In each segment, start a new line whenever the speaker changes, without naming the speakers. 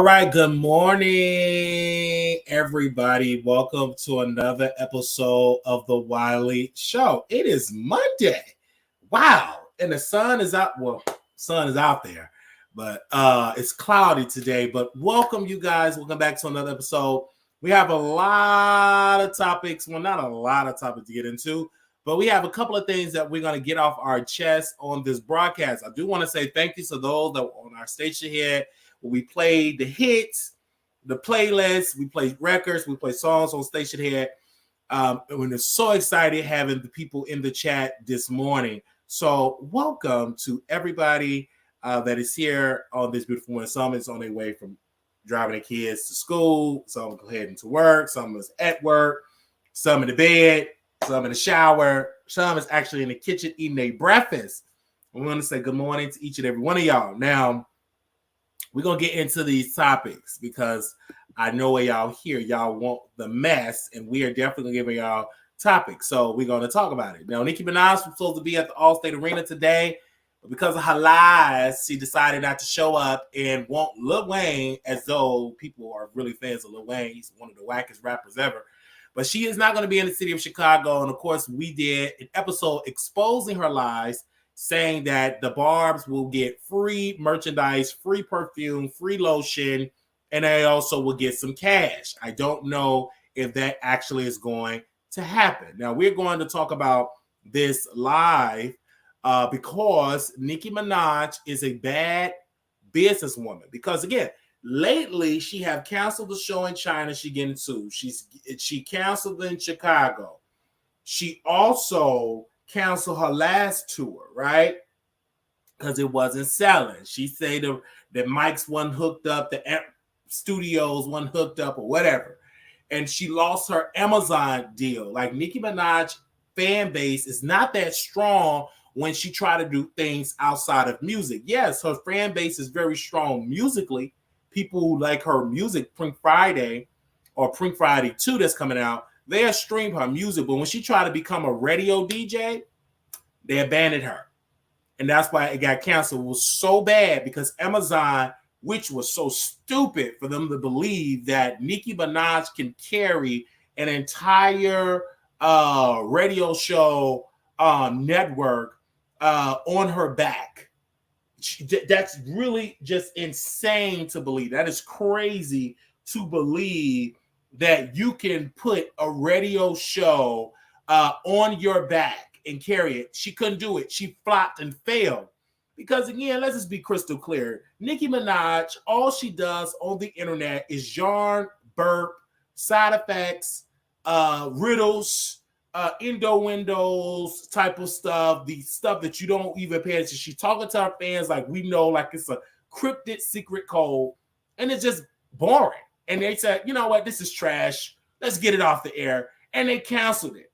right, good morning, everybody. Welcome to another episode of the Wiley Show. It is Monday. Wow. And the sun is out. Well, sun is out there, but it's cloudy today. But welcome, you guys. Welcome back to another episode. We have a lot of topics. Well, not a lot of topics to get into, but we have a couple of things that we're going to get off our chest on this broadcast. I do want to say thank you to those that were on our station here. We played the hits, the playlists, we play records, we play songs on station here. And we're so excited having the people in the chat this morning. So welcome to everybody that is here on this beautiful morning. Some is on their way from driving their kids to school. Some are heading to work. Some is at work. Some in the bed. Some in the shower. Some is actually in the kitchen eating their breakfast. I want to say good morning to each and every one of y'all. Now, we're going to get into these topics because I know where y'all here. Y'all want the mess, and we are definitely giving y'all topics. So we're going to talk about it. Now, Nicki Minaj was supposed to be at the Allstate Arena today, but because of her lies, she decided not to show up and want Lil Wayne, as though people are really fans of Lil Wayne. He's one of the wackest rappers ever. But she is not going to be in the city of Chicago. And, of course, we did an episode exposing her lies, saying that the Barbs will get free merchandise, free perfume, free lotion, and they also will get some cash. I don't know if that actually is going to happen. Now, we're going to talk about this live because Nicki Minaj is a bad businesswoman. Because, again, lately she have canceled the show in China. She getting sued. She canceled in Chicago. She also canceled her last tour, right? Because it wasn't selling. She said the mics wasn't hooked up, the studios wasn't hooked up, or whatever. And she lost her Amazon deal. Like, Nicki Minaj fan base is not that strong when she try to do things outside of music. Yes, her fan base is very strong musically. People who like her music, Pink Friday or Pink Friday 2 that's coming out, they'll stream her music, but when she tried to become a radio DJ, they abandoned her. And that's why it got canceled. It was so bad because Amazon, which was so stupid for them to believe that Nicki Minaj can carry an entire radio show network on her back. That's really just insane to believe. That is crazy to believe that you can put a radio show on your back and carry it. She couldn't do it. She flopped and failed. Because, again, let's just be crystal clear. Nicki Minaj, all she does on the internet is yarn, burp, side effects, riddles, innuendos type of stuff, the stuff that you don't even pay attention. She's talking to her fans like we know, like it's a cryptic secret code, and it's just boring. And they said, you know what, this is trash. Let's get it off the air. And they canceled it.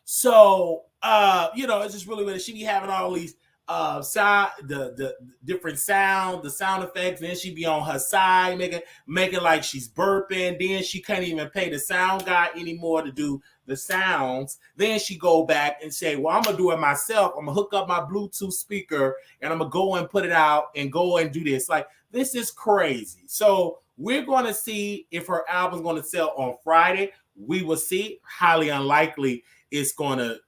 So, it's just really weird. She be having all these sound, the different sound, the sound effects. Then she be on her side, making like she's burping. Then she can't even pay the sound guy anymore to do the sounds. Then she go back and say, well, I'm going to do it myself. I'm going to hook up my Bluetooth speaker and I'm going to go and put it out and go and do this. Like, this is crazy. So, we're going to see if her album's going to sell on Friday. We will see. Highly unlikely it's going to.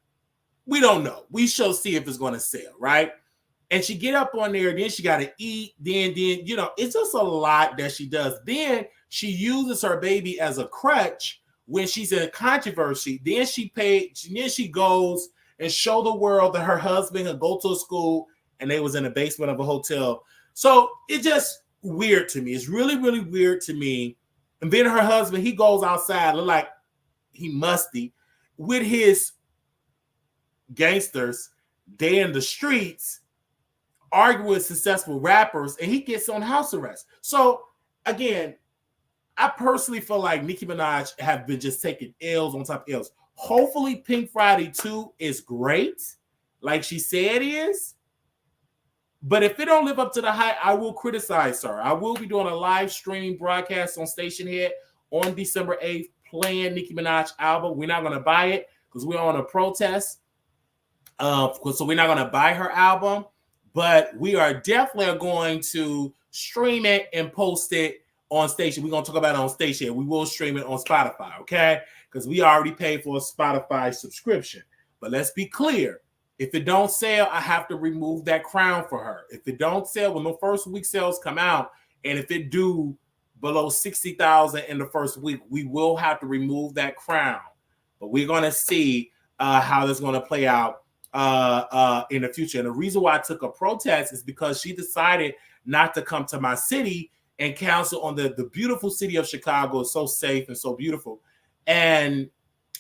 We don't know. We shall see if it's going to sell, right? And she get up on there. Then she got to eat. Then, it's just a lot that she does. Then she uses her baby as a crutch when she's in a controversy. Then she goes and show the world that her husband could go to a school and they was in the basement of a hotel. So it just weird to me. It's really, really weird to me. And then her husband, he goes outside, look like he musty, with his gangsters. They in the streets arguing with successful rappers, and he gets on house arrest. So again, I personally feel like Nicki Minaj have been just taking L's on top of L's. Hopefully Pink Friday 2 is great, like she said it is. But if it don't live up to the hype, I will criticize her. I will be doing a live stream broadcast on Station Head on December 8th, playing Nicki Minaj album. We're not going to buy it because we're on a protest. So we're not going to buy her album. But we are definitely going to stream it and post it on station. We're going to talk about it on station. We will stream it on Spotify, okay? Because we already paid for a Spotify subscription. But let's be clear. If it don't sell, I have to remove that crown for her. If it don't sell, when the first week sales come out, and if it do below 60,000 in the first week, we will have to remove that crown. But we're going to see how that's going to play out in the future. And the reason why I took a protest is because she decided not to come to my city and counsel on the beautiful city of Chicago. It's so safe and so beautiful. And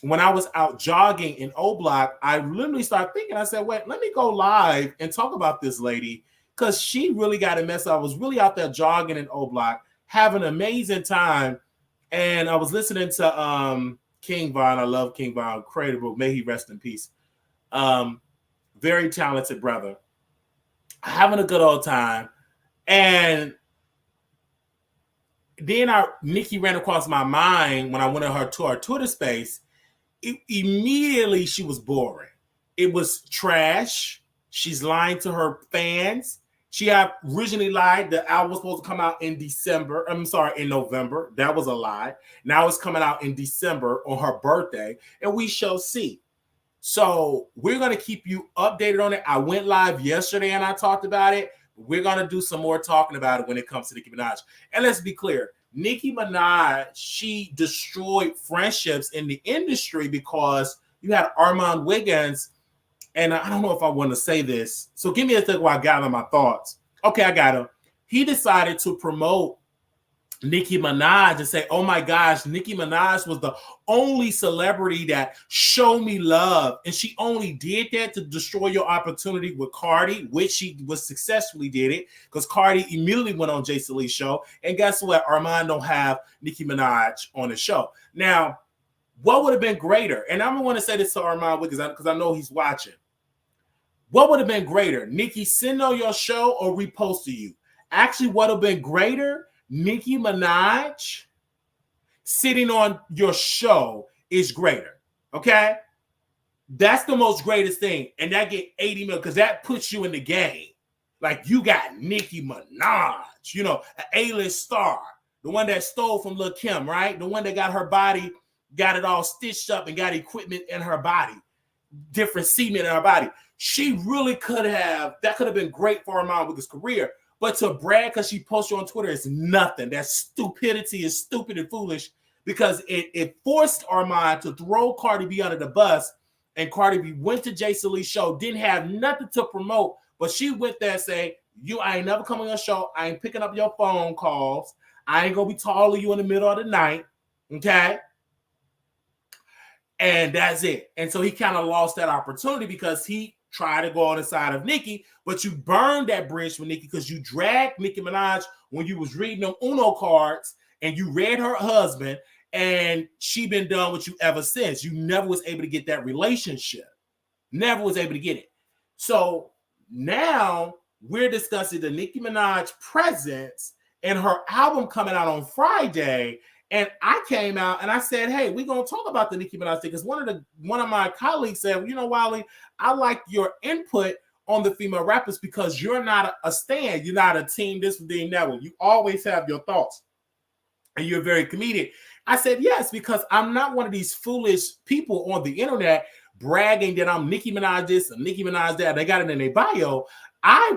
when I was out jogging in O Block, I literally started thinking, I said, wait, let me go live and talk about this lady, because she really got a mess up. I was really out there jogging in O Block, having an amazing time. And I was listening to King Von. I love King Von, incredible. May he rest in peace. Very talented brother. Having a good old time. And then Nikki ran across my mind when I went to her Twitter space. Immediately she was boring. It was trash. She's lying to her fans. She had originally lied. The album was supposed to come out in in November. That was a lie. Now it's coming out in December on her birthday, and we shall see. So we're going to keep you updated on it. I went live yesterday and I talked about it. We're going to do some more talking about it when it comes to Nicki Minaj. And let's be clear. Nicki Minaj, she destroyed friendships in the industry because you had Armon Wiggins, and I don't know if I want to say this, so give me a second while I gather my thoughts. Okay, I got him. He decided to promote Nicki Minaj and say, oh my gosh, Nicki Minaj was the only celebrity that showed me love, and she only did that to destroy your opportunity with Cardi, which she was successfully did it, because Cardi immediately went on Exp0sed show, and guess what? Armand don't have Nicki Minaj on the show. Now, what would have been greater? And I'm going to say this to Armand because I know he's watching. What would have been greater? Nicki send on your show or repost to you? Actually, what would have been greater? Nicki Minaj sitting on your show is greater, okay? That's the most greatest thing, and that get 80 million because that puts you in the game. Like, you got Nicki Minaj, you know, an A-list star, the one that stole from Lil' Kim, right? The one that got her body, got it all stitched up and got equipment in her body, different semen in her body. She really could have, that could have been great for Armon Wiggins' career. But to brag because she posted on Twitter is nothing. That stupidity is stupid and foolish because it forced Armon to throw Cardi B under the bus, and Cardi B went to Exp0sed show, didn't have nothing to promote, but she went there and say, I ain't never coming on your show. I ain't picking up your phone calls. I ain't going to be calling you in the middle of the night, okay? And that's it. And so he kind of lost that opportunity because he try to go on the side of Nicki, but you burned that bridge with Nicki because you dragged Nicki Minaj when you was reading them Uno cards and you read her husband, and she been done with you ever since. You never was able to get that relationship. Never was able to get it. So now we're discussing the Nicki Minaj presence and her album coming out on Friday. And I came out and I said, hey, we're going to talk about the Nicki Minaj thing, because one of my colleagues said, well, you know, Wiley, I like your input on the female rappers because you're not a stand. You're not a team this, team that one. You always have your thoughts and you're very comedic. I said, yes, because I'm not one of these foolish people on the internet bragging that I'm Nicki Minaj this and Nicki Minaj that. They got it in their bio.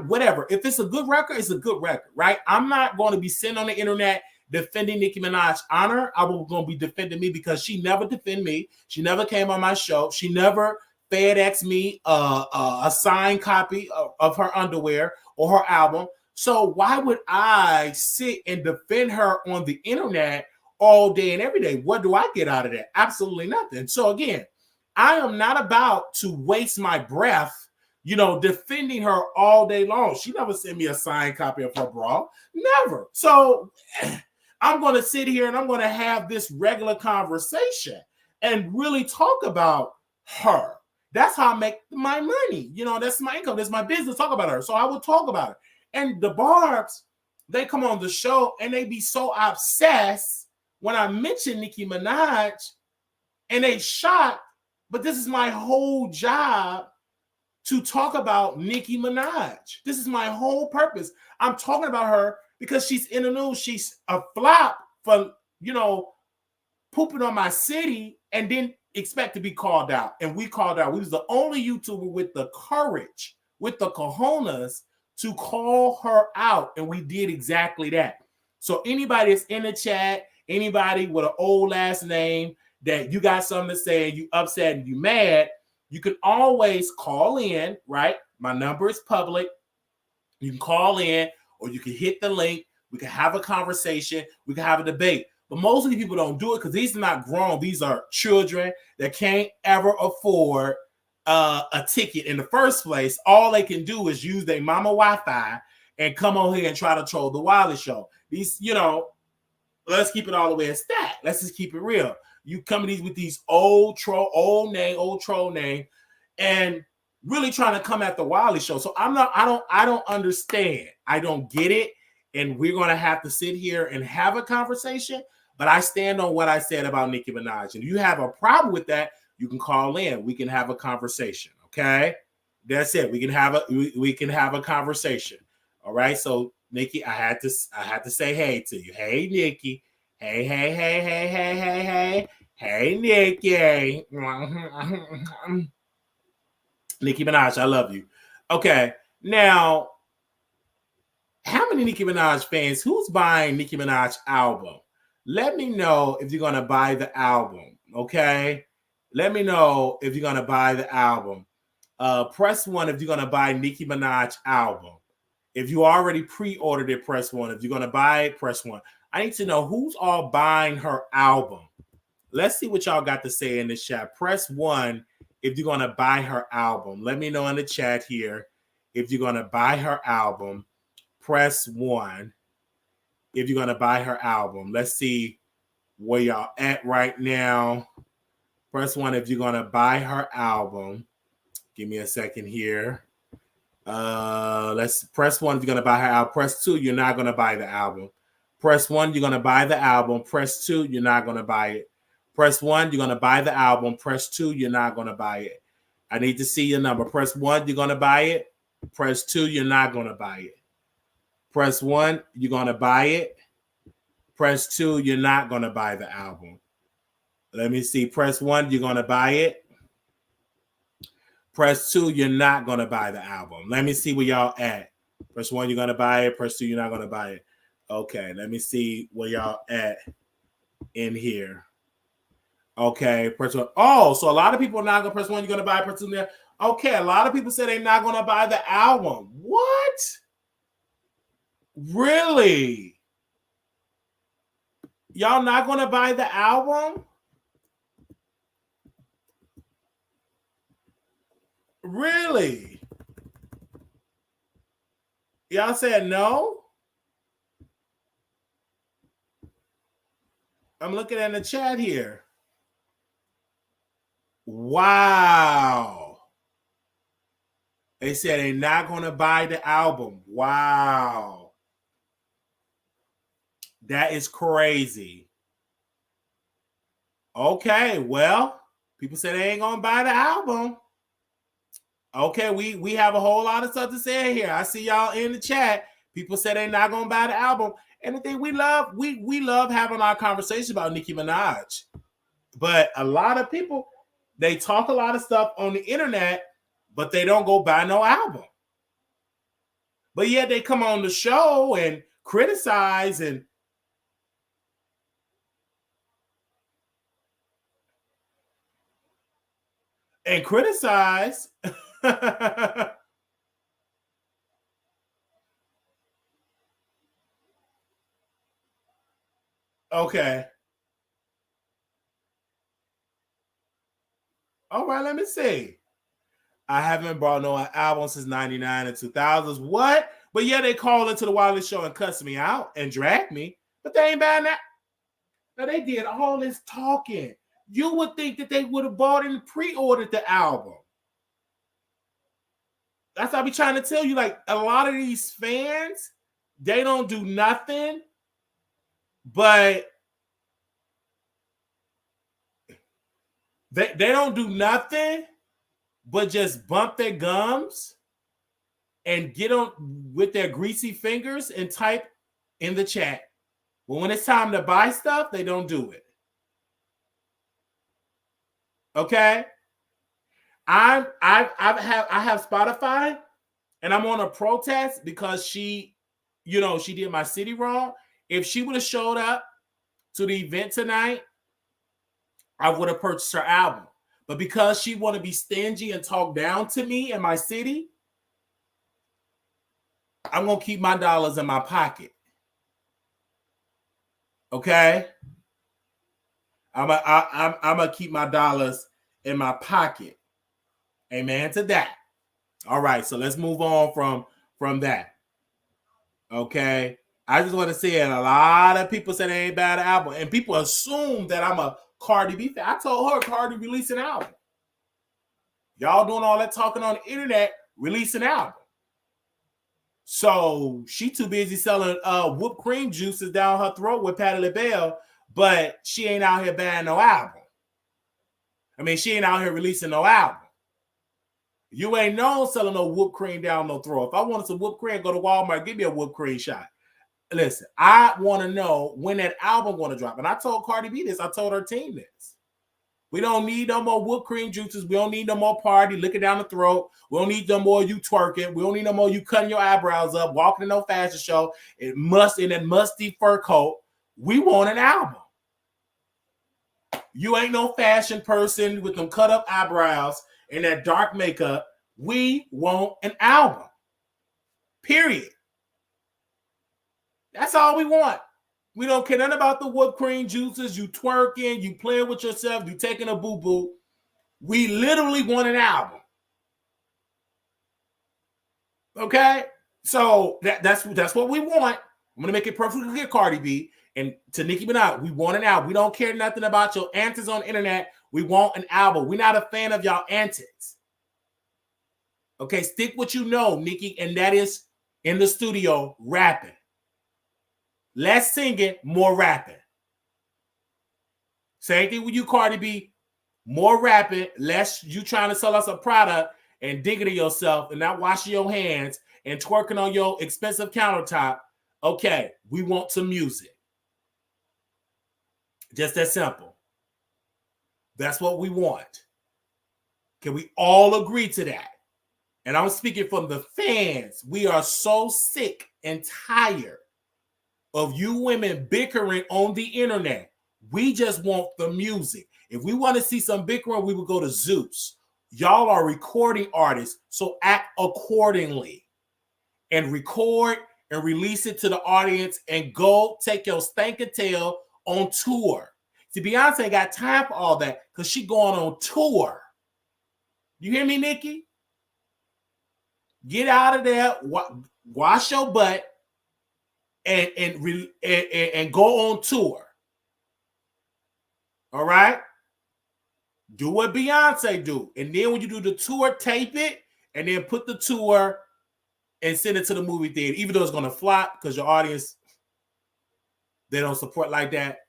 Whatever. If it's a good record, it's a good record, right? I'm not going to be sitting on the internet defending Nicki Minaj's honor. I was going to be defending me because she never defended me. She never came on my show. She never FedEx me a signed copy of her underwear or her album. So why would I sit and defend her on the internet all day and every day? What do I get out of that? Absolutely nothing. So again, I am not about to waste my breath, you know, defending her all day long. She never sent me a signed copy of her bra. Never. So I'm going to sit here and I'm going to have this regular conversation and really talk about her. That's how I make my money. You know, that's my income. That's my business. Talk about her. So I will talk about it. And the Barbs, they come on the show and they be so obsessed when I mention Nicki Minaj, and they shocked. But this is my whole job, to talk about Nicki Minaj. This is my whole purpose. I'm talking about her because she's in the news. She's a flop for, pooping on my city and then expect to be called out. And we called out. We was the only YouTuber with the courage, with the cojones to call her out. And we did exactly that. So anybody that's in the chat, anybody with an old last name that you got something to say and you upset and you mad, you can always call in, right? My number is public. You can call in or you can hit the link. We can have a conversation. We can have a debate. But most of the people don't do it because these are not grown. These are children that can't ever afford a ticket in the first place. All they can do is use their mama Wi-Fi and come on here and try to troll the Wiley Show. These, let's keep it all the way a stat. Let's just keep it real. You come with these old troll name, and really trying to come at the Wiley Show. So I don't understand. I don't get it. And we're going to have to sit here and have a conversation. But I stand on what I said about Nicki Minaj. And if you have a problem with that, you can call in. We can have a conversation. Okay, that's it. We can have a conversation. All right. So Nicki, I had to say hey to you. Hey Nicki. Hey Nicki. Nicki Minaj, I love you. Okay, now how many Nicki Minaj fans? Who's buying Nicki Minaj album? Let me know if you're gonna buy the album. Okay, let me know if you're gonna buy the album. Press 1 if you're gonna buy Nicki Minaj album. If you already pre-ordered it, press 1. If you're gonna buy it, press 1. I need to know who's all buying her album. Let's see what y'all got to say in the chat. Press 1 if you're gonna buy her album. Let me know in the chat here if you're gonna buy her album. Press 1 if you're gonna buy her album. Let's see where y'all at right now. Press 1 if you're gonna buy her album. Give me a second here. Let's press 1 if you're gonna buy her album. Press 2, you're not gonna buy the album. Press 1, you're gonna buy the album. Press 2, you're not gonna buy it. Press 1, you're gonna buy the album. Press 2, you're not gonna buy it. I need to see your number. Press 1, you're gonna buy it. Press 2, you're not gonna buy it. Press 1, you're gonna buy it. Press 2, you're not gonna buy the album. Let me see. Press 1, you're gonna buy it. Press 2, you're not gonna buy the album. Let me see where y'all at. Press 1, you're gonna buy it. Press 2, you're not gonna buy it. Okay, let me see where y'all at in here. Okay, press 1. Oh, so a lot of people are not gonna press 1, you're gonna buy it. Press 2 there. Okay, a lot of people say they're not gonna buy the album. What? Really? Y'all not gonna buy the album? Really? Y'all said no? I'm looking at the chat here. Wow. They said they're not going to buy the album. Wow. That is crazy. Okay, well, people said they ain't going to buy the album. Okay, we have a whole lot of stuff to say here. I see y'all in the chat. People said they're not going to buy the album. And the thing we love having our conversation about Nicki Minaj. But a lot of people, they talk a lot of stuff on the internet, but they don't go buy no album. But yet they come on the show and criticize and criticize. Okay. All right, let me see. I haven't brought no album since 99 and 2000s. What? But yeah, they call into the Wiley Show and cuss me out and drag me. But they ain't buying that. Now, they did all this talking. You would think that they would have bought and pre-ordered the album. That's what I be trying to tell you. Like, a lot of these fans, they don't do nothing but they don't do nothing but just bump their gums and get on with their greasy fingers and type in the chat. But when it's time to buy stuff, they don't do it. Okay? I have Spotify, and I'm on a protest because she did my city wrong. If she would have showed up to the event tonight, I would have purchased her album. But because she want to be stingy and talk down to me in my city, I'm going to keep my dollars in my pocket. Okay? I'm going to keep my dollars in my pocket. Amen to that. All right, so let's move on from that. Okay? I just want to say it. A lot of people say they ain't bad album, and people assume that I'm a Cardi B fan. I told her Cardi released an album. Y'all doing all that talking on the internet, release an album. So she too busy selling whipped cream juices down her throat with Patti LaBelle, but she ain't out here buying no album. I mean, she ain't out here releasing no album. You ain't known selling no whipped cream down no throat. If I wanted some whipped cream, go to Walmart, give me a whipped cream shot. Listen, I want to know when that album going to drop. And I told Cardi B this. I told her team this. We don't need no more whipped cream juices. We don't need no more party, licking down the throat. We don't need no more you twerking. We don't need no more you cutting your eyebrows up, walking in no fashion show, in that musty fur coat. We want an album. You ain't no fashion person with them cut up eyebrows and that dark makeup. We want an album. Period. That's all we want. We don't care nothing about the whipped cream juices, you twerking, you playing with yourself, you taking a boo-boo. We literally want an album. Okay? So that's what we want. I'm going to make it perfectly clear, Cardi B. And to Nicki Minaj, we want an album. We don't care nothing about your antics on the internet. We want an album. We're not a fan of y'all antics. Okay? Stick what you know, Nicki, and that is in the studio rapping. Less singing, more rapping. Same thing with you, Cardi B. More rapping, less you trying to sell us a product and digging to yourself and not washing your hands and twerking on your expensive countertop. Okay, we want some music. Just that simple. That's what we want. Can we all agree to that? And I'm speaking from the fans. We are so sick and tired of you women bickering on the internet. We just want the music. If we want to see some bickering, we would go to Zeus. Y'all are recording artists, so act accordingly. And record and release it to the audience and go take your stinking tail on tour. See, Beyonce ain't got time for all that because she going on tour. You hear me, Nikki? Get out of there, wash your butt, and go on tour. All right? Do what Beyonce do. And then when you do the tour, tape it, and then put the tour and send it to the movie theater. Even though it's going to flop because your audience, they don't support like that.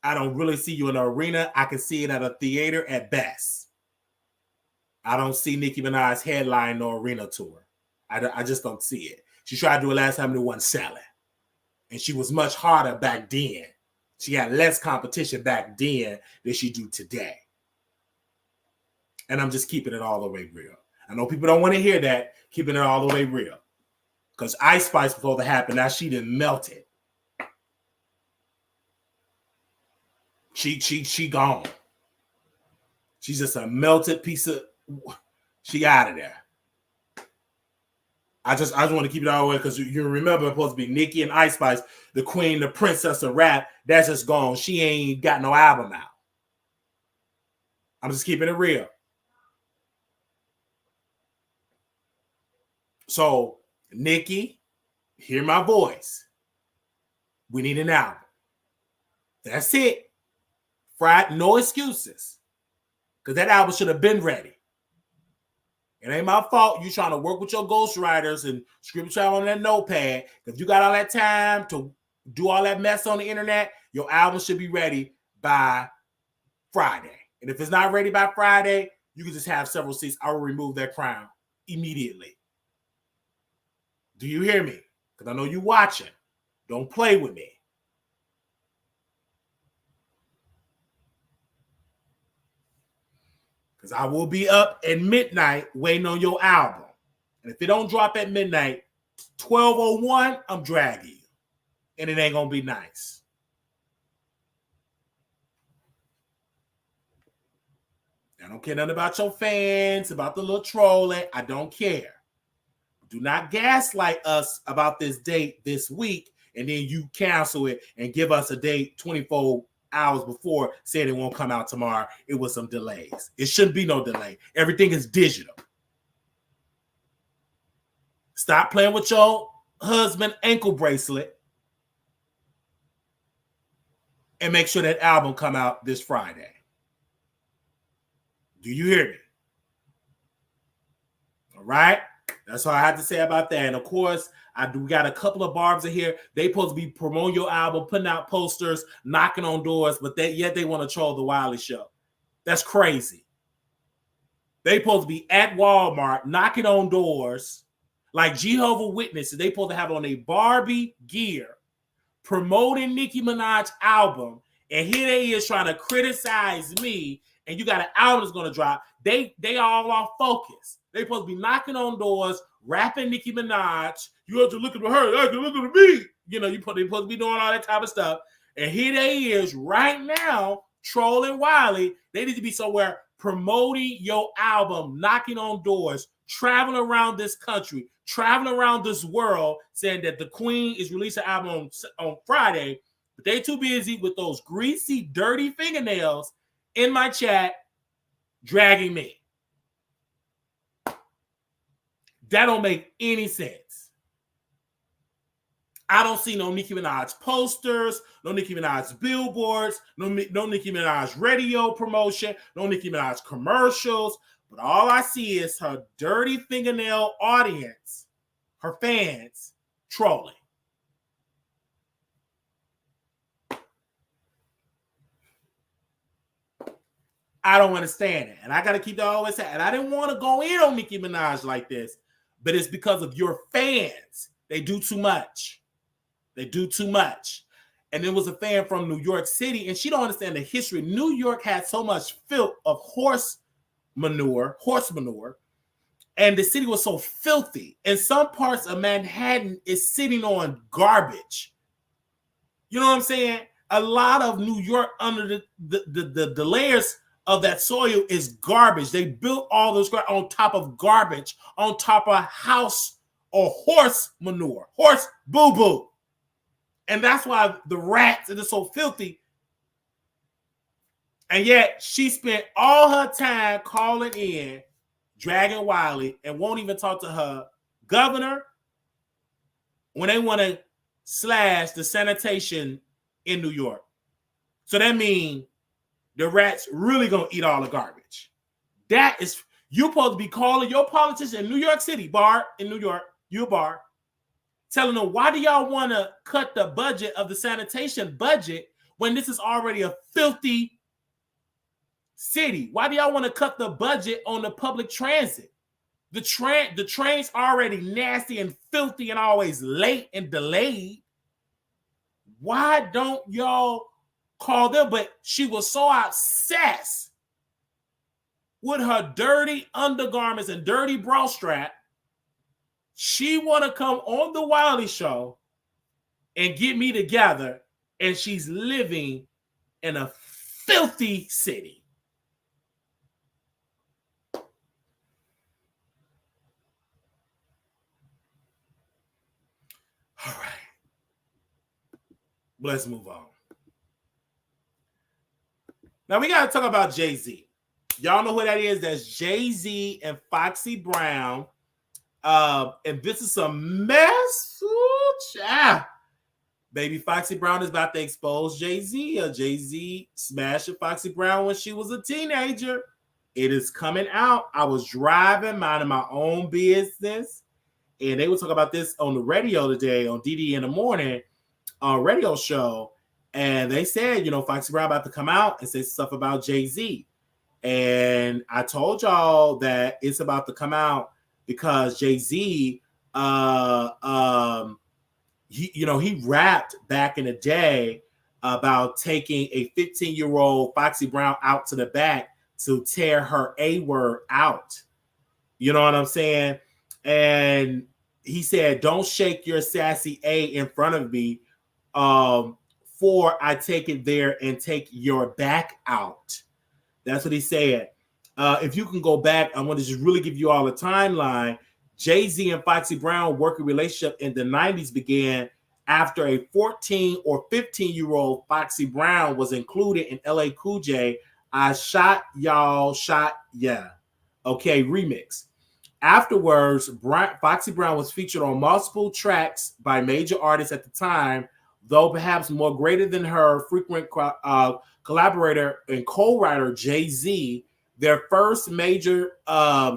I don't really see you in an arena. I can see it at a theater at best. I don't see Nicki Minaj headline no arena tour. I just don't see it. She tried to do it last time and it wasn't selling. And she was much harder back then. She had less competition back then than she do today. And I'm just keeping it all the way real. I know people don't want to hear that, keeping it all the way real. Because Ice Spice before that happened, now she done melted. She gone. She's just a melted piece of, she out of there. I just want to keep it all the way because you remember it's supposed to be Nicki and Ice Spice, the queen, the princess of rap. That's just gone. She ain't got no album out. I'm just keeping it real. So, Nicki, hear my voice. We need an album. That's it. Friday, no excuses. Because that album should have been ready. It ain't my fault you trying to work with your ghostwriters and script out on that notepad. If you got all that time to do all that mess on the internet, your album should be ready by Friday. And if it's not ready by Friday, you can just have several seats. I will remove that crown immediately. Do you hear me? Because I know you watching. Don't play with me. Because I will be up at midnight waiting on your album. And if it don't drop at midnight, 12:01, I'm dragging you. And it ain't going to be nice. I don't care nothing about your fans, about the little trolling. I don't care. Do not gaslight us about this date this week, and then you cancel it and give us a date 24 hours before saying it won't come out tomorrow. It was some delays. It shouldn't be no delay. Everything is digital. Stop playing with your husband ankle bracelet and make sure that album come out this Friday. Do you hear me? All right. That's all I have to say about that. And of course, we got a couple of barbs in here. They supposed to be promoting your album, putting out posters, knocking on doors, but yet they want to troll the Wiley Show. That's crazy. They supposed to be at Walmart, knocking on doors, like Jehovah's Witnesses. They supposed to have on a Barbie gear, promoting Nicki Minaj's album, and here they is trying to criticize me. And you got an album that's going to drop. They all off focus. They supposed to be knocking on doors, rapping Nicki Minaj. You have to look at her. I can look at me. You know, they supposed to be doing all that type of stuff. And here they is right now trolling Wiley. They need to be somewhere promoting your album, knocking on doors, traveling around this country, traveling around this world, saying that the Queen is releasing an album on Friday. But they too busy with those greasy, dirty fingernails in my chat, dragging me. That don't make any sense. I don't see no Nicki Minaj posters, no Nicki Minaj billboards, no Nicki Minaj radio promotion, no Nicki Minaj commercials. But all I see is her dirty fingernail audience, her fans, trolling. I don't understand it. And I got to keep that always saying. And I didn't want to go in on Nicki Minaj like this, but it's because of your fans. They do too much. They do too much. And there was a fan from New York City, and she don't understand the history. New York had so much filth of horse manure, and the city was so filthy. And some parts of Manhattan is sitting on garbage. You know what I'm saying? A lot of New York under the layers of that soil is garbage. They built all those on top of garbage, on top of house or horse manure, horse boo-boo. And that's why the rats are so filthy. And yet she spent all her time calling in, dragging Wiley, and won't even talk to her governor when they want to slash the sanitation in New York. So that means the rats really gonna eat all the garbage. That is, you're supposed to be calling your politician in New York City, bar in New York, you a bar, telling them, why do y'all want to cut the budget of the sanitation budget when this is already a filthy city? Why do y'all want to cut the budget on the public transit? The train's already nasty and filthy and always late and delayed. Why don't y'all call them? But she was so obsessed with her dirty undergarments and dirty bra strap. She want to come on the Wiley Show and get me together, and she's living in a filthy city. All right. Let's move on. Now we got to talk about Jay-Z. Y'all know who that is? That's Jay-Z and Foxy Brown. And this is a mess. Ooh, child. Baby Foxy Brown is about to expose Jay-Z. Jay-Z smashed Foxy Brown when she was a teenager. It is coming out. I was driving, minding my own business, and they were talking about this on the radio today on DD in the Morning radio show. And they said, Foxy Brown about to come out and say stuff about Jay-Z. And I told y'all that it's about to come out because Jay-Z, he rapped back in the day about taking a 15-year-old Foxy Brown out to the back to tear her A word out. You know what I'm saying? And he said, "Don't shake your sassy A in front of me, for I take it there and take your back out." That's what he said. If you can go back, I want to just really give you all a timeline. Jay-Z and Foxy Brown working relationship in the 90s began after a 14 or 15-year-old Foxy Brown was included in LA Cool J I Shot Y'all Shot Yeah, okay, remix. Afterwards, Foxy Brown was featured on multiple tracks by major artists at the time, though perhaps more greater than her frequent collaborator and co-writer Jay-Z. Their first major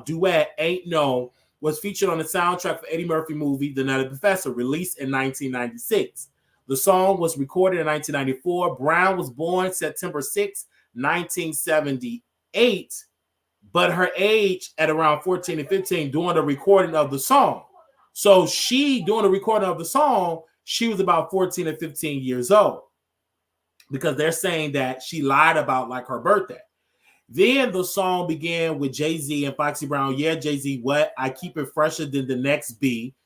duet, Ain't No, was featured on the soundtrack for Eddie Murphy movie The Nutty Professor, released in 1996. The song was recorded in 1994. Brown was born September 6, 1978, but her age at around 14 and 15 during the recording of the song. So during the recording of the song, she was about 14 and 15 years old, because they're saying that she lied about like her birthday. Then the song began with Jay-Z and Foxy Brown. Yeah, Jay-Z, what? I keep it fresher than the next B.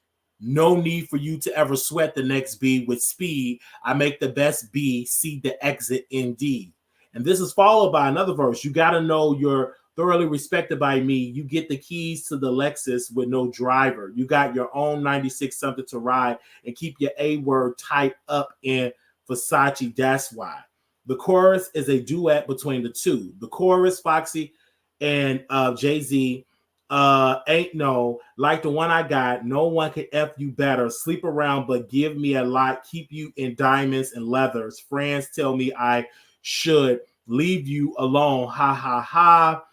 No need for you to ever sweat the next B. With speed, I make the best B. See the exit indeed. And this is followed by another verse. You got to know you're thoroughly respected by me. You get the keys to the Lexus with no driver. You got your own 96 something to ride and keep your A word tight up in Versace. That's why. The chorus is a duet between the two. The chorus, Foxy and Jay-Z, ain't no, like the one I got. No one can F you better. Sleep around, but give me a lot. Keep you in diamonds and leathers. Friends tell me I should leave you alone. Ha, ha, ha.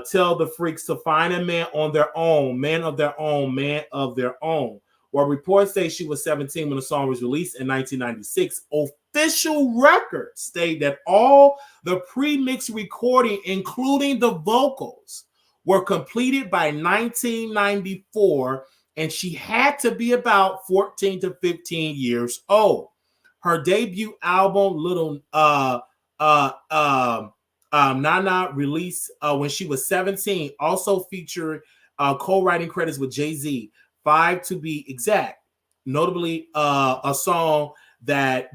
Tell the freaks to find a man on their own. Man of their own. Man of their own. Well, reports say she was 17 when the song was released in 1996. Official records state that all the pre-mix recording, including the vocals, were completed by 1994, and she had to be about 14 to 15 years old. Her debut album, Nana, released when she was 17, also featured co-writing credits with Jay-Z, 5 to be exact. Notably, a song that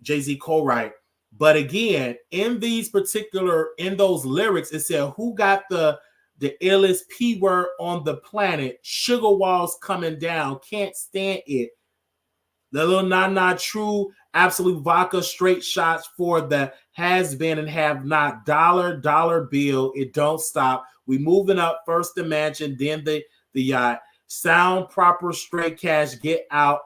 Jay-Z co-write. But again, in those lyrics, it said, who got the illest P word on the planet? Sugar walls coming down, can't stand it. The little Nana true absolute vodka, straight shots for the has been and have not. Dollar bill, it don't stop. We moving up, first the mansion, then the yacht. Sound proper, straight cash, get out.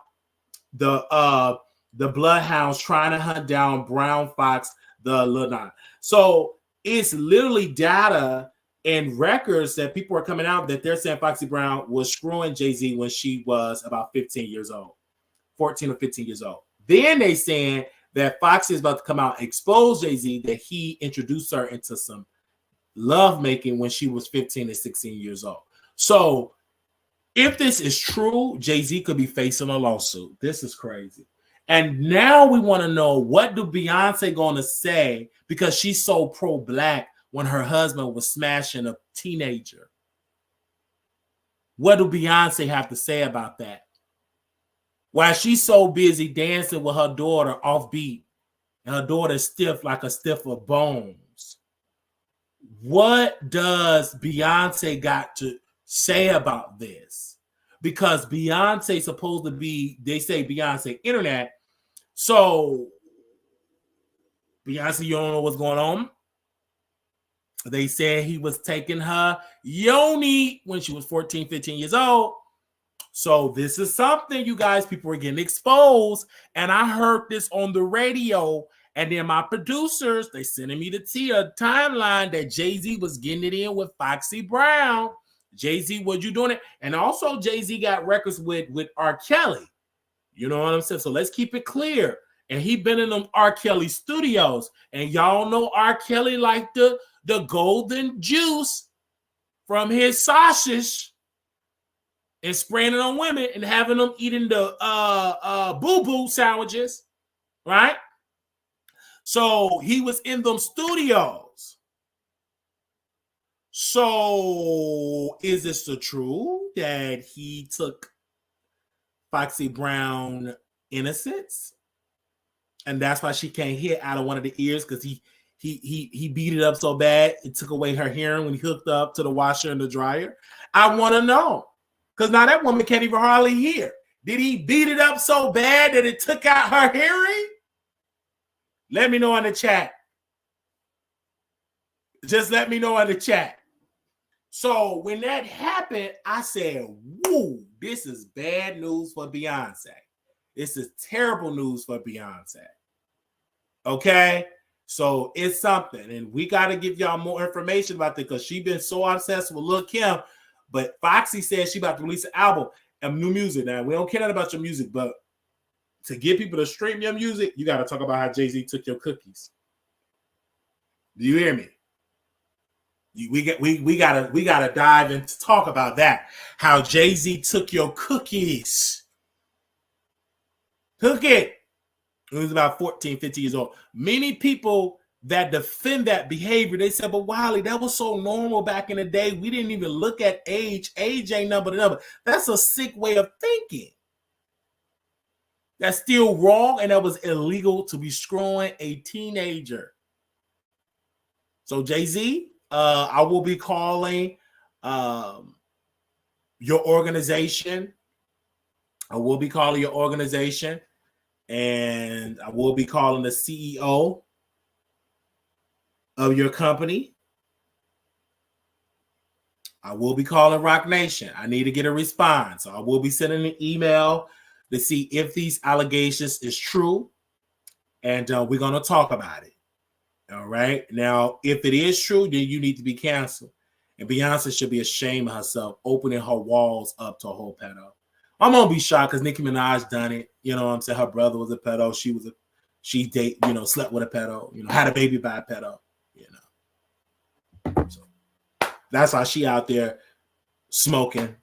The bloodhounds trying to hunt down Brown Fox, the Luna. So it's literally data and records that people are coming out that they're saying Foxy Brown was screwing Jay-Z when she was about 15 years old, 14 or 15 years old. Then they saying that Foxy is about to come out and expose Jay-Z, that he introduced her into some love making when she was 15 and 16 years old. So if this is true, Jay-Z could be facing a lawsuit. This is crazy. And now we want to know, what do Beyonce going to say, because she's so pro-black when her husband was smashing a teenager? What do Beyonce have to say about that? While she's so busy dancing with her daughter offbeat, and her daughter is stiff like a stiff of bones. What does Beyonce got to say about this? Because Beyonce supposed to be, they say Beyonce internet. So Beyonce, you don't know what's going on. They said he was taking her yoni when she was 14, 15 years old. So this is something, you guys, people are getting exposed. And I heard this on the radio. And then my producers, they sending me the timeline that Jay-Z was getting it in with Foxy Brown. Jay-Z, what you doing it? And also Jay-Z got records with R. Kelly. You know what I'm saying? So let's keep it clear. And he been in them R. Kelly studios. And y'all know R. Kelly like the golden juice from his sausage. and spraying it on women and having them eating the boo-boo sandwiches, right? So he was in them studios. So is this the truth that he took Foxy Brown innocence? And that's why she can't hear out of one of the ears, because he beat it up so bad it took away her hearing when he hooked up to the washer and the dryer. I want to know, because now that woman can't even hardly hear. Did he beat it up so bad that it took out her hearing? Let me know in the chat. Just let me know in the chat. So when that happened, I said, woo, this is bad news for Beyonce. This is terrible news for Beyonce. Okay? So it's something. And we got to give y'all more information about this, because she's been so obsessed with Lil' Kim. But Foxy said she about to release an album of new music. Now, we don't care about your music, but to get people to stream your music, you got to talk about how Jay-Z took your cookies. Do you hear me? We gotta dive in to talk about that. How Jay-Z took your cookies. Took it. He was about 14, 15 years old. Many people that defend that behavior, they said, but Wiley, that was so normal back in the day. We didn't even look at age. Age ain't number to number. That's a sick way of thinking. That's still wrong, and that was illegal to be screwing a teenager. So Jay-Z, I will be calling your organization. I will be calling your organization, and I will be calling the CEO of your company. I will be calling Rock Nation. I need to get a response. So I will be sending an email to see if these allegations is true, and we're going to talk about it. All right. Now, if it is true, then you need to be canceled. And Beyonce should be ashamed of herself, opening her walls up to a whole pedo. I'm gonna be shocked because Nicki Minaj done it. You know what I'm saying? Her brother was a pedo. She slept with a pedo, had a baby by a pedo, So that's why she out there smoking,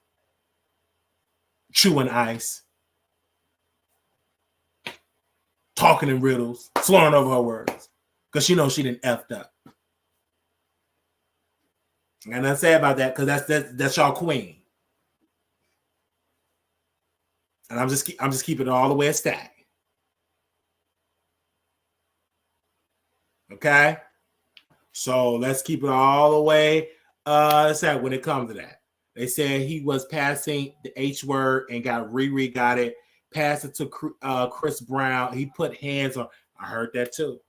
chewing ice, talking in riddles, slurring over her words. Because she knows she didn't effed up. And I say about that because that's y'all queen. And I'm just keeping it all the way a stack. Okay? So let's keep it all the way sad when it comes to that. They said he was passing the H word and got it, passed it to Chris Brown. He put hands on. I heard that too.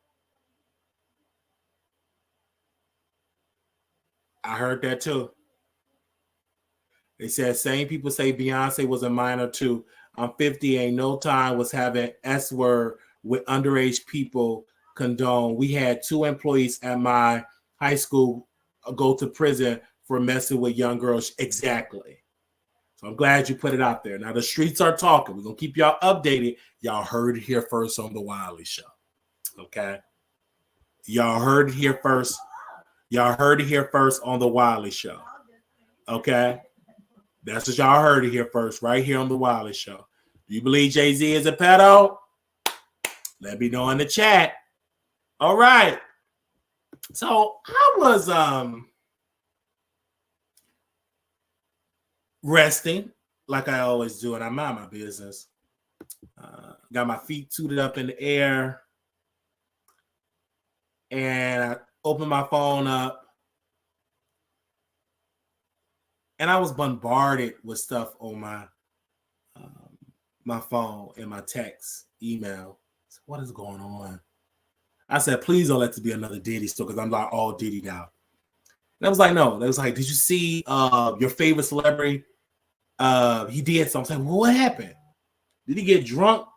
They said same people say Beyonce was a minor too. I'm 50, ain't no time was having S word with underage people condone. We had 2 employees at my high school go to prison for messing with young girls. Exactly. So I'm glad you put it out there. Now the streets are talking. We're going to keep y'all updated. Y'all heard it here first on the Wiley Show. Okay. Y'all heard it here first. Y'all heard it here first on the Wiley Show. Okay? That's what y'all heard it here first, right here on the Wiley Show. Do you believe Jay-Z is a pedo? Let me know in the chat. All right. So I was resting like I always do, and I mind my business. Got my feet tooted up in the air, and I opened my phone up, and I was bombarded with stuff on my phone and my text, email. So what is going on? I said, please don't let this be another Diddy story, because I'm like all Diddy now. And I was like, no. They was like, did you see your favorite celebrity? He did something. I was like, well, what happened? Did he get drunk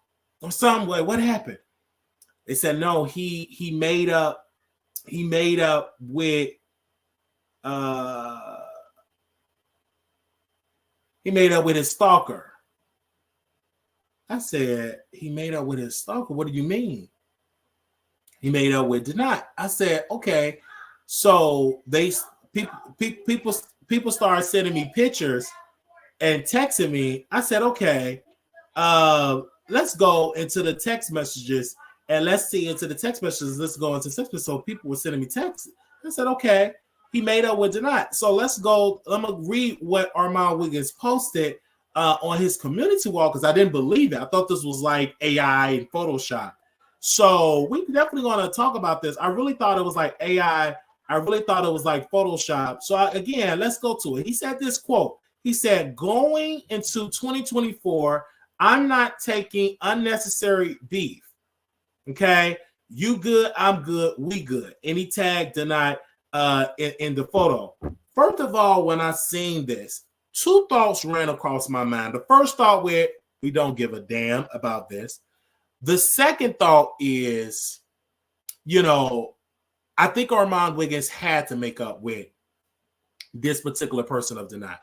or something? Like, what happened? They said no. He made up with his stalker. I said, he made up with his stalker. What do you mean? He made up with Denat. I said, okay. So people started sending me pictures, and texted me. I said, okay, let's go into the text messages and let's see into the text messages. Let's go into text messages. So people were sending me texts. I said, okay, he made up with Denat. So let's go. I'm going to read what Armon Wiggins posted on his community wall because I didn't believe it. I thought this was like AI and Photoshop. So we're definitely going to talk about this. I really thought it was like AI. I really thought it was like Photoshop. So again, let's go to it. He said this quote. He said, going into 2024, I'm not taking unnecessary beef. Okay. You good, I'm good, we good. And he tagged Denat in the photo. First of all, when I seen this, two thoughts ran across my mind. The first thought where we don't give a damn about this. The second thought is, I think Armon Wiggins had to make up with this particular person of Denat.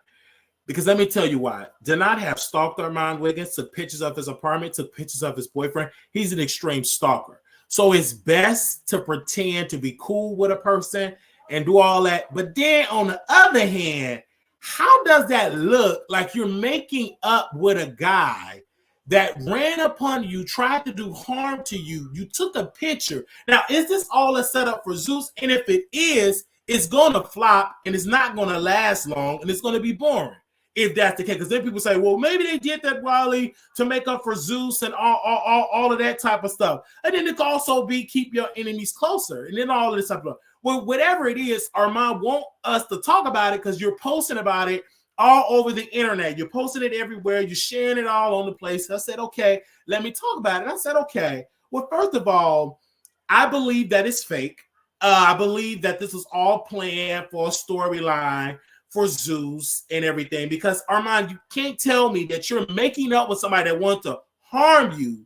Because let me tell you why. Denat have stalked Armon Wiggins, took pictures of his apartment, took pictures of his boyfriend. He's an extreme stalker. So it's best to pretend to be cool with a person and do all that. But then on the other hand, how does that look like you're making up with a guy that ran upon you, tried to do harm to you? You took a picture. Now, is this all a setup for Zeus? And if it is, it's going to flop and it's not going to last long and it's going to be boring. If that's the case, because then people say, well, maybe they did that, Wiley, to make up for Zeus and all of that type of stuff. And then it could also be keep your enemies closer. And then all of this stuff. Well, whatever it is, Armon want us to talk about it because you're posting about it all over the internet. You're posting it everywhere. You're sharing it all on the place. I said, okay, let me talk about it. I said, okay. Well, first of all, I believe that it's fake. I believe that this was all planned for a storyline for Zeus and everything, because Armon, you can't tell me that you're making up with somebody that wants to harm you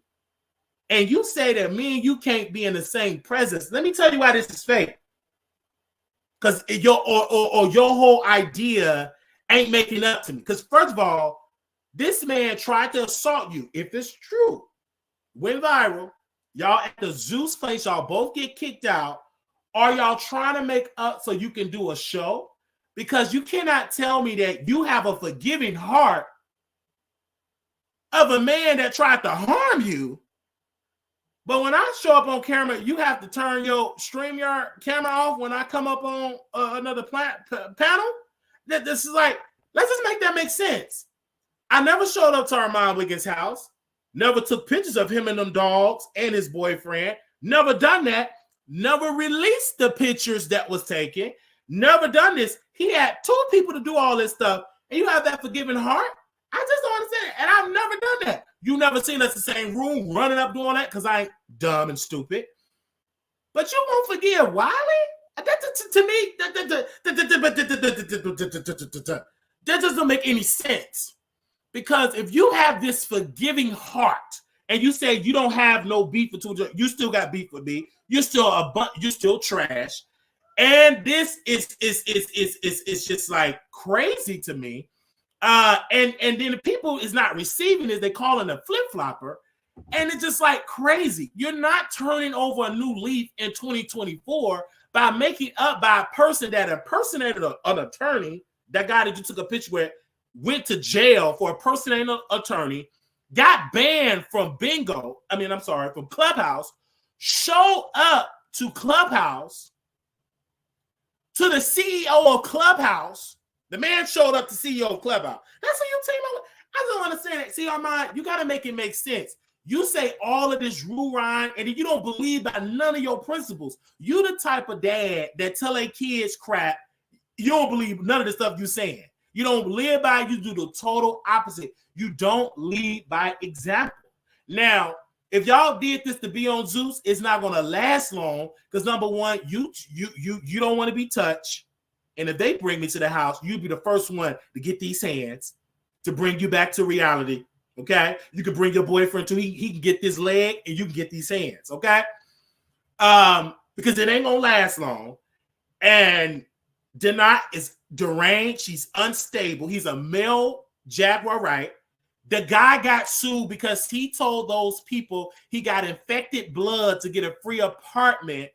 and you say that me and you can't be in the same presence. Let me tell you why this is fake. Because your whole idea ain't making up to me. Because first of all, this man tried to assault you. If it's true, went viral, y'all at the Zeus place, y'all both get kicked out. Are y'all trying to make up so you can do a show? Because you cannot tell me that you have a forgiving heart of a man that tried to harm you. But when I show up on camera, you have to turn your StreamYard camera off when I come up on another panel. This is like, let's just make that make sense. I never showed up to Armon Wiggins' house. Never took pictures of him and them dogs and his boyfriend. Never done that. Never released the pictures that was taken. Never done this. He had two people to do all this stuff, and you have that forgiving heart? I just don't understand it. And I've never done that. You never seen us in the same room running up doing that because I ain't dumb and stupid. But you won't forgive Wiley? To me, that doesn't make any sense. Because if you have this forgiving heart and you say you don't have no beef with two, you still got beef with me. You're still trash. And this is just like crazy to me. And then the people is not receiving it. They call it a flip-flopper. And it's just like crazy. You're not turning over a new leaf in 2024 by making up by a person that impersonated an attorney, that guy that you took a picture with, went to jail for impersonating an attorney, got banned from from Clubhouse, showed up to Clubhouse, to the CEO of Clubhouse. The man showed up to CEO of Clubhouse. That's what you team up. I don't understand it. See, Armon, you got to make it make sense. You say all of this rule-rhyme, and then you don't believe by none of your principles. You the type of dad that tell their kids crap. You don't believe none of the stuff you're saying. You don't live by it. You do the total opposite. You don't lead by example. Now, if y'all did this to be on Zeus, it's not going to last long because number one, you don't want to be touched. And if they bring me to the house, you'll be the first one to get these hands to bring you back to reality. Okay, you can bring your boyfriend too. He can get this leg and you can get these hands. Okay, because it ain't gonna last long. And Denat is deranged. She's unstable. He's a male jaguar, right? The guy got sued because he told those people he got infected blood to get a free apartment,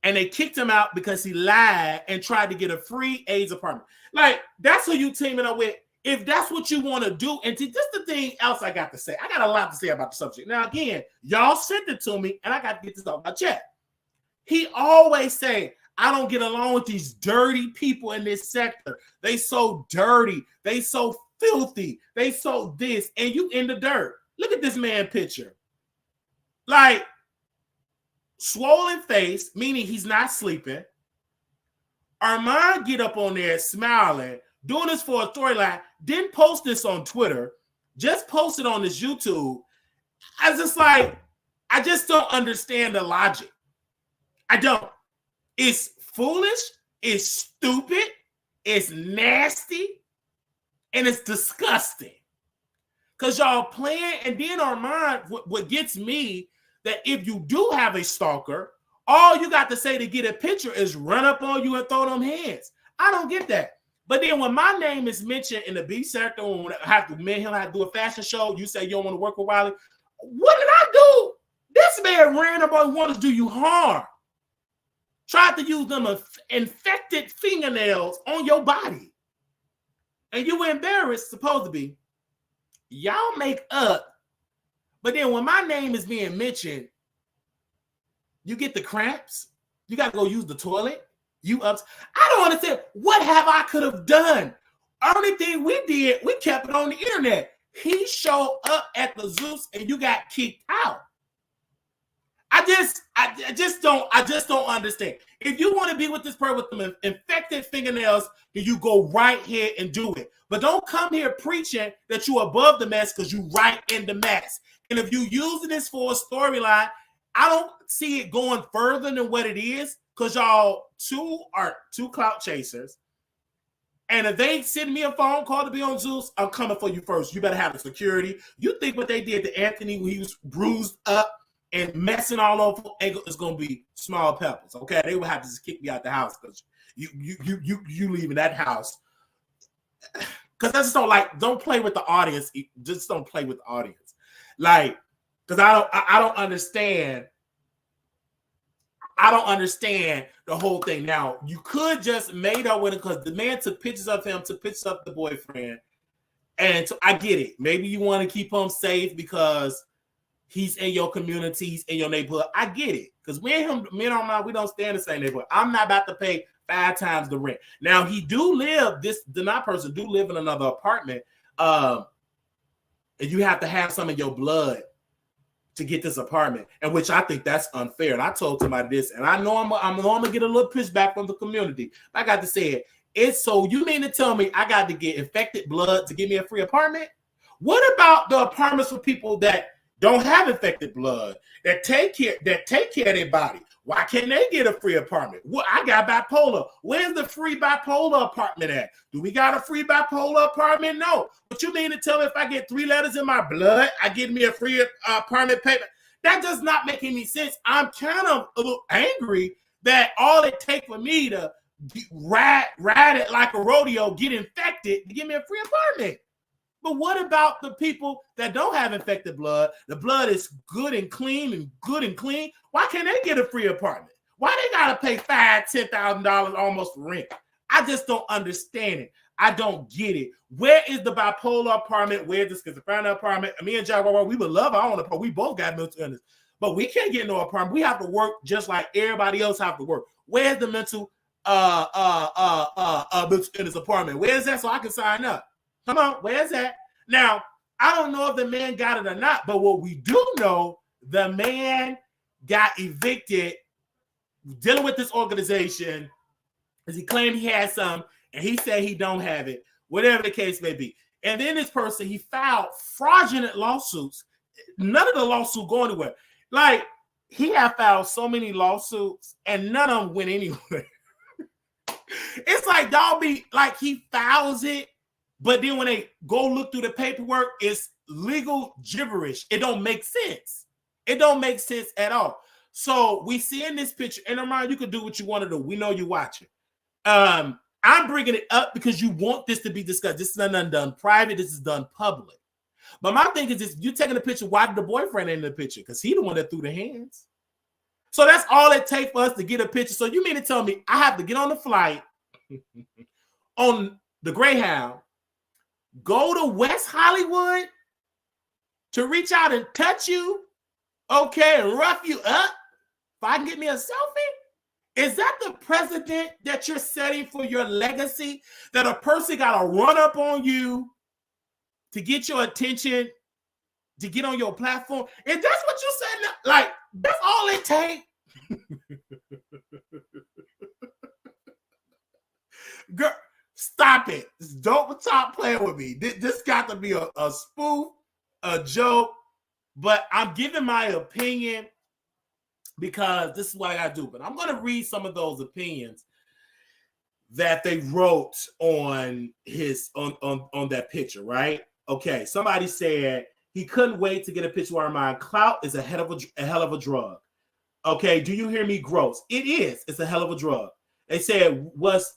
and they kicked him out because he lied and tried to get a free AIDS apartment. Like, that's who you teaming up with. If that's what you want to do, and this the thing else I got to say. I got a lot to say about the subject. Now, again, y'all sent it to me, and I got to get this off my chest. He always say, I don't get along with these dirty people in this sector. They so dirty. They so filthy. They so this. And you in the dirt. Look at this man picture. Like, swollen face, meaning he's not sleeping. Armon get up on there smiling, doing this for a storyline. Didn't post this on Twitter. Just posted on his YouTube. I just don't understand the logic. I don't. It's foolish. It's stupid. It's nasty. And it's disgusting. Because y'all playing, and then Armon, what gets me, that if you do have a stalker, all you got to say to get a picture is run up on you and throw them hands. I don't get that. But then when my name is mentioned in the B sector, when I have to do a fashion show, you say you don't want to work with Wiley. What did I do? This man ran up and wanted to do you harm. Tried to use them infected fingernails on your body. And you were embarrassed, supposed to be. Y'all make up. But then when my name is being mentioned, you get the cramps. You got to go use the toilet. You ups. I don't understand. What have I could have done? Only thing we did, we kept it on the internet. He showed up at the Zeus and you got kicked out. I just don't understand. If you want to be with this person with them infected fingernails, then you go right here and do it. But don't come here preaching that you above the mess because you right in the mess. And if you using this for a storyline, I don't see it going further than what it is because y'all are two clout chasers. And if they send me a phone call to be on Zeus, I'm coming for you first. You better have the security. You think what they did to Anthony when he was bruised up and messing all over is going to be small peppers, okay? They will have to just kick me out the house because you leaving that house. Because I just don't play with the audience. Just don't play with the audience. Like, because I don't understand. I don't understand the whole thing. Now, you could just made up with it because the man took pictures of him, took pictures of the boyfriend. And so I get it. Maybe you want to keep him safe because he's in your community, he's in your neighborhood. I get it. Because me and Armon, we don't stay in the same neighborhood. I'm not about to pay 5 times the rent. Now, he do live, the not person do live in another apartment. And you have to have some of your blood to get this apartment, and which I think that's unfair. And I told somebody this, and I know I'm gonna get a little pushback from the community. I got to say it. It's so you mean to tell me I got to get infected blood to give me a free apartment? What about the apartments for people that don't have infected blood, that take care of their body? Why can't they get a free apartment? Well, I got bipolar. Where's the free bipolar apartment at? Do we got a free bipolar apartment? No. But you mean to tell me if I get 3 letters in my blood, I get me a free apartment payment? That does not make any sense. I'm kind of a little angry that all it takes for me to ride it like a rodeo, get infected to give me a free apartment. But what about the people that don't have infected blood? The blood is good and clean. Why can't they get a free apartment? Why they gotta pay $5,000-$10,000 almost for rent? I just don't understand it. I don't get it. Where is the bipolar apartment? Where's the schizophrenia apartment? Me and Jaguar, we would love our own apartment. We both got mental illness, but we can't get no apartment. We have to work just like everybody else have to work. Where's the mental illness apartment? Where's that so I can sign up? Come on, where's that? Now, I don't know if the man got it or not, but what we do know, the man got evicted dealing with this organization because he claimed he had some, and he said he don't have it, whatever the case may be. And then this person, he filed fraudulent lawsuits. None of the lawsuits go anywhere. Like, he had filed so many lawsuits, and none of them went anywhere. It's like, y'all be like, he files it, but then when they go look through the paperwork, it's legal gibberish. It don't make sense. It don't make sense at all. So we see in this picture, and Armon, you can do what you want to do. We know you're watching. I'm bringing it up because you want this to be discussed. This is not done private. This is done public. But my thing is this, you're taking a picture. Why did the boyfriend in the picture? Because he the one that threw the hands. So that's all it takes for us to get a picture. So you mean to tell me I have to get on the flight on the Greyhound, go to West Hollywood to reach out and touch you, okay, and rough you up if I can get me a selfie? Is that the precedent that you're setting for your legacy? That a person got to run up on you to get your attention, to get on your platform? If that's what you said, like, that's all it takes. Girl, stop it. Don't stop playing with me. This got to be a spoof, a joke, but I'm giving my opinion because this is what I got to do. But I'm going to read some of those opinions that they wrote on his on that picture, right? Okay, somebody said he couldn't wait to get a picture of Armon. Clout is a hell of a drug. Okay, do you hear me? Gross. It is. It's a hell of a drug. They said was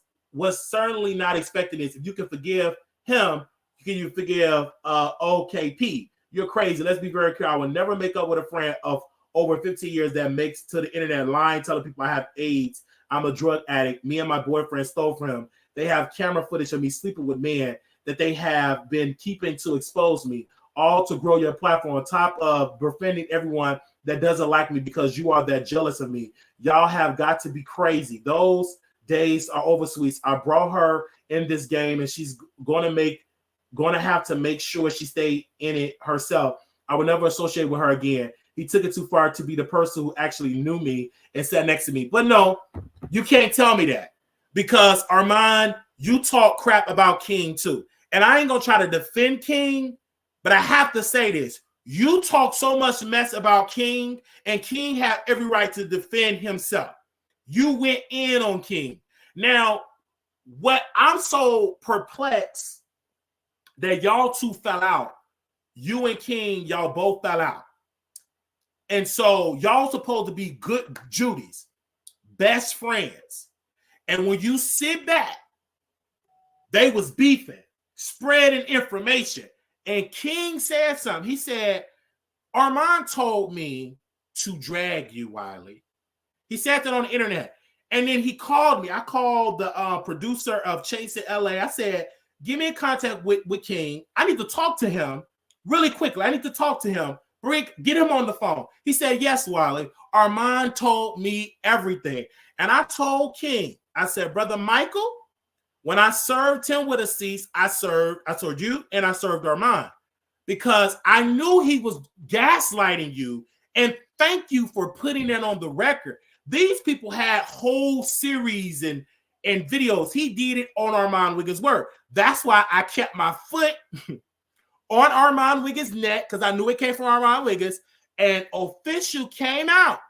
certainly not expecting this. If you can forgive him, can you forgive OKP? You're crazy. Let's be very clear. I would never make up with a friend of over 15 years that makes to the internet lying, telling people I have AIDS. I'm a drug addict. Me and my boyfriend stole from him. They have camera footage of me sleeping with men that they have been keeping to expose me, all to grow your platform on top of befriending everyone that doesn't like me because you are that jealous of me. Y'all have got to be crazy. Those days are over, sweets. I brought her in this game and she's going to have to make sure she stay in it herself. I will never associate with her again. He took it too far to be the person who actually knew me and sat next to me. But no, you can't tell me that because Armon, you talk crap about King too. And I ain't going to try to defend King, but I have to say this. You talk so much mess about King, and King had every right to defend himself. You went in on King. Now, what I'm so perplexed that y'all two fell out. You and King, y'all both fell out. And so y'all supposed to be good Judies, best friends. And when you sit back, they was beefing, spreading information. And King said something. He said, Armon told me to drag you, Wiley. He said that on the internet. And then he called me. I called the producer of Chasing LA. I said, give me in contact with King. I need to talk to him really quickly. I need to talk to him. Get him on the phone. He said, yes, Wiley. Armon told me everything. And I told King, I said, Brother Michael, when I served him with a cease, I served you and I served Armon because I knew he was gaslighting you. And thank you for putting that on the record. These people had whole series and videos. He did it on Armon Wiggins' word. That's why I kept my foot on Armon Wiggins' neck because I knew it came from Armon Wiggins. And Official came out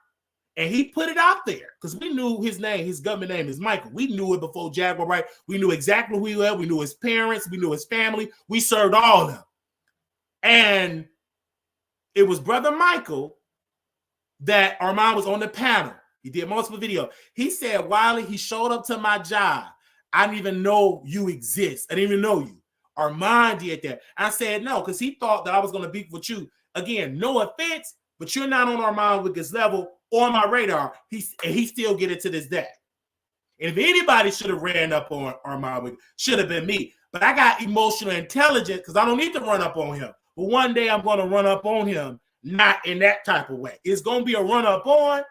and he put it out there because we knew his name, his government name is Michael. We knew it before Jaguar, right? We knew exactly who he was. We knew his parents. We knew his family. We served all of them. And it was Brother Michael that Armon was on the panel. He did multiple videos. He said, Wiley, he showed up to my job. I didn't even know you exist. I didn't even know you. Armon did that. I said no, because he thought that I was going to beef with you. Again, no offense, but you're not on Armon Wiggins' level or my radar. He still get it to this day. And if anybody should have ran up on Armon Wiggins, should have been me. But I got emotional intelligence because I don't need to run up on him. But one day I'm going to run up on him, not in that type of way. It's going to be a run up on,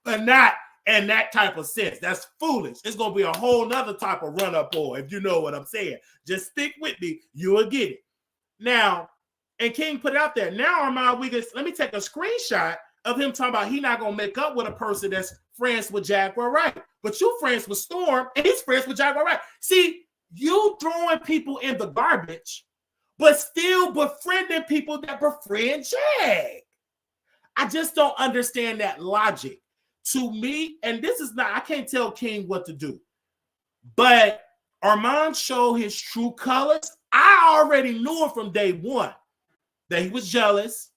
but not in that type of sense. That's foolish. It's going to be a whole nother type of run up on, if you know what I'm saying. Just stick with me. You will get it. Now, and King put it out there. Now, Armon Wiggins, let me take a screenshot of him talking about he not going to make up with a person that's friends with Jaguar Wright. But you friends with Storm, and he's friends with Jaguar Wright. See, you throwing people in the garbage, but still befriending people that befriend Jag. I just don't understand that logic. To me, and this is not, I can't tell King what to do, but Armon showed his true colors. I already knew it from day one that he was jealous,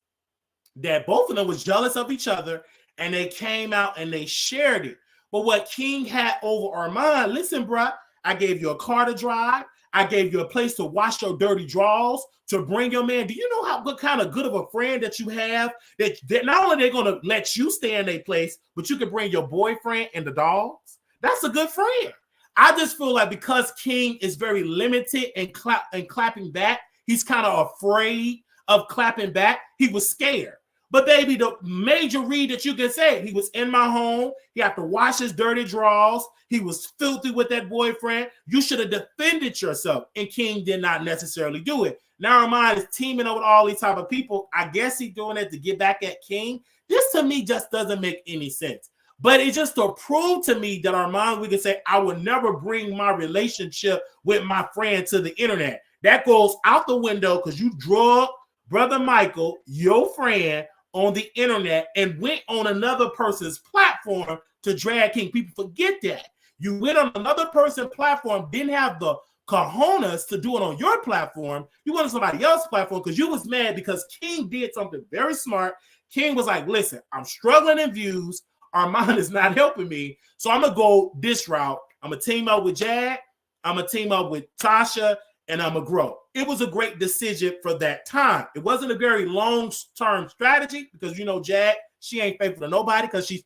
that both of them was jealous of each other, and they came out and they shared it. But what King had over Armon, listen, bro, I gave you a car to drive. I gave you a place to wash your dirty drawers, to bring your man. Do you know what kind of good of a friend that you have? That not only they're going to let you stay in their place, but you can bring your boyfriend and the dogs. That's a good friend. I just feel like because King is very limited and clapping back, he's kind of afraid of clapping back. He was scared. But baby, the major read that you can say, he was in my home. He had to wash his dirty drawers. He was filthy with that boyfriend. You should have defended yourself. And King did not necessarily do it. Now Armon is teaming up with all these type of people. I guess he's doing it to get back at King. This to me just doesn't make any sense. But it's just to prove to me that Armon, we can say, I would never bring my relationship with my friend to the internet. That goes out the window because you drug Brother Michael, your friend, on the internet and went on another person's platform to drag King. People forget that. You went on another person's platform, didn't have the cojones to do it on your platform. You went on somebody else's platform because you was mad because King did something very smart. King was like, listen, I'm struggling in views. Armon is not helping me. So I'm going to go this route. I'm going to team up with Jag. I'm going to team up with Tasha, and I'm going to grow. It was a great decision for that time. It wasn't a very long-term strategy because, you know, Jag, she ain't faithful to nobody because she's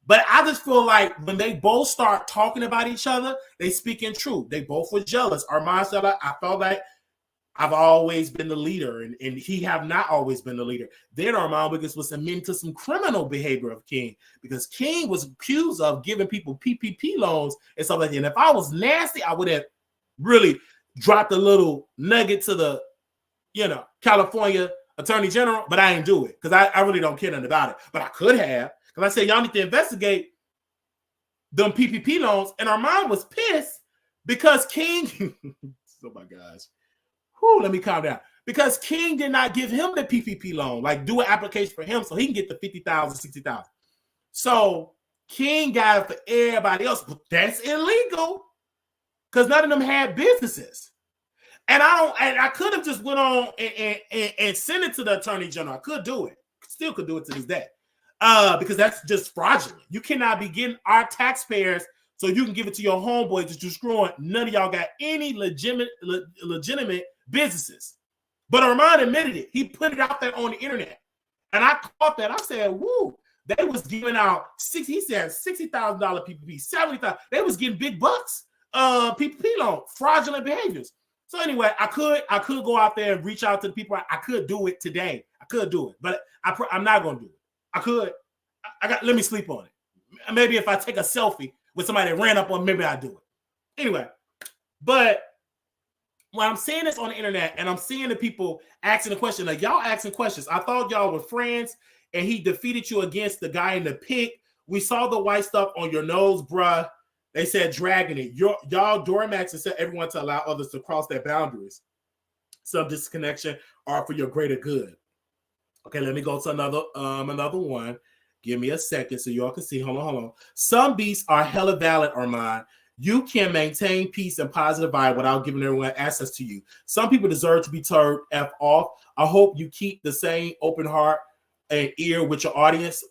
But I just feel like when they both start talking about each other, they speaking truth. They both were jealous. Armon said, I felt like I've always been the leader, and he have not always been the leader. Then Armon Wiggins was admitting to some criminal behavior of King because King was accused of giving people PPP loans and stuff like that. And if I was nasty, I would have really dropped a little nugget to the, you know, California Attorney General, but I ain't do it because I really don't care nothing about it. But I could have, because I said y'all need to investigate them PPP loans, and Armon was pissed because King, oh my gosh, let me calm down. Because King did not give him the PPP loan, like do an application for him so he can get the 50,000, 60,000. So King got it for everybody else, but that's illegal because none of them had businesses. And I could have just went on and sent it to the Attorney General. I could do it. Still could do it to this day. Because that's just fraudulent. You cannot be getting our taxpayers so you can give it to your homeboys that you're screwing. None of y'all got any legitimate businesses. But Armon admitted it. He put it out there on the internet. And I caught that. I said, woo. They was giving out, he said $60,000 PPP, $70,000. They was getting big bucks. PPP loan, fraudulent behaviors. So anyway, I could go out there and reach out to the people. I could do it today. I could do it, but I'm not going to do it. I could. Let me sleep on it. Maybe if I take a selfie with somebody that ran up on me, maybe I'll do it. Anyway, but when I'm seeing this on the internet and I'm seeing the people asking the question, like y'all asking questions, I thought y'all were friends and he defeated you against the guy in the pic. We saw the white stuff on your nose, bruh. They said dragging it. Y'all doormats and said everyone to allow others to cross their boundaries. Some disconnection are for your greater good. Okay, let me go to another one. Give me a second so y'all can see. Hold on. Some beasts are hella valid, Armon. You can maintain peace and positive vibe without giving everyone access to you. Some people deserve to be turned F off. I hope you keep the same open heart and ear with your audience.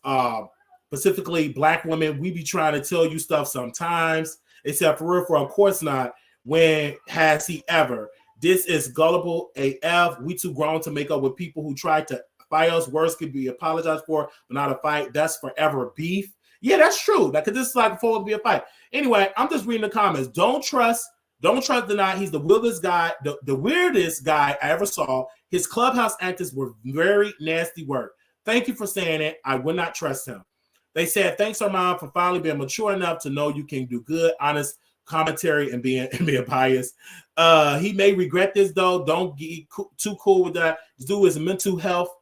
Specifically Black women, we be trying to tell you stuff sometimes. Except for real, of course not. When has he ever? This is gullible AF. We too grown to make up with people who try to fight us. Words could be apologized for, but not a fight. That's forever beef. Yeah, that's true. Like, cause this is like before it be a fight. Anyway, I'm just reading the comments. Don't trust Deny. He's the weirdest guy I ever saw. His clubhouse antics were very nasty work. Thank you for saying it. I would not trust him. They said, thanks, Armon, for finally being mature enough to know you can do good, honest commentary and being biased. He may regret this, though. Don't get too cool with that. This dude is a mental health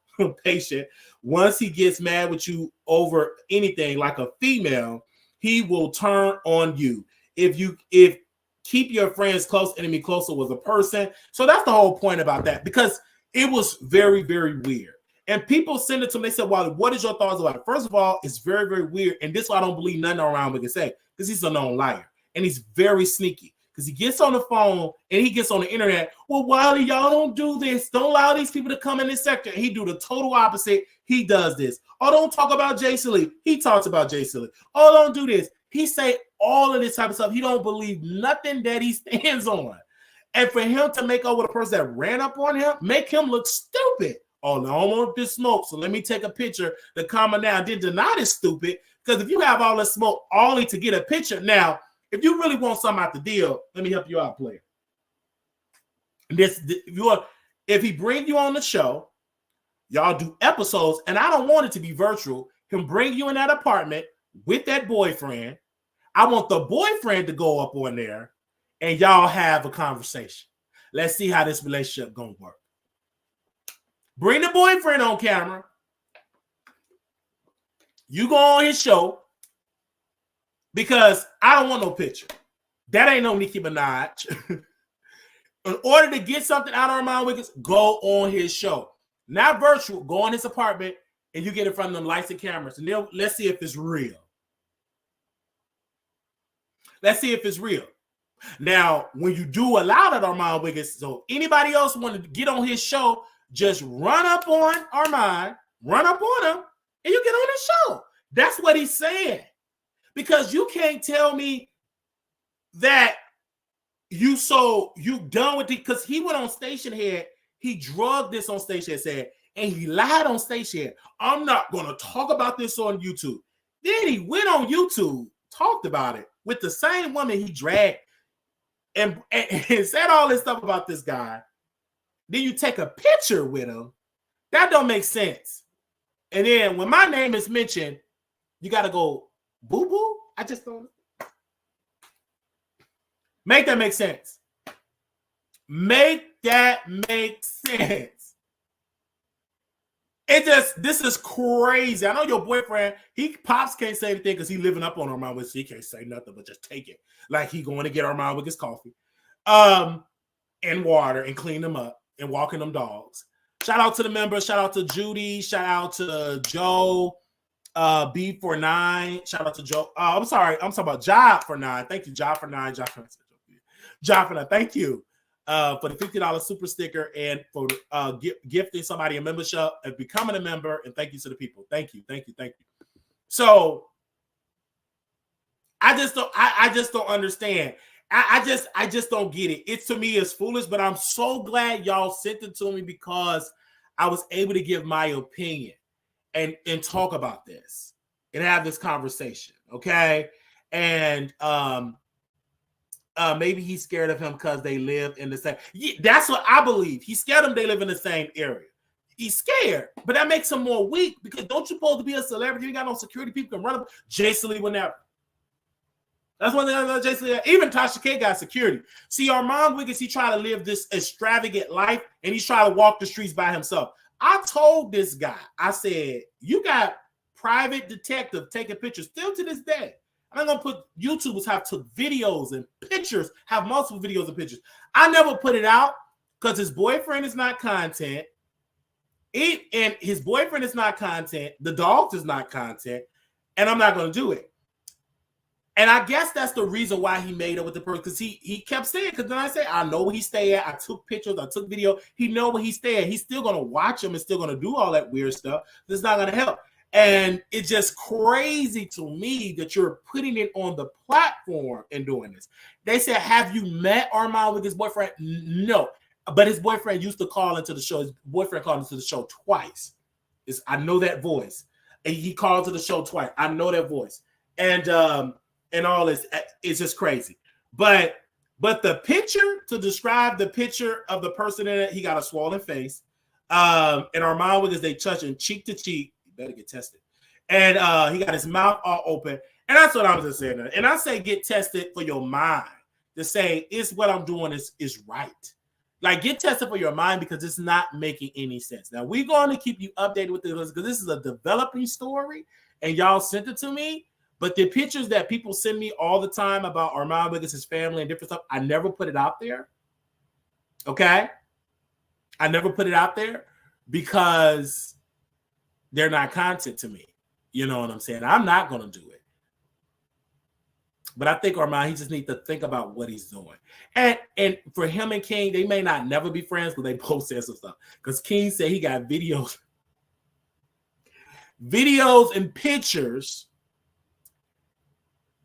patient. Once he gets mad with you over anything like a female, he will turn on you. If keep your friends close, enemy closer was a person. So that's the whole point about that, because it was very, very weird. And people send it to me. They said, well, what is your thoughts about it? First of all, it's very, very weird. And this is why I don't believe nothing around we can say, because he's a known liar. And he's very sneaky, because he gets on the phone and he gets on the internet. Well, Wiley, y'all don't do this. Don't allow these people to come in this sector. And he do the total opposite. He does this. Oh, don't talk about Jay Silly. He talks about Jay Silly. Oh, don't do this. He say all of this type of stuff. He don't believe nothing that he stands on. And for him to make up with a person that ran up on him, make him look stupid. Oh, no, I don't want this smoke, so let me take a picture to calm it down. Then Deny is stupid, because if you have all this smoke only to get a picture, now, if you really want something out the deal, let me help you out, player. If he bring you on the show, y'all do episodes, and I don't want it to be virtual. He'll bring you in that apartment with that boyfriend. I want the boyfriend to go up on there, and y'all have a conversation. Let's see how this relationship gonna work. Bring the boyfriend on camera. You go on his show because I don't want no picture. That ain't no Nicki Minaj. In order to get something out of Armon Wiggins, go on his show. Not virtual. Go in his apartment and you get in front of them lights and cameras. And then let's see if it's real. Let's see if it's real. Now, when you do allow that Armon Wiggins, so anybody else want to get on his show, just run up on Armon, run up on him, and you get on his show. That's what he's saying. Because you can't tell me that you done with it, because he went on Station Head, he drugged this on Station Head, said, and he lied on Station Head. I'm not going to talk about this on YouTube. Then he went on YouTube, talked about it with the same woman he dragged and said all this stuff about this guy. Then you take a picture with him. That don't make sense. And then when my name is mentioned, you got to go, boo-boo? I just don't. Make that make sense. Make that make sense. This is crazy. I know your boyfriend, Pops can't say anything because he living up on Armon Wiggins. He can't say nothing but just take it. Like he going to get Armon Wiggins coffee and water and clean them up and walking them dogs. Shout out to the members. Shout out to Judy. Shout out to Joe. B49. Shout out to Joe. I'm sorry. I'm talking about Job for 9. Thank you, Job for 9. Job for 9. Thank you for the $50 super sticker and for gifting somebody a membership and becoming a member. And thank you to the people. Thank you. Thank you. Thank you. So I just don't understand. I just don't get it. It to me is foolish, but I'm so glad y'all sent it to me because I was able to give my opinion and talk about this and have this conversation. Okay. And maybe he's scared of him because they live in the same. Yeah, that's what I believe. He's scared of them. They live in the same area. He's scared, but that makes him more weak because don't you supposed to be a celebrity? You got no security. People can run up. Jason Lee whenever. That's one thing I know. Jason Lee. Even Tasha K got security. See, Armon Wiggins, he tried to live this extravagant life and he's trying to walk the streets by himself. I told this guy, I said, you got private detective taking pictures still to this day. I'm going to put YouTubers have took videos and pictures, have multiple videos and pictures. I never put it out because his boyfriend is not content. And his boyfriend is not content. The dogs is not content. And I'm not going to do it. And I guess that's the reason why he made up with the person, because he kept saying, because then I said, I know where he stay at. I took pictures, I took video. He know where he stay at. He's still going to watch him and still going to do all that weird stuff. That's not going to help. And it's just crazy to me that you're putting it on the platform and doing this. They said, have you met Armon with his boyfriend? No. But his boyfriend used to call into the show. His boyfriend called into the show twice. I know that voice. And he called to the show twice. I know that voice. And all this, it's just crazy. But the picture, to describe the picture of the person in it, he got a swollen face. And Armon Wiggins, they touching cheek to cheek. You better get tested. And he got his mouth all open. And that's what I was just saying. And I say get tested for your mind. To say, is what I'm doing is right. Like, get tested for your mind because it's not making any sense. Now, we're going to keep you updated with this because this is a developing story. And y'all sent it to me. But the pictures that people send me all the time about Armon Wiggins, his family, and different stuff, I never put it out there. Okay? I never put it out there because they're not content to me. You know what I'm saying? I'm not going to do it. But I think Armon, he just needs to think about what he's doing. And for him and King, they may not never be friends, but they both said some stuff. Because King said he got videos and pictures.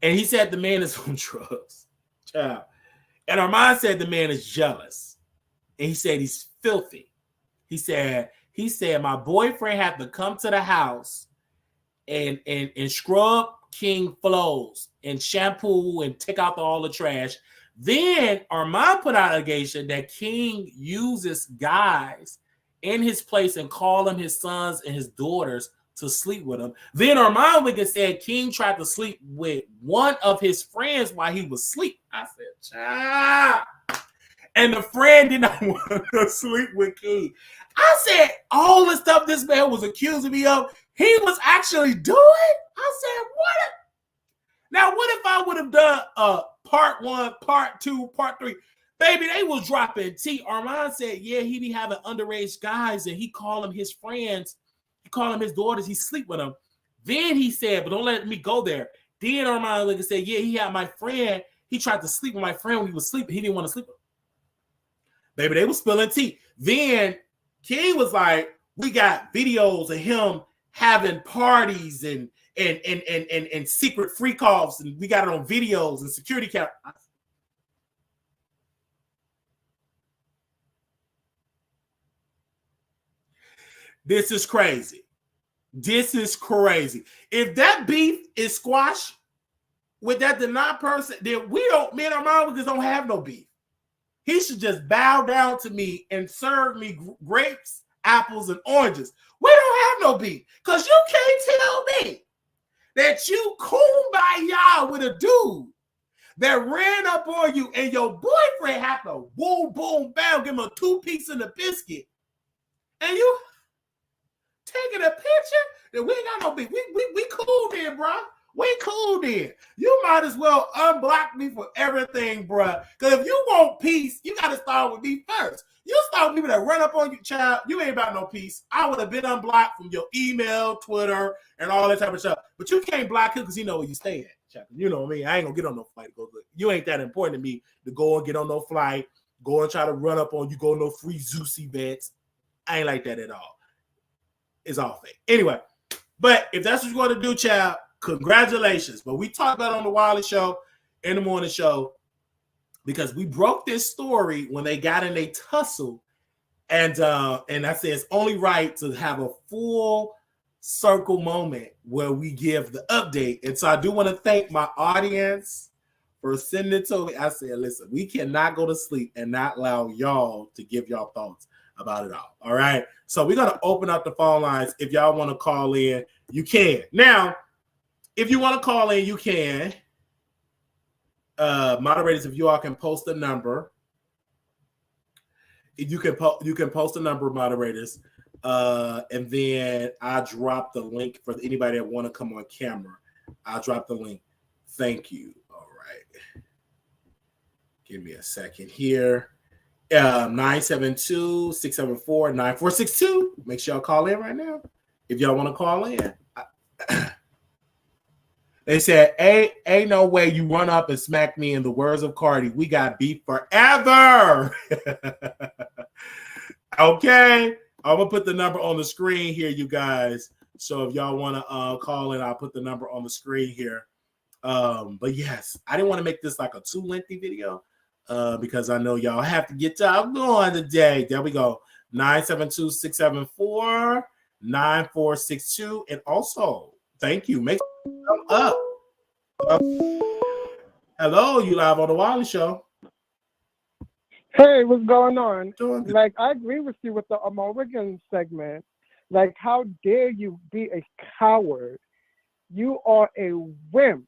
And he said the man is on drugs. Child. And Armon said the man is jealous. And he said he's filthy. He said my boyfriend had to come to the house and scrub King flows and shampoo and take out all the trash. Then Armon put out an allegation that King uses guys in his place and call them his sons and his daughters to sleep with him. Then Armon Wiggins said King tried to sleep with one of his friends while he was asleep. I said, child. And the friend did not want to sleep with King. I said, all the stuff this man was accusing me of, he was actually doing? I said, what? Now, what if I would have done part 1, part 2, part 3? Baby, they was dropping T. Armon said, yeah, he be having underage guys, and he call them his friends. He call them his daughters. He sleep with them. Then he said, but don't let me go there. Then Armon Wiggins said, yeah, he had my friend. He tried to sleep with my friend when he was sleeping. He didn't want to sleep with him. Baby, they was spilling tea. Then King was like, we got videos of him having parties and secret freak offs, and we got it on videos and security cameras. This is crazy. This is crazy. If that beef is squashed with that denied person, then me and Armon just don't have no beef. He should just bow down to me and serve me grapes, apples, and oranges. We don't have no beef. Because you can't tell me that you kumbaya with a dude that ran up on you and your boyfriend had to boom, boom, bam, give him a 2-piece and a biscuit. And you taking a picture? Then we ain't got no beef. We cool then, bro. We cool then. You might as well unblock me for everything, bro. Because if you want peace, you got to start with me first. You start with people that run up on you, child, you ain't about no peace. I would have been unblocked from your email, Twitter, and all that type of stuff. But you can't block him because you know where you stay at, child. You know what I mean? I ain't going to get on no flight. You ain't that important to me to go and get on no flight, go and try to run up on you, go no free Zeus events. I ain't like that at all. It's all fake. Anyway, but if that's what you're going to do, child, congratulations. But we talked about it on the Wiley Show, in the morning show, because we broke this story when they got in a tussle, and I said it's only right to have a full circle moment where we give the update. And so I do want to thank my audience for sending it to me. I said, listen, we cannot go to sleep and not allow y'all to give y'all thoughts about it all. All right. So we're going to open up the phone lines. If y'all want to call in, you can. Now, if you want to call in, you can. Moderators, if you all can post a number. You can post a number, moderators. And then I drop the link for anybody that want to come on camera. I'll drop the link. Thank you. All right. Give me a second here. 972-674-9462. Make sure y'all call in right now if y'all want to call in. They said, ain't no way you run up and smack me. In the words of Cardi, we got beef forever. Okay. I'm going to put the number on the screen here, you guys. So if y'all want to call in, I'll put the number on the screen here. But yes, I didn't want to make this like a too lengthy video because I know y'all have to get y'all going today. There we go. 972-674-9462. And also, thank you. Make sure up. Hello, you live on the Wiley Show.
Hey, what's going on? Like, I agree with you with the Armon Wiggins segment. Like, how dare you be a coward? You are a wimp.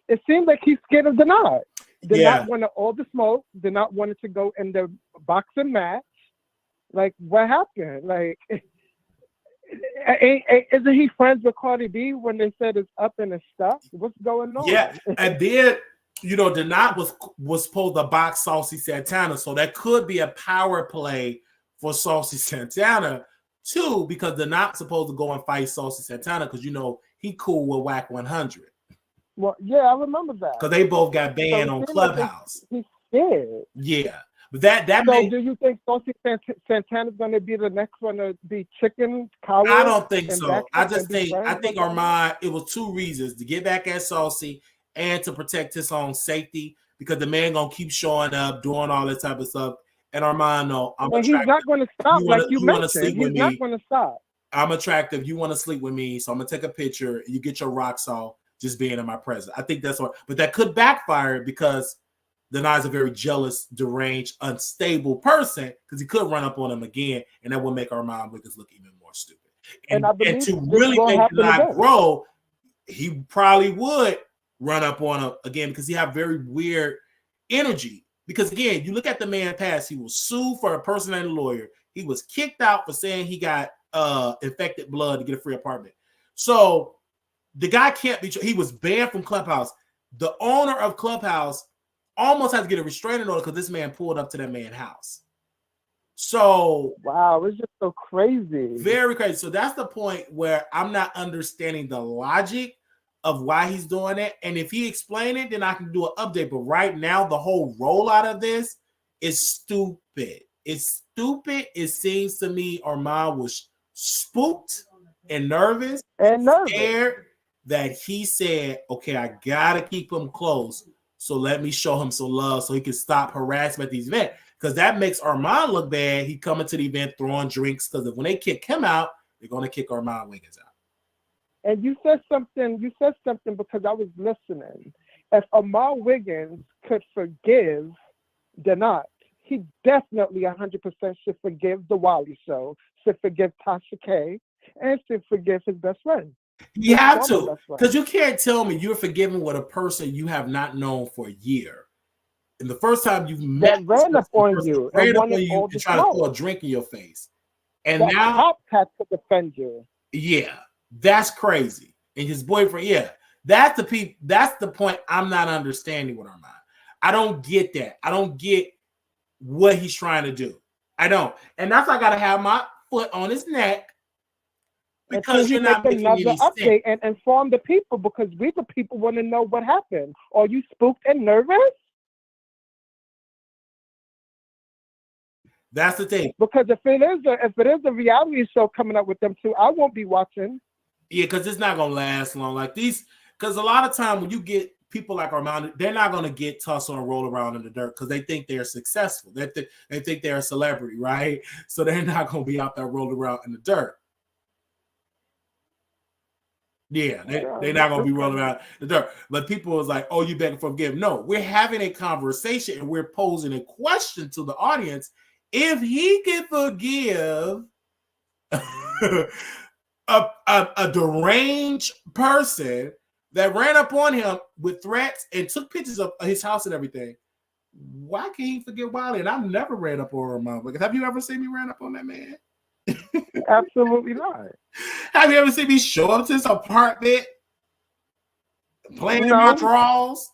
It seems like he's scared of Denard. Did not want all the smoke. Did not want to go in the boxing match. Like, what happened? Like, isn't he friends with Cardi B when they said it's up and it's stuck? What's going on?
Yeah, and then, you know, Denard was supposed to box Saucy Santana, so that could be a power play for Saucy Santana too, because Denard's supposed to go and fight Saucy Santana because, you know, he cool with Whack 100.
Well, yeah, I remember that.
Because they both got banned on Clubhouse.
He's scared.
Yeah. But that
so do you think Saucy Santana's going to be the next one to be chicken, coward?
I don't think so. I think Armon, it was two reasons: to get back at Saucy and to protect his own safety, because the man going to keep showing up, doing all this type of stuff. And Armon, no,
he's not going to stop, like you mentioned. He's not going to stop.
I'm attractive. You want to sleep with me, so I'm gonna take a picture. You get your rocks off just being in my presence. I think that's what, but that could backfire because Denai's a very jealous, deranged, unstable person because he could run up on him again, and that would make Armon Wiggins look even more stupid. And to really make Denai grow, he probably would run up on him again because he have very weird energy. Because again, you look at the man past, he was sued for a person and a lawyer. He was kicked out for saying he got infected blood to get a free apartment. So the guy can't be. He was banned from Clubhouse. The owner of Clubhouse almost had to get a restraining order because this man pulled up to that man's house. So
wow, it's just so crazy.
Very crazy. So that's the point where I'm not understanding the logic of why he's doing it. And if he explained it, then I can do an update. But right now, the whole rollout of this is stupid. It's stupid. It seems to me Armon was spooked and nervous and scared that he said, okay, I gotta keep him close. So let me show him some love so he can stop harassment at these events. Because that makes Armon look bad. He coming to the event throwing drinks because when they kick him out, they're going to kick Armon Wiggins out.
And you said something because I was listening. If Armon Wiggins could forgive Denai, he definitely 100% should forgive the Wiley Show, should forgive Tasha K, and should forgive his best friend.
You have to, because you can't tell me you're forgiving with a person you have not known for a year. And the first time you've met,
ran up on you
and try to pour a drink in your face, and that now
cop had to defend you.
Yeah, that's crazy. And his boyfriend, yeah, that's the point I'm not understanding with Armon. I don't get that. I don't get what he's trying to do. I don't, and that's why I gotta have my foot on his neck. Because you're not making any
update and inform the people, because we the people want to know what happened. Are you spooked and nervous?
That's the thing.
Because if it is a reality show coming up with them too, I won't be watching.
Yeah, because it's not gonna last long. Like these, because a lot of time when you get people like Armon, they're not gonna get tussle and roll around in the dirt because they think they're successful. They think they're a celebrity, right? So they're not gonna be out there rolling around in the dirt. Yeah, they're not gonna be rolling around the dirt. But people was like, "Oh, you begging for forgiveness?" No, we're having a conversation and we're posing a question to the audience. If he can forgive a deranged person that ran up on him with threats and took pictures of his house and everything, why can't he forgive Wiley? And I've never ran up on Armon. Have you ever seen me ran up on that man?
Absolutely not.
Have you ever seen me show up to his apartment playing in my drawers?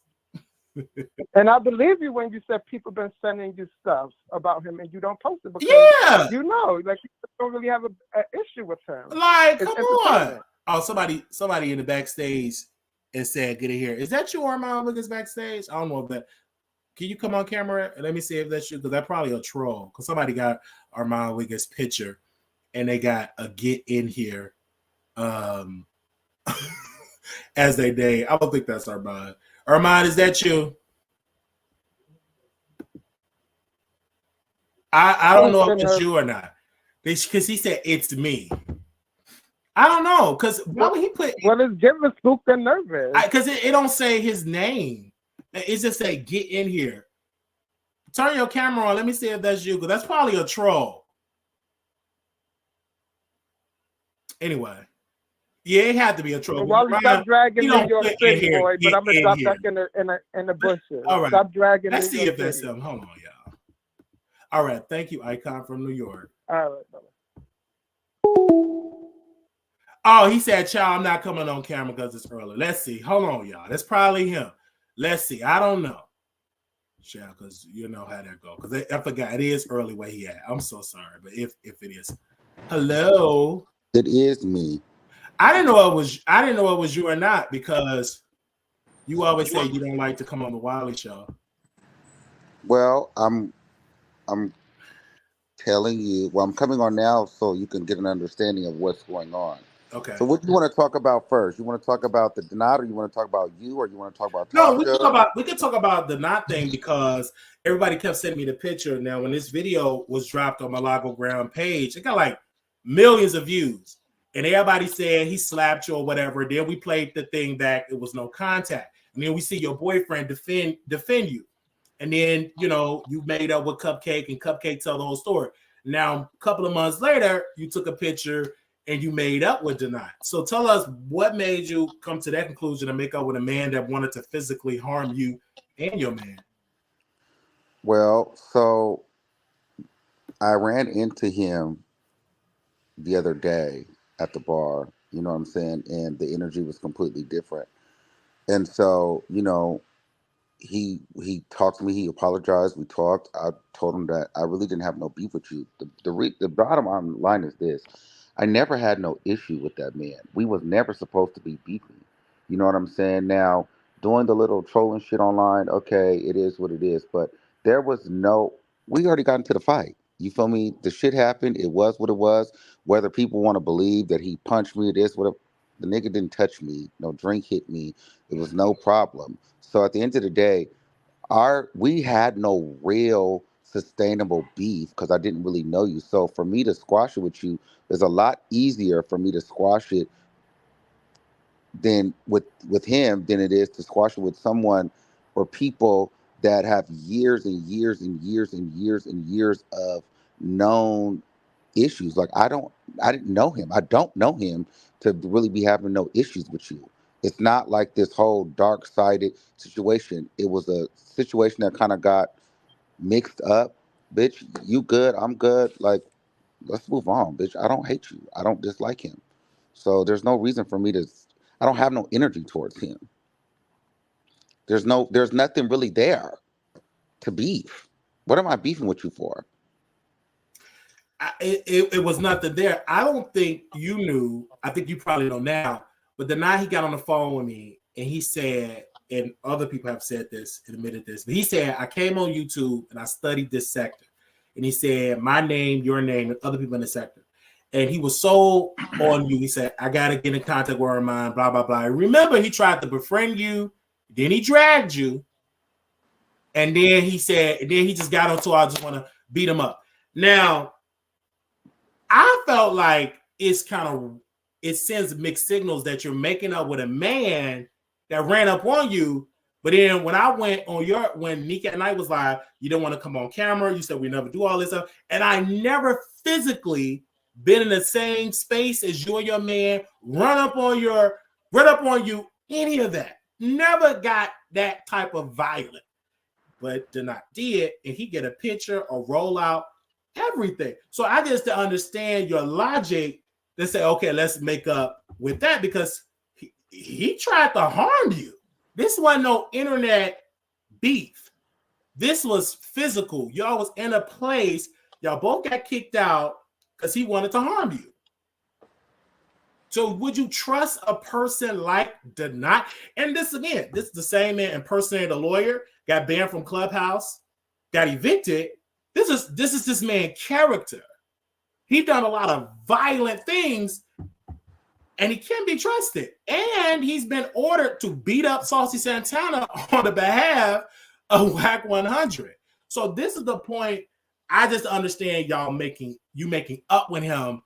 And I believe you when you said people been sending you stuff about him and you don't post it because you know, like, you don't really have an issue with him.
Like, come on. Oh, somebody in the backstage and said, "Get in here." Is that you, Armon Wiggins, backstage? I don't know if that. Can you come on camera and let me see if that's you? Because that's probably a troll. Because somebody got Armon Wiggins' picture and they got a "get in here" as they day. I don't think that's Armon. Armon, is that you? I don't know if it's you or not. Because he said it's me. I don't know. Because why would he put?
Well, it's getting spooked and nervous.
Because it don't say his name. It just say "get in here." Turn your camera on. Let me see if that's you. Because that's probably a troll. Anyway. Yeah, it had to be a troll.
Well, stop dragging me your thing, boy, but I'm gonna drop back in the bushes.
All right.
Stop dragging.
Let's see if that's him. Hold on, y'all. All right, thank you, Icon from New York.
All right, brother.
Oh, he said, "Child, I'm not coming on camera because it's early." Let's see. Hold on, y'all. That's probably him. Let's see. I don't know. Child, because you know how that go. Because I forgot it is early where he at. I'm so sorry, but if it is, hello.
It is me.
I didn't know it was you or not because you always say you don't like to come on the Wiley Show.
Well, I'm telling you. Well, I'm coming on now so you can get an understanding of what's going on.
Okay.
So, what do you want to talk about first? You want to talk about the Denai, or you want to talk about you, or you want to talk about?
No, we could talk about the Denai thing because everybody kept sending me the picture. Now, when this video was dropped on my Lago Ground page, it got like millions of views. and everybody said he slapped you or whatever. Then we played the thing back. It was no contact. And then we see your boyfriend defend you. And then, you know, you made up with Cupcake and Cupcake tell the whole story. Now, a couple of months later, you took a picture and you made up with Deny. So tell us what made you come to that conclusion to make up with a man that wanted to physically harm you and your man?
Well, so I ran into him the other day at the bar, you know what I'm saying? And the energy was completely different. And so, you know, he talked to me, he apologized, we talked. I told him that I really didn't have no beef with you. The bottom line is this. I never had no issue with that man. We was never supposed to be beefing. You know what I'm saying? Now, doing the little trolling shit online, okay, it is what it is. But there was no, we already got into the fight. You feel me? The shit happened. It was what it was. Whether people want to believe that he punched me, this, whatever, the nigga didn't touch me. No drink hit me. It was no problem. So at the end of the day, we had no real sustainable beef because I didn't really know you. So for me to squash it with you is a lot easier for me to squash it than with him than it is to squash it with someone or people that have years and years and years and years and years of known issues. Like I didn't know him. I don't know him to really be having no issues with you. It's not like this whole dark-sided situation. It was a situation that kind of got mixed up. Bitch, you good, I'm good. Like, let's move on, bitch. I don't hate you. I don't dislike him. So there's no reason for me to, I don't have no energy towards him. There's nothing really there to beef. What am I beefing with you for?
It was nothing there. I don't think you knew. I think you probably know now. But the night he got on the phone with me and he said, and other people have said this and admitted this, but he said, I came on YouTube and I studied this sector. And he said, my name, your name, and other people in the sector. And he was so on you. He said, I got to get in contact with Armon, blah, blah, blah. Remember, he tried to befriend you. Then he dragged you. And then he said, and then he just got onto, I just want to beat him up. Now, I felt like it sends mixed signals that you're making up with a man that ran up on you. But then when I went on when Nika and I was live, you didn't want to come on camera. You said we never do all this stuff. And I never physically been in the same space as you and your man, run up on you, any of that. Never got that type of violence. But Denot did, and he get a picture, a rollout, everything. So I just to understand your logic to say, okay, let's make up with that because he tried to harm you. This wasn't no internet beef. This was physical. Y'all was in a place. Y'all both got kicked out because he wanted to harm you. So would you trust a person like Denot? And this again, this is the same man impersonated a lawyer, got banned from Clubhouse, got evicted. This is this man's character. He's done a lot of violent things, and he can't be trusted. And he's been ordered to beat up Saucy Santana on the behalf of WAC 100. So this is the point. I just understand y'all making up with him.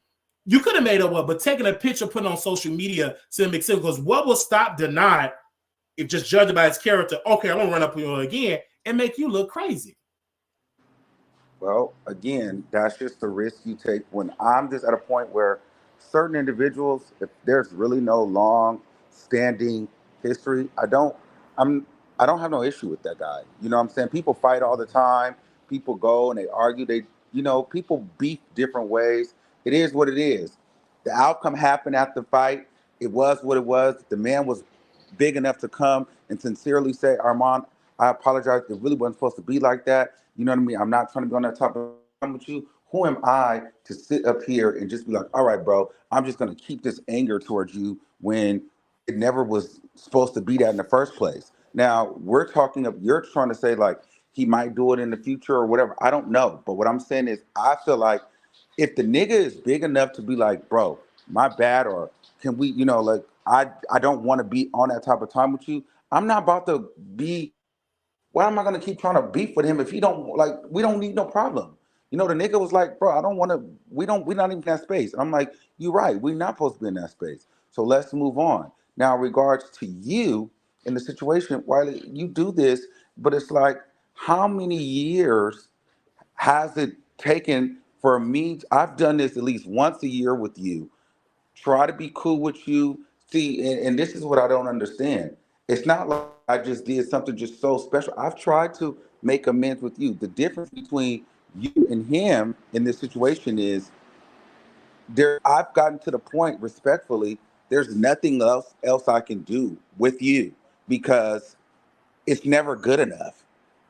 You could have made up one, but taking a picture, putting on social media to make sense. Because what will stop Denot if just judging by his character? Okay, I'm gonna run up with you again and make you look crazy.
Well, again, that's just the risk you take when I'm just at a point where certain individuals, if there's really no long-standing history, I don't have no issue with that guy. You know what I'm saying? People fight all the time. People go and they argue. People beef different ways. It is what it is. The outcome happened at the fight. It was what it was. The man was big enough to come and sincerely say, Armon, I apologize. It really wasn't supposed to be like that. You know what I mean? I'm not trying to be on that top of time with you. Who am I to sit up here and just be like, all right, bro, I'm just going to keep this anger towards you when it never was supposed to be that in the first place. Now, you're trying to say like he might do it in the future or whatever. I don't know. But what I'm saying is I feel like if the nigga is big enough to be like, bro, my bad, or can we, like, I don't want to be on that type of time with you. I'm not about to be, why am I going to keep trying to beef with him if he don't, like, we don't need no problem. You know, the nigga was like, bro, I don't want to, we're not even in that space. And I'm like, you're right. We're not supposed to be in that space. So let's move on. Now, in regards to you in the situation, Wiley, you do this, but it's like, how many years has it taken for me? I've done this at least once a year with you, try to be cool with you. See, and this is what I don't understand. It's not like I just did something just so special. I've tried to make amends with you. The difference between you and him in this situation is there I've gotten to the point respectfully, there's nothing else I can do with you because it's never good enough.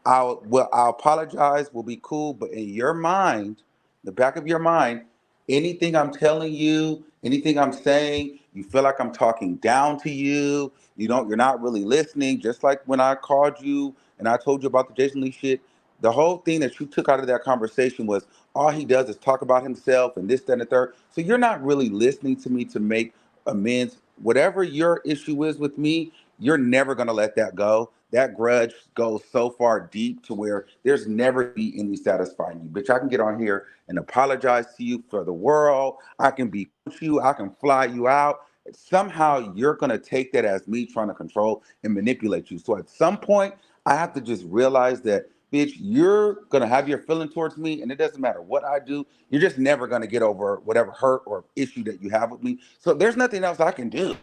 I'll apologize, we'll be cool, but in your mind, the back of your mind, anything I'm telling you, anything I'm saying, you feel like I'm talking down to you. You're not really listening. Just like when I called you and I told you about the Jason Lee shit, the whole thing that you took out of that conversation was all he does is talk about himself and this, that, and the third. So you're not really listening to me to make amends. Whatever your issue is with me, you're never going to let that go. That grudge goes so far deep to where there's never be any satisfying you. Bitch, I can get on here and apologize to you for the world. I can be with you. I can fly you out. Somehow you're going to take that as me trying to control and manipulate you. So at some point, I have to just realize that, bitch, you're going to have your feeling towards me, and it doesn't matter what I do. You're just never going to get over whatever hurt or issue that you have with me. So there's nothing else I can do.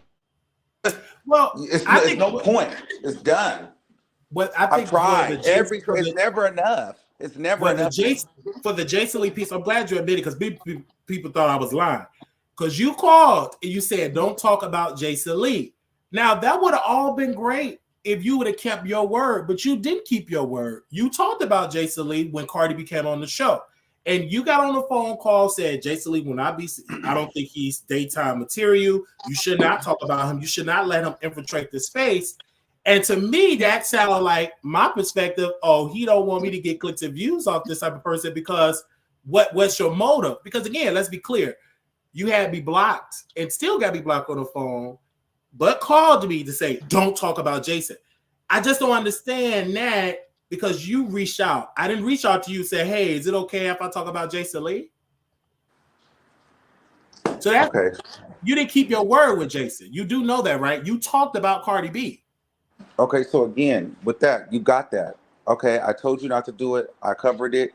Well,
It's no point. It's done.
What I think
I've tried. It's never enough. It's never enough.
For the Jason Lee piece, I'm glad you admitted because people thought I was lying. Because you called and you said, don't talk about Jason Lee. Now, that would have all been great if you would have kept your word, but you didn't keep your word. You talked about Jason Lee when Cardi B came on the show. And you got on the phone call, said, Jason Lee will not be, I don't think he's daytime material. You should not talk about him. You should not let him infiltrate the space. And to me, that sounded like my perspective. Oh, he don't want me to get clicks and views off this type of person because what's your motive? Because again, let's be clear. You had me blocked and still got me blocked on the phone, but called me to say, don't talk about Jason. I just don't understand that because you reached out. I didn't reach out to you and say, hey, is it okay if I talk about Jason Lee? So that's okay. You didn't keep your word with Jason. You do know that, right? You talked about Cardi B.
Okay, so again, with that, you got that. Okay, I told you not to do it. I covered it.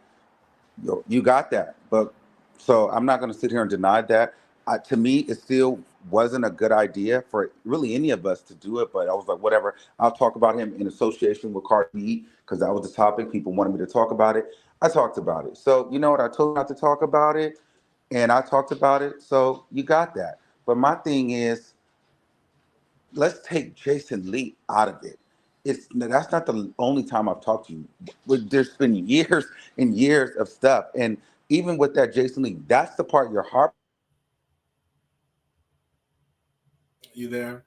You got that. But so I'm not going to sit here and deny that. To me, it still wasn't a good idea for really any of us to do it. But I was like, whatever. I'll talk about him in association with Cardi B because that was the topic. People wanted me to talk about it. I talked about it. So you know what? I told you not to talk about it, and I talked about it. So you got that. But my thing is, let's take Jason Lee out of it. That's not the only time I've talked to you. There's been years and years of stuff. And even with that Jason Lee, that's the part your heart.
You there?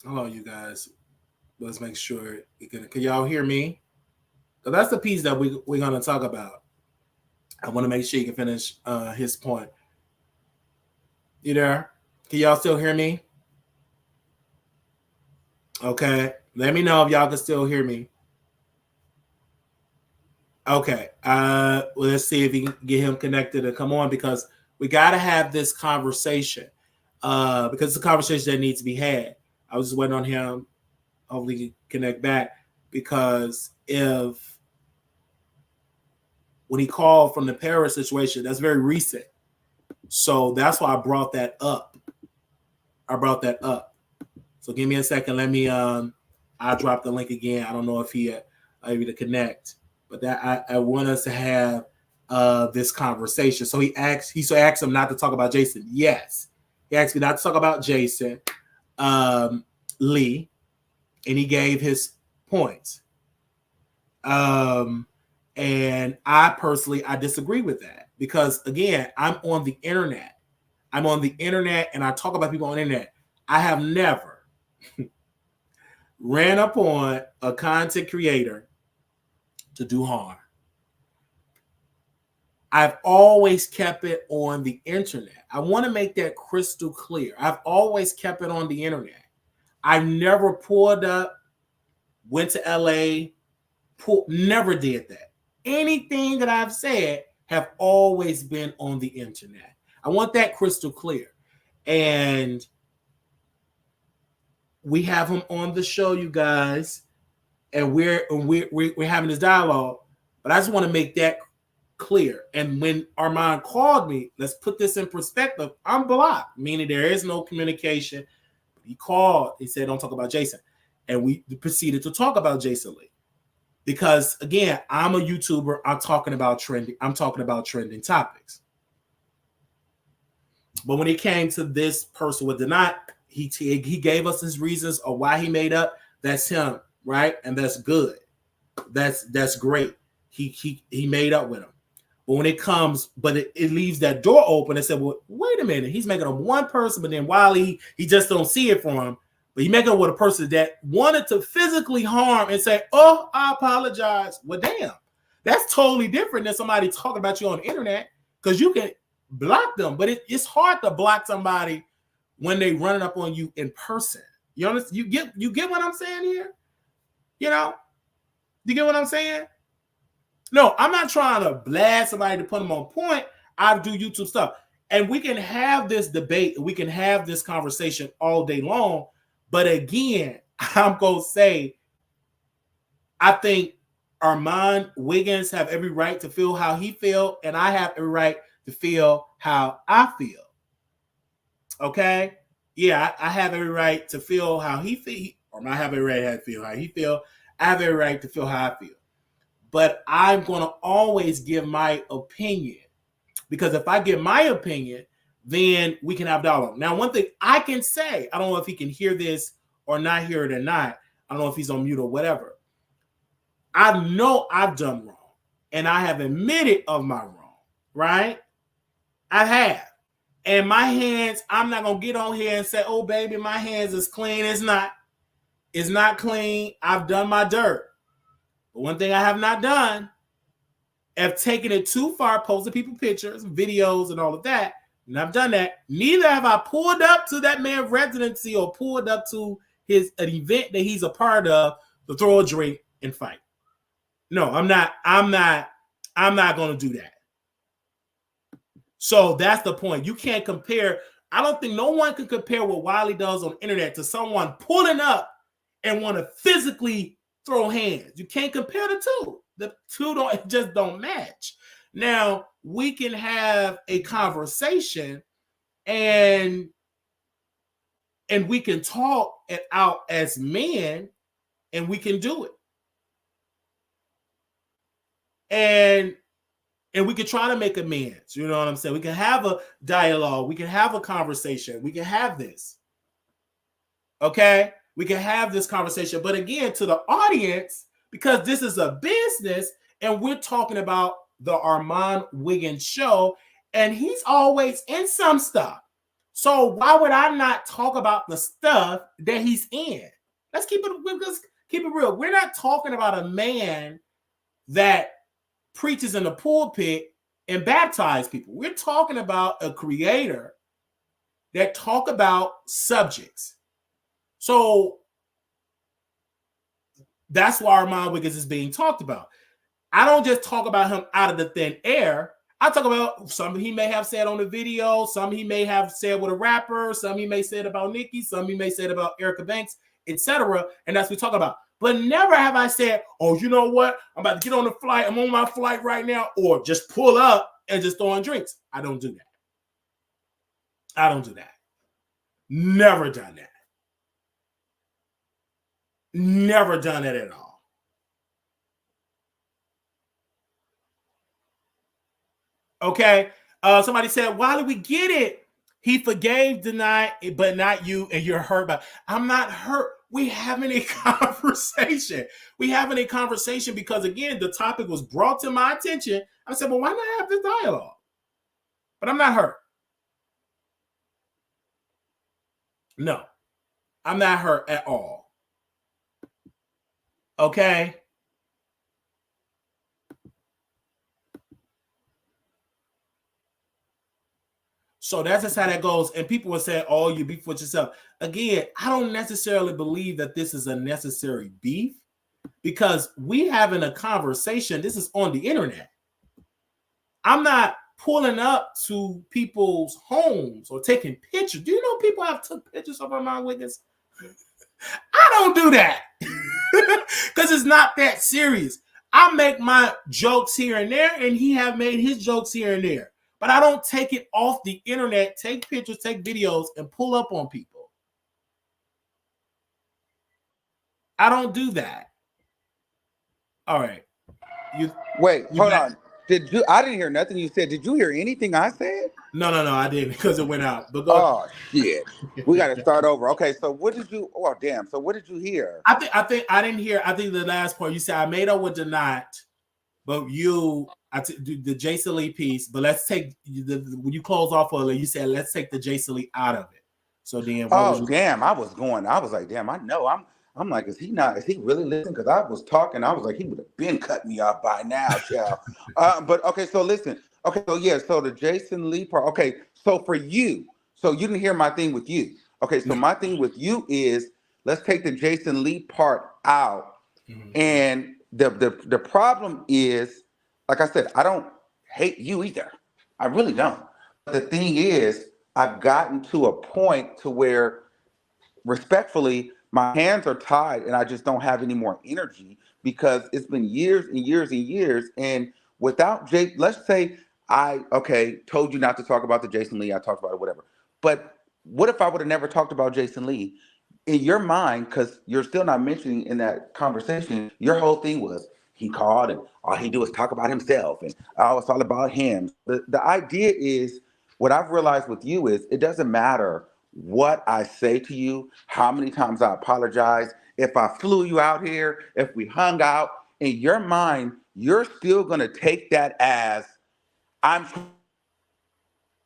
Hello, you guys. Let's make sure can y'all hear me? So that's the piece that we're going to talk about. I want to make sure you can finish his point. You there? Can y'all still hear me? Okay. Let me know if y'all can still hear me. Okay. Well, let's see if we can get him connected to come on because we got to have this conversation because it's a conversation that needs to be had. I was just waiting on him. Hopefully he can connect back because when he called from the Paris situation, that's very recent. So that's why I brought that up. So give me a second. Let me I'll drop the link again. I don't know if he able to connect, but that I want us to have this conversation. So he asked him not to talk about Jason. Yes. He asked me not to talk about Jason Lee, and he gave his points. And I disagree with that because again, I'm on the internet and I talk about people on the internet. I have never ran up on a content creator to do harm. I've always kept it on the internet. I want to make that crystal clear. I've always kept it on the internet. I never pulled up, went to LA, never did that. anything that I've said have always been on the internet. I want that crystal clear. And we have him on the show, you guys, and we're having this dialogue. But I just want to make that clear. And when Armon called me, let's put this in perspective. I'm blocked, meaning there is no communication. He called. He said, "Don't talk about Jason," and we proceeded to talk about Jason Lee. Because again, I'm a YouTuber. I'm talking about trending topics. But when it came to this person with Denied, he gave us his reasons of why he made up. That's him, right? And that's good. That's great. He made up with him. But when it comes, it leaves that door open and said, well, wait a minute. He's making up one person, but then Wiley, he just don't see it from him. But he making up with a person that wanted to physically harm and say, oh, I apologize. Well, damn. That's totally different than somebody talking about you on the internet, because you can block them. But it's hard to block somebody when they running up on you in person. You understand? You get what I'm saying here? You know? You get what I'm saying? No, I'm not trying to blast somebody to put them on point. I do YouTube stuff. And we can have this debate. We can have this conversation all day long. But again, I'm going to say, I think Armon Wiggins have every right to feel how he feel. And I have every right to feel how I feel. Okay? Yeah, I have every right to feel how he feel. Or not have every right to feel how he feel. I have every right to feel how I feel. But I'm going to always give my opinion, because if I give my opinion, then we can have dialogue. Now, one thing I can say, I don't know if he can hear this or not hear it or not. I don't know if he's on mute or whatever. I know I've done wrong, and I have admitted of my wrong, right? I have. And my hands, I'm not going to get on here and say, oh, baby, my hands is clean. It's not. It's not clean. I've done my dirt. But one thing I have not done, have taken it too far, posted people pictures, videos, and all of that, and I've done that. Neither have I pulled up to that man's residency or pulled up to an event that he's a part of to throw a drink and fight. No, I'm not going to do that. So that's the point. You can't compare. I don't think no one can compare what Wiley does on the internet to someone pulling up and want to physically throw hands. You can't compare the two. The two don't match. Now, we can have a conversation and we can talk it out as men, and we can do it. And we can try to make amends. You know what I'm saying? We can have a dialogue. We can have a conversation. We can have this. Okay? We can have this conversation. But again, to the audience, because this is a business and we're talking about the Armon Wiggins show, and he's always in some stuff. So why would I not talk about the stuff that he's in? Let's keep it real. We're not talking about a man that preaches in the pulpit and baptizes people. We're talking about a creator that talk about subjects. So that's why Armon Wiggins is being talked about. I don't just talk about him out of the thin air. I talk about something he may have said on the video, some he may have said with a rapper, some he may said about Nicki, some he may said about Erica Banks, etc. And that's what we talk about. But never have I said, oh, you know what? I'm about to get on the flight. I'm on my flight right now. Or just pull up and just throwing drinks. I don't do that. I don't do that. Never done that. Never done it at all. Okay. Somebody said, why did we get it? He forgave, denied, but not you, and you're hurt by it. I'm not hurt. We having a conversation. We having a conversation because, again, the topic was brought to my attention. I said, well, why not have this dialogue? But I'm not hurt. No, I'm not hurt at all. Okay? So that's just how that goes. And people will say, oh, you beef with yourself. Again, I don't necessarily believe that this is a necessary beef. because we having a conversation. This is on the internet. I'm not pulling up to people's homes or taking pictures. Do you know people have took pictures of Armon Wiggins? I don't do that because it's not that serious. I make my jokes here and there, and he have made his jokes here and there. But I don't take it off the internet, take pictures, take videos, and pull up on people. I don't do that. All right.
Wait, hold on. Did you? I didn't hear nothing you said. Did you hear anything I said?
No, I didn't because it went out. But go.
Oh shit, we got to start over. Okay, so what did you? Oh damn. So what did you hear?
I think I didn't hear. I think the last part you said I made up with the knot, but the Jason Lee piece. But let's take when you close off of it, you said let's take the Jason Lee out of it. So then,
damn, I was like, damn, I know. I'm like, is he really listening? Because I was talking, I was like, he would have been cut me off by now, child. But okay, so listen. Okay, so yeah, so the Jason Lee part. Okay, so for you, so you didn't hear my thing with you. Okay, so my thing with you is let's take the Jason Lee part out. Mm-hmm. And the problem is, like I said, I don't hate you either. I really don't. But the thing is, I've gotten to a point to where, respectfully, my hands are tied and I just don't have any more energy because it's been years and years and years. And without Jake, let's say told you not to talk about the Jason Lee. I talked about it, whatever. But what if I would have never talked about Jason Lee? In your mind, because you're still not mentioning in that conversation, your whole thing was he called and all he do is talk about himself and it's all about him. The idea is, what I've realized with you is it doesn't matter what I say to you, how many times I apologize, if I flew you out here, if we hung out, in your mind, you're still going to take that as I'm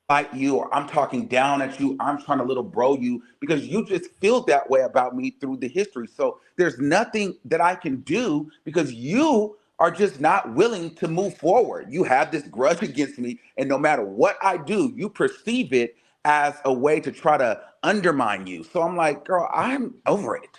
like you, or I'm talking down at you, I'm trying to little bro you, because you just feel that way about me through the history. So there's nothing that I can do because you are just not willing to move forward. You have this grudge against me, and no matter what I do, you perceive it as a way to try to undermine you. So I'm like, girl, I'm over it.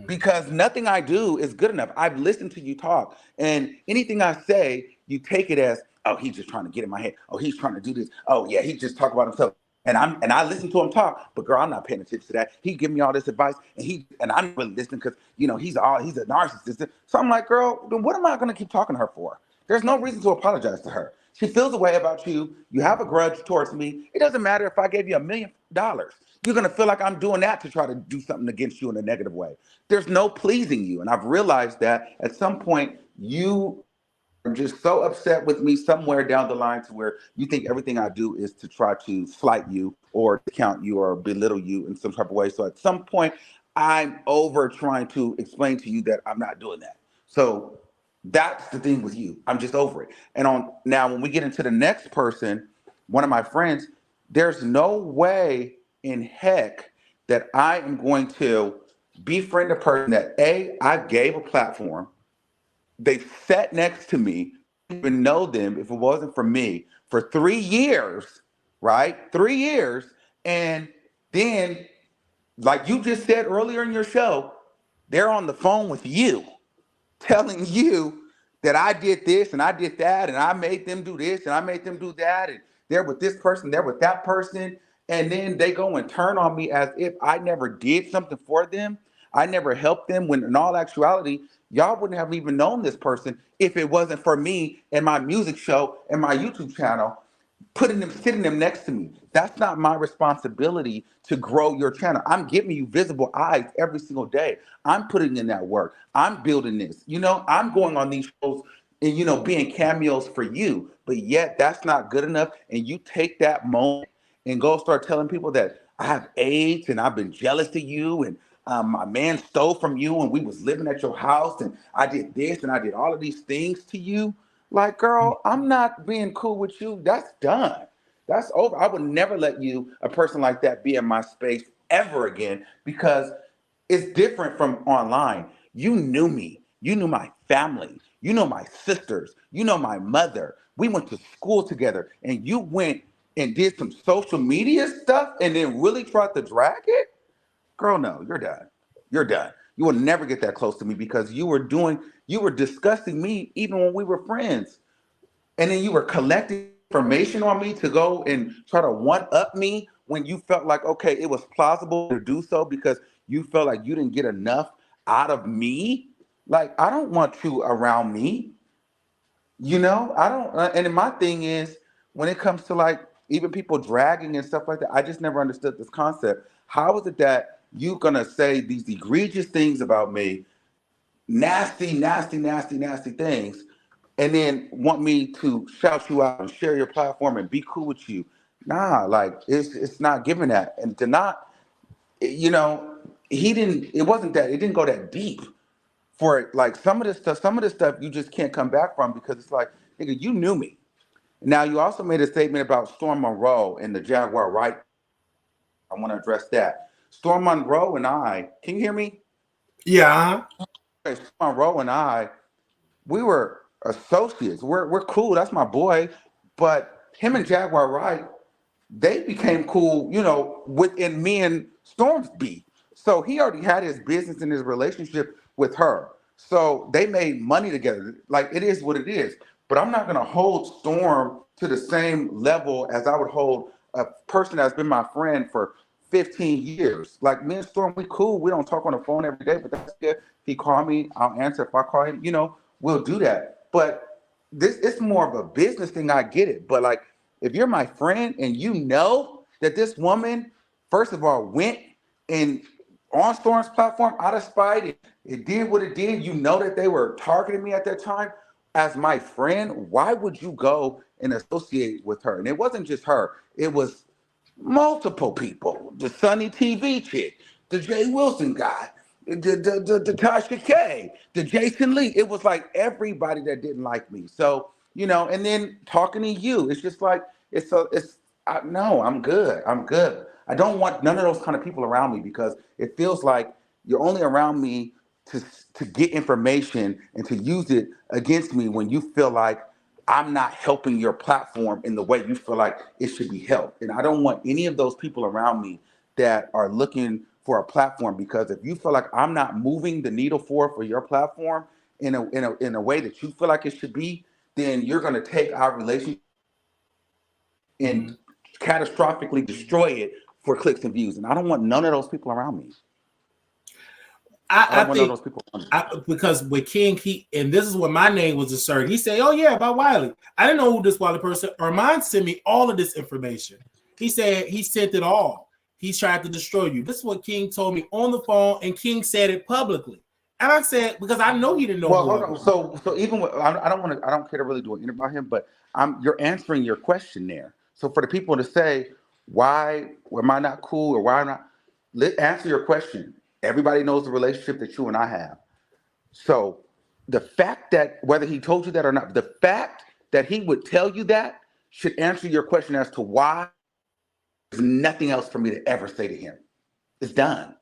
Because nothing I do is good enough. I've listened to you talk, and anything I say, you take it as, oh, he's just trying to get in my head. Oh, he's trying to do this. Oh, yeah, he just talk about himself. And I listen to him talk, but girl, I'm not paying attention to that. He give me all this advice, and I'm really listening because he's a narcissist. So I'm like, girl, then what am I gonna keep talking to her for? There's no reason to apologize to her. She feels a way about you. You have a grudge towards me. It doesn't matter if I gave you $1 million. You're gonna feel like I'm doing that to try to do something against you in a negative way. There's no pleasing you, and I've realized that at some point you are just so upset with me somewhere down the line to where you think everything I do is to try to slight you or discount you or belittle you in some type of way. So at some point, I'm over trying to explain to you that I'm not doing that. So that's the thing with you. I'm just over it. And now when we get into the next person, one of my friends, there's no way in heck that I am going to befriend a person that I gave a platform. They sat next to me, even know them if it wasn't for me for 3 years, right? 3 years. And then, like you just said earlier in your show, they're on the phone with you, telling you that I did this and I did that, and I made them do this and I made them do that, and they're with this person, they're with that person. And then they go and turn on me as if I never did something for them. I never helped them, when in all actuality, y'all wouldn't have even known this person if it wasn't for me and my music show and my YouTube channel, sitting them next to me. That's not my responsibility to grow your channel. I'm giving you visible eyes every single day. I'm putting in that work. I'm building this. I'm going on these shows and, being cameos for you. But yet that's not good enough. And you take that moment and go start telling people that I have AIDS and I've been jealous of you, and my man stole from you and we was living at your house and I did this and I did all of these things to you. Like, girl, I'm not being cool with you. That's done. That's over. I would never let a person like that, be in my space ever again, because it's different from online. You knew me. You knew my family. You know my sisters. You know my mother. We went to school together, and you went and did some social media stuff and then really tried to drag it? Girl, no, you're done. You're done. You will never get that close to me because you were discussing me even when we were friends. And then you were collecting information on me to go and try to one up me when you felt like, okay, it was plausible to do so because you felt like you didn't get enough out of me. Like, I don't want you around me. I don't. And then my thing is, when it comes to like even people dragging and stuff like that, I just never understood this concept. How is it that you gonna say these egregious things about me, nasty, nasty, nasty, nasty things, and then want me to shout you out and share your platform and be cool with you? Nah, like it's not giving that, and to not, you know, he didn't. It wasn't that. It didn't go that deep for it. Like some of this stuff you just can't come back from because it's like, nigga, you knew me. Now you also made a statement about Storm Monroe and the Jaguar, right? I want to address that. Storm Monroe and I, can you hear me?
Yeah.
Okay, Storm Monroe and I, we were associates. We're cool. That's my boy. But him and Jaguar Wright, they became cool, within me and Storm's beat. So he already had his business and his relationship with her. So they made money together. Like, it is what it is. But I'm not gonna hold Storm to the same level as I would hold a person that's been my friend for 15 years. Like, me and Storm, we cool. We don't talk on the phone every day, but that's good. If he call me, I'll answer. If I call him, we'll do that. But it's more of a business thing. I get it. But like, if you're my friend and you know that this woman, first of all, went and on Storm's platform out of spite, it did what it did. You know that they were targeting me at that time. As my friend, why would you go and associate with her? And it wasn't just her. It was multiple people. The Sunny TV chick, the Jay Wilson guy, the Tasha K, the Jason Lee. It was like everybody that didn't like me. So, and then talking to you, it's just like, no, I'm good. I'm good. I don't want none of those kind of people around me because it feels like you're only around me to get information and to use it against me when you feel like I'm not helping your platform in the way you feel like it should be helped. And I don't want any of those people around me that are looking for a platform, because if you feel like I'm not moving the needle for your platform in a way that you feel like it should be, then you're going to take our relationship and catastrophically destroy it for clicks and views. And I don't want none of those people around me. I don't want none of those people around me.
Because with King, and this is when my name was asserted. He said, "Oh yeah, about Wiley. I didn't know who this Wiley person." Armon sent me all of this information. He said he sent it all. He tried to destroy you. This is what King told me on the phone, and King said it publicly. And I said, because I know he didn't know.
Well, hold on. So even I don't care to really do an interview about him, but you're answering your question there. So for the people to say, why am I not cool or why am I not, answer your question. Everybody knows the relationship that you and I have. So the fact that whether he told you that or not, the fact that he would tell you that should answer your question as to why there's nothing else for me to ever say to him. It's done.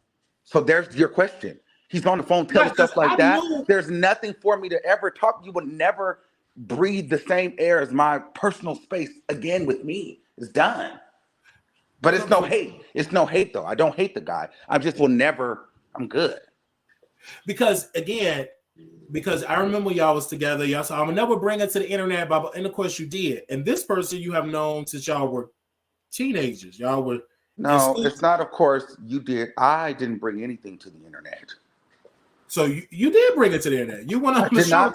So there's your question. He's on the phone telling stuff like that. There's nothing for me to ever talk. You would never breathe the same air as my personal space again with me. It's done. But it's no hate. It's no hate, though. I don't hate the guy. I just will never. I'm good.
Because I remember y'all was together. Y'all said, "I'm gonna never bring it to the internet," blah, blah. And of course you did. And this person you have known since y'all were teenagers. Y'all were.
No, it's not. Of course you did. I didn't bring anything to the internet.
So you did bring it to the internet. You went on the show.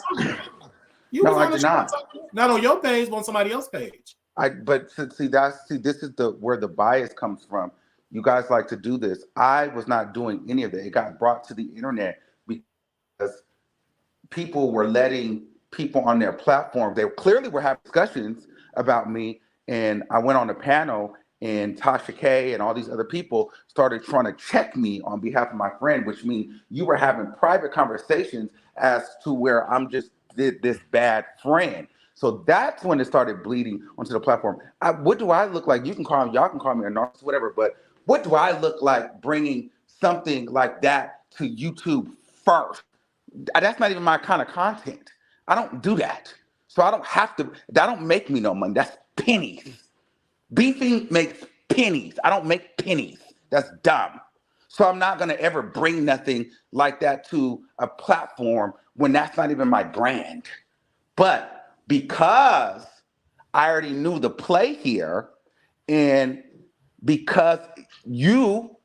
No, I did not.
Not on your page, but on somebody else's page.
But this is where the bias comes from. You guys like to do this. I was not doing any of that. It got brought to the internet because people were letting people on their platform. They clearly were having discussions about me, and I went on a panel, and Tasha K and all these other people started trying to check me on behalf of my friend, which means you were having private conversations as to where I'm just this bad friend. So that's when it started bleeding onto the platform. What do I look like? Y'all can call me a narcissist, whatever, but what do I look like bringing something like that to YouTube first? That's not even my kind of content. I don't do that. So I don't have to, that don't make me no money. That's pennies. Beefing makes pennies. I don't make pennies. That's dumb. So I'm not going to ever bring nothing like that to a platform when that's not even my brand. But because I already knew the play here, and because you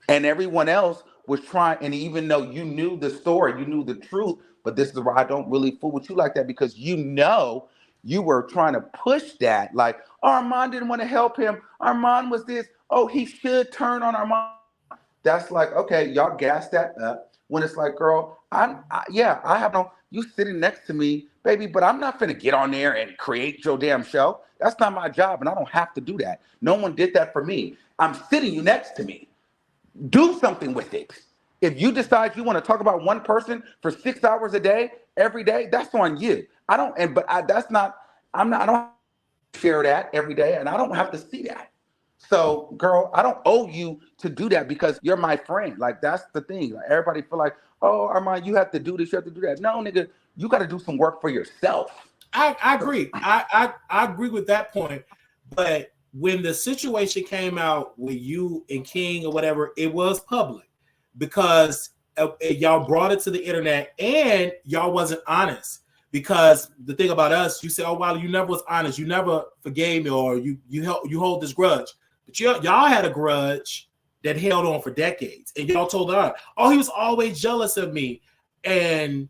and everyone else was trying, and even though you knew the story, you knew the truth, but this is why I don't really fool with you like that, because you were trying to push that, like, Armon didn't want to help him. Armon was this. Oh, he should turn on Armon. That's like, okay, y'all gas that up. When it's like, girl, I have no, you sitting next to me, baby, but I'm not finna get on there and create your damn show. That's not my job, and I don't have to do that. No one did that for me. I'm sitting you next to me. Do something with it. If you decide you want to talk about one person for 6 hours a day, every day, that's on you. I don't, and but I, that's not, I'm not, I don't share that every day, and I don't have to see that. So, girl, I don't owe you to do that because you're my friend. Like, that's the thing. Like, everybody feel like, oh, Armon, you have to do this, you have to do that. No, nigga, you got to do some work for yourself.
I agree. I agree with that point. But when the situation came out with you and King or whatever, it was public because y'all brought it to the internet and y'all wasn't honest. Because the thing about us, you say, oh, well, you never was honest. You never forgave me, or you hold this grudge. But y'all had a grudge that held on for decades. And y'all told her, oh, he was always jealous of me. And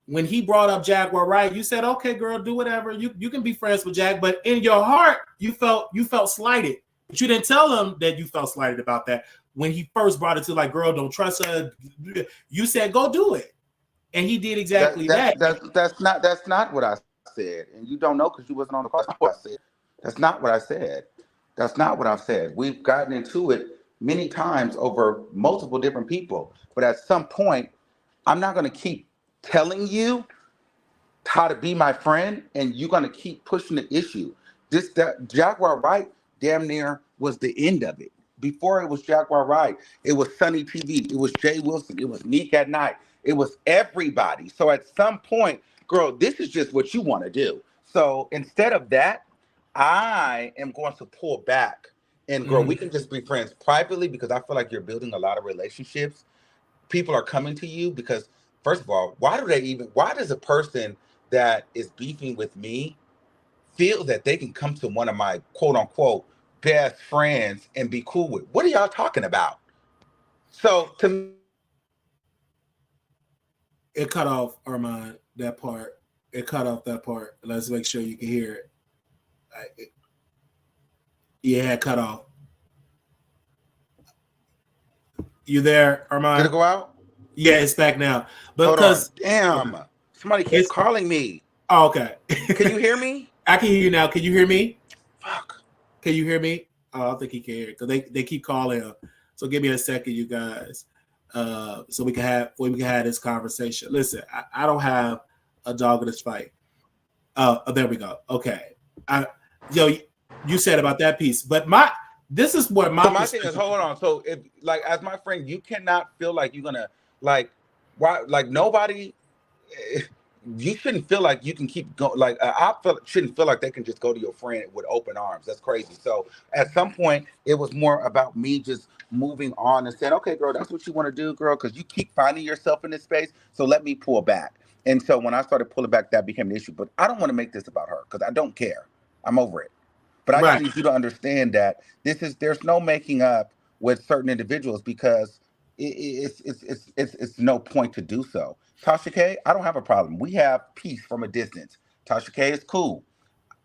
when he brought up Jaguar Wright, you said, okay, girl, do whatever. You can be friends with Jack. But in your heart, you felt slighted. But you didn't tell him that you felt slighted about that. When he first brought it to, like, girl, don't trust her. You said, go do it. And he did exactly that.
That's not what I said. And you don't know because you wasn't on the call. That's not what I said. That's not what I've said. We've gotten into it many times over multiple different people. But at some point, I'm not going to keep telling you how to be my friend, and you're going to keep pushing the issue. That Jaguar Wright damn near was the end of it. Before it was Jaguar Wright, it was Sunny TV, it was Jay Wilson, it was Neek at Night, it was everybody. So at some point, girl, this is just what you want to do. So instead of that, I am going to pull back. And girl, we can just be friends privately because I feel like you're building a lot of relationships. People are coming to you because, first of all, why does a person that is beefing with me feel that they can come to one of my quote unquote best friends and be cool with? What are y'all talking about? So to me,
it cut off, Armon, that part. It cut off that part. Let's make sure you can hear it. Yeah, cut off. You there, Armon?
Did it go out?
Yeah, it's back now. But because
damn, somebody keeps calling me.
Oh, okay.
Can you hear me?
I can hear you now. Can you hear me?
Fuck.
Can you hear me? Oh, I think he can hear it because they keep calling him. So give me a second, you guys, so we can have this conversation. Listen, I don't have a dog in this fight. There we go. Okay. You said about that piece, but this is what my
thing is. Hold on. So if, like, as my friend, you cannot feel like you're gonna nobody. You shouldn't feel like you can keep going. Like shouldn't feel like they can just go to your friend with open arms. That's crazy. So at some point, it was more about me just moving on and saying, "Okay, girl, that's what you want to do, girl," because you keep finding yourself in this space. So let me pull back. And so when I started pulling back, that became an issue. But I don't want to make this about her because I don't care. I'm over it. But I just need you to understand that there's no making up with certain individuals because it's no point to do so. Tasha K, I don't have a problem. We have peace from a distance. Tasha K is cool.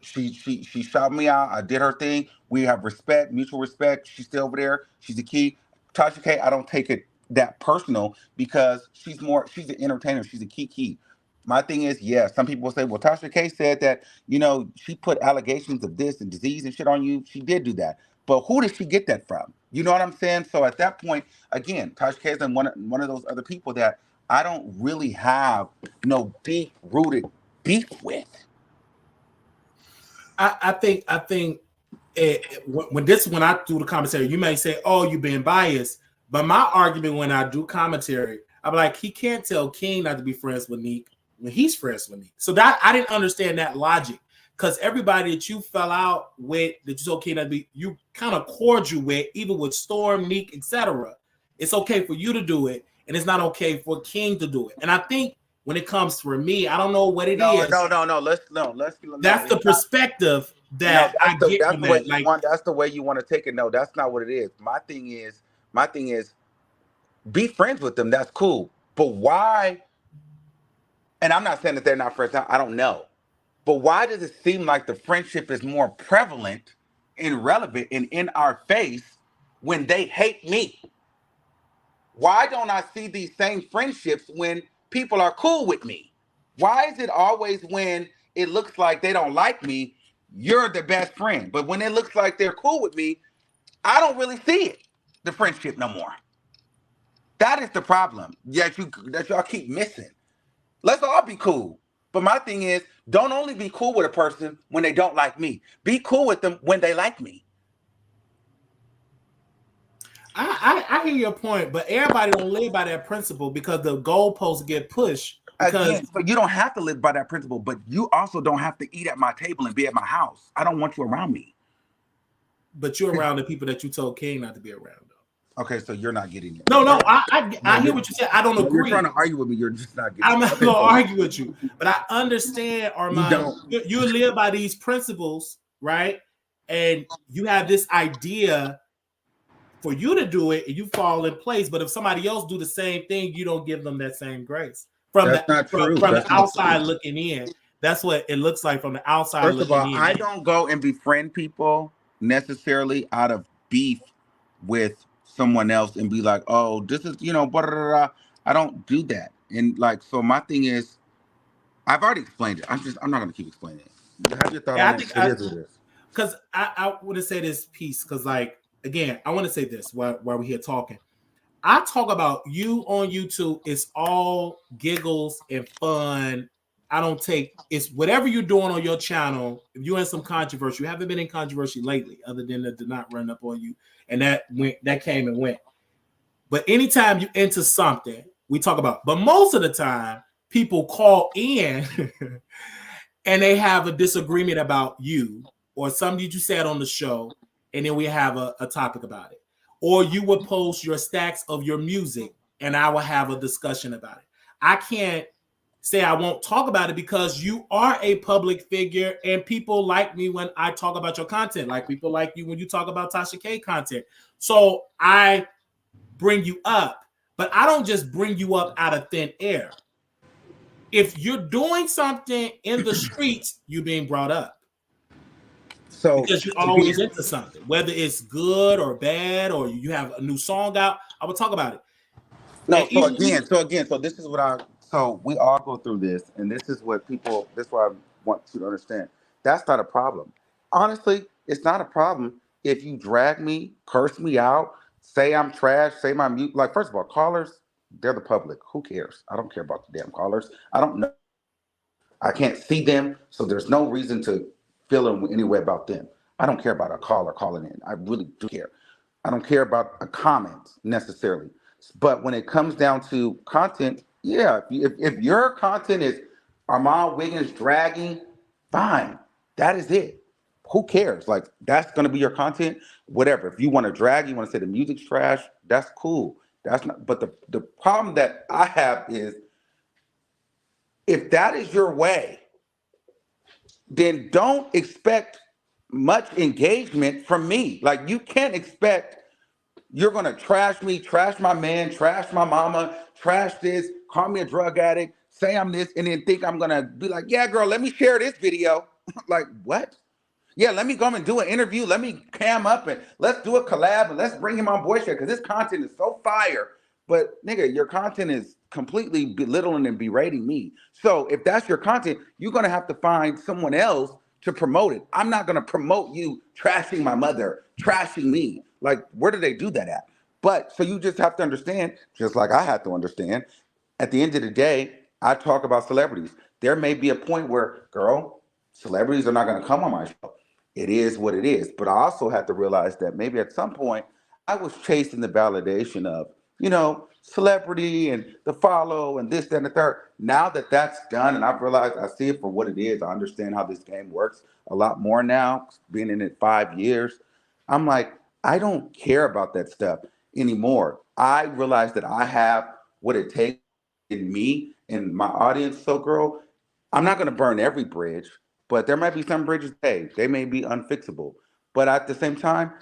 She shot me out. I did her thing. We have respect, mutual respect. She's still over there. She's the key. Tasha K, I don't take it that personal because she's an entertainer. She's a key. My thing is, yeah, some people will say, well, Tasha K said that, she put allegations of this and disease and shit on you. She did do that. But who did she get that from? You know what I'm saying? So at that point, again, Tasha K is one of those other people that I don't really have no deep-rooted beef with.
I think when I do the commentary, you may say, oh, you're being biased. But my argument when I do commentary, I'm like, he can't tell King not to be friends with Neek when he's friends with Neek. So that I didn't understand that logic. Because everybody that you fell out with, that you told King not to be, you kind of cordial with, even with Storm, Neek, etc. It's okay for you to do it, and it's not okay for King to do it. And I think when it comes for me, I don't know what it is.
No.
That's the perspective that I get from that. Like,
that's the way you want to take it. No, that's not what it is. My thing is, be friends with them. That's cool. But why? And I'm not saying that they're not friends. I don't know. But why does it seem like the friendship is more prevalent and relevant and in our face when they hate me? Why don't I see these same friendships when people are cool with me? Why is it always when it looks like they don't like me, you're the best friend? But when it looks like they're cool with me, I don't really see it, the friendship no more. That is the problem that y'all keep missing. Let's all be cool. But my thing is, don't only be cool with a person when they don't like me. Be cool with them when they like me.
I hear your point, but everybody don't live by that principle because the goalposts get pushed. Because
so you don't have to live by that principle, but you also don't have to eat at my table and be at my house. I don't want you around me.
But you're around the people that you told King not to be around, though.
Okay, so you're not getting it.
No, I hear what you said. I don't agree.
You're trying to argue with me. You're just not getting
I'm
it.
not going to argue with you. But I understand, Armon. You live by these principles, right? And you have this idea for you to do it, and you fall in place. But if somebody else do the same thing, you don't give them that same grace. From the outside looking in, that's what it looks like from the outside.
First of all, I don't go and befriend people necessarily out of beef with someone else and be like, oh, this is, blah, blah, blah. I don't do that. And like, so my thing is, I've already explained it. I'm not going to keep explaining it. Have your thought on it. It is what it is.
Because I want to say this piece, because like, again, I want to say this while we're here talking. I talk about you on YouTube. It's all giggles and fun. I don't take it's whatever you're doing on your channel. If you're in some controversy, you haven't been in controversy lately, other than that did not run up on you, and that came and went. But anytime you enter something, we talk about. But most of the time, people call in and they have a disagreement about you or something that you said on the show, and then we have a topic about it. Or you would post your stacks of your music and I will have a discussion about it. I can't say I won't talk about it because you are a public figure and people like me when I talk about your content, like people like you when you talk about Tasha K content. So I bring you up, but I don't just bring you up out of thin air. If you're doing something in the streets, you're being brought up. So because you're always into something, whether it's good or bad, or you have a new song out, I will talk about it.
No, so this is what so we all go through this, and this is what this is what I want you to understand. That's not a problem. Honestly, it's not a problem if you drag me, curse me out, say I'm trash, say my mute. Like, first of all, callers, they're the public. Who cares? I don't care about the damn callers. I don't know. I can't see them, so there's no reason to feel in any way about them. I don't care about a caller calling in. I really do care. I don't care about a comment necessarily. But when it comes down to content, yeah, if your content is Armon Wiggins dragging, fine. That is it. Who cares? Like, that's going to be your content, whatever. If you want to drag, you want to say the music's trash, that's cool. That's not. But the problem that I have is if that is your way, then don't expect much engagement from me. Like, you can't expect you're going to trash me, trash my man, trash my mama, trash this, call me a drug addict, say I'm this, and then think I'm going to be like, yeah, girl, let me share this video. Like, what? Yeah, let me go and do an interview. Let me cam up and let's do a collab and let's bring him on board because this content is so fire. But nigga, your content is completely belittling and berating me. So if that's your content, you're going to have to find someone else to promote it. I'm not going to promote you trashing my mother, trashing me. Like, where do they do that at? But so you just have to understand, just like I have to understand, at the end of the day, I talk about celebrities. There may be a point where, girl, celebrities are not going to come on my show. It is what it is. But I also have to realize that maybe at some point I was chasing the validation of, celebrity and the follow and this, that, and the third. Now that that's done and I've realized I see it for what it is, I understand how this game works a lot more now, being in it 5 years. I'm like, I don't care about that stuff anymore. I realize that I have what it takes in me and my audience. So, girl, I'm not going to burn every bridge, but there might be some bridges, hey, they may be unfixable. But at the same time,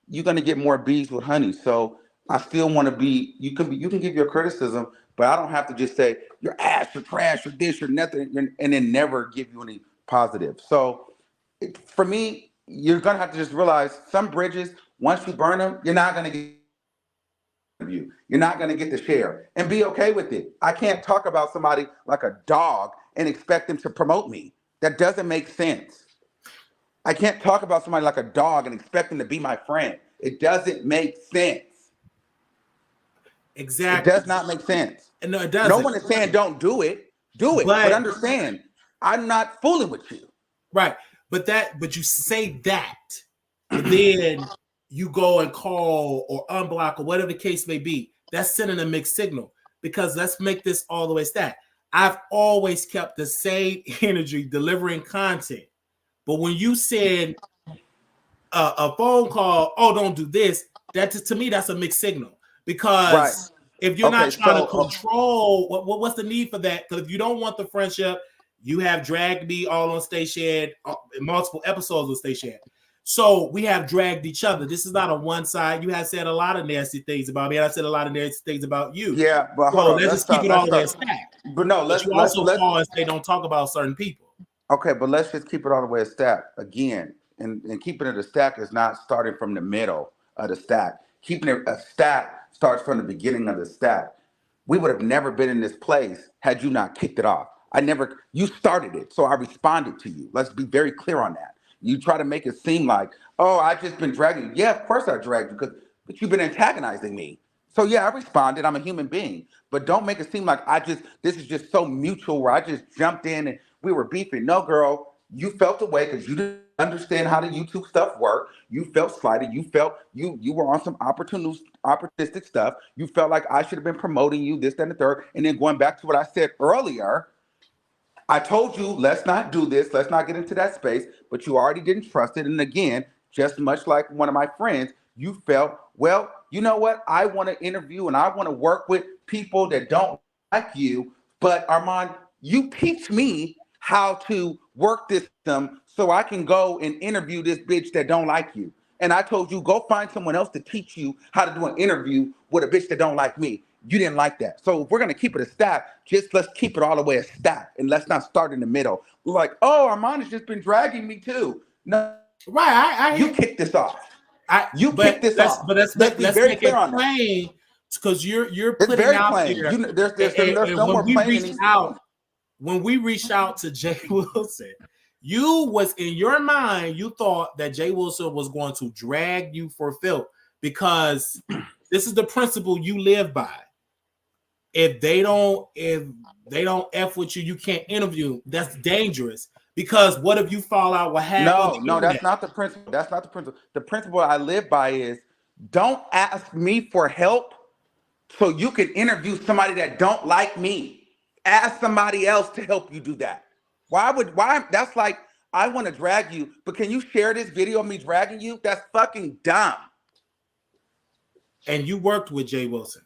you're going to get more bees with honey. So I still want to be, you can give your criticism, but I don't have to just say, you're ass, you're trash, you're this, you're nothing, and then never give you any positive. So for me, you're going to have to just realize some bridges, once you burn them, you're not going to get you. You're not going to get the share and be okay with it. I can't talk about somebody like a dog and expect them to promote me. That doesn't make sense. I can't talk about somebody like a dog and expect them to be my friend. It doesn't make sense.
Exactly.
It does not make sense.
No, it doesn't.
No one is saying don't do it. Do it. But understand, I'm not fooling with you.
Right. But you say that, but then you go and call or unblock or whatever the case may be. That's sending a mixed signal, because let's make this all the way stat. I've always kept the same energy delivering content. But when you said a phone call, oh, don't do this, to me, that's a mixed signal. Because if you're not trying to control, what's the need for that? Because if you don't want the friendship, you have dragged me all on Station, multiple episodes of Station. So we have dragged each other. This is not a one side. You have said a lot of nasty things about me, and I said a lot of nasty things about you.
Yeah, but hold on,
let's just keep it all the way stacked.
But no, let's
call and say don't talk about certain people.
Okay, but let's just keep it all the way a stack again. And keeping it a stack is not starting from the middle of the stack. Keeping it a stack starts from the beginning of the stack. We would have never been in this place had you not kicked it off. You started it, so I responded to you. Let's be very clear on that. You try to make it seem like, oh, I've just been dragging you. Yeah, of course I dragged you, but you've been antagonizing me. So yeah, I responded. I'm a human being. But don't make it seem like this is just so mutual where I just jumped in and we were beefing. No, girl, you felt away because you didn't understand how the YouTube stuff worked. You felt slighted. You felt you were on some opportunistic stuff. You felt like I should have been promoting you, this, that, and the third. And then going back to what I said earlier, I told you, let's not do this. Let's not get into that space. But you already didn't trust it. And again, just much like one of my friends, you felt, well, you know what? I want to interview and I want to work with people that don't like you. But Armon, you teach me how to work this system so I can go and interview this bitch that don't like you. And I told you, go find someone else to teach you how to do an interview with a bitch that don't like me. You didn't like that. So if we're going to keep it a stack, let's keep it all the way a stack. And let's not start in the middle. Like, oh, Armon has just been dragging me too. No.
Right.
You kicked this off. Kicked this off.
But let's make it plain, because you're putting out there. There's no more playing out. When we reached out to Jay Wilson, you was in your mind, you thought that Jay Wilson was going to drag you for filth, because this is the principle you live by. If they don't F with you, you can't interview. That's dangerous, because what if you fall out with half?
No, that's not the principle. That's not the principle. The principle I live by is don't ask me for help so you can interview somebody that don't like me. Ask somebody else to help you do that. Why? That's like, I want to drag you, but can you share this video of me dragging you? That's fucking dumb.
And you worked with Jay Wilson.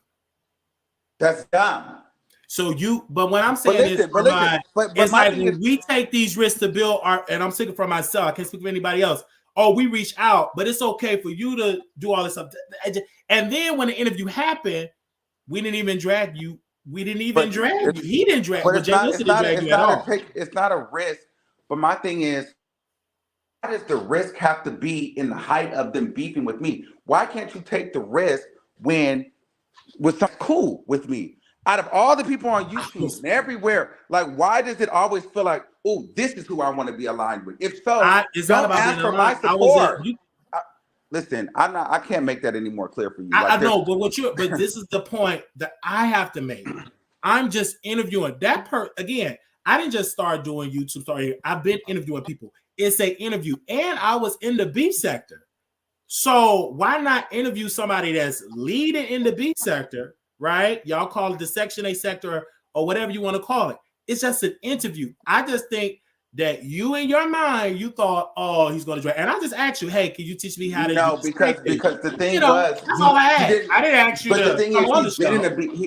That's dumb.
So but what I'm saying is, when we take these risks to build and I'm speaking for myself, I can't speak for anybody else. Oh, we reach out, but it's okay for you to do all this stuff. And then when the interview happened, we didn't even drag you. We didn't even drag you. He didn't drag you. But Jay Wilson didn't drag you at all.
It's not a risk. But my thing is, why does the risk have to be in the height of them beefing with me? Why can't you take the risk with some cool with me? Out of all the people on YouTube and everywhere, like, why does it always feel like, oh, this is who I want to be aligned with? If so, don't ask for my support. Listen, I can't make that any more clear for you.
I know, but but this is the point that I have to make. I'm just interviewing that again. I didn't just start doing YouTube. I've been interviewing people. It's an interview, and I was in the beef sector. So why not interview somebody that's leading in the beef sector, right? Y'all call it the Section 8 sector or whatever you want to call it. It's just an interview. I just think that you in your mind you thought, oh, he's going to drag. And I just asked you, hey, can you teach me how to?
No, because the thing was,
that's all I asked. I didn't ask you.
But the thing is,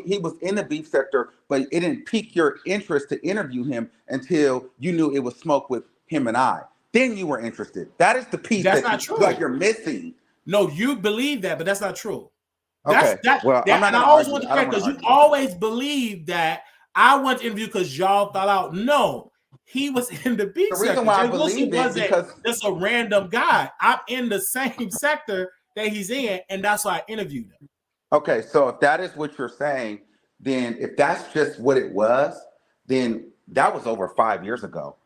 he was in the beef sector, but it didn't pique your interest to interview him until you knew it was smoke with him and I. Then you were interested. That is the piece
that's not true.
Like you're missing.
No, you believe that, but that's not true.
Okay.
Well, I'm not. I always want to correct because you always believe that I want to interview because y'all fell out. No. He was in the beef sector. The reason why I believe it because just a random guy. I'm in the same sector that he's in, and that's why I interviewed him.
Okay, so if that is what you're saying, then if that's just what it was, then that was over 5 years ago.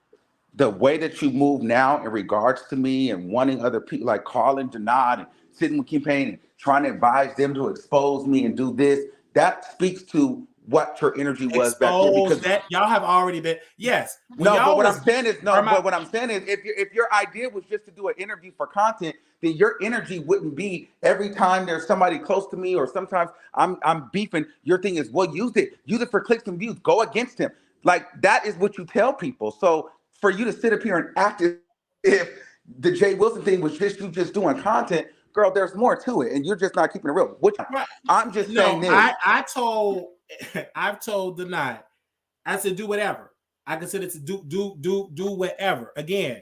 The way that you move now in regards to me and wanting other people, like calling Janad and sitting with campaign and trying to advise them to expose me and do this, that speaks to what your energy was back then, because
that y'all have already been yes.
But what I'm saying is if your idea was just to do an interview for content, then your energy wouldn't be every time there's somebody close to me or sometimes I'm beefing. Your thing is, well, use it for clicks and views. Go against him. Like that is what you tell people. So for you to sit up here and act as if the Jay Wilson thing was just you just doing content, girl, there's more to it, and you're just not keeping it real. I'm just saying this.
I've told the night. I said do whatever. I consider to do whatever. Again,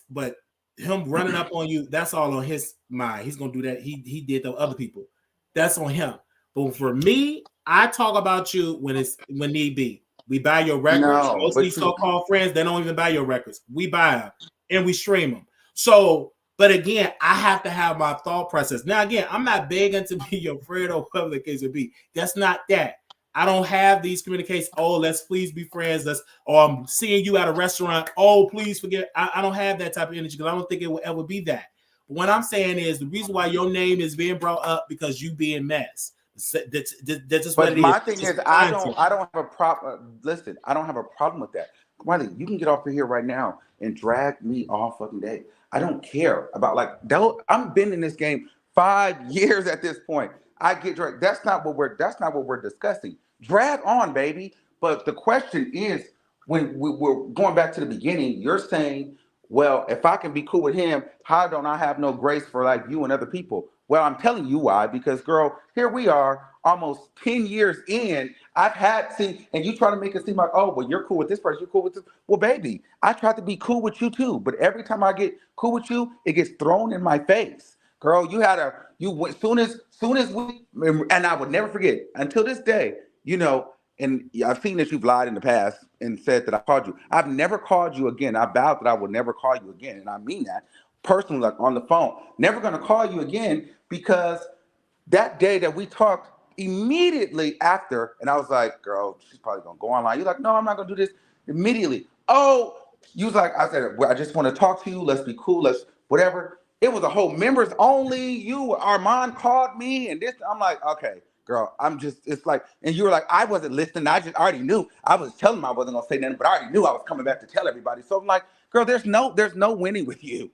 but him running up on you, that's all on his mind. He's gonna do that. He did to other people. That's on him. But for me, I talk about you when need be. We buy your records. Most of these so-called friends, they don't even buy your records. We buy them and we stream them. So. But again, I have to have my thought process. Now, again, I'm not begging to be your friend or whatever the case would be. That's not that. I don't have these communications. Oh, let's please be friends. Or I'm seeing you at a restaurant. Oh, please forget. I don't have that type of energy because I don't think it will ever be that. But what I'm saying is the reason why your name is being brought up because you being mess. That's just what it is.
My thing is, I don't have a problem. Listen, I don't have a problem with that. Wiley, you can get off of here right now and drag me all fucking day. I don't care about I'm been in this game 5 years at this point. I get dragged. That's not what we're discussing. Drag on, baby. But the question is, when we're going back to the beginning, you're saying, well, if I can be cool with him, how don't I have no grace for like you and other people? Well, I'm telling you why, because girl, here we are almost 10 years in. And you try to make it seem like, oh, well, you're cool with this person, you're cool with this. Well, baby, I tried to be cool with you too. But every time I get cool with you, it gets thrown in my face. Girl, soon as we, and I would never forget until this day, and I've seen that you've lied in the past and said that I called you. I've never called you again. I vowed that I would never call you again. And I mean that personally, like on the phone. Never going to call you again because that day that we talked immediately after, and I was like, girl, she's probably going to go online. You're like, no, I'm not going to do this immediately. Oh, you was like, I said, well, I just want to talk to you. Let's be cool. Let's whatever. It was a whole members only. Armon called me and this. I'm like, okay. Girl, it's like, and you were like, I wasn't listening. I already knew. I was telling them I wasn't gonna say nothing, but I already knew I was coming back to tell everybody. So I'm like, girl, there's no winning with you.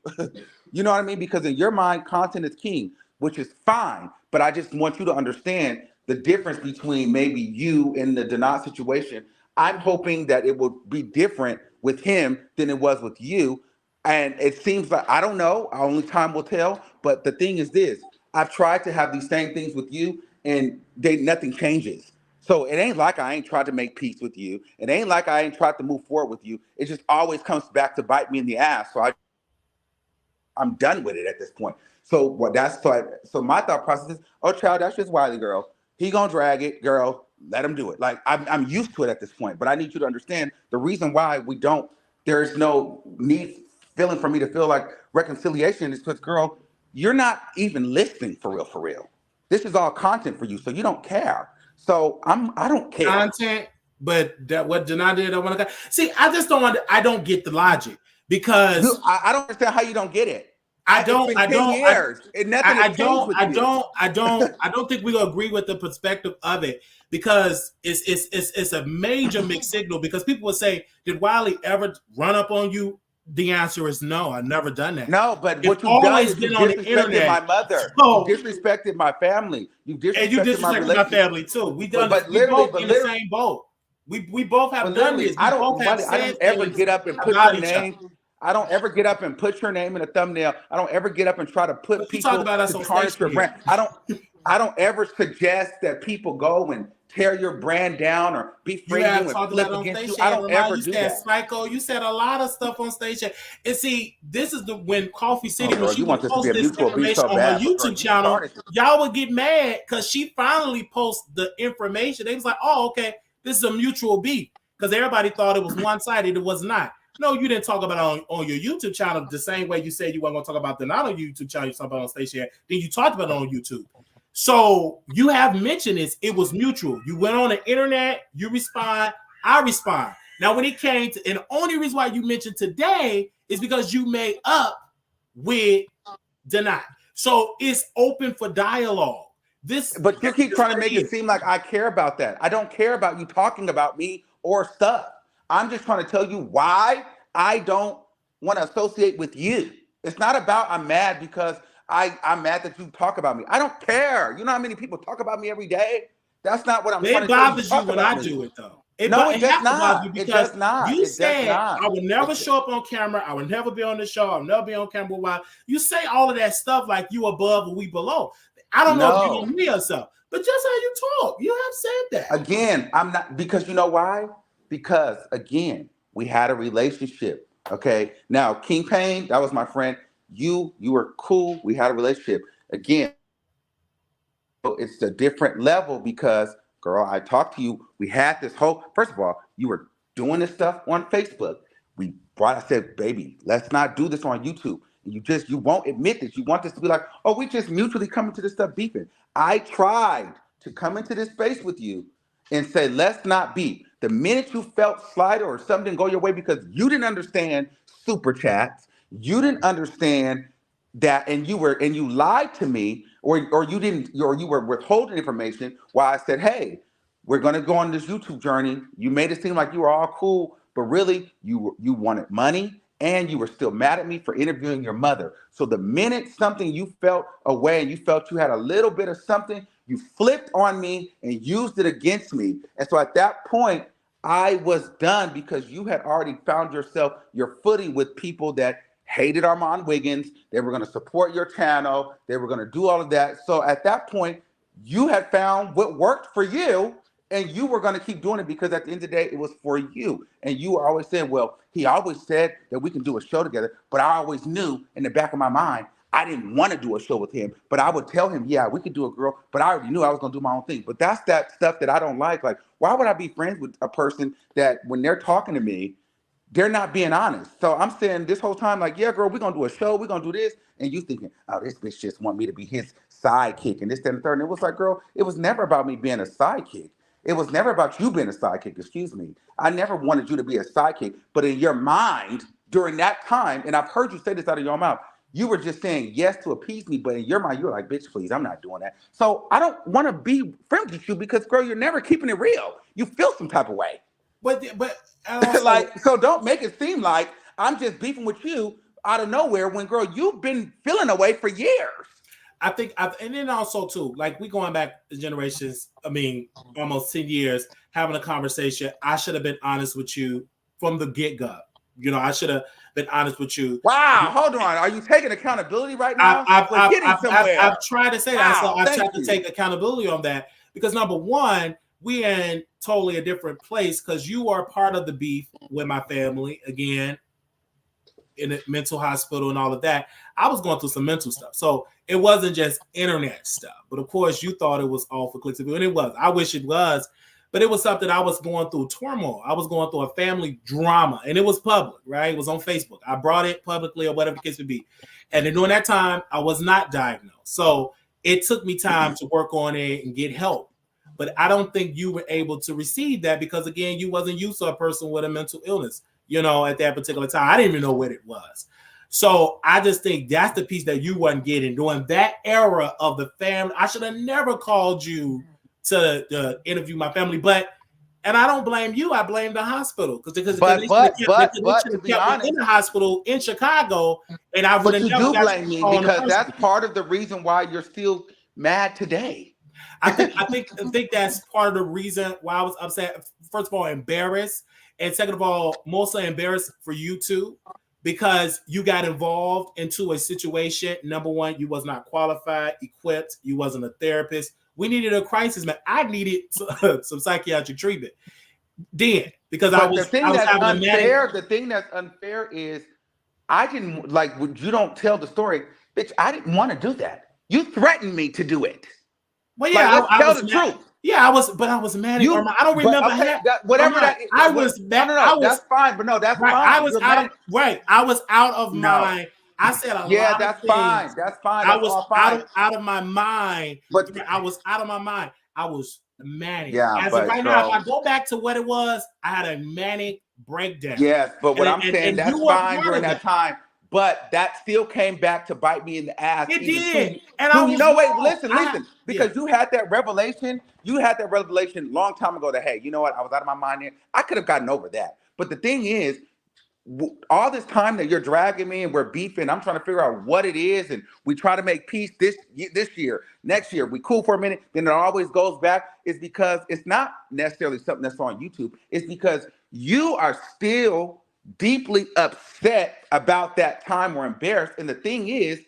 You know what I mean? Because in your mind, content is king, which is fine. But I just want you to understand the difference between maybe you and the Denat situation. I'm hoping that it will be different with him than it was with you. And it seems like, I don't know, only time will tell. But the thing is this, I've tried to have these same things with you, and nothing changes. So it ain't like I ain't tried to make peace with you. It ain't like I ain't tried to move forward with you. It just always comes back to bite me in the ass. So I'm done with it at this point. So so my thought process is, oh child, that's just Wiley, girl. He gonna drag it, girl. Let him do it. Like I'm used to it at this point. But I need you to understand the reason why there's no feeling for me to feel like reconciliation is because, girl, you're not even listening for real. This is all content for you, so you don't care. So I don't care.
Content, but that what Janai did, I want to see. I don't get the logic because
I don't understand how you don't get it.
I don't think we agree with the perspective of it because it's a major mixed signal because people will say, did Wiley ever run up on you? The answer is no. I've never done that.
No, but what you've done is you disrespected my mother. You disrespected my family. You disrespected my family
too. We both in the same boat. We both have done this.
I don't ever get up and put your name. I don't ever get up and put your name in a thumbnail. I don't ever get up and try to put people to tarnish your brand. I don't ever suggest that people go and tear your brand down or befriend you and flip against you. I don't ever do that.
Psycho, you said a lot of stuff on stage. And see, this is when Coffee City, when she would post this information on her YouTube channel, y'all would get mad because she finally posted the information. They was like, oh, okay, this is a mutual beef, because everybody thought it was one-sided. It was not. No, you didn't talk about it on your YouTube channel the same way you said you weren't going to talk about the not on YouTube channel. You talked about it on station. Then you talked about it on YouTube. So you have mentioned this. It was mutual. You went on the internet. You respond. I respond. Now, when it came to, and the only reason why you mentioned today is because you made up with Deny. So it's open for dialogue.
But you keep trying to make it seem like I care about that. I don't care about you talking about me or stuff. I'm just trying to tell you why I don't want to associate with you. It's not about I'm mad because I'm mad that you talk about me. I don't care. You know how many people talk about me every day? That's not what I'm trying to tell you.
It bothers you when I do it, though. It does not. It does not. You said I would never show up on camera. I would never be on the show. I'll never be on camera. While you say all of that stuff like you above or we below. I don't know if you can hear yourself, but just how you talk, you have said that.
Again, I'm not, because you know why? Because again, we had a relationship. Okay. Now, King Payne, that was my friend. You were cool. We had a relationship. Again, it's a different level because, girl, I talked to you. We had this whole, first of all, you were doing this stuff on Facebook. I said, baby, let's not do this on YouTube. You won't admit this. You want this to be like, oh, we just mutually come into this stuff beefing. I tried to come into this space with you and say, let's not beef. The minute you felt slighted or something didn't go your way because you didn't understand super chats, you didn't understand that, and you lied to me, or you were withholding information while I said, hey, we're gonna go on this YouTube journey. You made it seem like you were all cool, but really you wanted money. And you were still mad at me for interviewing your mother. So the minute something you felt away and you felt you had a little bit of something, you flipped on me and used it against me. And so at that point, I was done because you had already found your footing with people that hated Armon Wiggins. They were going to support your channel. They were going to do all of that. So at that point, you had found what worked for you. And you were going to keep doing it because at the end of the day, it was for you. And you were always saying, well, he always said that we can do a show together. But I always knew in the back of my mind, I didn't want to do a show with him. But I would tell him, yeah, we could do a girl. But I already knew I was going to do my own thing. But that's that stuff that I don't like. Like, why would I be friends with a person that when they're talking to me, they're not being honest? So I'm saying this whole time, like, yeah, girl, we're going to do a show. We're going to do this. And you thinking, oh, this bitch just want me to be his sidekick and this, that, and the third. And it was like, girl, it was never about me being a sidekick. It was never about you being a sidekick, excuse me. I never wanted you to be a sidekick, but in your mind during that time, and I've heard you say this out of your mouth, you were just saying yes to appease me, but in your mind, you were like, bitch, please, I'm not doing that. So I don't want to be friends with you because, girl, you're never keeping it real. You feel some type of way.
But
like, so don't make it seem like I'm just beefing with you out of nowhere when, girl, you've been feeling away for years.
I think, and then also too, like we going back generations, I mean, almost 10 years, having a conversation. I should have been honest with you from the get-go. You know, I should have been honest with you.
Wow, hold on. Are you taking accountability right now?
I've tried to say that. So I've tried to take accountability on that because number one, we're in totally a different place because you are part of the beef with my family, again, in a mental hospital and all of that. I was going through some mental stuff. So it wasn't just internet stuff. But of course, you thought it was all for clicks and views, and it was. I wish it was. But it was something I was going through turmoil. I was going through a family drama, and it was public, right? It was on Facebook. I brought it publicly or whatever the case would be. And then during that time, I was not diagnosed. So it took me time to work on it and get help. But I don't think you were able to receive that because, again, you wasn't used to a person with a mental illness, you know, at that particular time. I didn't even know what it was. So I just think that's the piece that you wasn't getting during that era of the family. I should have never called you to interview my family, and I don't blame you. I blame the hospital because they kept me in the hospital in Chicago, and I would have never.
But you do blame me because that's part of the reason why you're still mad today.
I think that's part of the reason why I was upset. First of all, embarrassed, and second of all, mostly embarrassed for you too, because you got involved into a situation. Number one, you was not qualified, equipped. You wasn't a therapist. We needed a crisis man. I needed some psychiatric treatment then because I was
having unfair. The thing that's unfair is I didn't like. You don't tell the story, bitch. I didn't want to do that. You threatened me to do it.
Well, yeah,
like, let's tell the truth.
Yeah, I was mad at Armon. I don't remember
whatever that is.
I was mad.
No, that's fine. But no, that's
right,
fine.
I was out of I was out of my. I said a lot
that's
of things.
Fine. That's fine.
I was out of my mind. But I was out of my mind. I was manic.
Yeah,
as of right now, if I go back to what it was, I had a manic breakdown.
Yes, but what I'm saying, that's fine during that time. But that still came back to bite me in the ass.
It did.
Listen. Because you had that revelation. You had that revelation a long time ago that, hey, you know what? I was out of my mind there. I could have gotten over that. But the thing is, all this time that you're dragging me and we're beefing, I'm trying to figure out what it is. And we try to make peace this year, next year. We cool for a minute. Then it always goes back. It's because it's not necessarily something that's on YouTube. It's because you are still deeply upset about that time or embarrassed. And the thing is,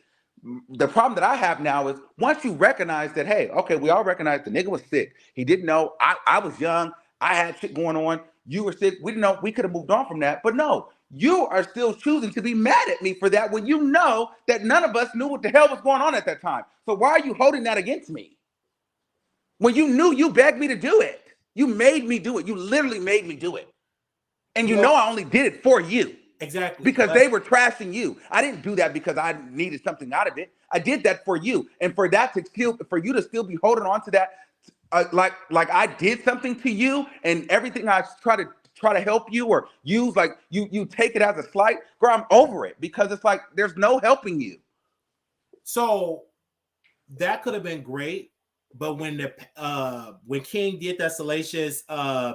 the problem that I have now is once you recognize that, hey, okay, we all recognize the nigga was sick. He didn't know. I was young. I had shit going on. You were sick. We didn't know. We could have moved on from that. But no, you are still choosing to be mad at me for that when you know that none of us knew what the hell was going on at that time. So why are you holding that against me? When you knew, you begged me to do it. You made me do it. You literally made me do it. And you know I only did it for you.
Exactly.
Because they were trashing you. I didn't do that because I needed something out of it. I did that for you. And for that for you to still be holding on to that, like I did something to you and everything I try to help you or use, like you take it as a slight, girl, I'm over it because it's like there's no helping you.
So that could have been great. But when King did that Salacious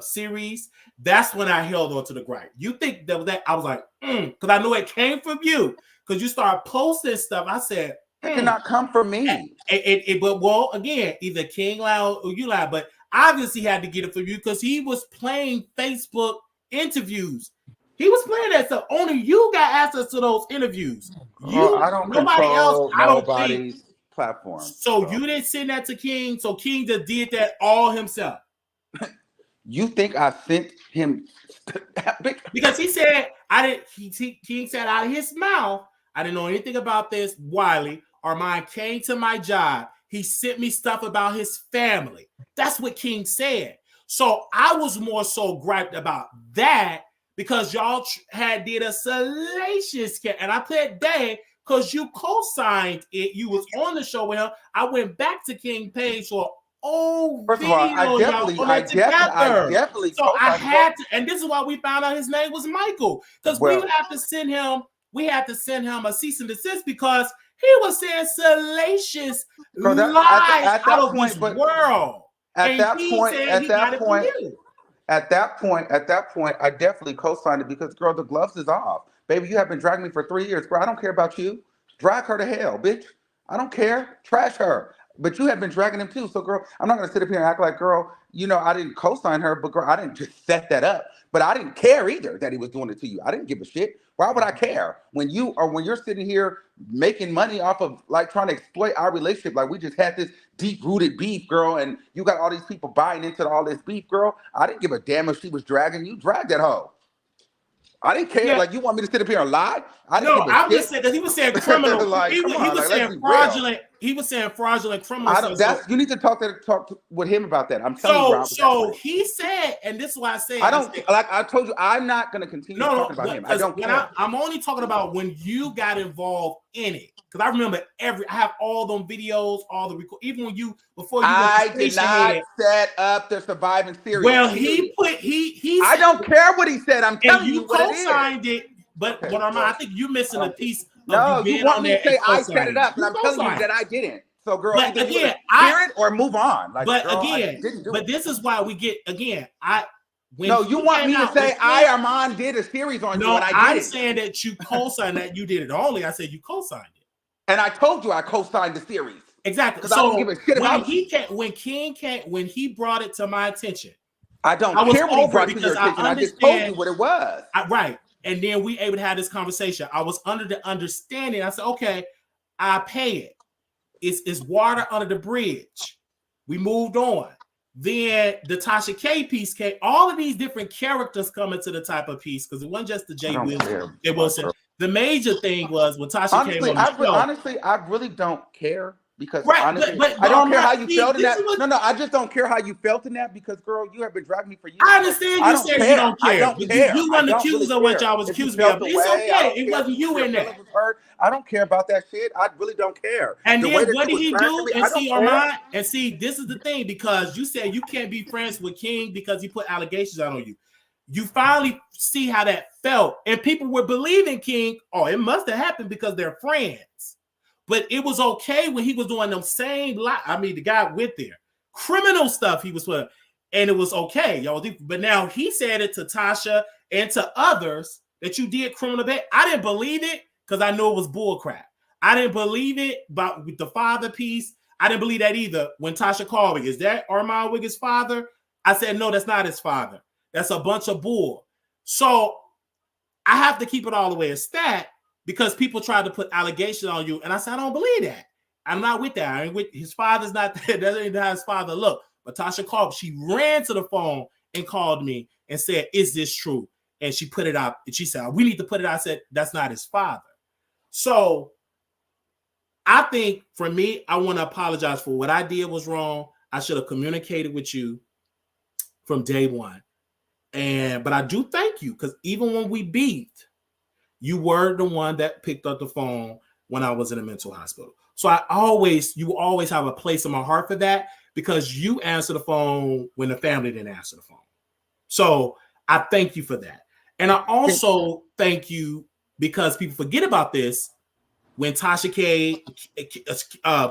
series, that's when I held on to the gripe. You think that I was like, because I know it came from you. Because you started posting stuff. I said,
it did not come from me.
But well, again, either King lied or you lied. But obviously he had to get it from you because he was playing Facebook interviews. He was playing that stuff. Only you got access to those interviews.
I don't control nobody's platform.
So you didn't send that to King. So King just did that all himself.
You think I sent him?
Because he said I didn't. King said out of his mouth, I didn't know anything about this. Wiley Armon came to my job. He sent me stuff about his family. That's what King said. So I was more so griped about that because y'all did a salacious cat, and I played day. Because you co-signed it, you was on the show with him. I went back to King page for
First of all, I definitely.
So I had to, and this is why we found out his name was Michael. Because we would have to send him. We had to send him a cease and desist because he was saying salacious lies out of his world.
At that point, I definitely co-signed it because, girl, the gloves is off. Baby, you have been dragging me for 3 years. Girl, I don't care about you. Drag her to hell, bitch. I don't care. Trash her. But you have been dragging him too. So, girl, I'm not going to sit up here and act like, girl, I didn't co-sign her, but, girl, I didn't just set that up. But I didn't care either that he was doing it to you. I didn't give a shit. Why would I care? When you're sitting here making money off of, like, trying to exploit our relationship, like we just had this deep-rooted beef, girl, and you got all these people buying into all this beef, girl. I didn't give a damn if she was dragging you. Drag that hoe. I didn't care. Yeah. Like, you want me to sit up here and lie?
I'm just saying, because he was saying criminal.
Like,
he was saying fraudulent. He was saying fraudulent criminal.
You need to talk with him about that. I'm telling you.
So he said, and this is why I say,
like I told you, I'm not going to continue talking about him. I don't care.
I'm only talking about when you got involved in it. Because I remember I have all them videos, all the record, even when
I did not set up the surviving series.
Well,
I don't care what he said. I'm telling you what it is.
You co-signed it, but okay, Armon, I think you're missing a piece.
No, you want me to say I set it up, and I'm telling you that I didn't. So, girl, but either again, hear it or move on. Like,
but
girl,
again, this is why we get again.
You want me to say Armon did a series on you, and I did.
I'm saying that you co-signed that you did it. Only I said you co-signed it.
And I told you I co-signed the series.
Exactly.
Because I don't give a shit about
when he brought it to my attention,
I don't care what he brought to your attention. I just told you what it was.
Right. And then we able to have this conversation. I was under the understanding. I said, okay, I pay it. It's water under the bridge. We moved on. Then the Tasha K piece came. All of these different characters come into the type of piece because it wasn't just the Jay Wilson. The major thing was when Tasha came on the show.
Honestly, I really don't care. Because honestly, I don't care how you felt in that. No, I just don't care how you felt in that because, girl, you have been dragging me for years.
I understand you said you don't care. I don't care. You weren't accused of what y'all was accused of. It's okay. It wasn't you in that.
I don't care about that shit. I really don't care.
And then what did he do? And see, Armon, and see, this is the thing because you said you can't be friends with King because he put allegations out on you. You finally see how that felt, and people were believing King. Oh, it must have happened because they're friends. But it was okay when he was doing them same the guy went there. Criminal stuff he was putting, and it was okay, y'all. But now he said it to Tasha and to others that you did criminal bad. I didn't believe it because I knew it was bullcrap. I didn't believe it about the father piece. I didn't believe that either. When Tasha called me, is that Armon Wiggins' father? I said, no, that's not his father. That's a bunch of bull. So I have to keep it all the way a stat. Because people tried to put allegations on you, and I said, I don't believe that. I'm not with that. I ain't with his father's not there. That ain't how his father look. But Tasha called. She ran to the phone and called me and said, "Is this true?" And she put it out. And she said, "We need to put it out." I said, "That's not his father." So I think for me, I want to apologize for what I did was wrong. I should have communicated with you from day one. But I do thank you because even when we beat. You were the one that picked up the phone when I was in a mental hospital. So you always have a place in my heart for that because you answer the phone when the family didn't answer the phone. So I thank you for that. And I also thank you because people forget about this when Tasha K,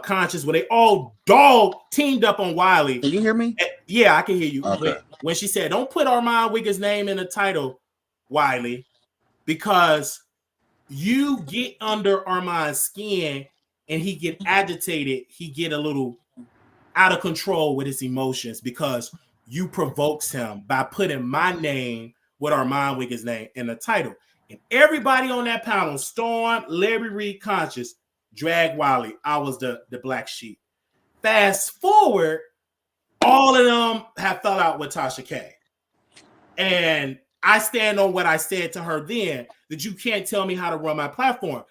Conscious, when they all teamed up on Wiley.
Can you hear me?
Yeah, I can hear you.
Okay.
When she said, don't put Armon Wiggins' name in the title, Wiley, because you get under Armon's skin and he get agitated, he get a little out of control with his emotions because you provokes him by putting my name with Armon Wiggins' name in the title. And everybody on that panel, Storm, Larry Reed, Conscious, Drag Wiley, I was the black sheep. Fast forward, all of them have fell out with Tasha K. And I stand on what I said to her then, that you can't tell me how to run my platform.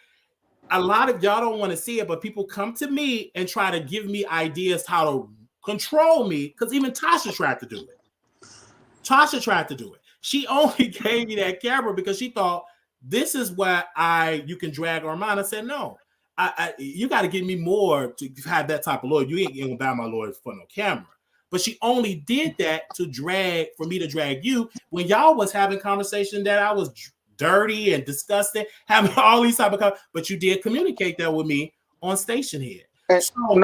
A lot of y'all don't want to see it, but people come to me and try to give me ideas how to control me, because even Tasha tried to do it. She only gave me that camera because she thought this is what you can drag Armon. I said, no, you got to give me more to have that type of lawyer. You ain't gonna buy my lawyer for no camera. But she only did that for me to drag you when y'all was having conversation that I was dirty and disgusting, having all these type of but you did communicate that with me on Station Head.
Before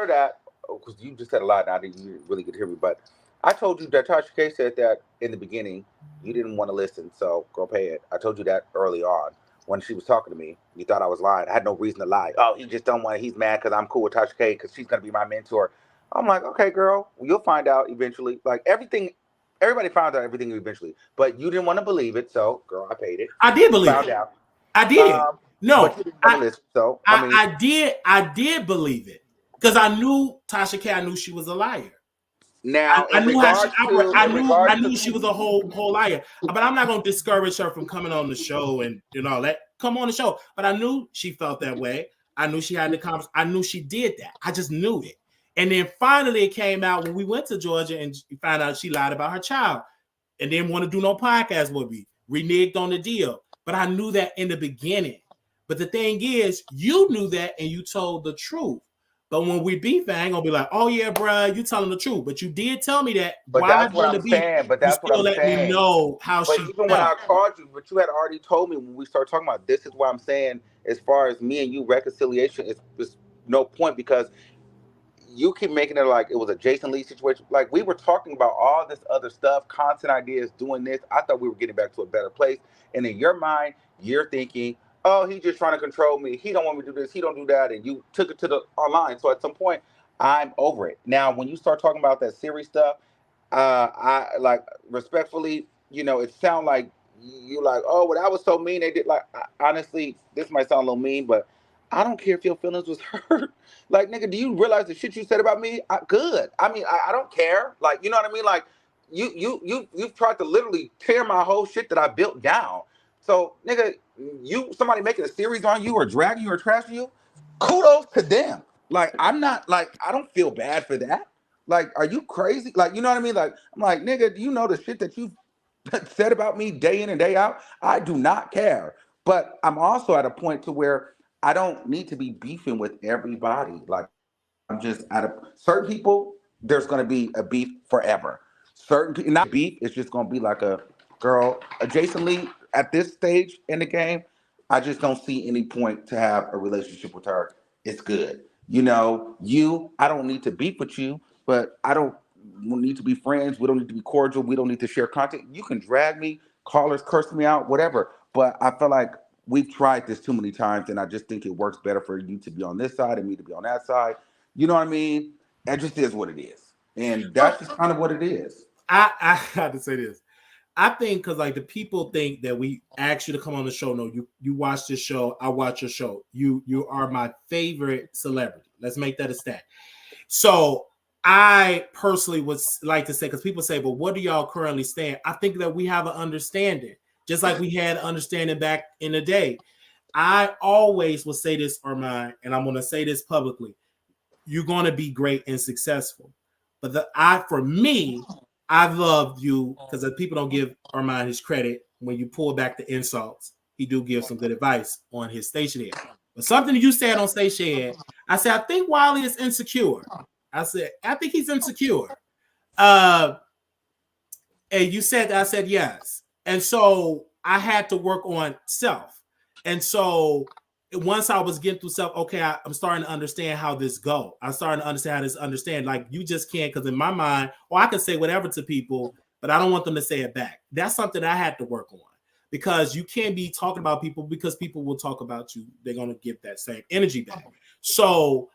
that, because you just said a lot and I didn't really get to hear me, but I told you that Tasha K said that in the beginning. You didn't want to listen, so go pay it. I told you that early on when she was talking to me. You thought I was lying. I had no reason to lie. Oh, he just don't want it. He's mad because I'm cool with Tasha K because she's going to be my mentor. I'm like, okay, girl, you'll find out eventually. Like everybody found out everything eventually, but you didn't want to believe it. So, girl, I paid it.
I did believe it.
Out.
I did. I did believe it because I knew Tasha K. I knew she was a liar.
Now,
I knew she was a whole liar. But I'm not going to discourage her from coming on the show and all that. Come on the show. But I knew she felt that way. I knew she had the conversation. I knew she did that. I just knew it. And then finally it came out when we went to Georgia and found out she lied about her child and didn't want to do no podcast with me, reneged on the deal. But I knew that in the beginning. But the thing is, you knew that and you told the truth. But when we beef, I ain't gonna be like, oh yeah, bro, you telling the truth. But you did tell me that.
But that's what I'm saying. But that's what I'm saying.
Me know how
but
she
even
felt.
When I called you, but you had already told me when we started talking about this is what I'm saying. As far as me and you reconciliation, is no point because you keep making it like it was a Jason Lee situation. Like we were talking about all this other stuff, content ideas, doing this. I thought we were getting back to a better place. And in your mind, you're thinking, oh, he's just trying to control me. He don't want me to do this. He don't do that. And you took it to the online. So at some point, I'm over it. Now, when you start talking about that serious stuff, I like respectfully, it sound like you like, oh, well, that was so mean. They did honestly, this might sound a little mean, but I don't care if your feelings was hurt. Like, nigga, do you realize the shit you said about me? Good. I mean, I don't care. Like, you know what I mean? Like, you've tried to literally tear my whole shit that I built down. So, nigga, somebody making a series on you or dragging you or trashing you, kudos to them. Like, I'm not like, I don't feel bad for that. Like, are you crazy? Like, you know what I mean? Like, I'm like, nigga, do you know the shit that you've said about me day in and day out? I do not care. But I'm also at a point to where I don't need to be beefing with everybody. Like, I'm just at certain people, there's going to be a beef forever. Not beef, it's just going to be like a girl. Jason Lee, at this stage in the game, I just don't see any point to have a relationship with her. It's good. I don't need to beef with you, but I don't need to be friends. We don't need to be cordial. We don't need to share content. You can drag me, call us, curse me out, whatever. But I feel like we've tried this too many times, and I just think it works better for you to be on this side and me to be on that side. You know what I mean? That just is what it is. And that's just kind of what it is.
I have to say this. I think because like the people think that we ask you to come on the show. No, you watch this show. I watch your show. You are my favorite celebrity. Let's make that a stat. So I personally would like to say, because people say, but what do y'all currently stand? I think that we have an understanding, just like we had understanding back in the day. I always will say this, Armon, and I'm going to say this publicly. You're going to be great and successful. But for me, I've loved you because people don't give Armon his credit. When you pull back the insults, he do give some good advice on his station head. But something you said on station head, I said, I think Wiley is insecure. I said, I think he's insecure. And you said, I said, yes. And so I had to work on self. And so once I was getting through self, okay, I'm starting to understand how this go. I'm starting to understand how this understand. Like, you just can't, because in my mind, I can say whatever to people, but I don't want them to say it back. That's something I had to work on, because you can't be talking about people, because people will talk about you. They're going to give that same energy back. So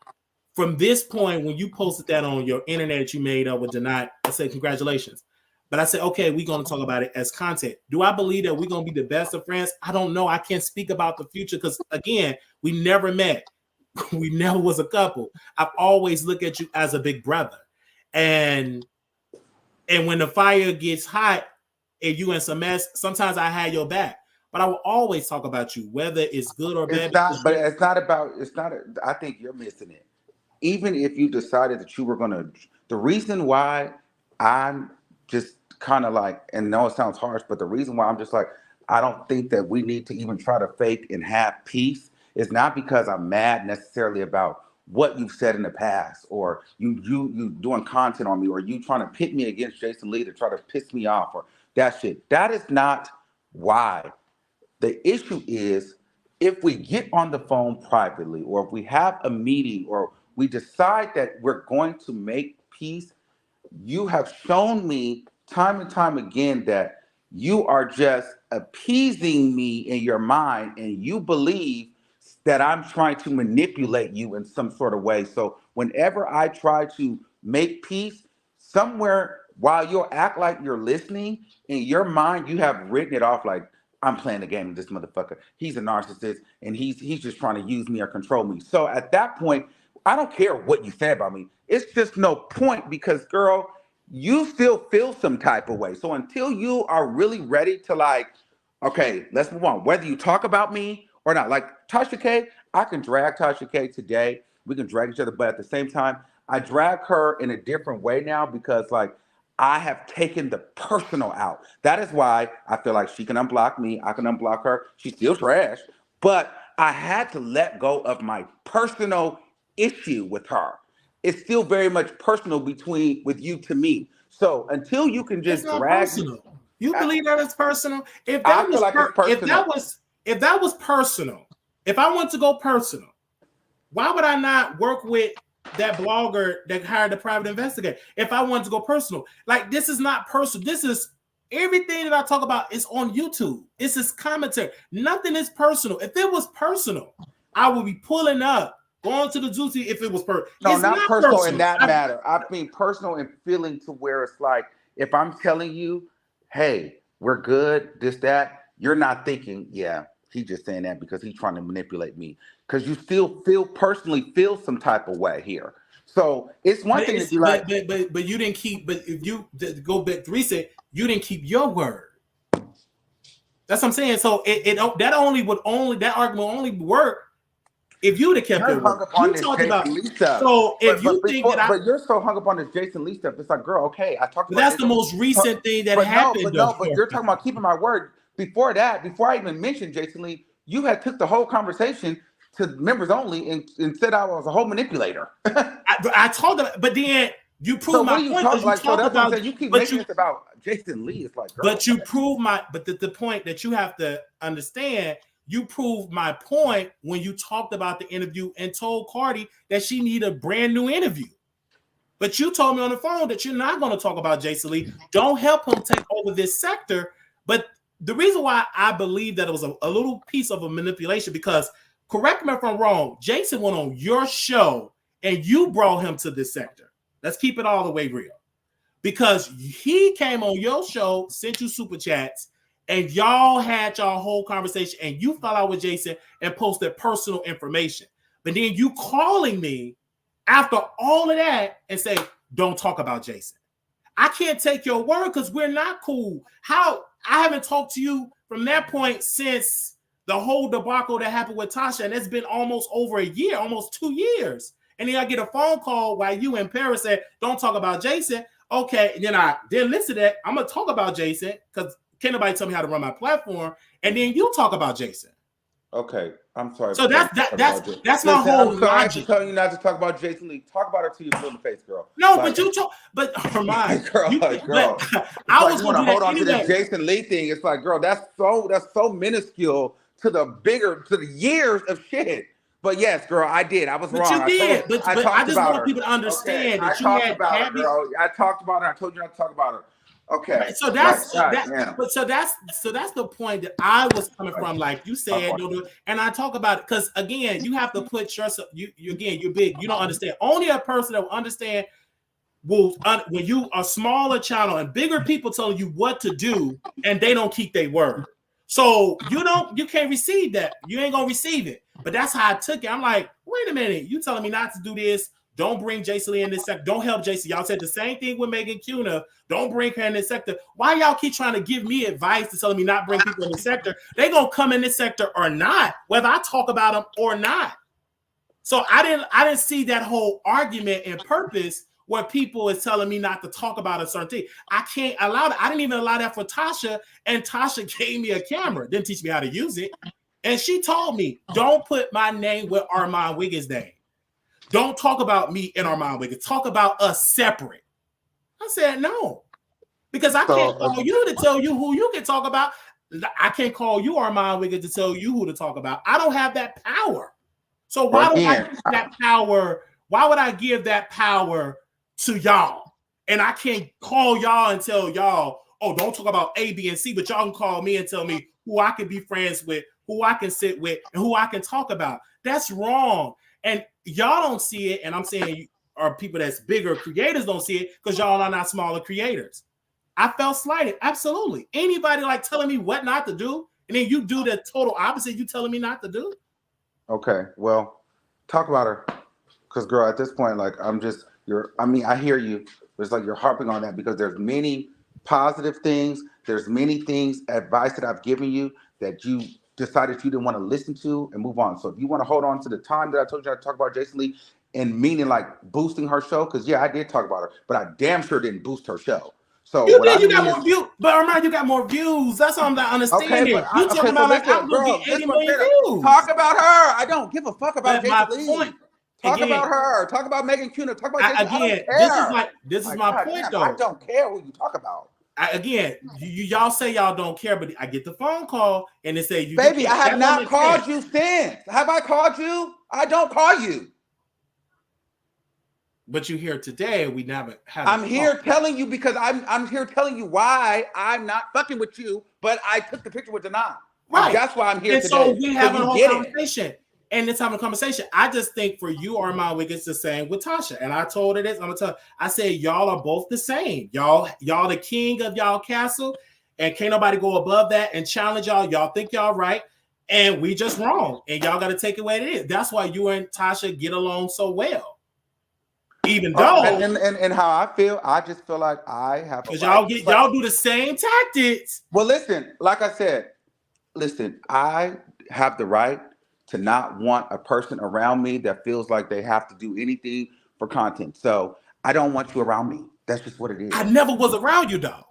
from this point, when you posted that on your internet, you made up with Janai, I said, congratulations. But I said, okay, we're going to talk about it as content. Do I believe that we're going to be the best of friends? I don't know. I can't speak about the future because, again, we never met. We never was a couple. I've always looked at you as a big brother. And when the fire gets hot and you in some mess, sometimes I had your back. But I will always talk about you, whether it's good or bad.
I think you're missing it. Even if you decided that you were going to, the reason why I'm just kind of like, and no, it sounds harsh, but the reason why I'm just like, I don't think that we need to even try to fake and have peace is not because I'm mad necessarily about what you've said in the past, or you doing content on me, or you trying to pit me against Jason Lee to try to piss me off, or that shit. That is not why. The issue is if we get on the phone privately, or if we have a meeting, or we decide that we're going to make peace, you have shown me time and time again that you are just appeasing me in your mind, and you believe that I'm trying to manipulate you in some sort of way. So whenever I try to make peace, somewhere while you'll act like you're listening, in your mind you have written it off like, I'm playing the game with this motherfucker. He's a narcissist, and he's just trying to use me or control me. So at that point, I don't care what you say about me. It's just no point, because, girl, you still feel some type of way. So until you are really ready to, like, okay, let's move on. Whether you talk about me or not. Like Tasha K, I can drag Tasha K today. We can drag each other. But at the same time, I drag her in a different way now, because, like, I have taken the personal out. That is why I feel like she can unblock me. I can unblock her. She's still trash. But I had to let go of my personal issue with her. It's still very much personal with you to me. So until you can just drag
personal. You believe that it's personal? If
that was personal.
If that was personal, if I want to go personal, why would I not work with that blogger that hired a private investigator? If I wanted to go personal, like, this is not personal. This is Everything that I talk about is on YouTube. It's this commentary. Nothing is personal. If it was personal, I would be pulling up, going to the juicy if it was personal.
No, not personal in that matter. I mean personal and feeling to where it's like, if I'm telling you, hey, we're good, this, that, you're not thinking, yeah, he's just saying that because he's trying to manipulate me. Because you still personally feel some type of way here. So it's one thing to be like,
but you didn't keep. But if you go back to reset, you didn't keep your word. That's what I'm saying. So that argument only work if you'd have kept your word. You talked about so if you think that
but you're so hung up on this Jason Lee stuff. It's like, girl, okay, I talked about.
That's the most recent thing that happened.
But you're talking about keeping my word. Before that, before I even mentioned Jason Lee, you had took the whole conversation to members only and said I was a whole manipulator.
I talked about, but then you proved my point.
You keep making this about Jason Lee. It's like, girl,
but you prove the point that you have to understand. You proved my point when you talked about the interview and told Cardi that she need a brand new interview. But you told me on the phone that you're not going to talk about Jason Lee. Don't help him take over this sector. But the reason why I believe that it was a little piece of a manipulation, because correct me if I'm wrong, Jason went on your show and you brought him to this sector. Let's keep it all the way real. Because he came on your show, sent you super chats, and y'all had y'all whole conversation, and you fell out with Jason and posted personal information. But then you calling me after all of that and say, don't talk about Jason. I can't take your word because we're not cool. How? I haven't talked to you from that point since the whole debacle that happened with Tasha, and it's been almost over a year, almost 2 years. And then I get a phone call while you in Paris said, don't talk about Jason. Okay, and then I didn't listen to that. I'm going to talk about Jason because can't nobody tell me how to run my platform. And then you talk about Jason.
Okay, I'm sorry.
So that's my whole logic.
I'm telling you not to talk about Jason Lee. Talk about her till you blue in the face, girl.
No, like, but you talk. But Armon,
girl. I was going to hold on to this Jason Lee thing. It's like, girl, that's so minuscule to the years of shit. But yes, girl, I did. I was wrong.
You did. But I just want people to understand that you had
habits. Girl. I talked about her. I told you not to talk about her. Okay.
Right, so that's the point that I was coming from. Like you said, and I talk about it because again, you have to put yourself. You're big. You don't understand. Only a person that will understand when you are smaller channel and bigger people telling you what to do and they don't keep their word. So you can't receive that. You ain't gonna receive it. But that's how I took it. I'm like, wait a minute, you telling me not to do this? Don't bring Jason Lee in this sector. Don't help Jason. Y'all said the same thing with Megan Kuna. Don't bring her in this sector. Why y'all keep trying to give me advice to telling me not bring people in the sector? They gonna come in this sector or not, whether I talk about them or not. So I didn't see that whole argument and purpose where people is telling me not to talk about a certain thing. I can't allow that. I didn't even allow that for Tasha, and Tasha gave me a camera, didn't teach me how to use it. And she told me, don't put my name with Armon Wiggins' name. Don't talk about me and Armon Wiggins. Talk about us separate. I said no. Because I can't call you to tell you who you can talk about. I can't call you Armon Wiggins to tell you who to talk about. I don't have that power. So why would I give that power? Why would I give that power to y'all? And I can't call y'all and tell y'all, oh, don't talk about A, B, and C, but y'all can call me and tell me who I can be friends with, who I can sit with, and who I can talk about. That's wrong. And y'all don't see it, and I'm saying or people that's bigger creators don't see it because y'all are not smaller creators. I felt slighted. Absolutely. Anybody like telling me what not to do, and then you do the total opposite you telling me not to do?
Okay, well, talk about her. Because, girl, at this point, like, I hear you, but it's like you're harping on that because there's many positive things. There's many things, advice that I've given you that you decided you didn't want to listen to and move on. So if you want to hold on to the time that I told you I talk about Jason Lee and meaning like boosting her show, because yeah, I did talk about her, but I damn sure didn't boost her show. So
you got more views, but Armon, you got more views. That's what I'm not understanding.
Okay,
you talking about like I'm gonna get 80 million views.
Talk about her. I don't give a fuck about Jason Lee. Talk about her. Talk about Megan Kuna. Talk about Jason.
Again, this is my point though.
I don't care who you talk about.
Y'all say y'all don't care, but I get the phone call and they say you.
Baby, I have not called you since. Have I called you? I don't call you.
But you're here today, and we never had.
I'm here telling you because I'm here telling you why I'm not fucking with you, but I took the picture with Dana.
Right.
That's why I'm here
and
today.
So we have a whole
conversation.
And it's having a conversation. I just think for you, Armon Wiggins, the same with Tasha. And I told her this. I'm gonna tell her, I said, y'all are both the same. Y'all the king of y'all castle, and can't nobody go above that and challenge y'all. Y'all think y'all right, and we just wrong. And y'all gotta take it where it is. That's why you and Tasha get along so well. Even though
and how I feel, I just feel like I have
because y'all do the same tactics.
Well, listen, like I said, I have the right to not want a person around me that feels like they have to do anything for content. So I don't want you around me. That's just what it is.
I never was around you though.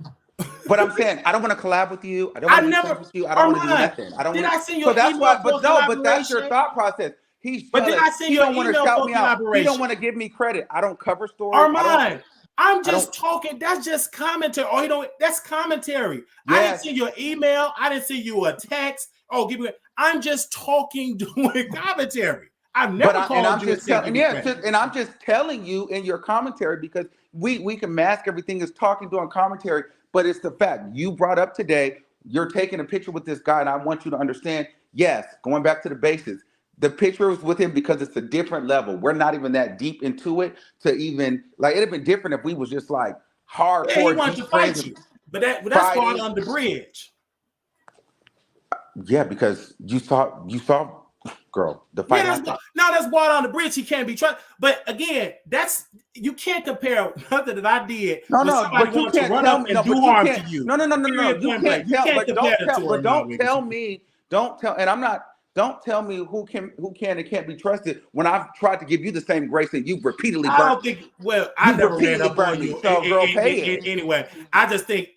But I'm saying I don't want to collab with you. I don't want to be friends with you. I don't want to do nothing. I don't want to.
I send you
that's why. But no. But that's your thought process. He's jealous.
But then I send you an email for collaboration.
He don't want to give me credit. I don't cover stories.
Armon, I'm just talking. That's just commentary. Oh, that's commentary. Yes. I didn't send you an email. I didn't send you a text. Oh, give me. I'm just talking, doing commentary. I've never called you.
And I'm just telling you in your commentary because we can mask everything as talking, doing commentary, but it's the fact you brought up today. You're taking a picture with this guy, and I want you to understand. Yes, going back to the basics. The picture was with him because it's a different level. We're not even that deep into it to even like it'd have been different if we was just like hardcore.
Yeah, he wanted to fight you, but that's going on the bridge.
Yeah, because you saw, girl, the fight.
Yeah, that's water on the bridge. He can't be trusted. But again, you can't compare nothing that I did.
But you can't tell me. No,
do harm to you.
No. You can't tell. But don't tell me. Don't tell. And I'm not. Don't tell me who can and can't be trusted when I've tried to give you the same grace that you've repeatedly burned.
I don't think. Well, I never ran up on you.
So, girl, pay it.
Anyway, I just think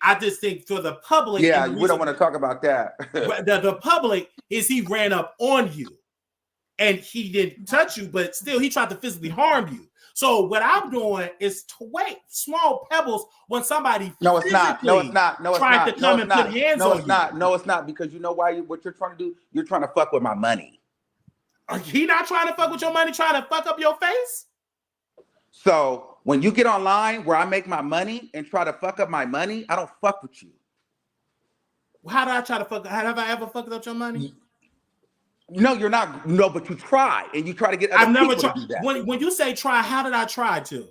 for the public.
Yeah, we don't want to talk about that.
the public is he ran up on you, and he didn't touch you, but still he tried to physically harm you. So what I'm doing is to wait small pebbles when somebody
No, it's not.
Trying to come and put hands on you.
No, it's not because you know why? What you're trying to do? You're trying to fuck with my money.
Are he not trying to fuck with your money? Trying to fuck up your face?
So when you get online where I make my money and try to fuck up my money, I don't fuck with you.
How do I try to fuck? Have I ever fucked up your money?
No, you're not. No, but you try, and you try to get other
I've never
people
tried.
to do that.
When you say try, how did I try to?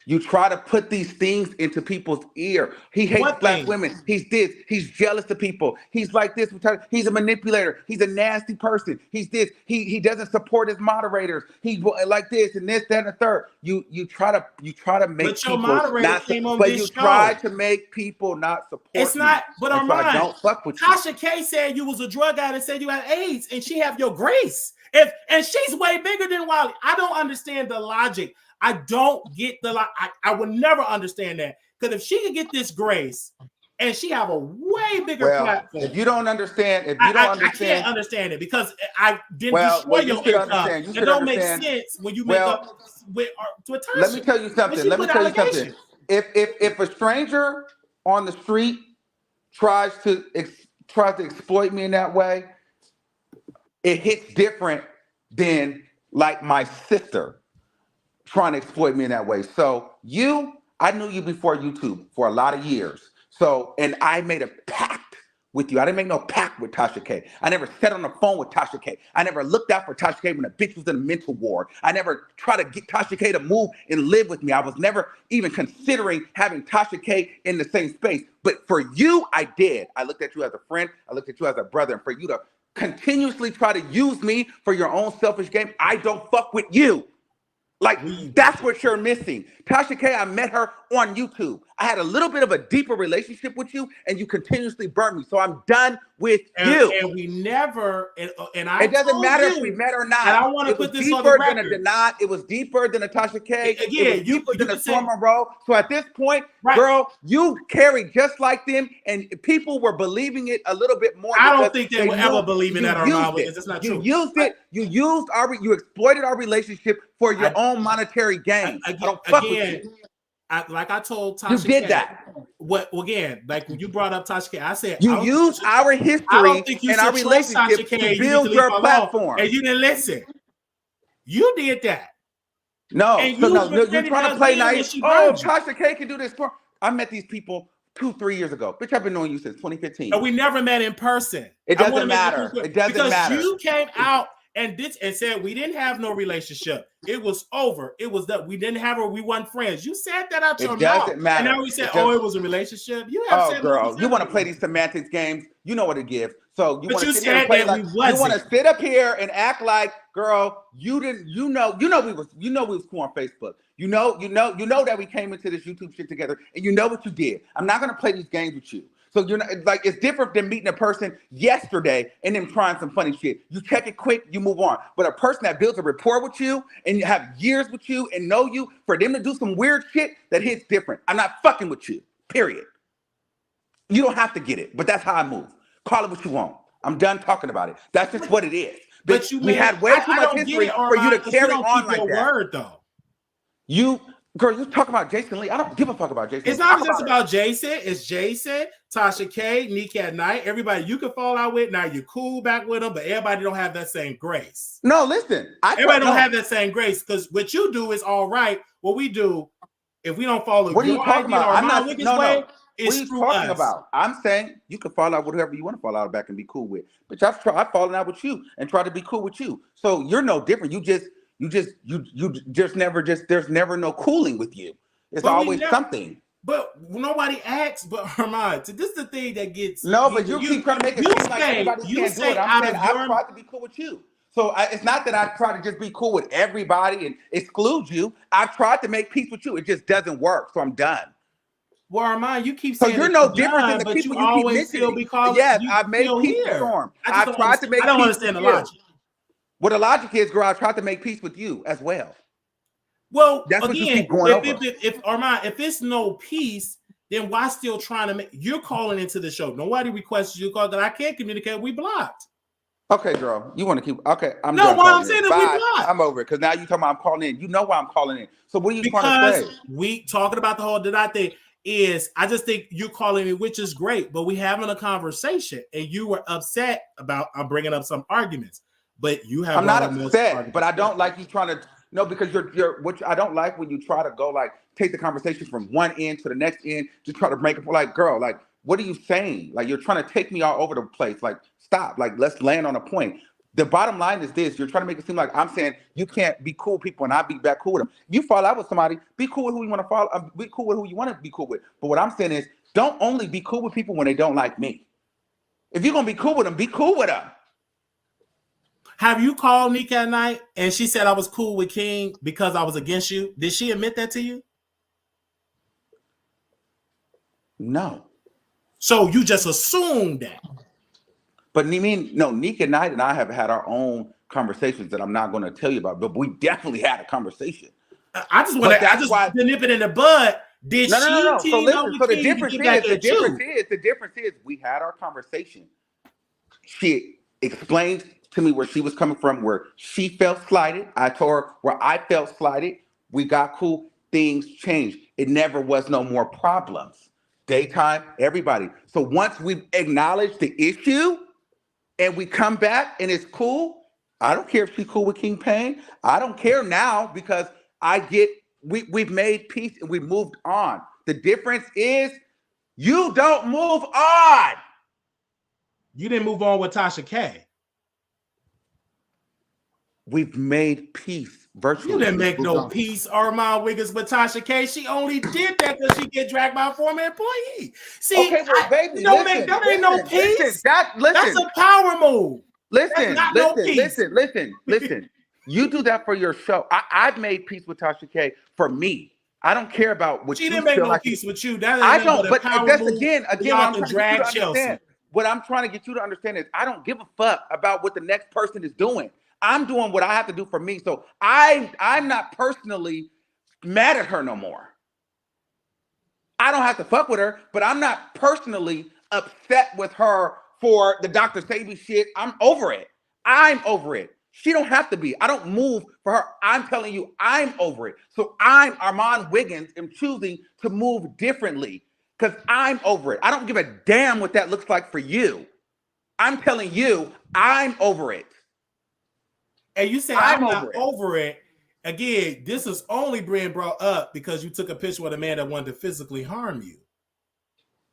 You try to put these things into people's ear. He hates black women. He's this. He's jealous of people. He's like this. He's a manipulator. He's a nasty person. He's this. He doesn't support his moderators. He's like this and this, that, and the third. You try to make
but your
people
moderator
not.
Came on
but
this
you
show.
Try to make people not support.
It's not. But I'm right.
Don't fuck with
Tasha
you.
K said you was a drug addict and said you had AIDS, and she have your grace. And she's way bigger than Wiley. I don't understand the logic. I don't get I would never understand that because if she could get this grace and she have a way bigger platform.
If you don't understand, I
can't understand it because I didn't destroy your income. It don't make sense when you make up with Tasha.
Let me tell you something. If a stranger on the street tries to exploit me in that way, it hits different than like my sister trying to exploit me in that way. So I knew you before YouTube for a lot of years. So, and I made a pact with you. I didn't make no pact with Tasha K. I never sat on the phone with Tasha K. I never looked out for Tasha K when a bitch was in a mental ward. I never tried to get Tasha K to move and live with me. I was never even considering having Tasha K in the same space. But for you, I did. I looked at you as a friend. I looked at you as a brother. And for you to continuously try to use me for your own selfish game, I don't fuck with you. Like, that's what you're missing. Tasha K, I met her on YouTube. I had a little bit of a deeper relationship with you, and you continuously burned me. So I'm done with you.
And we never, and
it doesn't matter if we met or not.
And I want to put this on the record.
It was deeper than a Tasha K.
Again,
it was deeper than a Storm Monroe. So at this point, girl, you carry just like them, and people were believing it a little bit more.
I don't think they were ever believing that, Armon, because it's not true.
You used it. You exploited our relationship for your own monetary gain. I don't fuck with you.
Like I told Tasha,
you did that.
Again, like when you brought up Tasha K, I said
you used our history and our relationship to build your platform,
and you didn't listen. You did that.
No,
And
so
you
no, you're
defended
trying
her
to play
again when
nice.
she
Oh,
burned you.
Tasha K can do this. I met these people 2-3 years ago. Bitch, I've been knowing you since 2015.
And we never met in person.
It doesn't matter. It doesn't
because
matter.
You came out and said we didn't have no relationship. It was over. It was that we didn't have her. We weren't friends. You said that out your mouth.
It doesn't matter.
And now we said, it was a relationship. You have said
girl, you want to play these semantics games? You know what it gives. So you want to sit here and play like you want to sit up here and act like, girl, you didn't. You know we was cool on Facebook. You know that we came into this YouTube shit together, and you know what you did. I'm not gonna play these games with you. So you're not like, it's different than meeting a person yesterday and then trying some funny shit. You check it quick, you move on. But a person that builds a rapport with you and have years with you and know you, for them to do some weird shit, that hits different. I'm not fucking with you. Period. You don't have to get it, but that's how I move. Call it what you want. I'm done talking about it. That's just what it is.
But
we had way too much history for you to carry on like that.
Word, though.
Girl, you talk about Jason Lee. I don't give a fuck about Jason.
It's not just about Jason. It's Jason, Tasha K, Nick at Night. Everybody you can fall out with. Now you're cool back with them, but everybody don't have that same grace.
No, listen.
Everybody don't have that same grace, because what you do is all right. What we do, if we don't follow
what are you talking about?
I'm not Wiggins way.
What are you talking about? I'm saying you can fall out with whoever you want to fall out back and be cool with. But I've fallen out with you and tried to be cool with you. So you're no different. There's never no cooling with you. It's always something.
But nobody asks. But Armon, this is the thing that gets.
No, but you keep trying to make it seem like everybody can't do it. I'm saying I've tried to be cool with you. So it's not that I try to just be cool with everybody and exclude you. I've tried to make peace with you. It just doesn't work. So I'm done.
Well, Armon, you keep saying
so you're no different than the people you keep mentioning. Yes, I've made peace with Storm. I've tried to make peace.
I don't understand the logic.
What the logic is, girl, I tried to make peace with you as well.
Well,
that's
again,
what you keep going over.
If Armon, if it's no peace, then why still trying to make? You're calling into the show. Nobody requested you call that I can't communicate. We blocked.
Okay, girl, you want to keep? Okay, I'm
no.
done.
Why I'm saying that we blocked.
I'm over it because now you talking about I'm calling in. You know why I'm calling in. So what are you trying to say?
We talking about the whole did I think is I just think you're calling me, which is great, but we having a conversation and you were upset about I'm bringing up some arguments. But you have.
I'm not upset, but I don't like you trying to. No, because you're. What I don't like when you try to go like take the conversation from one end to the next end to try to make it like, girl, like what are you saying? Like you're trying to take me all over the place. Like stop. Like let's land on a point. The bottom line is this: you're trying to make it seem like I'm saying you can't be cool with people and I be back cool with them. You fall out with somebody, be cool with who you want to follow. Be cool with who you want to be cool with. But what I'm saying is, don't only be cool with people when they don't like me. If you're gonna be cool with them, be cool with them.
Have you called Nick at night and she said I was cool with King because I was against you? Did she admit that to you?
No.
So you just assumed that.
But you mean no? Nick at night and I have had our own conversations that I'm not going to tell you about, but we definitely had a conversation.
I just want to. I just want to nip it in the bud. Did
no.
So listen. So
the difference is we had our conversation. She explained to me where she was coming from, where she felt slighted. I told her where I felt slighted. We got cool. Things changed. It never was no more problems. Daytime, everybody. So once we acknowledge the issue and we come back and it's cool, I don't care if she's cool with King Payne. I don't care now because we've made peace and we moved on. The difference is you don't move on.
You didn't move on with Tasha K.
We've made peace virtually.
You didn't make no peace, Armon Wiggins, with Tasha K. She only did that because she get dragged by a former employee. See,
okay, well, baby,
that ain't no peace. That's a power move.
Listen. You do that for your show. I've made peace with Tasha K for me. I don't care about what
she didn't make no peace with you. That
I don't. But that's again. What I'm trying to get you to understand is I don't give a fuck about what the next person is doing. I'm doing what I have to do for me. So I'm not personally mad at her no more. I don't have to fuck with her, but I'm not personally upset with her for the Dr. Sabi shit. I'm over it. I'm over it. She don't have to be. I don't move for her. I'm telling you, I'm over it. So I'm Armon Wiggins am choosing to move differently because I'm over it. I don't give a damn what that looks like for you. I'm telling you, I'm over it.
And you say I'm not over it. again, this is only being brought up because you took a picture with a man that wanted to physically harm you.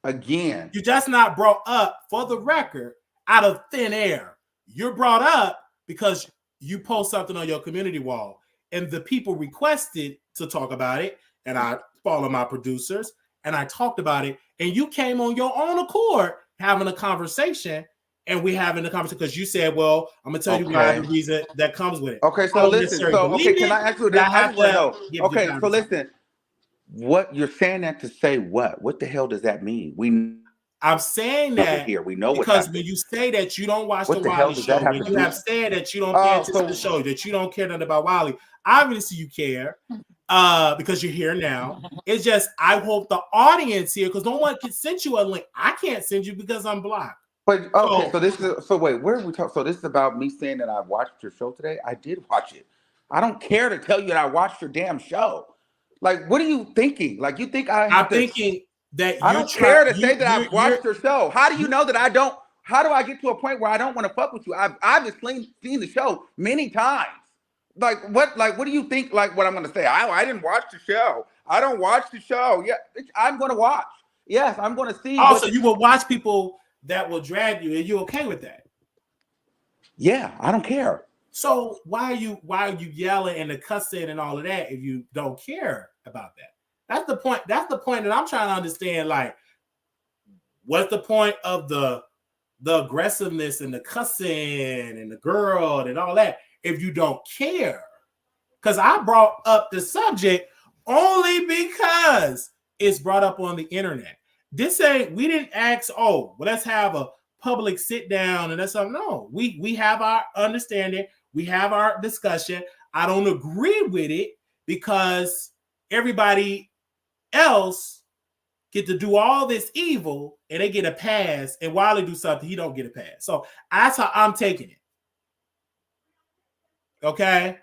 Again,
You're just not brought up, for the record, out of thin air. You're brought up because you post something on your community wall, and the people requested to talk about it, and I follow my producers, and I talked about it, and you came on your own accord having a conversation, and we having a conversation because you said, well, I'm going to tell you why, the reason that comes with it.
Okay, so listen. So, okay, can I ask you this? I just want to know. Okay, so listen. What you're saying that to say what? What the hell does that mean?
I'm saying that
here we know
because when you say that you don't watch the Wiley Show, when you have said that you don't pay attention to the show, that you don't care nothing about Wiley, obviously you care because you're here now. It's just I hope the audience here, because no one can send you a link. I can't send you because I'm blocked.
But okay, so this is wait, where are we talking? So this is about me saying that I watched your show today. I did watch it. I don't care to tell you that I watched your damn show. Like, what are you thinking? Like, you think I'm
thinking that
I don't care to say that I've watched your show. How do you know that I don't? How do I get to a point where I don't want to fuck with you? I've just seen the show many times. Like what do you think? Like what I'm gonna say? I didn't watch the show. I don't watch the show. Yeah, I'm gonna watch. Yes, I'm gonna see.
Also, you will watch people that will drag you, and you okay with that?
Yeah, I don't care.
So why are you yelling and the cussing and all of that if you don't care about that? That's the point. That's the point that I'm trying to understand. Like, what's the point of the aggressiveness and the cussing and the girl and all that if you don't care? Because I brought up the subject only because it's brought up on the internet. This ain't, we didn't ask, oh, well, let's have a public sit down and that's something. No, we have our understanding. We have our discussion. I don't agree with it because everybody else get to do all this evil and they get a pass, and Wiley do something, he don't get a pass. So that's how I'm taking it. Okay?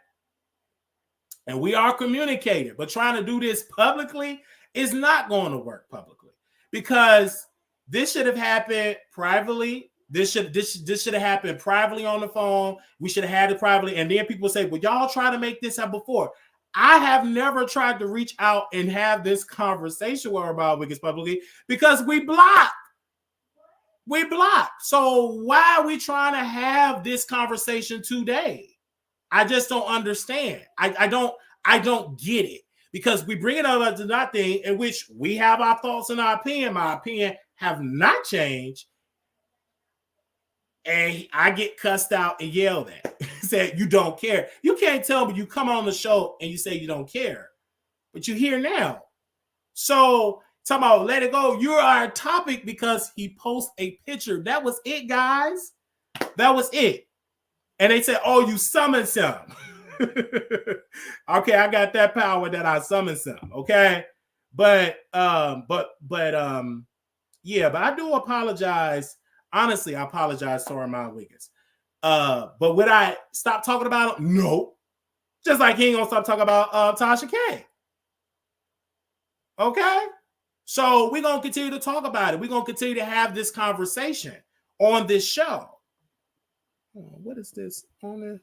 And we are communicating, but trying to do this publicly is not going to work publicly because this should have happened privately. This should have happened privately on the phone. We should have had it privately. And then people say, well, y'all try to make this up before. I have never tried to reach out and have this conversation with Armon Wiggins publicly because we block. We block. So why are we trying to have this conversation today? I just don't understand. I don't get it because we bring it up to nothing in which we have our thoughts and our opinion. My opinion have not changed. And I get cussed out and yelled at. Said you don't care. You can't tell me you come on the show and you say you don't care, but you're here now. So talking about let it go. You're our topic because he posts a picture. That was it, guys. That was it. And they said, "Oh, you summoned some." Okay, I got that power that I summoned some. Okay, but yeah, but I do apologize. Honestly, I apologize to Armon Wiggins. But would I stop talking about him? No. Just like he ain't gonna stop talking about Tasha K. Okay? So we're gonna continue to talk about it. We're gonna continue to have this conversation on this show. What is this on there?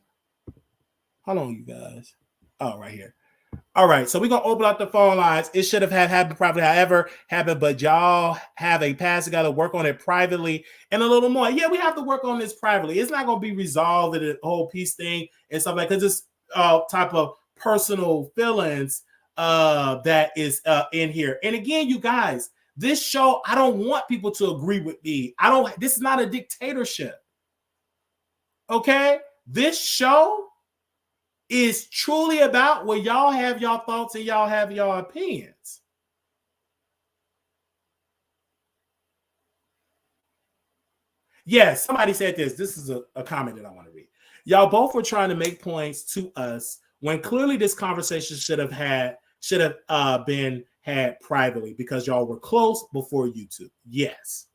Hold on, you guys. Oh, right here. All right, so we're going to open up the phone lines. It should have happened probably however happened, but y'all have a pass. You got to work on it privately and a little more. Yeah, we have to work on this privately. It's not going to be resolved in the whole peace thing and stuff like that. Because it's type of personal feelings that is in here. And again, you guys, this show, I don't want people to agree with me. This is not a dictatorship. Okay? This show is truly about where y'all have y'all thoughts and y'all have y'all opinions. Yes, somebody said this. This is a comment that I want to read. Y'all both were trying to make points to us when clearly this conversation should have been had privately because y'all were close before YouTube. Yes.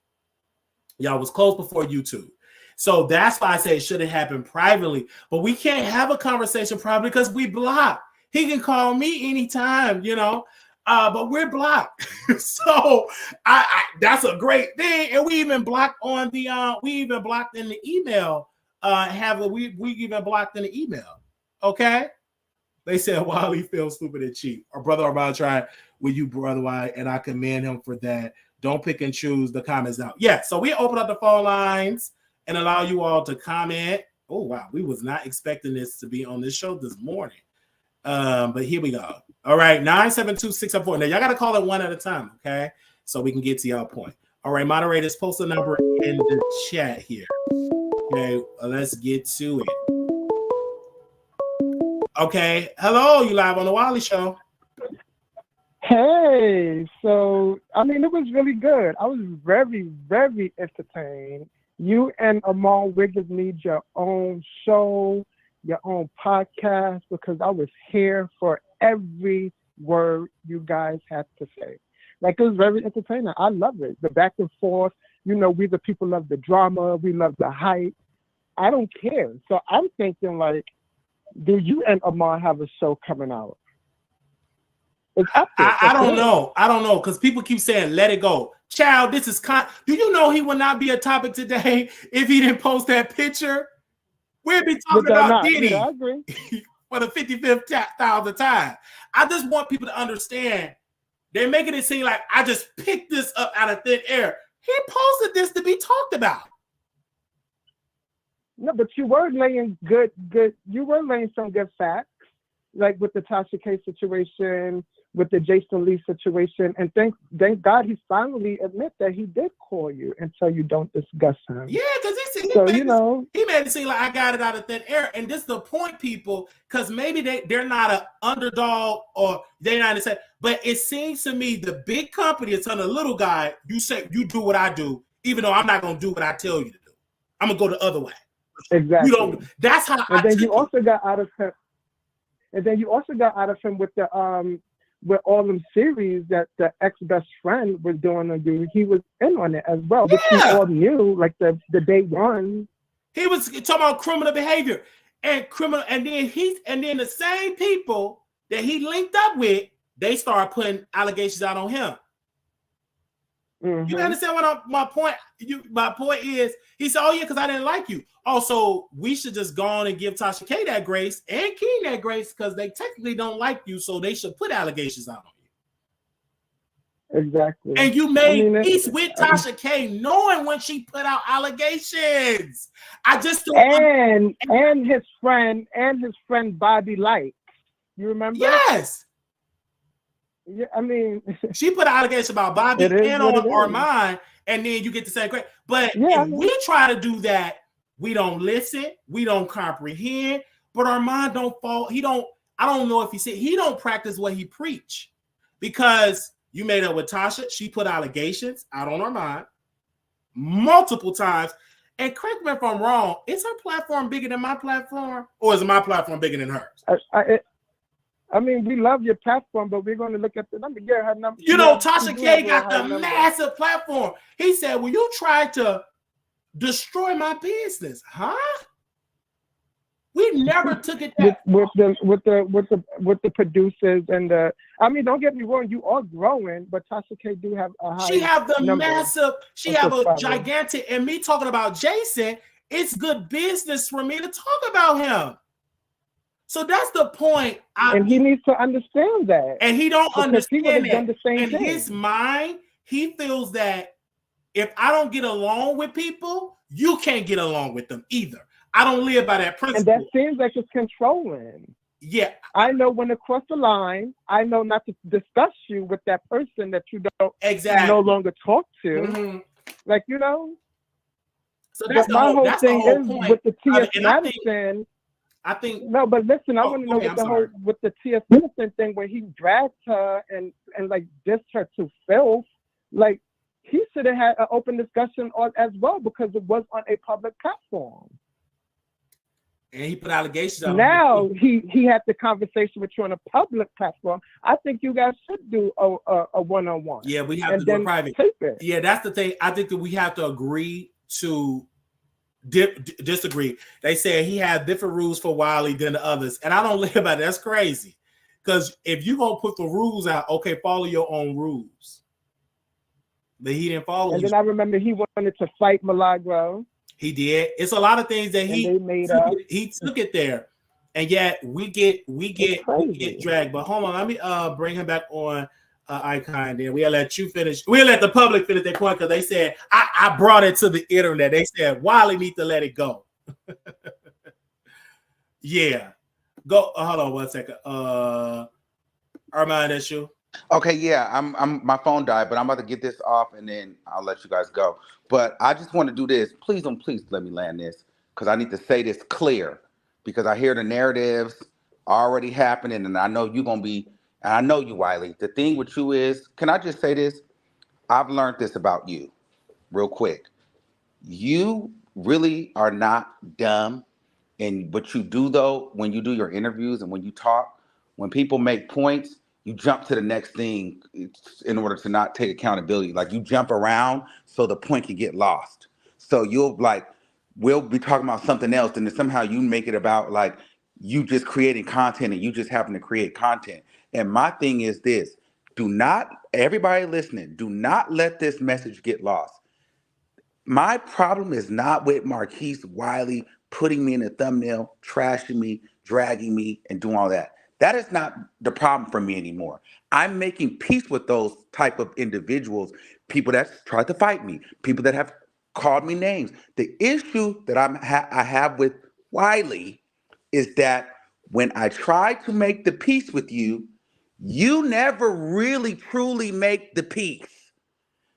Y'all was close before YouTube. So that's why I say it should have happened privately. But we can't have a conversation privately because we block. He can call me anytime, but we're blocked. So that's a great thing. And we even blocked on the we even blocked in the email. We even blocked in the email. Okay. They said Wiley feels stupid and cheap. Our brother Armon tried with you, brother Wiley, and I commend him for that. Don't pick and choose the comments out. Yeah, so we open up the phone lines and allow you all to comment. Oh, wow. We was not expecting this to be on this show this morning. But here we go. All right, 972-674. Now, y'all got to call it one at a time, okay? So we can get to y'all point. All right, moderators, post the number in the chat here. Okay, let's get to it. Okay, hello, you live on the Wiley Show.
Hey, so, I mean, it was really good. I was very, very entertained. You and Armon Wiggins need your own show, your own podcast, because I was here for every word you guys had to say. Like, it was very entertaining. I love it. The back and forth. You know, we the people love the drama. We love the hype. I don't care. So I'm thinking, like, do you and Armon have a show coming out? It's up there.
I don't know. I don't know, because people keep saying, let it go. Child, this is do you know he would not be a topic today if he didn't post that picture? We'd be talking about Diddy
yeah, I agree.
for the 55,000th time. I just want people to understand. They're making it seem like I just picked this up out of thin air. He posted this to be talked about.
No, but you were laying you were laying some good facts, like with the Tasha K situation, with the Jason Lee situation, and thank God he finally admit that he did call you and tell you don't discuss him.
Yeah, because he made it seem like I got it out of thin air, and this is the point, people, because maybe they're not an underdog or they're not the same, but it seems to me the big company is telling the little guy, you say you do what I do, even though I'm not gonna do what I tell you to do. I'm gonna go the other way.
Exactly.
You don't. That's how.
And then you also got out of him. And then you also got out of him with the with all them series that the ex-best-friend was doing on you. He was in on it as well, which we all knew, like the day one.
He was talking about criminal behavior and criminal, and then the same people that he linked up with, they started putting allegations out on him. Mm-hmm. You understand what my point? My point is, he said, "Oh yeah, because I didn't like you." Also, we should just go on and give Tasha K that grace and King that grace because they technically don't like you, so they should put allegations out on
you. Exactly.
And you made peace with Tasha K, knowing when she put out allegations. I just don't
and his friend Bobby Light. You remember?
Yes.
Yeah, I mean,
she put an allegation about Bobby and on Armon, and then you get the same grade. But if we try to do that, we don't listen, we don't comprehend. But Armon don't fall. I don't know if he don't practice what he preach, because you made up with Tasha. She put allegations out on Armon multiple times. And correct me if I'm wrong, is her platform bigger than my platform, or is my platform bigger than hers?
I mean, we love your platform, but we're going to look at the number. Yeah, her number.
You know, Tasha K got the massive platform. He said, "Well, you tried to destroy my business, huh?" We never took it that
with the producers and the. I mean, don't get me wrong, you are growing, but Tasha K do have a high.
She have the massive. She have a gigantic. And me talking about Jason, it's good business for me to talk about him. So that's the point.
And he needs to understand that.
And he don't understand that.
In
his mind, he feels that if I don't get along with people, you can't get along with them either. I don't live by that principle.
And that seems like it's controlling.
Yeah.
I know when to cross the line. I know not to discuss you with that person that you don't no longer talk to. Mm-hmm. Like, you know.
So that's my whole thing is
point. With the T.S. Madison.
I think
no, but listen, I want to know with the T.S. Madison thing where he dragged her and like dissed her to filth. Like, he should have had an open discussion as well, because it was on a public platform.
And he put allegations on
now he had the conversation with you on a public platform. I think you guys should do a one-on-one.
Yeah, we have to go private. Yeah, that's the thing. I think that we have to agree to disagree. They said he had different rules for Wiley than the others, and I don't live by that. That's crazy, because if you're gonna put the rules out, okay, follow your own rules. But he didn't follow.
And then I remember he wanted to fight Milagro.
He did. It's a lot of things that he
made up.
He took it there. and yet we get dragged. But hold on, let me bring him back on. Icon, then we'll let you finish. We'll let the public finish their point because they said I brought it to the internet. They said Wiley need to let it go. Yeah, go. Hold on 1 second. Armon, that's you.
Okay, yeah, I'm my phone died, but I'm about to get this off and then I'll let you guys go. But I just want to do this. Please let me land this because I need to say this clear because I hear the narratives already happening and I know you're gonna be, and I know you, Wiley. The thing with you is, can I just say this? I've learned this about you real quick. You really are not dumb. And what you do though, when you do your interviews and when you talk, when people make points, you jump to the next thing in order to not take accountability. Like you jump around so the point can get lost. So we'll be talking about something else and then somehow you make it about like you just creating content and you just having to create content. And my thing is this, everybody listening, do not let this message get lost. My problem is not with Marquise Wiley putting me in a thumbnail, trashing me, dragging me, and doing all that. That is not the problem for me anymore. I'm making peace with those type of individuals, people that tried to fight me, people that have called me names. The issue that I have with Wiley is that when I try to make the peace with you, you never really truly make the peace.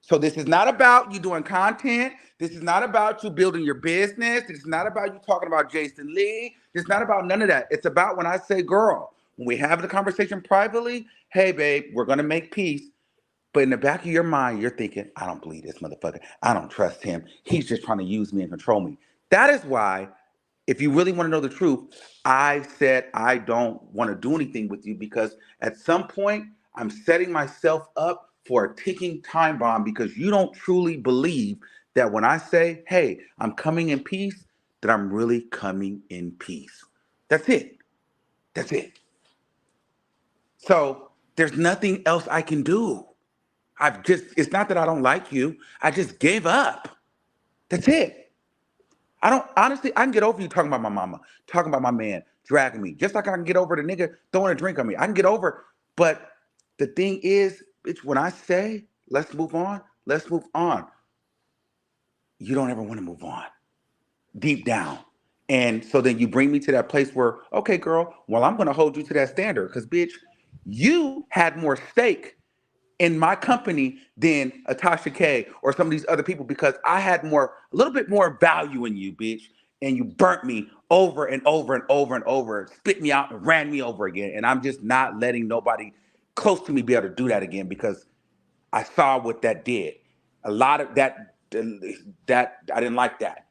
So this is not about you doing content. This is not about you building your business. This is not about you talking about Jason Lee. It's not about none of that. It's about when I say, girl, when we have the conversation privately, hey, babe, we're going to make peace. But in the back of your mind, you're thinking, I don't believe this motherfucker. I don't trust him. He's just trying to use me and control me. That is why, if you really want to know the truth, I said I don't want to do anything with you because at some point, I'm setting myself up for a ticking time bomb because you don't truly believe that when I say, hey, I'm coming in peace, that I'm really coming in peace. That's it. That's it. So there's nothing else I can do. It's not that I don't like you. I just gave up. That's it. I can get over you talking about my mama, talking about my man, dragging me. Just like I can get over the nigga throwing a drink on me. I can get over, but the thing is, bitch, when I say, let's move on, you don't ever want to move on deep down. And so then you bring me to that place where, okay, girl, well, I'm going to hold you to that standard because, bitch, you had more stake in my company than a Tasha K or some of these other people because I had a little bit more value in you, bitch. And you burnt me over and over and over and over, spit me out and ran me over again. And I'm just not letting nobody close to me be able to do that again because I saw what that did. A lot of that I didn't like that.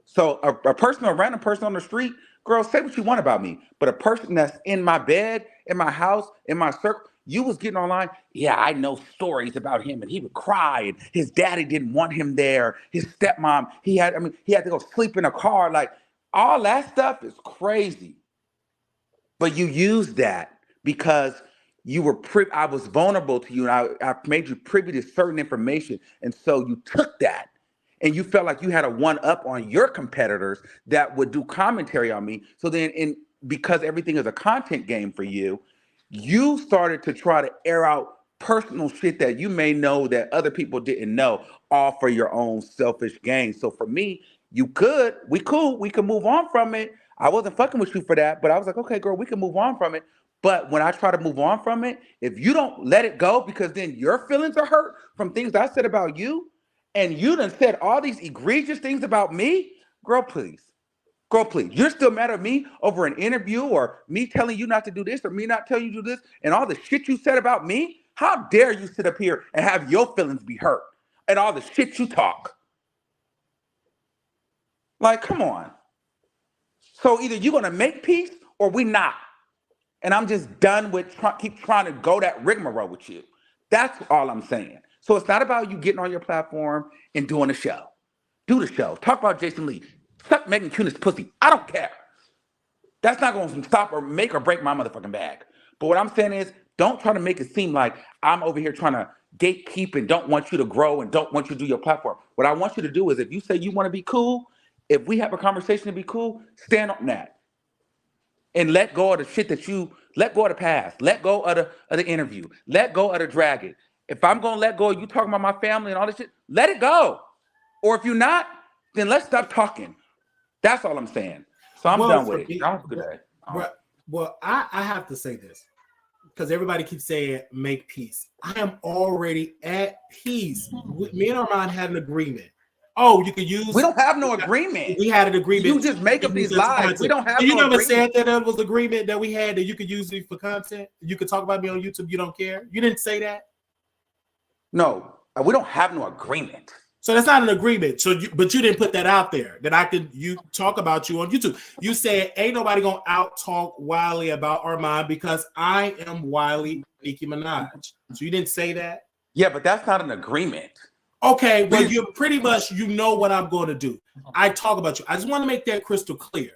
So a random person on the street, girl, say what you want about me. But a person that's in my bed, in my house, in my circle, you was getting online. Yeah, I know stories about him, and he would cry, and his daddy didn't want him there. His stepmom, he had to go sleep in a car. Like all that stuff is crazy. But you used that because I was vulnerable to you, and I made you privy to certain information, and so you took that. And you felt like you had a one up on your competitors that would do commentary on me. So then because everything is a content game for you, you started to try to air out personal shit that you may know that other people didn't know, all for your own selfish gain. So for me, we can move on from it. I wasn't fucking with you for that, but I was like, okay, girl, we can move on from it. But when I try to move on from it, if you don't let it go, because then your feelings are hurt from things I said about you, and you done said all these egregious things about me, girl, please. Girl, please. You're still mad at me over an interview or me telling you not to do this or me not telling you to do this and all the shit you said about me? How dare you sit up here and have your feelings be hurt and all the shit you talk? Like, come on. So either you're going to make peace or we not. And I'm just done with keep trying to go that rigmarole with you. That's all I'm saying. So it's not about you getting on your platform and doing a show. Do the show. Talk about Jason Lee. Suck Megan Kunis pussy. I don't care. That's not going to stop or make or break my motherfucking bag. But what I'm saying is, don't try to make it seem like I'm over here trying to gatekeep and don't want you to grow and don't want you to do your platform. What I want you to do is, if you say you want to be cool, if we have a conversation to be cool, stand on that.
and let go of the shit that you let go of the past, let go of the interview, let go of the dragon. If I'm gonna let go of you talking about my family and all this shit, let it go. Or if you're not, then let's stop talking. That's all I'm saying. So I'm done with it. Y'all have a good day.
Well, I have to say this because everybody keeps saying make peace. I am already at peace. Me and Armon had an agreement. Oh, you could use.
We don't have no agreement.
We had an agreement.
You just make up these lies. We don't have.
You
no
never
agreement.
said that there was agreement that we had that you could use me for content. You could talk about me on YouTube. You don't care. You didn't say that.
No, we don't have no agreement.
So that's not an agreement. So, but you didn't put that out there that I could talk about you on YouTube. You said ain't nobody gonna out talk Wiley about Armon because I am Wiley Nicki Minaj. So you didn't say that.
Yeah, but that's not an agreement.
Okay, well, you pretty much know what I'm going to do. I talk about you. I just want to make that crystal clear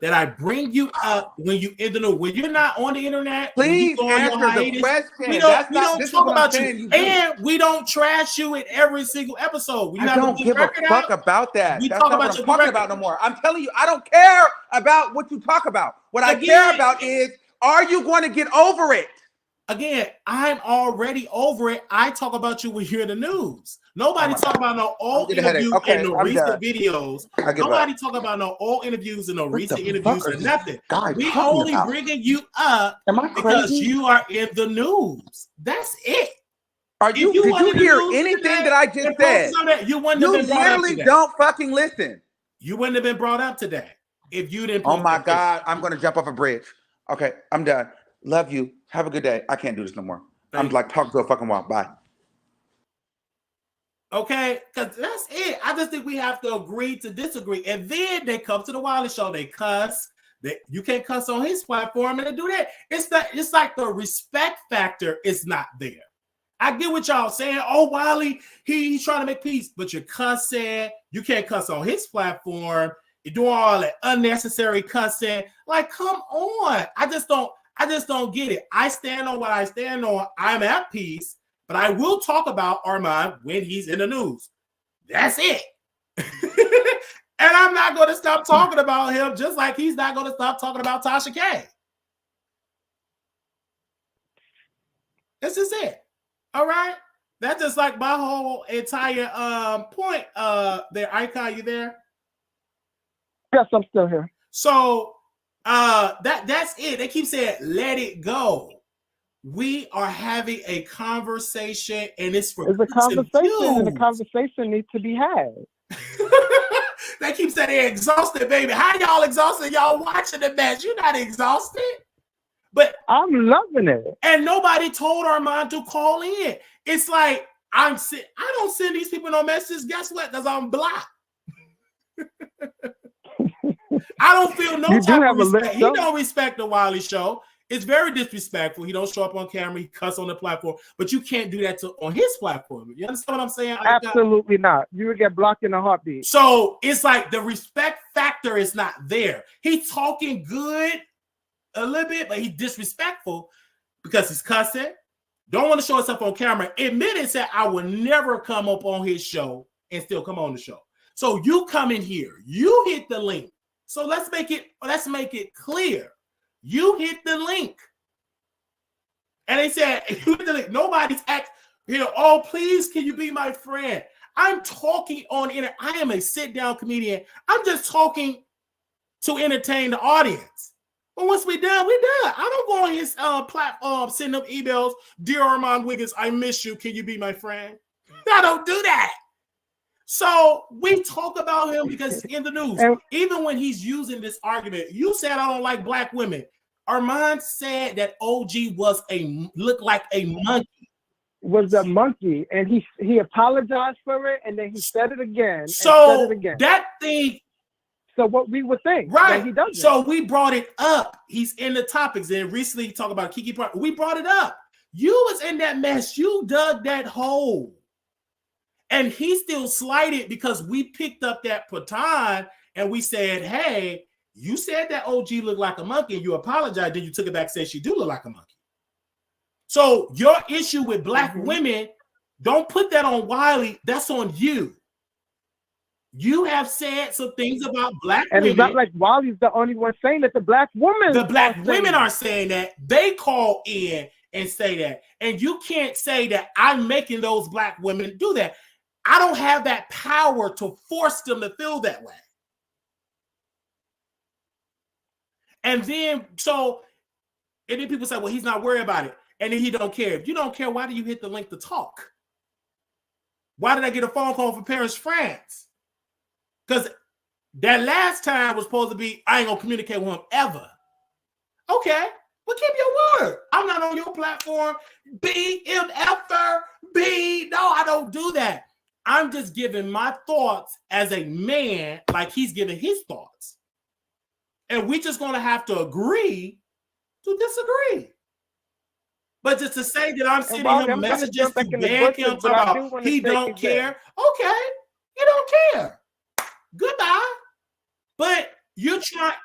that I bring you up when you in the news. When you're not on the internet,
please answer the question.
We don't talk about you, and we don't trash you in every single episode.
I don't give a fuck about that.
We
That's
talk
not
about
what I'm talking about no more. I'm telling you, I don't care about what you talk about. What I care about is, are you going to get over it?
Again, I'm already over it. I talk about you when you're in the news. Nobody talk about no old interviews and no recent videos. Nobody talk about no old interviews and no recent interviews or nothing. We only bringing you up because you are in the news. That's it.
Did you hear anything that I just said?
You literally
don't fucking listen.
You wouldn't have been brought up today if you didn't.
Oh my God, I'm going to jump off a bridge. Okay, I'm done. Love you. Have a good day. I can't do this no more. I'm like talking to a fucking wall. Bye.
Okay, because that's it. I just think we have to agree to disagree. And then they come to the Wiley Show. They cuss. You can't cuss on his platform and they do that. It's like the respect factor is not there. I get what y'all saying. Oh, Wiley, he's trying to make peace, but you're cussing. You can't cuss on his platform. You're doing all that unnecessary cussing. Like, come on. I just don't get it. I stand on what I stand on. I'm at peace, but I will talk about Armon when he's in the news. That's it. And I'm not going to stop talking about him just like he's not going to stop talking about Tasha K. This is it. All right. That's just like my whole entire point there. Icon, you there?
Yes, I'm still here.
So that's it. They keep saying let it go. We are having a conversation, and it's for
a conversation, and the conversation needs to be had.
They keep saying they're exhausted, baby. How y'all exhausted? Y'all watching the match? You're not exhausted, but
I'm loving it.
And nobody told Armon to call in. It's like I don't send these people no messages. Guess what? Because I'm blocked. I don't feel no type of respect. He don't respect the Wiley Show. It's very disrespectful. He don't show up on camera. He cuss on the platform. But you can't do that on his platform. You understand what I'm saying?
Absolutely not. You would get blocked in a heartbeat.
So it's like the respect factor is not there. He's talking good a little bit, but he's disrespectful because he's cussing. Don't want to show himself on camera. Admitted said I would never come up on his show and still come on the show. So you come in here. You hit the link. So let's make it clear. You hit the link. And they said, you hit the link. Nobody's oh, please, can you be my friend? I'm talking on internet. I am a sit-down comedian. I'm just talking to entertain the audience. But once we're done, we're done. I don't go on his platform, send them emails. Dear Armon Wiggins, I miss you. Can you be my friend? I don't do that. So we talk about him because he's in the news. Even when he's using this argument, you said I don't like black women. Armon said that OG looked like a monkey.
Was a monkey, and he apologized for it, and then he said it again.
So that thing.
So what we would think,
right?
That he doesn't.
So we brought it up. He's in the topics, and recently he talked about Kiki Park. We brought it up. You was in that mess. You dug that hole. And he still slighted because we picked up that baton and we said, hey, you said that OG looked like a monkey and you apologized. Then you took it back and said she do look like a monkey. So your issue with black women, don't put that on Wiley. That's on you. You have said some things about black
And
women.
it's not like Wiley's the only one saying that. The black women
are saying that. They call in and say that. And you can't say that I'm making those black women do that. I don't have that power to force them to feel that way. And then people say, well, he's not worried about it. And then he don't care. If you don't care, why do you hit the link to talk? Why did I get a phone call from Paris, France? Because that last time was supposed to be, I ain't gonna communicate with him ever. Okay, well, keep your word. I'm not on your platform. BMFer, no, I don't do that. I'm just giving my thoughts as a man, like he's giving his thoughts. And we just gonna have to agree to disagree. But just to say that I'm sending him messages to ban him, about he don't care. Okay, you don't care. Goodbye. But you're trying.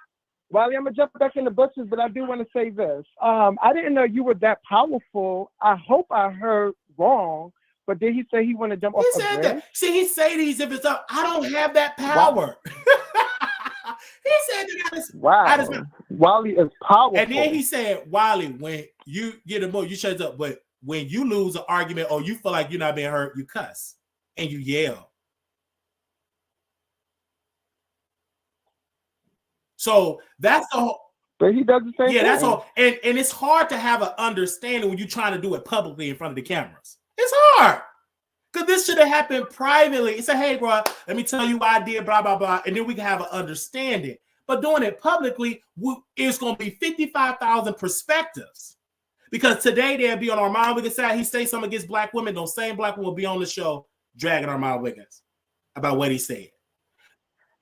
Wiley, I'm gonna jump back in the bushes, but I do want to say this. I didn't know you were that powerful. I hope I heard wrong, but did he say he want to jump off a bridge?
That. See, he say these if it's up. I don't have that power. Wow. He said that.
Wow. Wiley is powerful.
And then he said, Wiley, when you get a move, you shut up. But when you lose an argument or you feel like you're not being heard, you cuss and you yell. So that's the whole.
But he does the same thing.
That's all. And it's hard to have an understanding when you're trying to do it publicly in front of the cameras. It's hard. Because this should have happened privately. It's a, hey, bro, let me tell you what I did, blah, blah, blah. And then we can have an understanding. But doing it publicly, it's going to be 55,000 perspectives. Because today they'll be on Armon Wiggins' side. He say something against black women. Those same black women will be on the show dragging Armon Wiggins about what he said.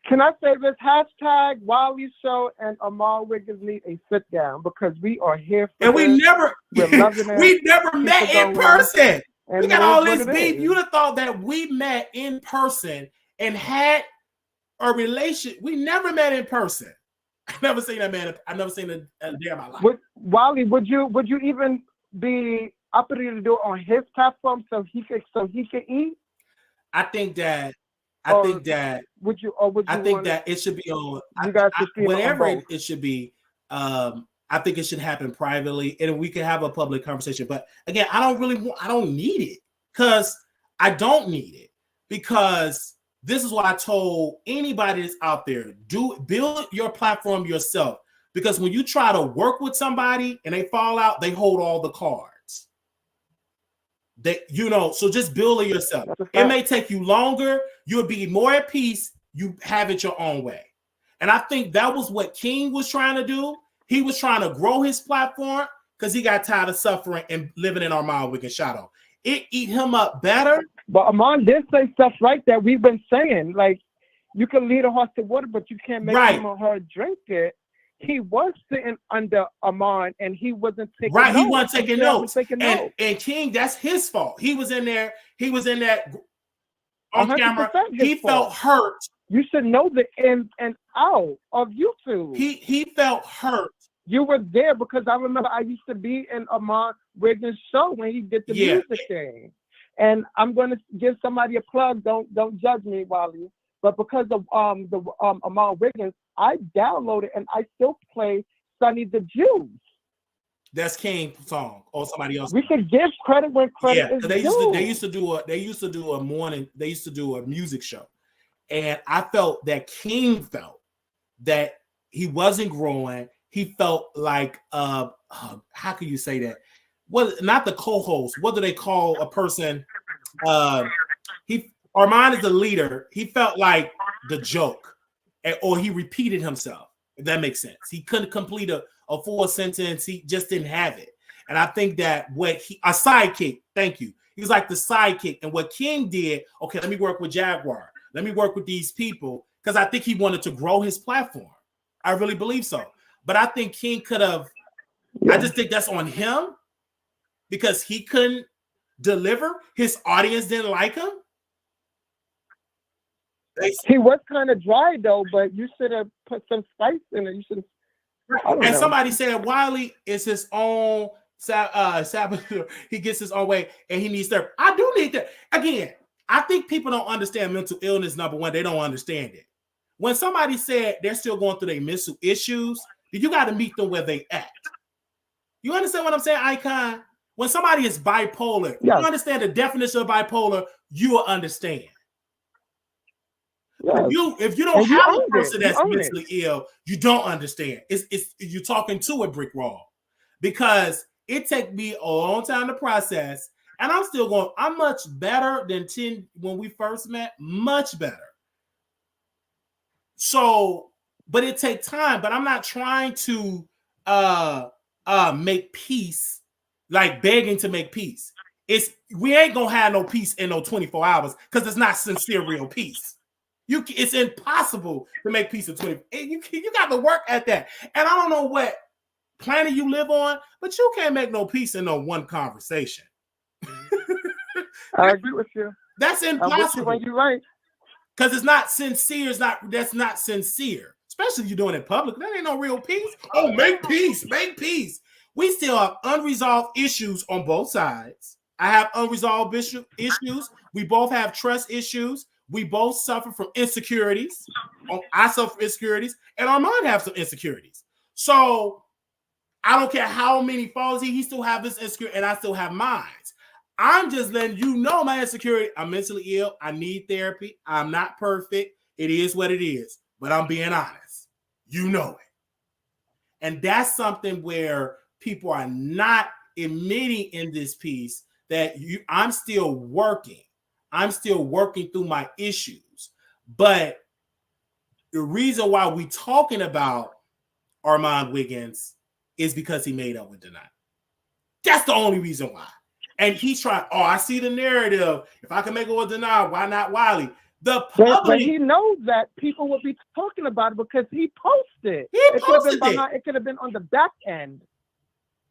Can I say this? Hashtag Wiley Show and Armon Wiggins need a sit down because we are here for
and we
this.
never met in person. And we got all this beef. You'd have thought that we met in person and had a relation. We never met in person. I've never seen that man. I've never seen a day of my life.
Wiley, would you even be up to do it on his platform so he could eat?
I think that
would you
that it should be on.
You guys
whatever it should be. I think it should happen privately, and we can have a public conversation. But again, I don't need it because I don't need it because this is what I told anybody that's out there: build your platform yourself. Because when you try to work with somebody and they fall out, they hold all the cards. So just build it yourself. It may take you longer. You'll be more at peace. You have it your own way. And I think that was what King was trying to do. He was trying to grow his platform because he got tired of suffering and living in Armon Wiggins' shadow. It eat him up better.
But Armon did say stuff right that we've been saying. Like, you can lead a horse to water, but you can't make him or her drink it. He was sitting under Armon and he wasn't taking notes.
He wasn't taking notes. And King, that's his fault. He was in there. He was in that on camera. He felt hurt.
You should know the in and out of YouTube.
He felt hurt.
You were there because I remember I used to be in Armon Wiggins' show when he did the music thing. And I'm going to give somebody a plug. Don't judge me, Wiley. But because of Armon Wiggins, I downloaded and I still play Sonny the Jews.
That's King's song or somebody else.
We could give credit when credit is due.
They used to do a music show. And I felt that King felt that he wasn't growing. He felt like how can you say that? Well, not the co-host. What do they call a person? Armon is the leader. He felt like the joke, or he repeated himself. If that makes sense. He couldn't complete a full sentence. He just didn't have it. And I think that a sidekick. Thank you. He was like the sidekick. And what King did, okay, let me work with Jaguar. Let me work with these people because I think he wanted to grow his platform. I really believe so. But I think King could have. I just think that's on him because he couldn't deliver. His audience didn't like him.
He was kind of dry though, but you should have put some spice in it. You should.
And somebody said Wiley is his own saboteur. He gets his own way, and he needs therapy. I do need that. Again, I think people don't understand mental illness. Number one, they don't understand it. When somebody said they're still going through their mental issues, you got to meet them where they at. You understand what I'm saying, Icon? When somebody is bipolar, you understand the definition of bipolar, you will understand. Yes. If you don't have a person that's mentally ill, you don't understand. It's you're talking to a brick wall, because it took me a long time to process, and I'm still going. I'm much better than 10 when we first met, much better. So, but it takes time. But I'm not trying to make peace, like begging to make peace. We ain't gonna have no peace in no 24 hours because it's not sincere real peace. It's impossible to make peace in 20. You got to work at that. And I don't know what planet you live on, but you can't make no peace in no one conversation.
I agree with you.
That's impossible.
When you're right.
Because it's not sincere. That's not sincere. Especially if you're doing it in public. That ain't no real peace. Oh, make peace. Make peace. We still have unresolved issues on both sides. I have unresolved issues. We both have trust issues. We both suffer from insecurities. I suffer from insecurities, and Armon have some insecurities. So I don't care how many faults he still have his insecurity, and I still have mine. I'm just letting you know my insecurity. I'm mentally ill. I need therapy. I'm not perfect. It is what it is, but I'm being honest. You know it. And that's something where people are not admitting in this piece that I'm still working. I'm still working through my issues. But the reason why we're talking about Armon Wiggins is because he made up with Denial. That's the only reason why. And he's trying, I see the narrative. If I can make it with Denial, why not Wiley? The public,
but he knows that people will be talking about it because he posted.
It
could have been on the back end.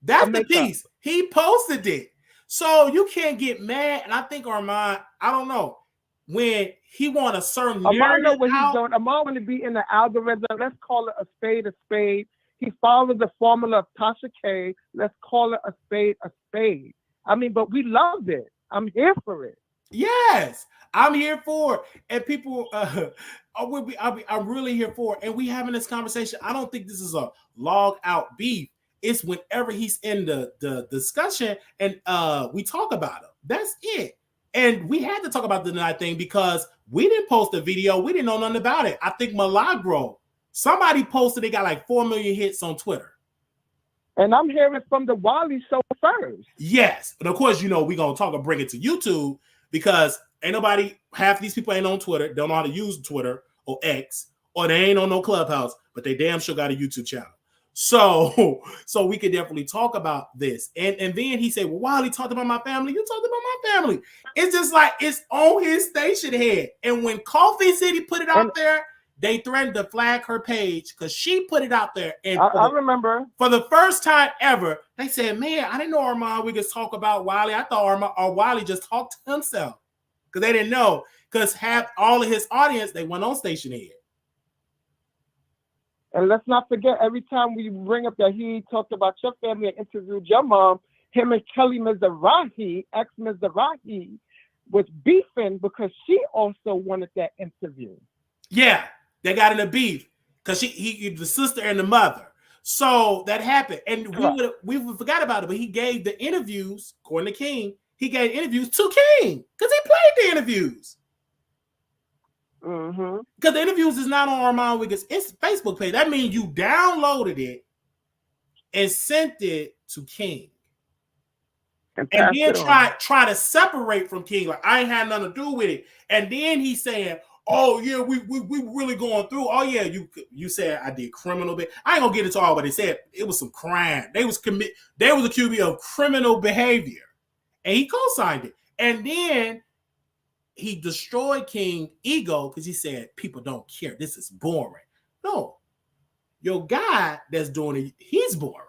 That's the piece. He posted it. So you can't get mad. And I think Armon, I don't know, when he want a certain
Armon know what he's doing. Armon want to be in the algorithm. Let's call it a spade a spade. He follows the formula of Tasha K. Let's call it a spade a spade. I mean, but we love it. I'm here for it.
Yes, I'm here for it. And people, I'm really here for it. And we having this conversation. I don't think this is a log out beef. It's whenever he's in the discussion and we talk about him. That's it. And we had to talk about the night thing because we didn't post a video. We didn't know nothing about it. I think Milagro, somebody posted, they got like 4 million hits on Twitter.
And I'm hearing from the Wiley Show first.
Yes. But of course, we're going to bring it to YouTube because ain't nobody, half these people ain't on Twitter, don't know how to use Twitter or X, or they ain't on no Clubhouse, but they damn sure got a YouTube channel. So we could definitely talk about this. And then he said, well, Wiley talked about my family. You talked about my family. It's just like it's on his station head. And when Coffee City put it out there, they threatened to flag her page because she put it out there. And
I remember.
For the first time ever, they said, man, I didn't know Armon Wiggins talk about Wiley. I thought Wiley just talked to himself because they didn't know. Because half all of his audience, they went on station head.
And let's not forget, every time we bring up that he talked about your family and interviewed your mom, him and Kelly Mizrahi, ex-Mizrahi, was beefing because she also wanted that interview.
Yeah, they got in a beef because he the sister and the mother. So that happened. And we forgot about it, but he gave the interviews, according to King, he gave interviews to King because he played the interviews. Because the interviews is not on Armon Wiggins' Facebook page. That means you downloaded it and sent it to King. And then try to separate from King. Like, I ain't had nothing to do with it. And then he's saying, oh, yeah, we really going through. Oh, yeah, you said I did criminal. I ain't going to get into all what they said. It was some crime. They was accused me of criminal behavior. And he co-signed it. And then he destroyed King's ego because he said, people don't care. This is boring. No. Your guy that's doing it, he's boring.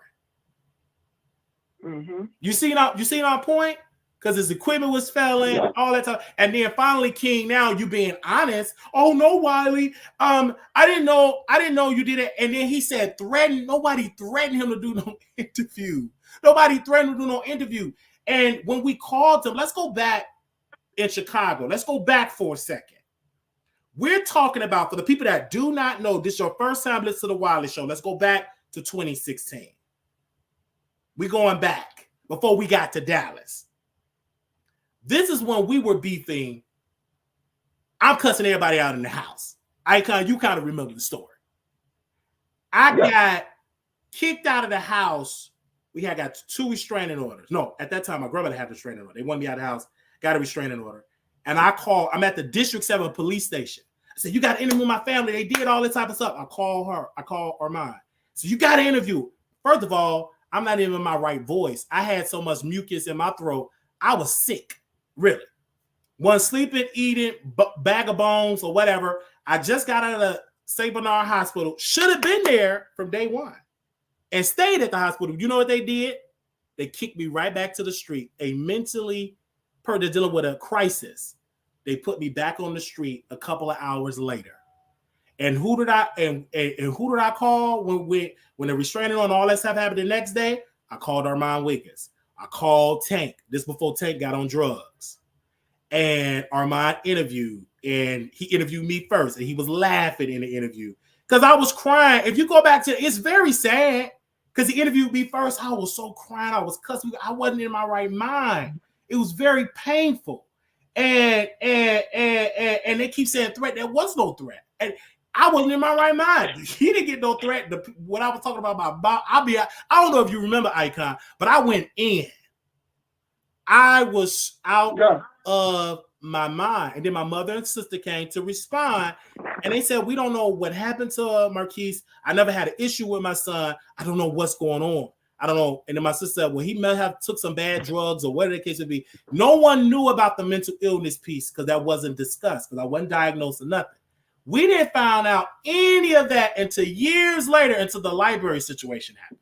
You seen our point? Because his equipment was failing, all that time. And then finally, King, now you being honest. Oh, no, Wiley. I didn't know you did it. And then he said, nobody threatened him to do no interview. Nobody threatened him to do no interview. And when we called him, let's go back in Chicago. Let's go back for a second. We're talking about, for the people that do not know, this is your first time listening to the Wiley Show. Let's go back to 2016. We're going back before we got to Dallas. This is when we were beefing. I'm cussing everybody out in the house. You kind of remember the story. I got kicked out of the house. We had got 2 restraining orders. No, at that time, my grandmother had a restraining order. They wanted me out of the house, got a restraining order. And I'm at the District 7 police station. I said, you got to interview my family. They did all this type of stuff. I call Armon. So you got to interview. First of all, I'm not even in my right voice. I had so much mucus in my throat. I was sick, really. Wasn't sleeping, eating, bag of bones or whatever. I just got out of the St. Bernard Hospital. Should have been there from day one and stayed at the hospital. You know what they did? They kicked me right back to the street. They're dealing with a crisis. They put me back on the street a couple of hours later. And who did I call when the restraining order and all that stuff happened the next day? I called Armon Wiggins. I called Tank. This before Tank got on drugs. And Armon interviewed, and he interviewed me first, and he was laughing in the interview because I was crying. If you go back to it's very sad because he interviewed me first. I was so crying. I was cussing. I wasn't in my right mind. It was very painful. And they keep saying threat. There was no threat. And I wasn't in my right mind. He didn't get no threat. What I was talking about my Bob, I don't know if you remember Icon, but I went in. I was out of my mind. And then my mother and sister came to respond. And they said, we don't know what happened to Marquise. I never had an issue with my son. I don't know what's going on. I don't know. And then my sister said, well, he may have took some bad drugs or whatever the case would be. No one knew about the mental illness piece because that wasn't discussed because I wasn't diagnosed or nothing. We didn't find out any of that until years later until the library situation happened.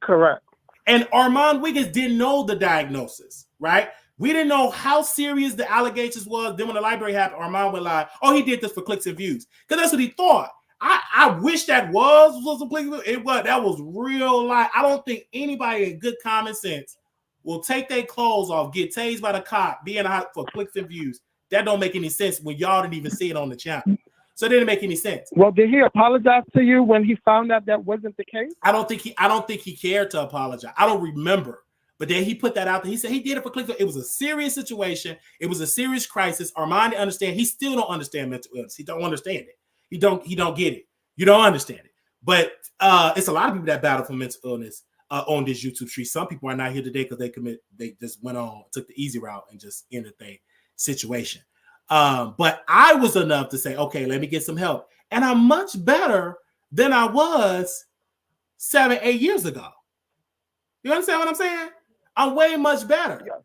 Correct.
And Armon Wiggins didn't know the diagnosis, right? We didn't know how serious the allegations was. Then when the library happened, Armon would lie, oh, he did this for clicks and views. Because that's what he thought. I wish that was a it was that was real life. I don't think anybody in good common sense will take their clothes off, get tased by the cop, be in a house for clicks and views. That don't make any sense when y'all didn't even see it on the channel. So it didn't make any sense.
Well, did he apologize to you when he found out that wasn't the case?
I don't think he cared to apologize. I don't remember. But then he put that out there. He said he did it for clicks. It was a serious situation. It was a serious crisis. Armon didn't understand. He still don't understand mental illness. He don't understand it. He don't get it. You don't understand it. But it's a lot of people that battle for mental illness on this YouTube street. Some people are not here today because they just went on, took the easy route and just ended their situation. But I was enough to say, okay, let me get some help. And I'm much better than I was 7-8 years ago. You understand what I'm saying? I'm way much better. Yeah.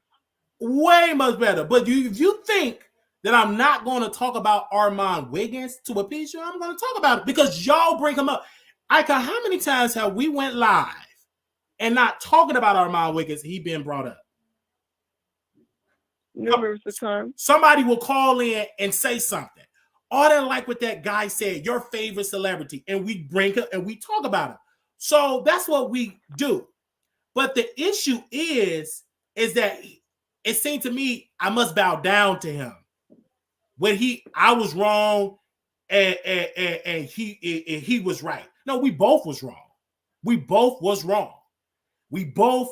Way much better. But if you think that I'm not going to talk about Armon Wiggins to appease you, I'm going to talk about it because y'all bring him up. Ika, how many times have we went live and not talking about Armon Wiggins? He been brought up.
Numerous times.
Somebody will call in and say something. Or they like what that guy said, your favorite celebrity, and we bring him and we talk about him. So that's what we do. But the issue is that it seemed to me I must bow down to him. When I was wrong and he was right. No, we both was wrong. We both was wrong. We both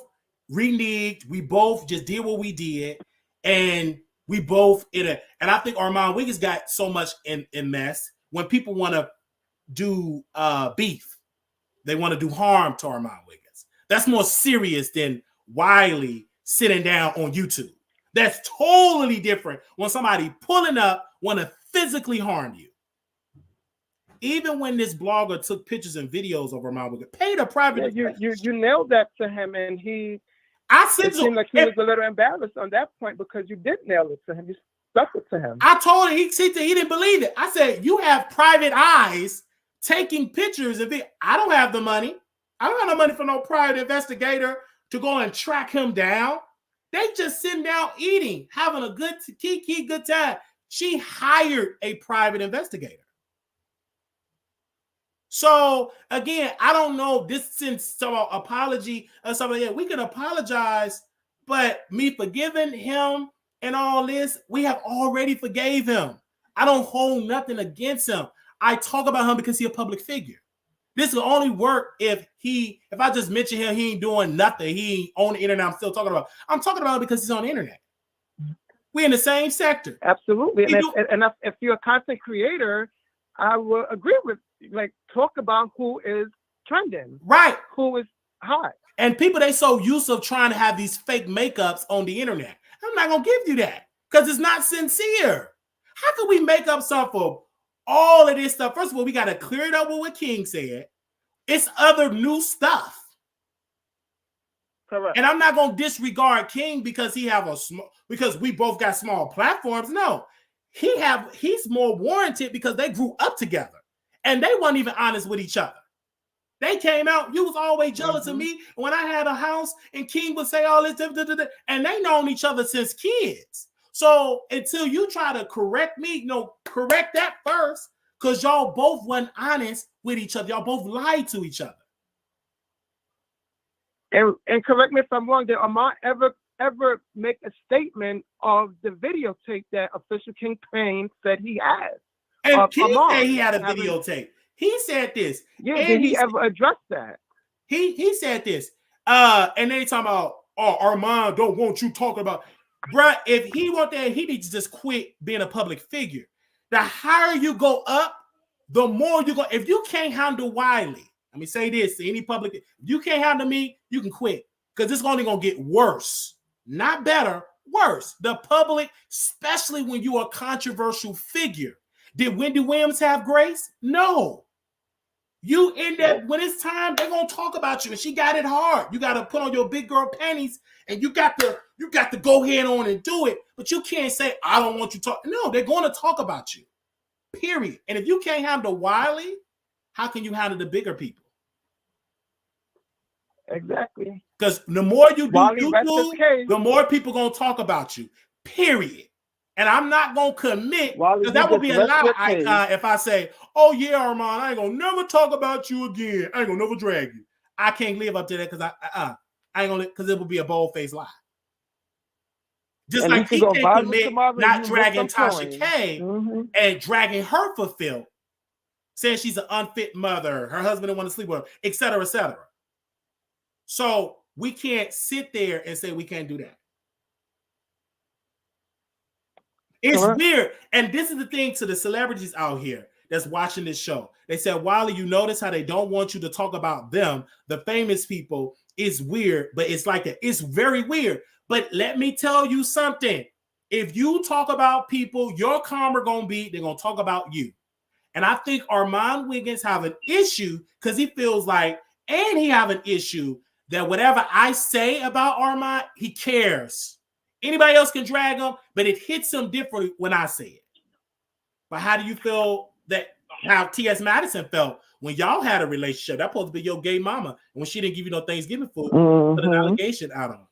reneged. We both just did what we did. And we both and I think Armon Wiggins got so much in mess when people want to do beef. They want to do harm to Armon Wiggins. That's more serious than Wiley sitting down on YouTube. That's totally different when somebody pulling up want to physically harm you. Even when this blogger took pictures and videos of Armon Wiggins, paid a private.
Yeah, you nailed that to him, and it seemed like he was a little embarrassed on that point because you did nail it to him. You stuck it to him.
I told him he didn't believe it. I said, you have private eyes taking pictures of it. I don't have the money. I don't have no money for no private investigator to go and track him down. They just sitting down eating, having a good time. She hired a private investigator. So again, I don't know this since some apology or something like that. We can apologize, but me forgiving him and all this, we have already forgave him. I don't hold nothing against him. I talk about him because he's a public figure. This will only work if I just mention him, he ain't doing nothing. He ain't on the internet. I'm still talking about. I'm talking about him because he's on the internet. We're in the same sector.
Absolutely. And if you're a content creator, I will agree with, like, talk about who is trending.
Right.
Who is hot. And
people, they so used to trying to have these fake makeups on the internet. I'm not going to give you that because it's not sincere. How can we make up something for all of this stuff? First of all, we got to clear it up with what King said. It's other new stuff.
Correct.
And I'm not going to disregard King because because we both got small platforms. No, he's more warranted because they grew up together and they weren't even honest with each other. They came out, you was always jealous of me when I had a house, and King would say all this, and they known each other since kids. So until you try to correct me, correct that first, because y'all both weren't honest with each other. Y'all both lied to each other.
And correct me if I'm wrong, did Armon ever make a statement of the videotape that Official King Payne said he had?
And King said he had a videotape. He said this.
Yeah, did he ever address that?
He said this. And they talking about, oh, Armon don't want you talking about. Bruh, if he want that, he needs to just quit being a public figure. The higher you go up, the more you go. If you can't handle Wiley, let me say this to any public, if you can't handle me, you can quit. Because it's only going to get worse. Not better, worse. The public, especially when you are a controversial figure. Did Wendy Williams have grace? No. You in that, when it's time, they're gonna talk about you, and she got it hard. You gotta put on your big girl panties, and you got to go ahead on and do it. But you can't say, I don't want you to talk. No, they're gonna talk about you. Period. And if you can't handle Wiley, how can you handle the bigger people?
Exactly.
Because the more you do YouTube, the more people gonna talk about you. Period. And I'm not going to commit, because that would be a lie if I say, oh, yeah, Armon, I ain't going to never talk about you again. I ain't going to never drag you. I can't live up to that because I ain't going to, because it would be a bold-faced lie. Just and like he can't commit not dragging Tasha K and dragging her for filth, saying she's an unfit mother, her husband didn't want to sleep with her, et cetera, et cetera. So we can't sit there and say we can't do that. It's weird. And this is the thing to the celebrities out here that's watching this show. They said, Wiley, you notice how they don't want you to talk about them, the famous people. It's weird, but it's like that. It's very weird. But let me tell you something. If you talk about people, your karma gonna be, they're gonna talk about you. And I think Armon Wiggins have an issue because he feels like, and he have an issue that whatever I say about Armon, he cares. Anybody else can drag him, but it hits him differently when I say it. But how do you feel that how T.S. Madison felt when y'all had a relationship? That's supposed to be your gay mama. And when she didn't give you no Thanksgiving food, put an allegation out on her.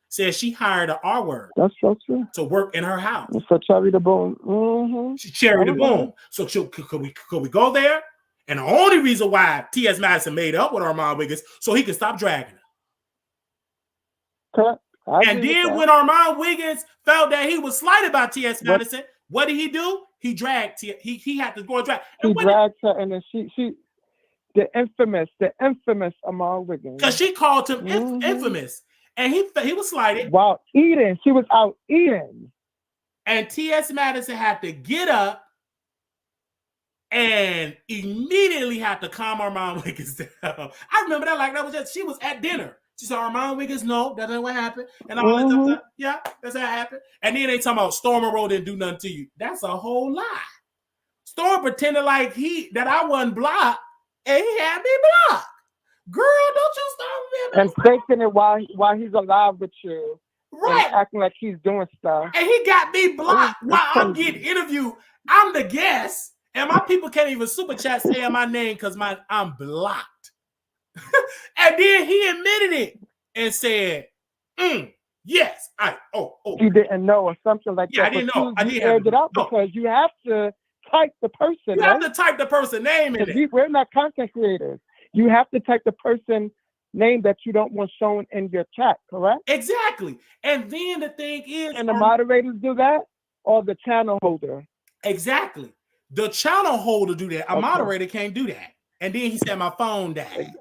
Said she hired an R word.
That's so true.
To work in her house.
For Cherry the Boom.
She Cherry the Boom. So could we go there? And the only reason why T.S. Madison made up with Armon Wiggins so he could stop dragging her.
Correct.
And then when Armon Wiggins felt that he was slighted by T.S. Madison, what did he do? He dragged he had to go and drag.
He dragged her, and then she the infamous Armon Wiggins.
Because she called him infamous. And he was slighted.
While eating. She was out eating. And
T.S. Madison had to get up and immediately had to calm Armon Wiggins down. I remember that she was at dinner. She said, Armon Wiggins, no, that ain't what happened. And all that stuff, yeah, that's how it happened. And then they talking about Storm Road didn't do nothing to you. That's a whole lie. Storm pretended like that I wasn't blocked, and he had me blocked. Girl, don't you start
me. And faking it while he's alive with you.
Right.
And acting like he's doing stuff.
And he got me blocked while I'm getting interviewed. I'm the guest. And my people can't even super chat saying my name because I'm blocked. And then he admitted it and said, yes,
you didn't know or something like that.
I didn't know. I didn't
aired it out because you have to type the person.
You have to type the person name in it.
We're not content creators. You have to type the person name that you don't want shown in your chat, correct?
Exactly. And then the thing is,
and the moderators do that, or the channel holder?
Exactly. The channel holder do that. A moderator can't do that. And then he said my phone died.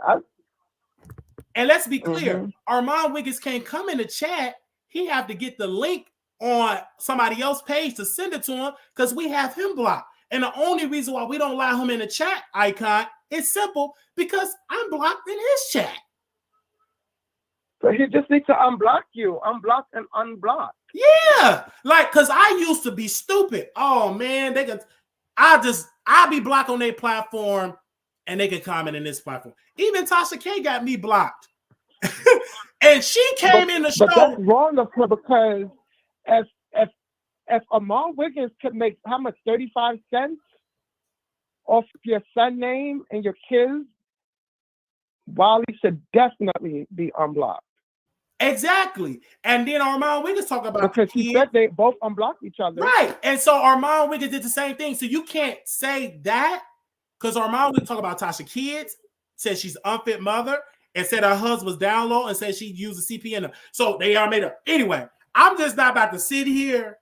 And let's be clear, Armon Wiggins can't come in the chat. He have to get the link on somebody else's page to send it to him because we have him blocked. And the only reason why we don't allow him in the chat icon is simple, because I'm blocked in his chat.
So he just needs to unblock you, unblock and unblock.
Yeah, like, cause I used to be stupid. Oh man, I'll be blocked on their platform, and they can comment in this platform. Even Tasha K got me blocked, and she came in the show.
But that's wrong of her, because if Armon Wiggins could make how much, 35 cents off your son name and your kids, Wiley should definitely be unblocked.
Exactly. And then Armon Wiggins talk about,
because he said they both unblocked each other.
Right. And so Armon Wiggins did the same thing. So you can't say that, because Armon Wiggins talk about Tasha kids, said she's unfit mother, and said her husband was down low, and said she used a CPN. So they are made up. Anyway, I'm just not about to sit here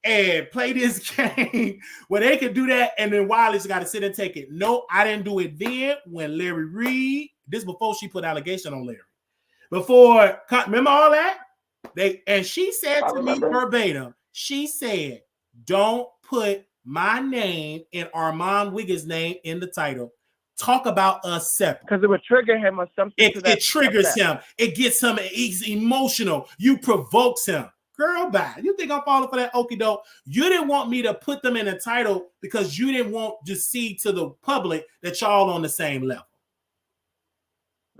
and play this game where they can do that, and then Wiley's got to sit and take it. No, I didn't do it then when Larry Reed, this before she put allegation on Larry. Before, remember all that? And she said to me verbatim, she said, don't put my name and Armon Wiggins' name in the title. Talk about us separate.
Because it would trigger him or something.
It triggers him. It gets him, he's emotional. You provokes him. Girl, bye. You think I'm falling for that okie doke? You didn't want me to put them in the title because you didn't want to see to the public that y'all on the same level.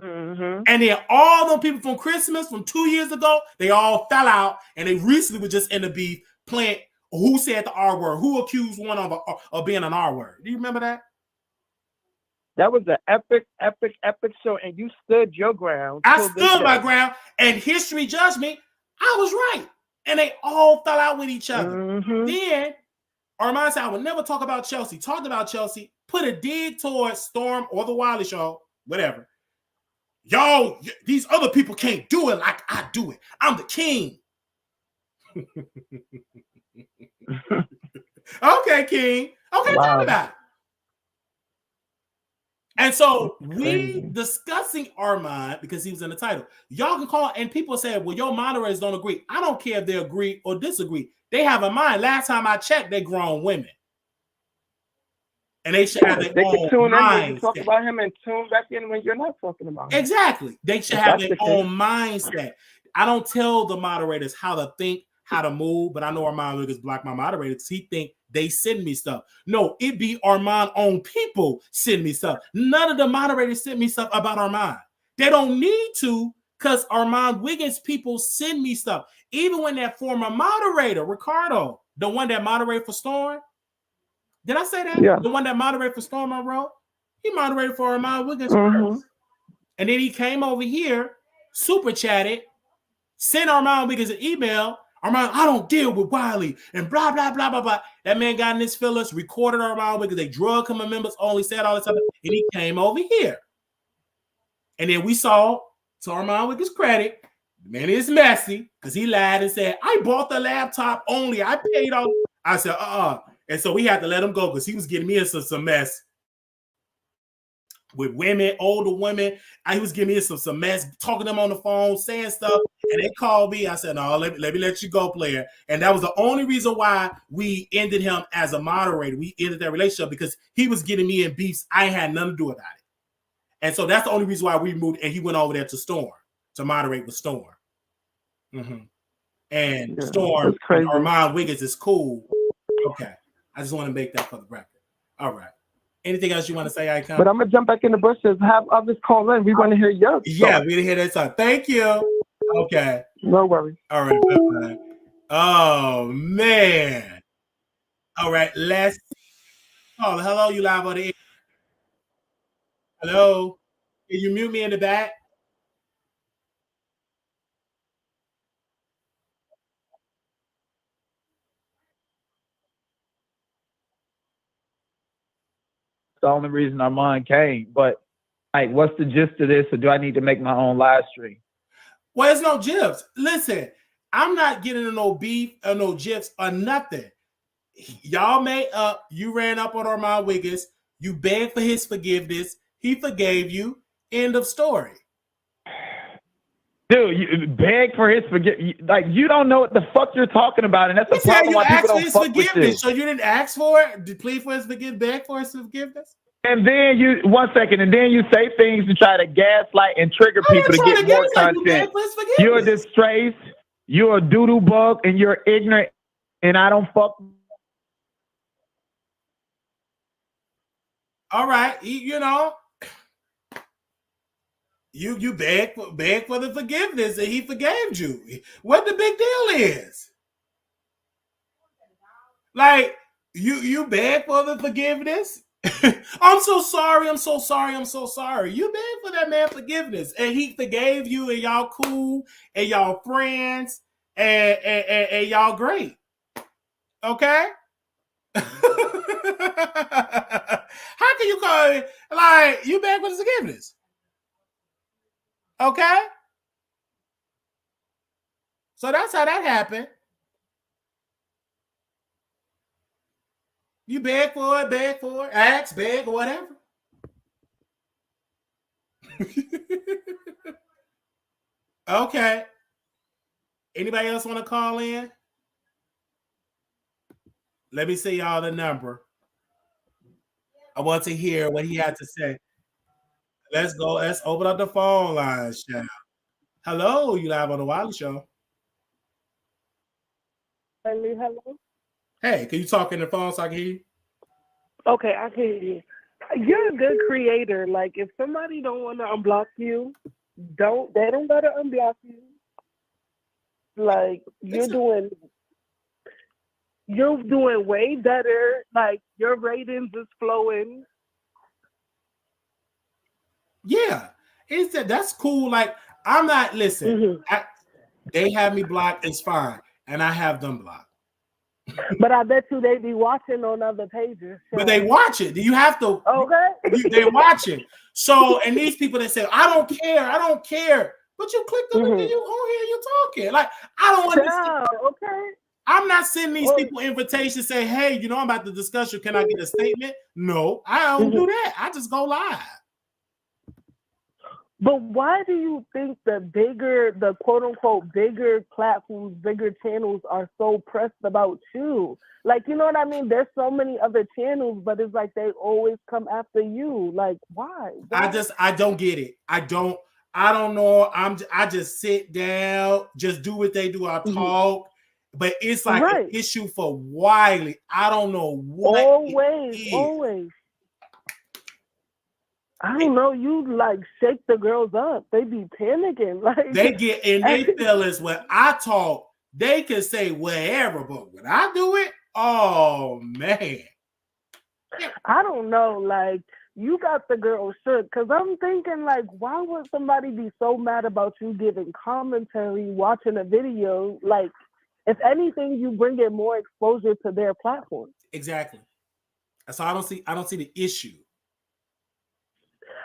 And then all them people from Christmas from 2 years ago, they all fell out, and they recently were just in the beef playing who said the R word, who accused one of being an R word. Do you remember that?
That was an epic show, and you stood your ground.
I stood my ground, and history judged me. I was right, and they all fell out with each other. Then Armon said, I would never talk about Chelsea. Talked about Chelsea, put a dig towards Storm or the Wiley Show, whatever. Y'all, these other people can't do it like I do it. I'm the king. Okay, king. Okay, wow. Talk about it. And so we discussing Armon because he was in the title. Y'all can call, and people said, well, your moderators don't agree. I don't care if they agree or disagree. They have a mind. Last time I checked, they're grown women. And they should have their own mindset.
Talk about him and tune back in when you're not talking about him.
Exactly. They should have their own mindset. I don't tell the moderators how to think, how to move, but I know Armon Wiggins block my moderators. He think they send me stuff. No, it be Armon own people send me stuff. None of the moderators send me stuff about Armon. They don't need to, because Armon Wiggins people send me stuff. Even when that former moderator, Ricardo, the one that moderated for Storm, did I say that? Yeah. The one that moderated for Storm I wrote? He moderated for Armon Wiggins first. And then he came over here, super chatted, sent Armon Wiggins an email. Armon, I don't deal with Wiley and blah, blah, blah, blah, blah. That man got in his feelings, recorded Armon Wiggins. They drug him, members only said all this stuff. And he came over here. And then we saw, to Armon Wiggins' credit, the man is messy because he lied and said, I bought the laptop only. I paid all. I said, And so we had to let him go because he was getting me into some mess with women, older women. He was getting me into some mess, talking to them on the phone, saying stuff. And they called me. I said, no, let me let you go, player. And that was the only reason why we ended him as a moderator. We ended that relationship because he was getting me in beefs. I ain't had nothing to do about it. And so that's the only reason why we moved. And he went over there to Storm to moderate with Storm. And Storm and Armon Wiggins is cool. Okay. I just want to make that for the record. All right. Anything else you want to say, Icon?
But I'm going to jump back in the bushes, have others call in. We want to hear your
Yeah, we want to hear that song. Thank you. Okay.
No worries.
All right. Bye-bye. Oh, man. All right. Let's call. Hello, you live on the air. Hello. Can you mute me in the back?
The only reason Armon came, but Like, what's the gist of this, or do I need to make my own live stream?
Well, it's no gifs. Listen, I'm not getting into no beef or no gifs or nothing. Y'all made up. You ran up on Armon Wiggins. You begged for his forgiveness. He forgave you. End of story.
Dude, you beg for his forgiveness. Like, you don't know what the fuck you're talking about, and that's the
He said
problem
you
why people
asked for
don't
his
fuck with you.
forgiveness, so you didn't ask for it? Did plead for his forgiveness? Beg for his forgiveness?
And then you, 1 second, and then you say things to try to gaslight and trigger people to get more content. You're a disgrace. You're a doodle bug, and you're ignorant, and I don't fuck.
All right, you know, you beg for the forgiveness, and he forgave you. What the big deal is? Like, you beg for the forgiveness. I'm so sorry. I'm so sorry. I'm so sorry. You begged for that man forgiveness, and he forgave you, and y'all cool, and y'all friends, and y'all great. Okay. How can you call it like you begged for the forgiveness? Okay. So that's how that happened. You beg for it, ask, beg, or whatever. Okay. Anybody else want to call in? Let me see y'all the number. I want to hear what he had to say. Let's go. Let's open up the phone lines, child. Hello, you live on the Wiley Show.
Hello.
Hey, can you talk in the phone so I can hear you?
Okay, I can hear you. You're a good creator. Like, if somebody don't want to unblock you, they don't gotta unblock you. Like, you're doing way better. Like, your ratings is flowing.
Yeah, that's cool. Like, I'm not listen. They have me blocked. It's fine, and I have them blocked.
But I bet you they be watching on other pages. So.
But they watch it. You have to.
Okay.
They watch it. So, and these people that say, I don't care. But you clicked on it, you on here, you talking. Like, I don't understand.
Okay.
I'm not sending these people invitations say, hey, you know, I'm about to discuss you. Can I get a statement? No, I don't do that. I just go live.
But why do you think the quote unquote bigger platforms, bigger channels are so pressed about you? Like, you know what I mean? There's so many other channels, but it's like they always come after you. Like, why?
I don't get it. I don't know. I just sit down, just do what they do. I talk, but it's like an issue for Wiley. I don't know what.
Always. I don't know. You like shake the girls up. They be panicking. Like
they get in their feelings when I talk. They can say whatever, but when I do it, oh man.
I don't know. Like, you got the girl shook, because I'm thinking, like, why would somebody be so mad about you giving commentary, watching a video? Like, if anything, you bring in more exposure to their platform.
Exactly. So I don't see the issue.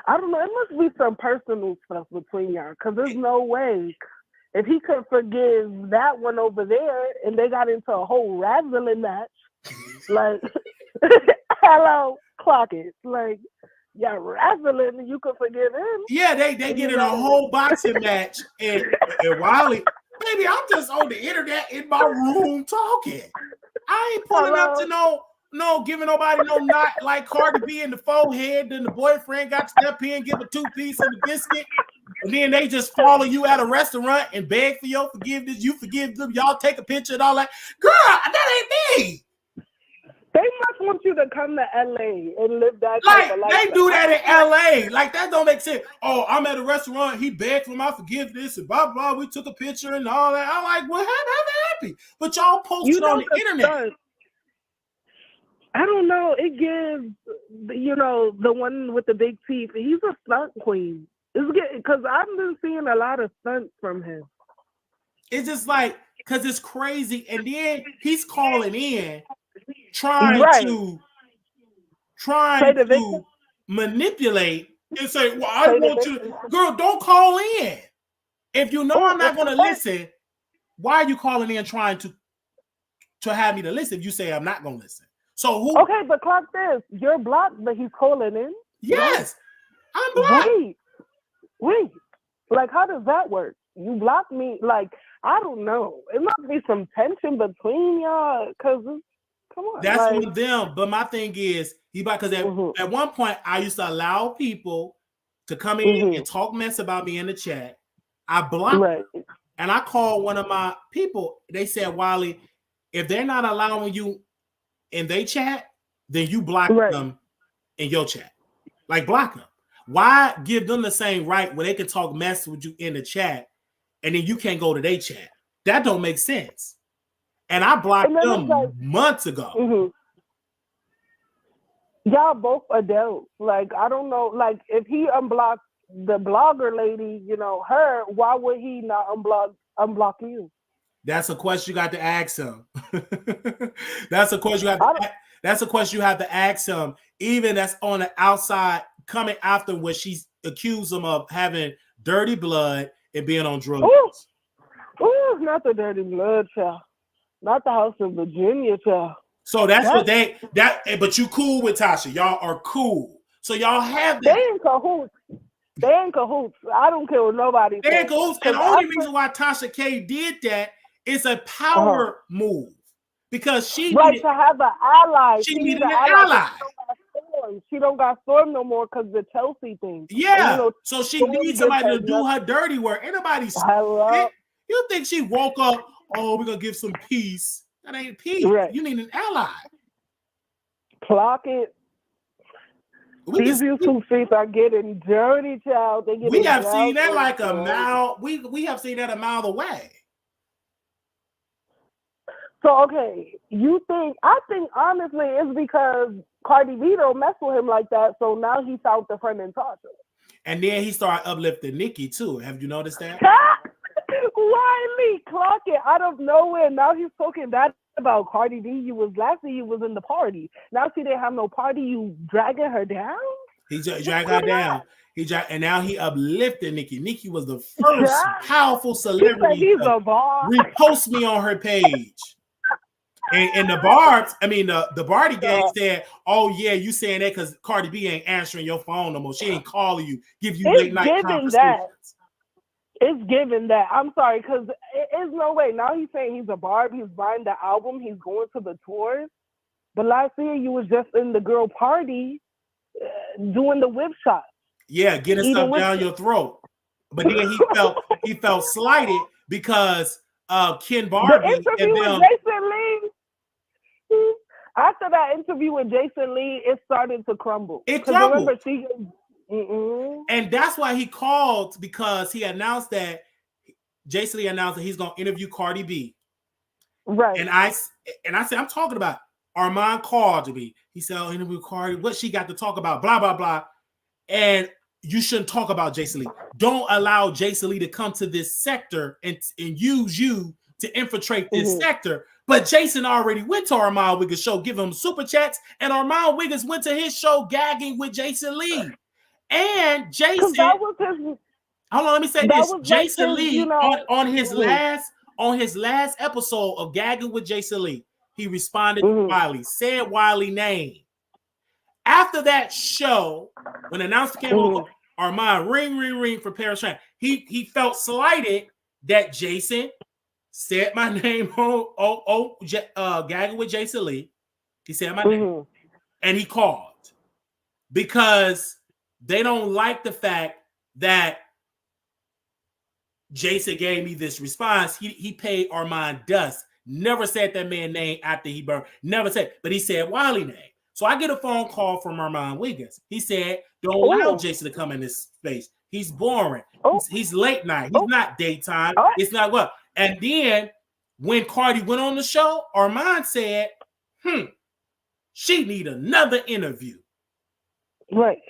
I don't know. It must be some personal stuff between y'all, because there's no way. If he could forgive that one over there and they got into a whole wrestling match, like, hello, clock it. Like, yeah, wrestling, and you could forgive him.
Yeah, they get in a whole boxing match, and Wiley, baby, I'm just on the internet in my room talking. I ain't pulling up to no giving nobody no knot like Cardi B in the forehead. Then the boyfriend got to step in, give a 2-piece and a biscuit, and then they just follow you at a restaurant and beg for your forgiveness. You forgive them. Y'all take a picture and all that. Girl, that ain't me.
They must want you to come to LA and live that
like
type of life.
They do that in LA. Like, that don't make sense. Oh, I'm at a restaurant. He begged for my forgiveness and blah blah. We took a picture and all that. I'm like, well, happy. But y'all posted on the internet.
I don't know. It gives, the one with the big teeth. He's a stunt queen. It's because I've been seeing a lot of stunts from him.
It's just like, because it's crazy, and then he's calling in, trying to manipulate and say, well, I want you to, girl, don't call in. If you know I'm not going to listen, why are you calling in trying to have me to listen if you say I'm not going to listen? So who?
Okay, but clock this. You're blocked, but he's calling in?
Yes. I'm blocked.
Wait. Like, how does that work? You block me? Like, I don't know. It must be some tension between y'all, because, come on.
That's one of them. But my thing is, because at one point, I used to allow people to come in and talk mess about me in the chat. I blocked them. And I called one of my people. They said, Wiley, if they're not allowing you in their chat, then you block them in your chat. Like, block them. Why give them the same right when they can talk mess with you in the chat and then you can't go to their chat? That don't make sense. And I blocked them months ago.
Y'all both adults. Like, I don't know. Like, if he unblocked the blogger lady, you know, her, why would he not unblock you?
That's a question you got to ask him. That's a question you have to ask him. Even that's on the outside coming after when she's accused him of having dirty blood and being on drugs.
Ooh, not the dirty blood, child. Not the House of Virginia, child.
So that's what but you cool with Tasha. Y'all are cool. So y'all have that.
They in cahoots. I don't care what nobody says.
They in cahoots. And the only reason why Tasha K did that is a power move. Because she
needed to have an ally.
She needed an ally.
She don't got storm no more because the Chelsea thing.
Yeah. And, so she needs somebody to do her dirty work. Anybody. You think she woke up, oh, we're going to give some peace. That ain't peace. Right. You need an ally.
Clock it. These YouTube streets are getting dirty, child.
We have seen that like a mile. We have seen that a mile away.
So, okay, I think honestly it's because Cardi B don't mess with him like that, so now he found the friend in Tasha.
And then he started uplifting Nikki too. Have you noticed that?
Wiley, clock it out of nowhere. Now he's talking that about Cardi B. Last year you was in the party. Now she didn't have no party. You dragging her down?
He dragged her down. And now he uplifted Nikki. Nikki was the first powerful celebrity
he's a bar.
Repost me on her page. And the Barbs, the Barty gang said, "Oh yeah, you saying that because Cardi B ain't answering your phone no more. She ain't calling you, give you late night conversations."
It's given that. I'm sorry, because it's no way. Now he's saying he's a Barb. He's buying the album. He's going to the tours. But last year you was just in the girl party doing the whip shots.
Yeah, getting stuff down your throat. But then he felt slighted because Ken Barbie
and them. Jason Lee. After that interview with Jason Lee, it started to crumble.
It crumbled. And that's why he called, because he announced that Jason Lee announced that he's going to interview Cardi B.
Right.
And I said, I'm talking about Armon called to me. He said, "I'll interview Cardi. What she got to talk about? Blah, blah, blah." And you shouldn't talk about Jason Lee. Don't allow Jason Lee to come to this sector and use you to infiltrate this sector. But Jason already went to Armon Wiggins' show, give him super chats, and Armon Wiggins went to his show gagging with Jason Lee. And Jason, hold on, let me say this. Jason Lee, on his last episode of Gagging with Jason Lee, he responded to Wiley, said Wiley name. After that show, when the announcer came over, Armon ring for Paris Tran. He felt slighted that Jason said my name on Gagging with Jason Lee. He said my name. And he called because they don't like the fact that Jason gave me this response. He paid Armon dust. Never said that man's name after he burned. Never said, but he said Wiley name. So I get a phone call from Armon Wiggins. He said, "Don't allow Jason to come in this space. He's boring. He's late night. He's not daytime. It's not what." And then when Cardi went on the show, Armon said, she need another interview.
Right.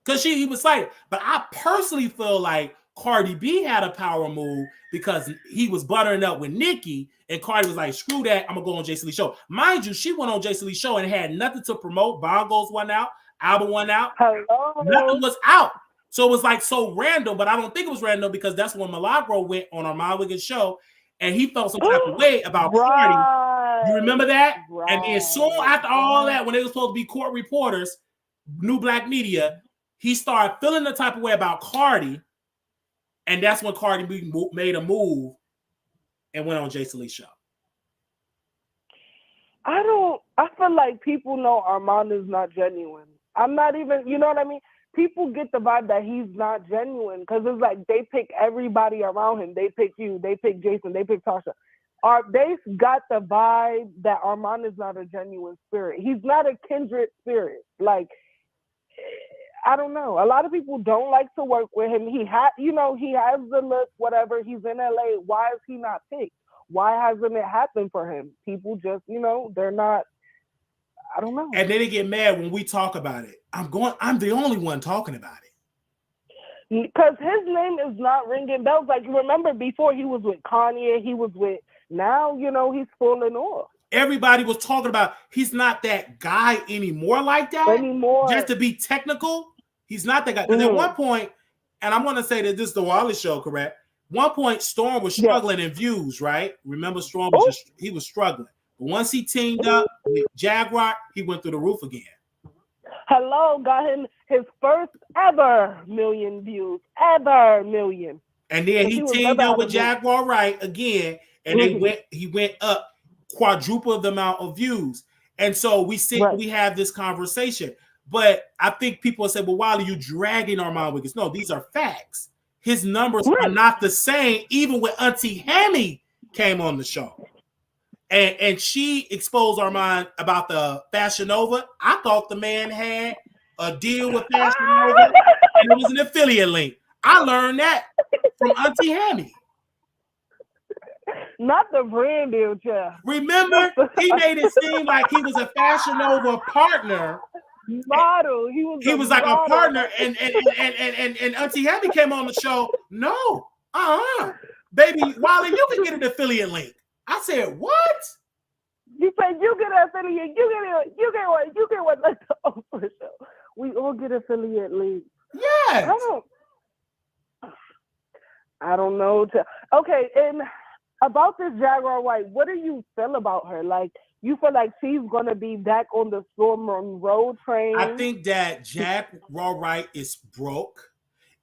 Because he was like, but I personally feel like Cardi B had a power move because he was buttering up with Nikki, and Cardi was like, "Screw that, I'm gonna go on Jason Lee's show." Mind you, she went on Jason Lee's show and had nothing to promote. Bongos went out. Album went out.
Hello.
Nothing was out. So it was like so random, but I don't think it was random because that's when Milagro went on Armon Wiggins show and he felt some type of way about Cardi. You remember that? Right. And then soon after all that, when they were supposed to be court reporters, New Black Media, he started feeling the type of way about Cardi. And that's when Cardi B made a move and went on Jason Lee's show.
I feel like people know Armon is not genuine. I'm not even, you know what I mean? People get the vibe that he's not genuine because it's like they pick everybody around him. They pick you, they pick Jason, they pick Tasha. They got the vibe that Armon is not a genuine spirit. He's not a kindred spirit. Like, I don't know. A lot of people don't like to work with him. He has the look, whatever. He's in LA. Why is he not picked? Why hasn't it happened for him? People just, they're not. I don't know.
And then they get mad when we talk about it. I'm the only one talking about it.
Because his name is not ringing bells. Like, remember before he was with Kanye, now, he's falling off.
Everybody was talking about he's not that guy anymore like that. Just to be technical, he's not that guy. Because at one point, and I'm going to say that this is the Wiley Show, correct? One point, Storm was struggling in views, right? Remember, Storm he was struggling. But once he teamed up with Jaguar, he went through the roof again.
Hello, got him his first ever million views, million.
And then he teamed up with Jaguar Wright again, and he went up quadruple the amount of views. And so we have this conversation. But I think people say, well, Wiley, you dragging Armon Wiggins. No, these are facts. His numbers are not the same, even when Auntie Hammy came on the show. And she exposed Armon about the Fashion Nova. I thought the man had a deal with Fashion Nova, and it was an affiliate link. I learned that from Auntie Hammy.
Not the brand deal, Jeff.
Remember, he made it seem like he was a Fashion Nova partner.
Model. He was
like a partner, and Auntie Hammy came on the show. No, baby, Wiley, you can get an affiliate link. I said, what?
You said you get an affiliate. You get one. Like the Oprah show. We all get affiliate links.
Yes.
I don't know. Okay, and about this Jaguar White, what do you feel about her? Like, you feel like she's gonna be back on the Storm Road train?
I think that Jaguar White is broke,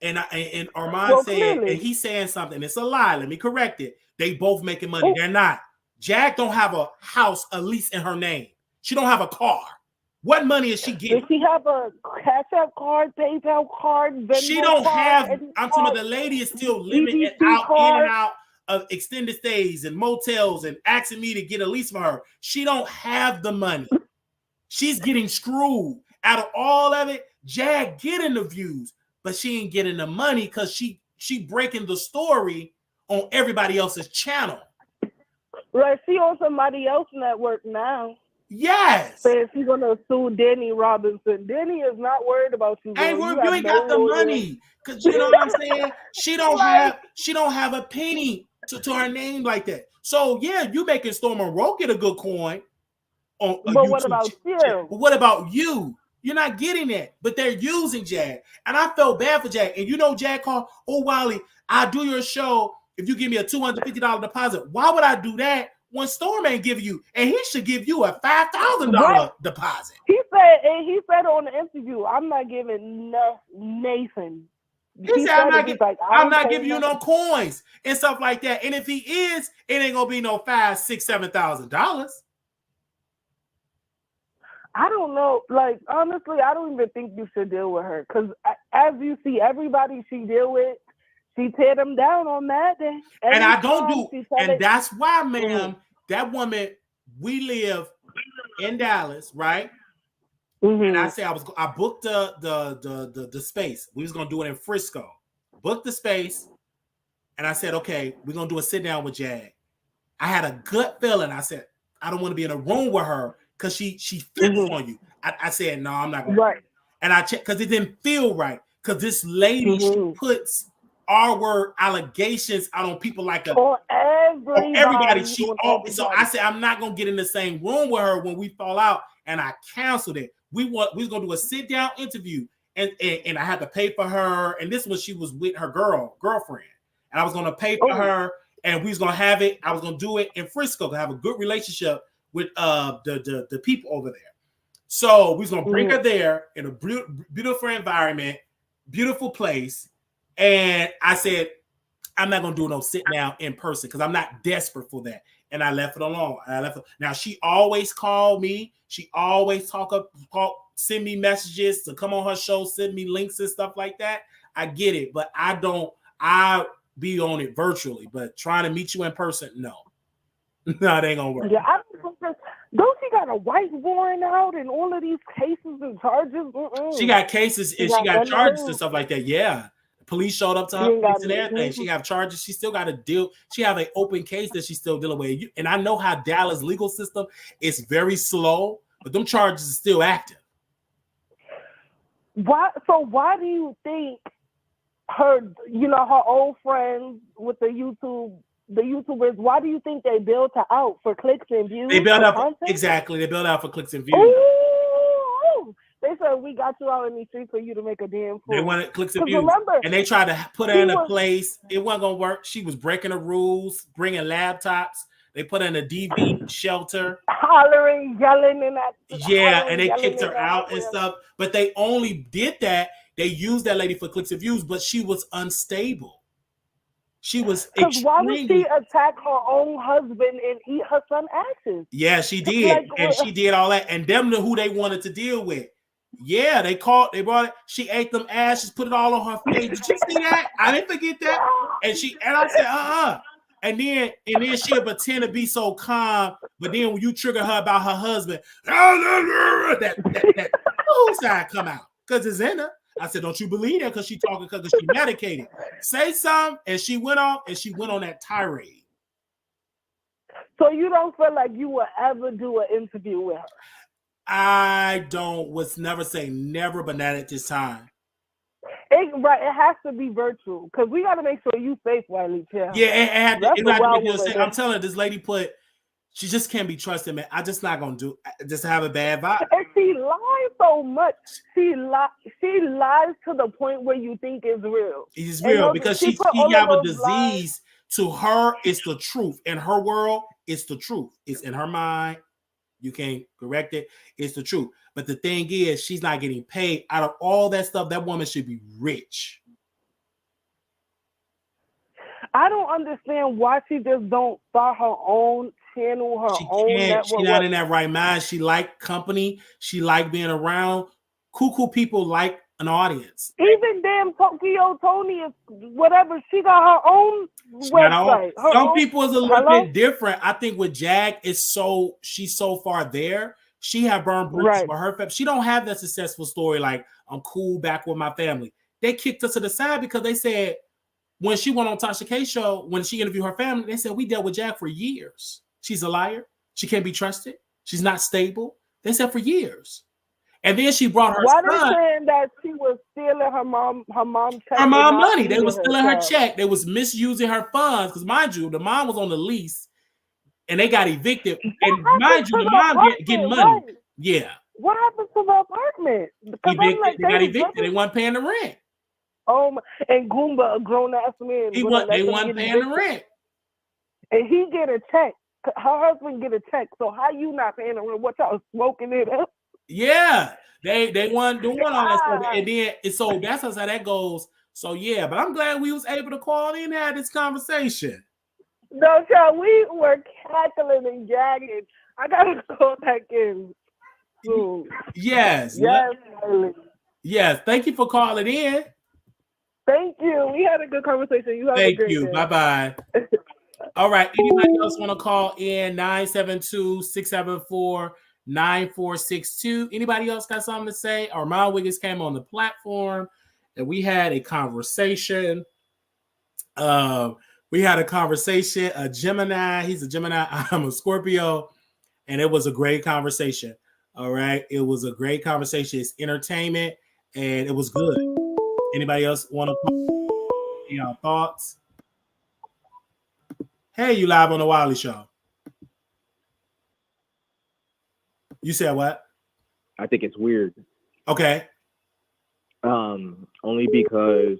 and Armon said, and he's saying something. It's a lie. Let me correct it. They both making money. They're not. Jag don't have a house, a lease in her name. She don't have a car. What money is she getting?
Does she have a Cash App card, PayPal card, Venmo
She don't
card,
have. I'm talking about the lady is still living in and out of extended stays and motels and asking me to get a lease for her. She don't have the money. She's getting screwed. Out of all of it, Jag getting the views, but she ain't getting the money because she breaking the story on everybody else's channel.
Right, she on somebody else's network now.
Yes.
So she's gonna sue Denny Robinson. Denny is not worried about you.
Hey, you ain't got the money. Cause you know what I'm saying? She don't have a penny to her name like that. So yeah, you making Storm and Roke get a good coin on a
But
YouTube
what about you?
But what about you? You're not getting that, but they're using Jag. And I felt bad for Jag. And Jag called, Wiley, I'll do your show if you give me a $250 deposit. Why would I do that when Storm ain't giving you? And he should give you a $5,000 deposit.
He said on the interview, I'm not giving Nathan.
He said, I'm not giving you no coins and stuff like that. And if he is, it ain't gonna be no $5,000, $6,000, $7,000.
I don't know. Like, honestly, I don't even think you should deal with her. Because as you see, everybody she deal with, she tear them down on that day.
And I don't do. And that's why, ma'am, that woman, we live in Dallas, right? Mm-hmm. And I say I booked the space. We was gonna do it in Frisco. Booked the space, and I said, okay, we're gonna do a sit down with Jag. I had a gut feeling. I said, I don't want to be in a room with her because she flips on you. I said, no, I'm not gonna. Right. And I checked because it didn't feel right. Because this lady, she puts R-word allegations out on people like everybody. So I said, I'm not gonna get in the same room with her when we fall out, and I canceled it. we was gonna do a sit down interview, and I had to pay for her. And this was she was with her girlfriend, and I was gonna pay for her, and we was gonna have it. I was gonna do it in Frisco to have a good relationship with the people over there. So we was gonna bring her there in a beautiful environment, beautiful place, and I said, I'm not gonna do no sit down in person because I'm not desperate for that. And I left it alone. Now she always called me. She always send me messages to come on her show, send me links and stuff like that. I get it, but I be on it virtually. But trying to meet you in person, no. No, it ain't gonna work.
Yeah, don't she got a wife warrant out and all of these cases and charges?
She got cases and she got charges and stuff like that. Yeah. Police showed up to her and everything. She have charges. She still got to deal. She have an open case that she's still dealing with. And I know how Dallas legal system is very slow, but them charges are still active.
Why do you think her old friends with the YouTubers, why do you think they built her out for clicks and views?
They built out exactly. They built out for clicks and views.
Ooh! They said we got you out in the streets for you to make a damn fool.
They wanted clicks and views, and they tried to put her in a place. It wasn't gonna work. She was breaking the rules, bringing laptops. They put her in a DV shelter,
hollering, yelling, and that.
Yeah, and they kicked her out and stuff. But they only did that. They used that lady for clicks and views, but she was unstable. She was extremely. Why would
she attack her own husband and eat her son's ashes?
Yeah, she did, and she did all that. And them who they wanted to deal with. Yeah, they brought it. She ate them ashes, put it all on her face. Did you see that? I didn't forget that. And I said, And then she'll pretend to be so calm, but then when you trigger her about her husband, that whole side come out because it's in her. I said, don't you believe that because she talking because she medicated. Say something, and she went on that tirade.
So you don't feel like you will ever do an interview with her?
I was never say never, but not at this time.
It has to be virtual because we got to make sure you safe, Wiley.
Yeah, it had to. I'm telling her, this lady she just can't be trusted, man. I just not gonna just have a bad vibe.
And she lies so much. She lies to the point where you think it's real.
It's real because she have a disease. Lies. To her, it's the truth. In her world, it's the truth. It's in her mind. You can't correct it. It's the truth. But the thing is, she's not getting paid. Out of all that stuff, that woman should be rich.
I don't understand why she just don't start her own channel, her own network.
She's not in that right mind. She like company. She like being around. Cool people like an audience.
Even damn Tokyo Tony is whatever. She got her own website.
Some people is a little bit different. I think with Jag, she's so far there. She have burned bridges with her family. She don't have that successful story like I'm cool back with my family. They kicked her to the side because they said when she went on Tasha K's show, when she interviewed her family, they said we dealt with Jag for years. She's a liar. She can't be trusted. She's not stable. They said for years. And then she brought her son.
Why they saying that she was stealing her mom check?
Her mom money. They was stealing her check. They was misusing her funds. Because mind you, the mom was on the lease and they got evicted. And mind you, the mom getting money. Right. Yeah.
What happened to the apartment?
They got evicted. They weren't paying the rent.
Oh, and Goomba, a grown ass man.
They weren't paying the rent.
And he get a check. Her husband get a check. So how you not paying the rent? What y'all smoking it up?
Yeah, they weren't doing all that stuff, and then so that's how that goes. So yeah, but I'm glad we was able to call in and have this conversation.
No, child, we were cackling and gagging. I gotta call back in soon.
Yes. Yes. Thank you for calling in.
Thank you. We had a good conversation. You have a great day.
Bye bye. All right. Anybody else want to call in 972-674-9462? Anybody else got something to say? Armon Wiggins came on the platform and we had a conversation. A Gemini. He's a Gemini. I'm a Scorpio. And it was a great conversation. All right. It was a great conversation. It's entertainment and it was good. Anybody else want to your thoughts? Hey, you live on the Wiley Show. You said what?
I think it's weird.
Okay.
Only because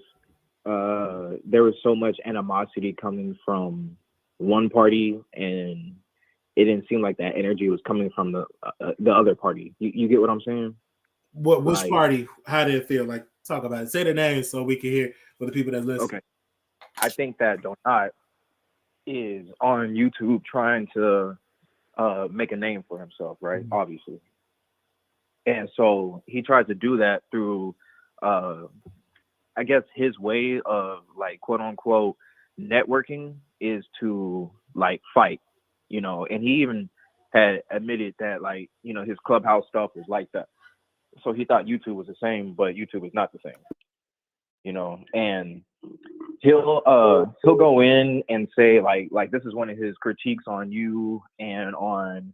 there was so much animosity coming from one party, and it didn't seem like that energy was coming from the other party. You get what I'm saying?
Which party? How did it feel? Like, talk about it. Say the name so we can hear for the people that listen.
Okay. I think that Donat is on YouTube trying to make a name for himself, right? Mm-hmm. Obviously. And so he tries to do that through, I guess his way of like, quote unquote, networking is to like fight, you know, and he even had admitted that like, you know, his Clubhouse stuff was like that. So he thought YouTube was the same, but YouTube is not the same, you know, and he'll go in and say like this is one of his critiques on you and on,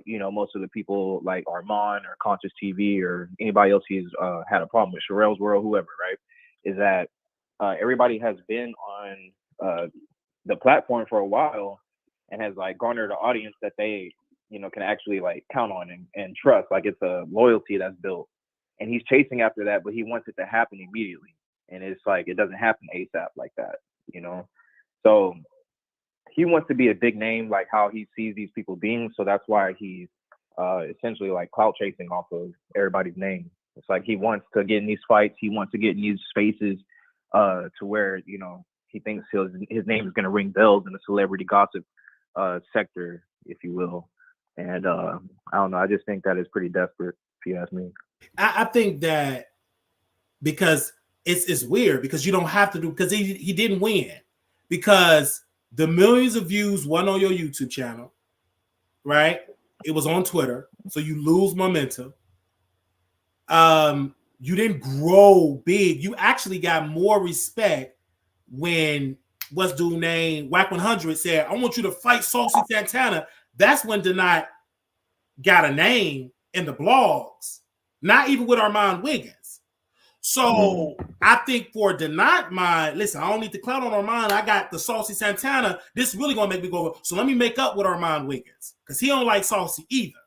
you know, most of the people like Armon or Conscious TV or anybody else he's had a problem with, Sherelle's World, whoever, right? Is that everybody has been on the platform for a while and has like garnered an audience that they, you know, can actually like count on and trust. Like it's a loyalty that's built, and he's chasing after that, but he wants it to happen immediately. And it's like it doesn't happen ASAP like that, you know. So he wants to be a big name, like how he sees these people being. So that's why he's essentially like clout chasing off of everybody's name. It's like he wants to get in these fights. He wants to get in these spaces to where, you know, he thinks his name is going to ring bells in the celebrity gossip sector, if you will. And I don't know. I just think that is pretty desperate, if you ask me.
I think that because it's weird because you don't have to do, because he didn't win, because the millions of views wasn't on your YouTube channel, right? It was on Twitter, so you lose momentum. You didn't grow big. You actually got more respect when what's dude named Whack 100 said, "I want you to fight Saucy Santana." That's when Donat got a name in the blogs, not even with Armon Wiggins. So I think for Donat mind, listen, I don't need the clout on Armon. I got the Saucy Santana. This is really gonna make me go. So let me make up with Armon Wiggins because he don't like Saucy either.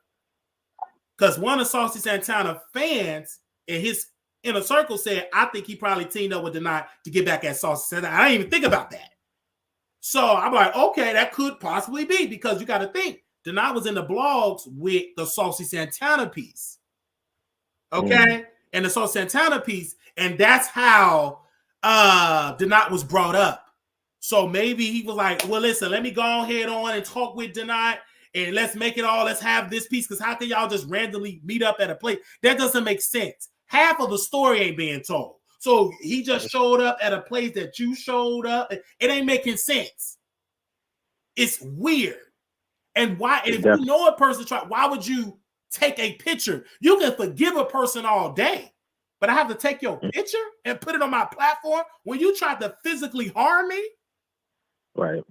Because one of Saucy Santana fans in his inner circle said, I think he probably teamed up with Donat to get back at Saucy Santana. I didn't even think about that. So I'm like, okay, that could possibly be, because you got to think Donat was in the blogs with the Saucy Santana piece. Okay? And the Saucy Santana piece, and that's how Donat was brought up. So maybe he was like, well, listen, let me go ahead on and talk with Donat, and let's make it all, let's have this piece, because how can y'all just randomly meet up at a place? That doesn't make sense. Half of the story ain't being told. So he just showed up at a place that you showed up. It ain't making sense. It's weird. And why? And if you know a person, why would you take a picture? You can forgive a person all day, but I have to take your picture and put it on my platform when you tried to physically harm me?
Right.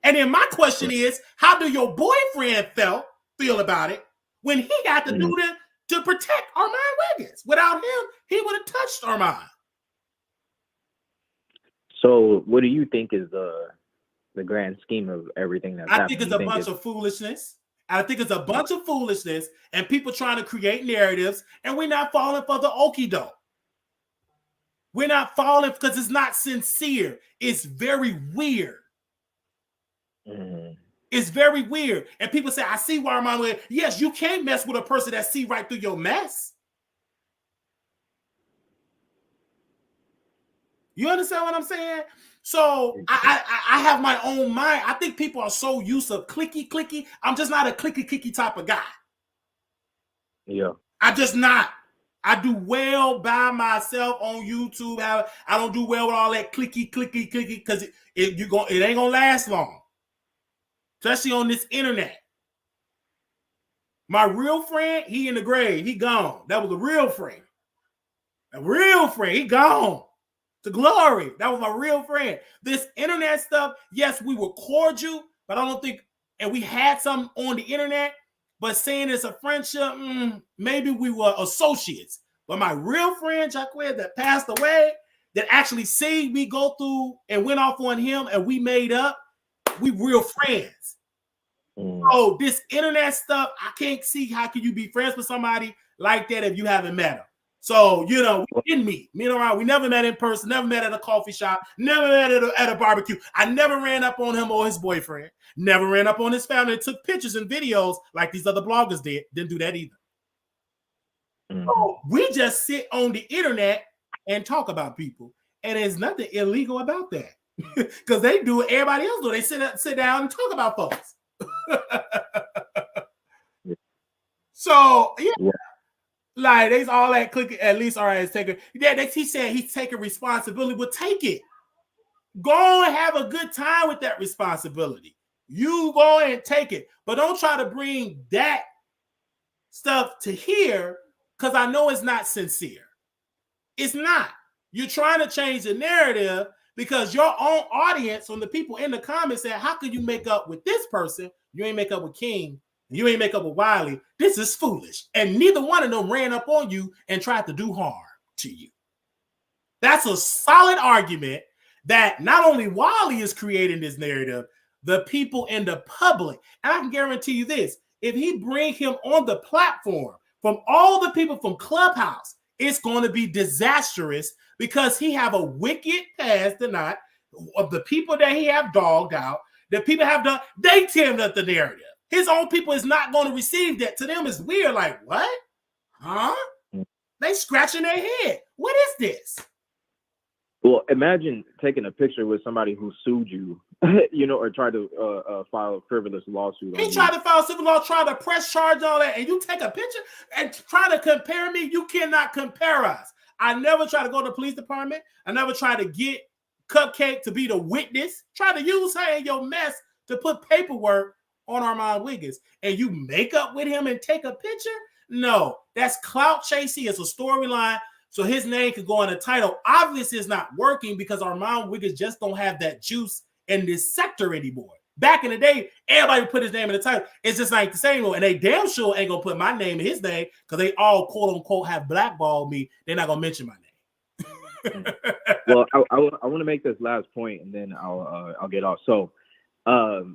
And then my question is, how do your boyfriend feel about it when he got to do that to protect Armon Wiggins? Without him, he would have touched Armon.
So what do you think is the grand scheme of everything that's happening?
I think it's a bunch of foolishness. I think it's a bunch of foolishness and people trying to create narratives, and we're not falling for the okie doke. We're not falling because it's not sincere. It's very weird. It's very weird. And people say, I see why Armon Wiggins. Yes, you can't mess with a person that see right through your mess. You understand what I'm saying? So I have my own mind. I think people are so used to clicky. I'm just not a clicky type of guy.
Yeah.
I just not. I do well by myself on YouTube. I don't do well with all that clicky because it ain't gonna last long. Especially on this internet. My real friend, he in the grave. He gone. That was a real friend. A real friend. He gone. To glory. That was my real friend. This internet stuff, yes, we were cordial, but I don't think, and we had some on the internet, but saying it's a friendship, maybe we were associates. But my real friend, Jacquez, that passed away, that actually saved me go through and went off on him, and we made up, we real friends. So this internet stuff, I can't see how can you be friends with somebody like that if you haven't met him. So, you know, we didn't meet. Me and Armon, we never met in person, never met at a coffee shop, never met at a barbecue. I never ran up on him or his boyfriend, never ran up on his family and took pictures and videos like these other bloggers did. Didn't do that either. So we just sit on the internet and talk about people. And there's nothing illegal about that. Because they do what everybody else do. They sit down and talk about folks. So, yeah. Like, there's all that clicking. At least, all right, it's taking. Yeah, he said he's taking responsibility. Well, take it. Go and have a good time with that responsibility. You go and take it. But don't try to bring that stuff to here, because I know it's not sincere. It's not. You're trying to change the narrative because your own audience, from the people in the comments, said, how could you make up with this person? You ain't make up with King. You ain't make up with Wiley. This is foolish. And neither one of them ran up on you and tried to do harm to you. That's a solid argument that not only Wiley is creating this narrative, the people in the public. And I can guarantee you this, if he bring him on the platform from all the people from Clubhouse, it's going to be disastrous because he have a wicked past tonight of the people that he have dogged out, the people have done, they teamed up the narrative. His own people is not going to receive that. To them, it's weird. Like, what? Huh? They scratching their head. What is this?
Well, imagine taking a picture with somebody who sued you, you know, or tried to file a frivolous lawsuit.
He tried to file civil law, try to press charge, all that, and you take a picture and try to compare me. You cannot compare us. I never try to go to the police department. I never try to get Cupcake to be the witness. Try to use her in your mess to put paperwork on Armon Wiggins, and you make up with him and take a picture? No, that's clout chasing. It's a storyline, so his name could go in the title. Obviously, it's not working because Armon Wiggins just don't have that juice in this sector anymore. Back in the day, everybody put his name in the title. It's just like the same one, and they damn sure ain't gonna put my name in his name because they all quote unquote have blackballed me. They're not gonna mention my name.
Well, I want to make this last point, and then I'll get off. So.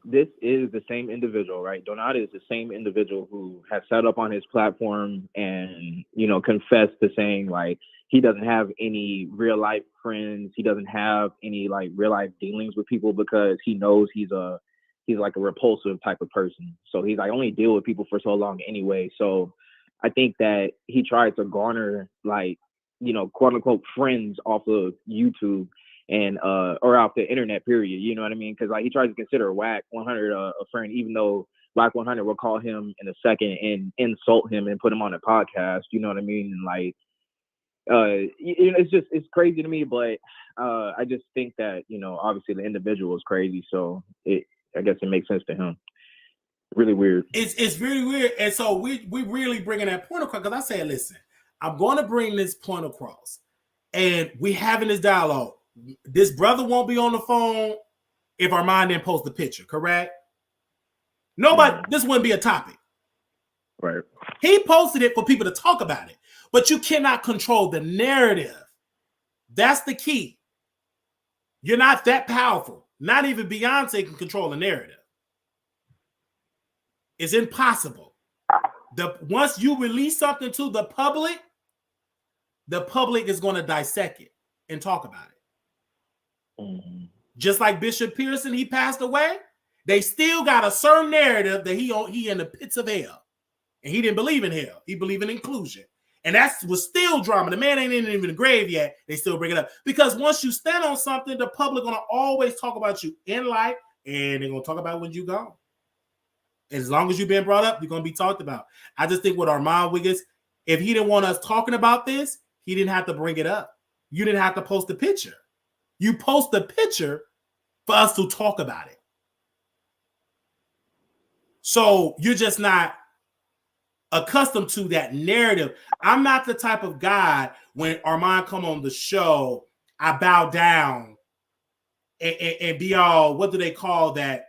This is the same individual, right? Donata is the same individual who has set up on his platform and, you know, confessed to saying like he doesn't have any real life friends. He doesn't have any like real life dealings with people because he knows he's like a repulsive type of person. So he's like, I only deal with people for so long anyway. So I think that he tried to garner like, you know, quote unquote friends off of YouTube and or off the internet, period. You know what I mean? Because like he tries to consider Whack 100 a friend, even though Whack 100 will call him in a second and insult him and put him on a podcast. You know what I mean? And like, you know, it's crazy to me. But I just think that, you know, obviously the individual is crazy, so I guess it makes sense to him. Really weird.
It's really weird, and so we really bringing that point across because I said, listen, I'm going to bring this point across, and we having this dialogue. This brother won't be on the phone if Armon didn't post the picture, correct? Nobody, this wouldn't be a topic.
Right.
He posted it for people to talk about it, but you cannot control the narrative. That's the key. You're not that powerful. Not even Beyonce can control the narrative. It's impossible. Once you release something to the public is going to dissect it and talk about it.
Mm-hmm.
Just like Bishop Pearson, he passed away. They still got a certain narrative that he in the pits of hell, and he didn't believe in hell. He believed in inclusion, and that was still drama. The man ain't even in the grave yet. They still bring it up because once you stand on something, the public gonna always talk about you in life, and they're gonna talk about when you gone. As long as you've been brought up, you're gonna be talked about. I just think with Armon Wiggins, if he didn't want us talking about this, he didn't have to bring it up. You didn't have to post a picture. You post the picture for us to talk about it. So you're just not accustomed to that narrative. I'm not the type of guy when Armon come on the show, I bow down and be all, what do they call that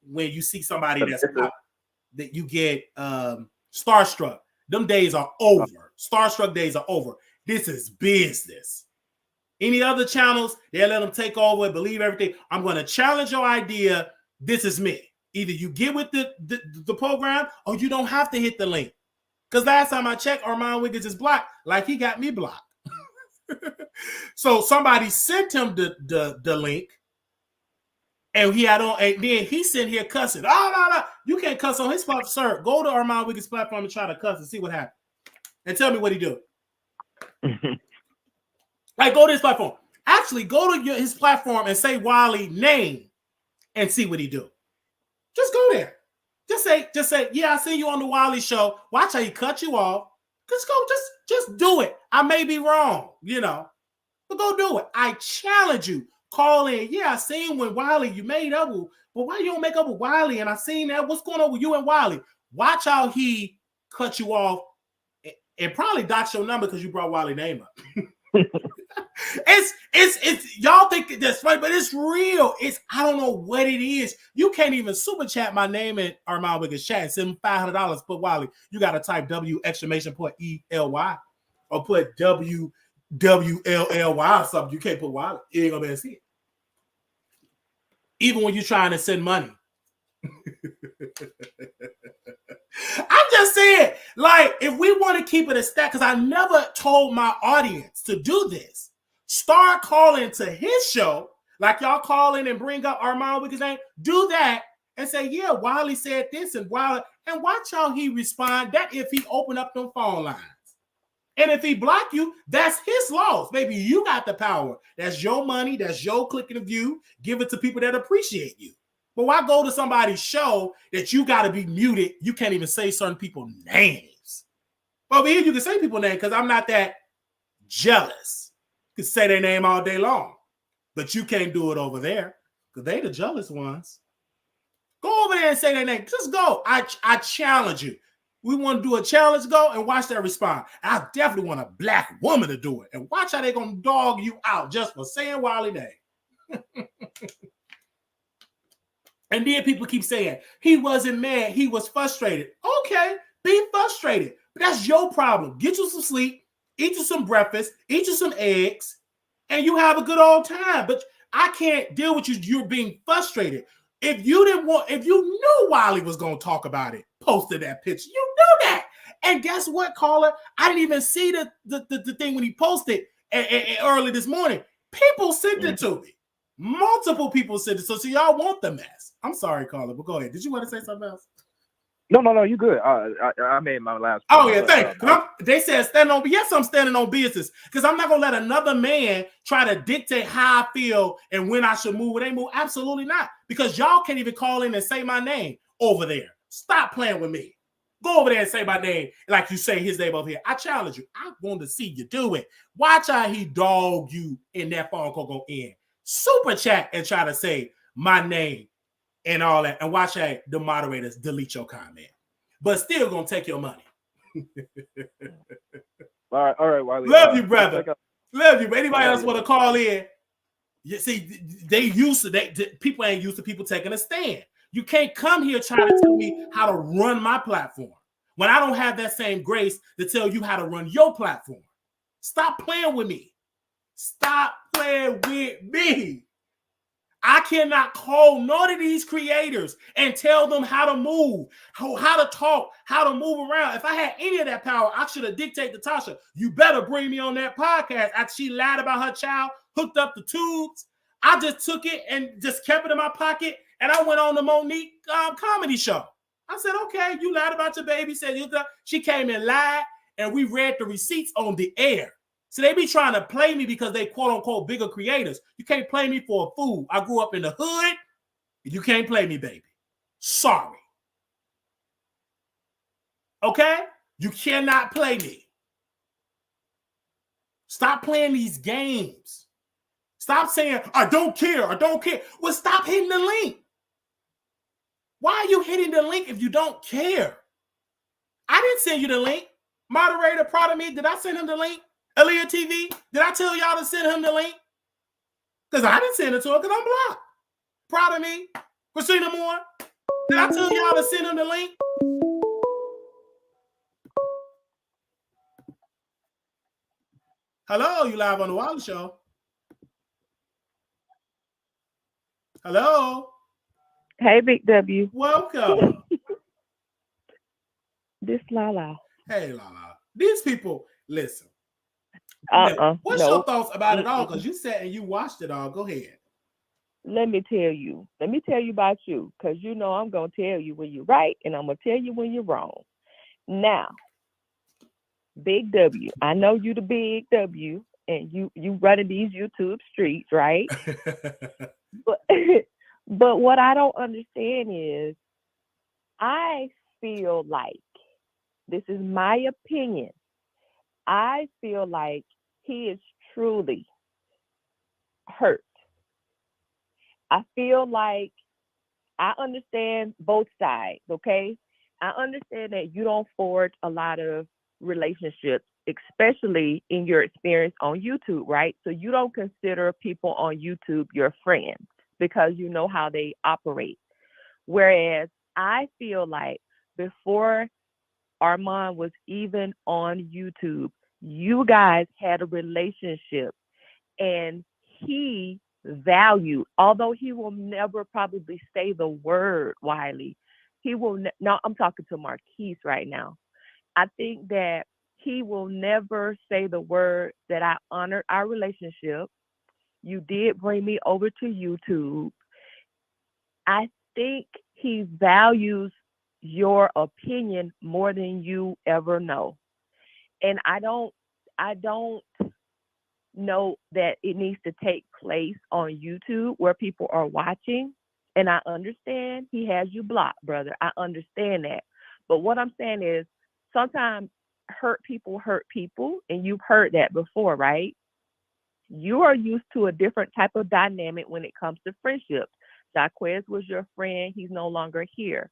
when you see somebody that you get starstruck? Them days are over. Starstruck days are over. This is business. Any other channels, they'll let them take over and believe everything. I'm going to challenge your idea. This is me. Either you get with the program or you don't have to hit the link. Because last time I checked, Armon Wiggins is blocked, like he got me blocked. So somebody sent him the link, and he had on, and then he sent here cussing. Oh, no, you can't cuss on his platform, sir. Go to Armon Wiggins' platform and try to cuss and see what happens. And tell me what he do. Like, go to his platform. Actually, go to his platform and say Wiley name and see what he do. Just go there. Just say, yeah, I see you on the Wiley Show. Watch how he cut you off. Just do it. I may be wrong, but go do it. I challenge you. Call in. Yeah, I seen when Wiley, you made up with, but why you don't make up with Wiley? And I seen that. What's going on with you and Wiley? Watch how he cut you off and probably dox your number because you brought Wiley's name up. It's y'all think that's funny, but it's real. I don't know what it is. You can't even super chat my name in Armon Wiggins chat. Send $500. Put Wiley. You got to type W!ELY or put WWLLY or something. You can't put Wiley. You ain't gonna be able to see it. Even when you're trying to send money. I'm just saying, like, if we want to keep it a stat, because I never told my audience to do this. Start calling to his show, like y'all call in and bring up Armon Wiggins' name. Do that and say, yeah, Wiley said this and Wiley, and watch how he respond. That if he open up them phone lines. And if he block you, that's his loss. Baby, you got the power. That's your money. That's your click and view. Give it to people that appreciate you. But why go to somebody's show that you got to be muted? You can't even say certain people's names. Well, over here you can say people's names because I'm not that jealous. You can say their name all day long. But you can't do it over there because they the jealous ones. Go over there and say their name. Just go. I challenge you. We want to do a challenge, go and watch that respond. I definitely want a black woman to do it. And watch how they're going to dog you out just for saying Wiley name. And then people keep saying, he wasn't mad, he was frustrated. Okay, be frustrated. But that's your problem. Get you some sleep, eat you some breakfast, eat you some eggs, and you have a good old time. But I can't deal with you. You're being frustrated. If you knew Wiley was going to talk about it, posted that picture. You knew that. And guess what, caller? I didn't even see the thing when he posted early this morning. People sent it to me. Multiple people sent it. So y'all want the mess. I'm sorry, caller, but go ahead. Did you want to say something else?
No, you good. I made my last
point. Oh, yeah, thanks. They said stand on, yes, I'm standing on business because I'm not going to let another man try to dictate how I feel and when I should move or they move. Absolutely not. Because y'all can't even call in and say my name over there. Stop playing with me. Go over there and say my name like you say his name over here. I challenge you. I want to see you do it. Watch how he dog you in that phone call go in. Super chat and try to say my name and all that. And watch how the moderators delete your comment. But still going to take your money.
All right, Wiley.
Love you, brother. Love you. But anybody else want to call in? You see, people ain't used to people taking a stand. You can't come here trying to tell me how to run my platform when I don't have that same grace to tell you how to run your platform. Stop playing with me. Stop playing with me. I cannot call none of these creators and tell them how to move, how to talk, how to move around. If I had any of that power, I should have dictated to Tasha, you better bring me on that podcast. After she lied about her child, hooked up the tubes. I just took it and just kept it in my pocket, and I went on the Monique comedy show. I said, okay, you lied about your baby. Said she came and lied, and we read the receipts on the air. So they be trying to play me because they quote unquote bigger creators. You can't play me for a fool. I grew up in the hood. You can't play me, baby. Sorry. Okay? You cannot play me. Stop playing these games. Stop saying, I don't care. I don't care. Well, stop hitting the link. Why are you hitting the link if you don't care? I didn't send you the link. Moderator, proud of me. Did I send him the link? Aaliyah TV, did I tell y'all to send him the link? Because I didn't send it to her because I'm blocked. Proud of me. Christina Moore, did I tell y'all to send him the link? Hello, you live on the Wiley Show. Hello.
Hey, Big W.
Welcome.
This Lala.
Hey, Lala. These people, listen. What's your thoughts about it all? Because you said and you watched it all. Go ahead.
Let me tell you about you, because you know I'm going to tell you when you're right and I'm going to tell you when you're wrong. Now, Big W, I know you the Big W, and you running these YouTube streets, right? but what I don't understand is, I feel like, this is my opinion, I feel like he is truly hurt. I feel like, I understand both sides, okay? I understand that you don't forge a lot of relationships, especially in your experience on YouTube, right? So you don't consider people on YouTube your friends because you know how they operate. Whereas I feel like before Armon was even on YouTube, you guys had a relationship, and he valued, although he will never probably say the word, Wiley, he will no, I'm talking to Marquise right now. I think that he will never say the word that I honored our relationship. You did bring me over to YouTube. I think he values your opinion more than you ever know. And I don't know that it needs to take place on YouTube where people are watching. And I understand he has you blocked, brother. I understand that. But what I'm saying is, sometimes hurt people, and you've heard that before, right? You are used to a different type of dynamic when it comes to friendships. Jaquez was your friend. He's no longer here.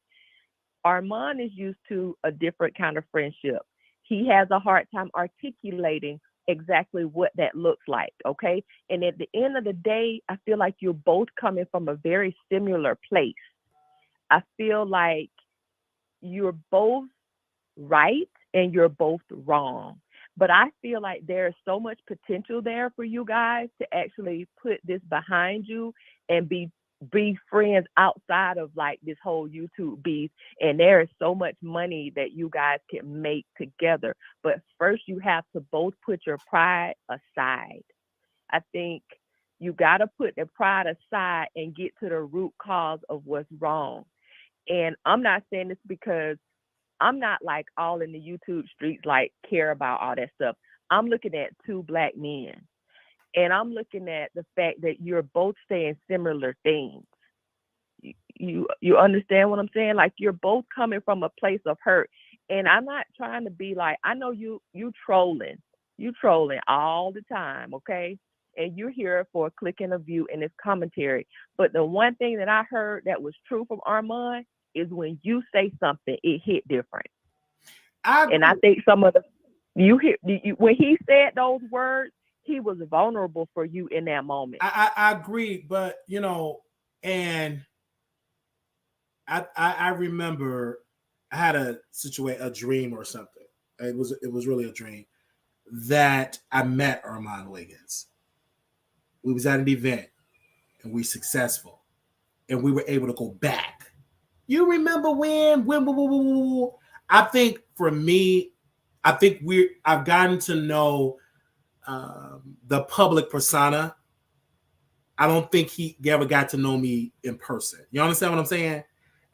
Armon is used to a different kind of friendship. He has a hard time articulating exactly what that looks like, okay? And at the end of the day, I feel like you're both coming from a very similar place. I feel like you're both right and you're both wrong. But I feel like there's so much potential there for you guys to actually put this behind you and be friends outside of like this whole YouTube beef. And there is so much money that you guys can make together. But first you have to both put your pride aside. I think you got to put the pride aside and get to the root cause of what's wrong. And I'm not saying this because I'm not like all in the YouTube streets, like care about all that stuff. I'm looking at two Black men. And I'm looking at the fact that you're both saying similar things. You understand what I'm saying? Like, you're both coming from a place of hurt. And I'm not trying to be like, I know you trolling. You trolling all the time, okay? And you're here for a click and a view in this commentary. But the one thing that I heard that was true from Armon is when you say something, it hit different. And I think some of when he said those words, he was vulnerable for you in that moment.
I agree, but you know, and I remember I had a dream or something. It was really a dream that I met Armon Wiggins. We was at an event and we successful, and we were able to go back. You remember when? I think for me, I've gotten to know the public persona. I don't think he ever got to know me in person. You understand what I'm saying?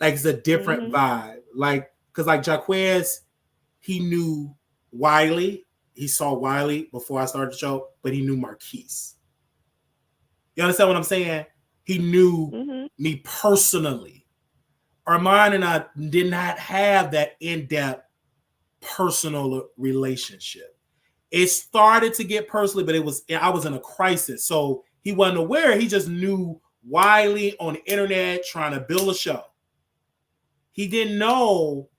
Like, it's a different vibe. Like, because like Jaquez, he knew Wiley. He saw Wiley before I started the show, but he knew Marquise. You understand what I'm saying? He knew me personally. Armon and I did not have that in-depth personal relationship. It started to get personally, but I was in a crisis. So he wasn't aware. He just knew Wiley on the internet trying to build a show. He didn't know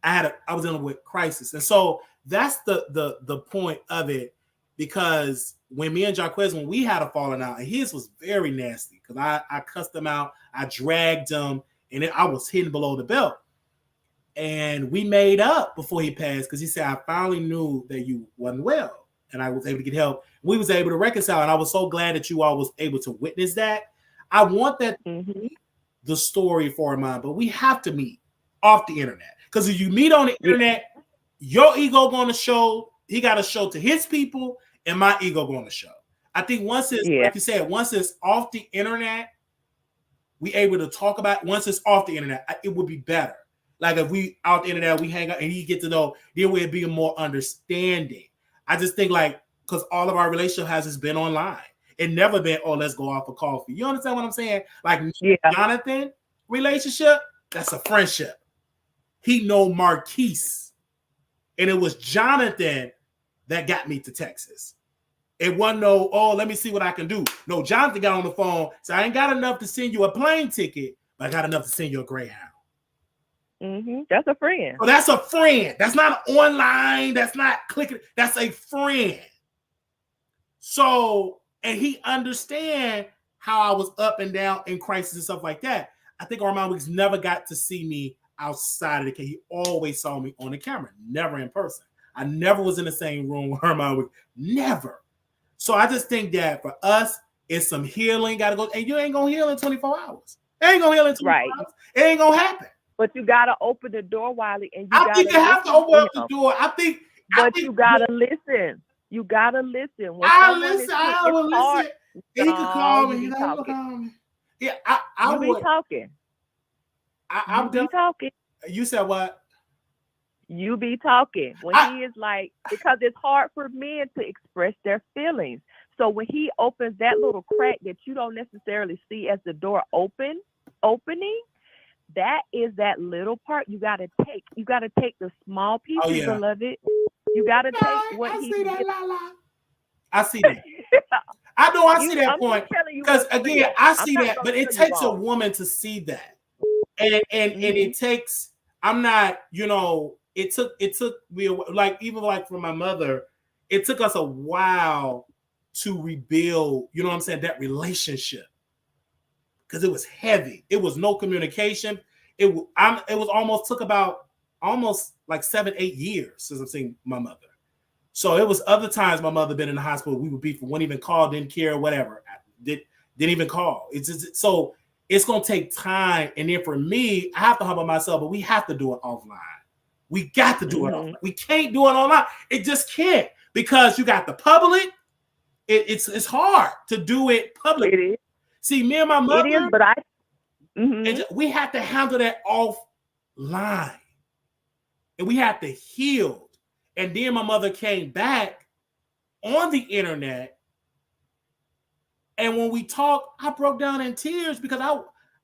I was in a crisis. And so that's the point of it, because when me and Jaquez, when we had a falling out, and his was very nasty because I cussed him out, I dragged him, and I was hidden below the belt. And we made up before he passed because he said, I finally knew that you wasn't well. And I was able to get help. We was able to reconcile. And I was so glad that you all was able to witness that. I want that the story for mine, but we have to meet off the internet. Because if you meet on the internet, your ego going to show. He got to show to his people, and my ego going to show. I think once it's like you said, once it's off the internet, we able to talk about it. Once it's off the internet, it would be better. Like if we out the internet, we hang out and he get to know, then we'd be more understanding. I just think like because all of our relationship has just been online. It never been, oh, let's go out for coffee. You understand what I'm saying? Like Jonathan relationship, that's a friendship. He know Marquise. And it was Jonathan that got me to Texas. It wasn't no, oh, let me see what I can do. No, Jonathan got on the phone. So I ain't got enough to send you a plane ticket, but I got enough to send you a Greyhound.
That's a friend.
Oh, that's a friend. That's not online. That's not clicking. That's a friend. So, and he understand how I was up and down in crisis and stuff like that. I think Armon Wiggins never got to see me outside of the case. He always saw me on the camera, never in person. I never was in the same room with Armon Wiggins. Never. So I just think that for us, it's some healing got to go. And you ain't going to heal in 24 hours. It ain't going to heal in 24 hours. It ain't going to happen.
But you got to open the door, Wiley. And
I think you have to open up the door.
But you got to listen. You got to listen.
I listen. I will listen. He could call me. He could call me. Yeah, I
would. Be talking.
I'm
be talking.
You said what?
You be talking. When he is like, because it's hard for men to express their feelings. So when he opens that little crack that you don't necessarily see as the door opening, that is that little part you got to take. You got to take the small pieces, beloved. You got to take what he did.
I see that. I know I see that point. Because again, I see that, but it takes a woman to see that. And it takes, I'm not, it took me, like, even like for my mother, it took us a while to rebuild, you know what I'm saying, that relationship. Because it was heavy. It was no communication. It was almost like 7-8 years since I've seen my mother. So it was other times my mother been in the hospital. We would beef, wouldn't even call, didn't care, whatever. Didn't even call. It's just, so it's gonna take time. And then for me, I have to humble myself, but we have to do it offline. We got to do it offline. We can't do it online. It just can't, because you got the public. It's hard to do it publicly. See, me and my mother,
it is, but
we have to handle that offline, and we have to heal. And then my mother came back on the internet, and when we talked, I broke down in tears because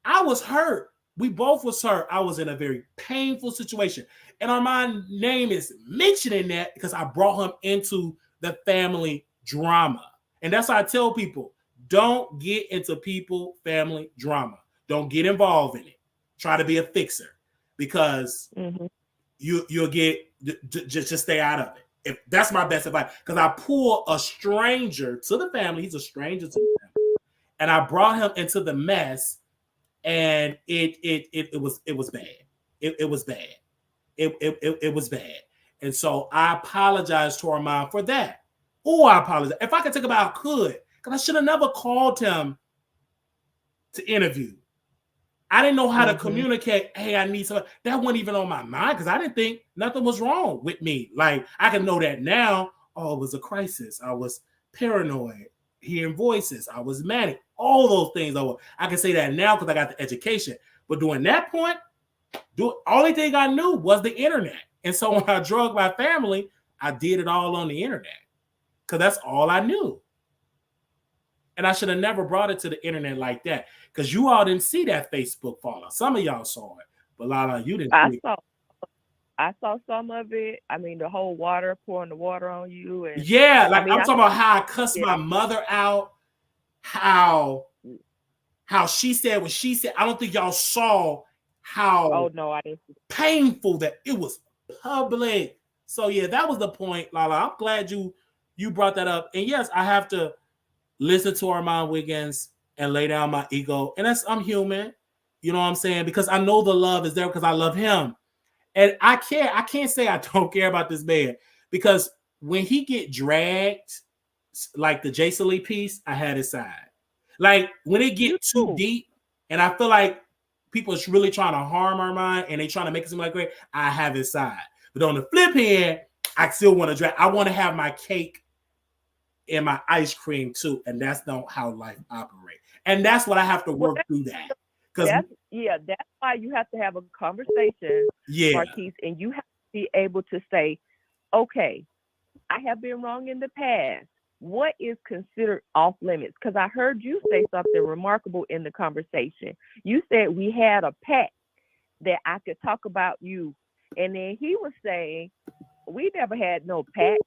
I was hurt. We both was hurt. I was in a very painful situation, and Armon's name is mentioning that because I brought him into the family drama, and that's why I tell people. Don't get into family drama. Don't get involved in it. Try to be a fixer, because you'll get just stay out of it. If that's my best advice, because I pull a stranger to the family. He's a stranger to the family, and I brought him into the mess, and it was bad. It was bad. It was bad, and so I apologize to Armon for that. Oh, I apologize. If I could take about, I could. Because I should have never called him to interview. I didn't know how to communicate. Hey, I need something. That wasn't even on my mind because I didn't think nothing was wrong with me. Like, I can know that now. Oh, it was a crisis. I was paranoid, hearing voices. I was manic. All those things. I can say that now because I got the education. But during that point, the only thing I knew was the internet. And so when I drug my family, I did it all on the internet because that's all I knew. And I should have never brought it to the internet like that, because you all didn't see that Facebook fallout. Some of y'all saw it, but Lala, you didn't.
I saw some of it. I mean, the whole pouring the water on you. And
I'm talking about how I cussed my mother out, how she said what she said. I don't think y'all saw how
I didn't.
Painful that it was public. So yeah, that was the point, Lala. I'm glad you brought that up. And yes, I have to listen to Armon Wiggins and lay down my ego. And I'm human. You know what I'm saying? Because I know the love is there because I love him. And I can't say I don't care about this man, because when he get dragged, like the Jason Lee piece, I had his side. Like when it get too deep and I feel like people is really trying to harm Armon and they trying to make it seem like great, I have his side. But on the flip hand, I still want to drag. I want to have my cake and my ice cream too, and that's not how life operates. And that's what I have to work through that. Because
that's why you have to have a conversation, Marquise, and you have to be able to say, okay, I have been wrong in the past. What is considered off limits? Because I heard you say something remarkable in the conversation. You said we had a pact that I could talk about you. And then he was saying, we never had no pact.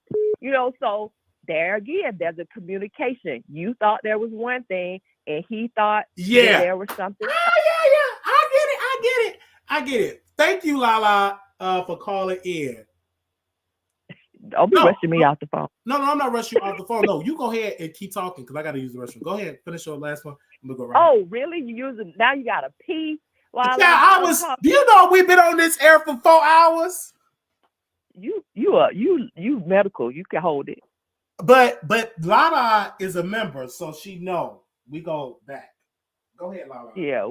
So there again, there's a communication. You thought there was one thing, and he thought that there was something.
I get it. Thank you, Lala, for calling in.
Don't be rushing me off the phone.
No, I'm not rushing you off the phone. No, you go ahead and keep talking because I got to use the restroom. Go ahead, finish your last one. I'm gonna go right.
Oh, really? Now you got to pee?
Do you know we've been on this air for 4 hours?
You medical. You can hold it.
But Lala is a member, so she know we go back. Go ahead, Lala.
Yeah,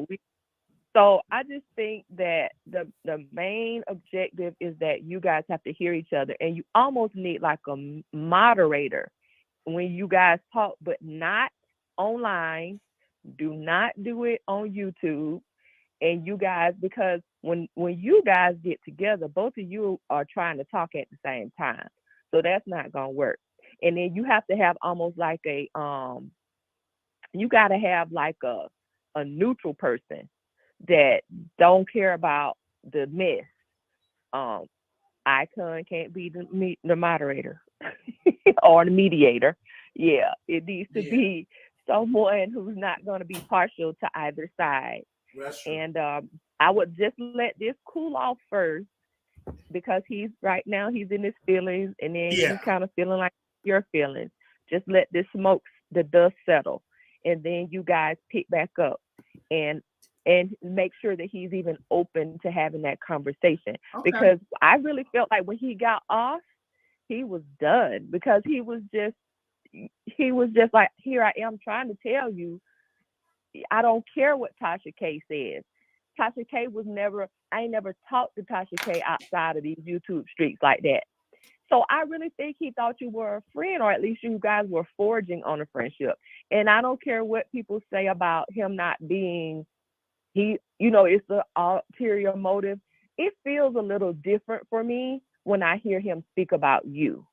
So I just think that the main objective is that you guys have to hear each other, and you almost need like a moderator when you guys talk, but not online. Do not do it on YouTube. And you guys, because when you guys get together, both of you are trying to talk at the same time. So that's not gonna work. And then you have to have almost like a you gotta have like a neutral person that don't care about the mess. Icon can't be the moderator or the mediator. Yeah, it needs to be someone who's not going to be partial to either side. And I would just let this cool off first, because he's in his feelings, and then he's kind of feeling like your feelings. Just let the dust settle, and then you guys pick back up and make sure that he's even open to having that conversation. Okay. Because I really felt like when he got off, he was done, because he was just like, here I am trying to tell you, I don't care what Tasha K says. Tasha K I ain't never talked to Tasha K outside of these YouTube streets like that. So I really think he thought you were a friend, or at least you guys were forging on a friendship. And I don't care what people say about him not being, it's the ulterior motive. It feels a little different for me when I hear him speak about you.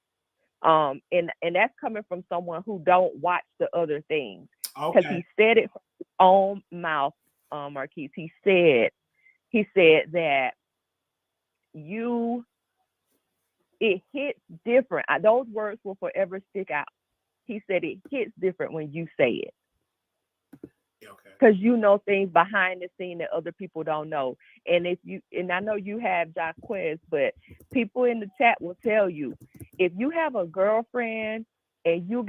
And that's coming from someone who don't watch the other things. Because he said it from his own mouth, Marquise. He said that it hits different. Those words will forever stick out. He said it hits different when you say it. Because you know things behind the scene that other people don't know. And I know you have Jaquez, but people in the chat will tell you, if you have a girlfriend and you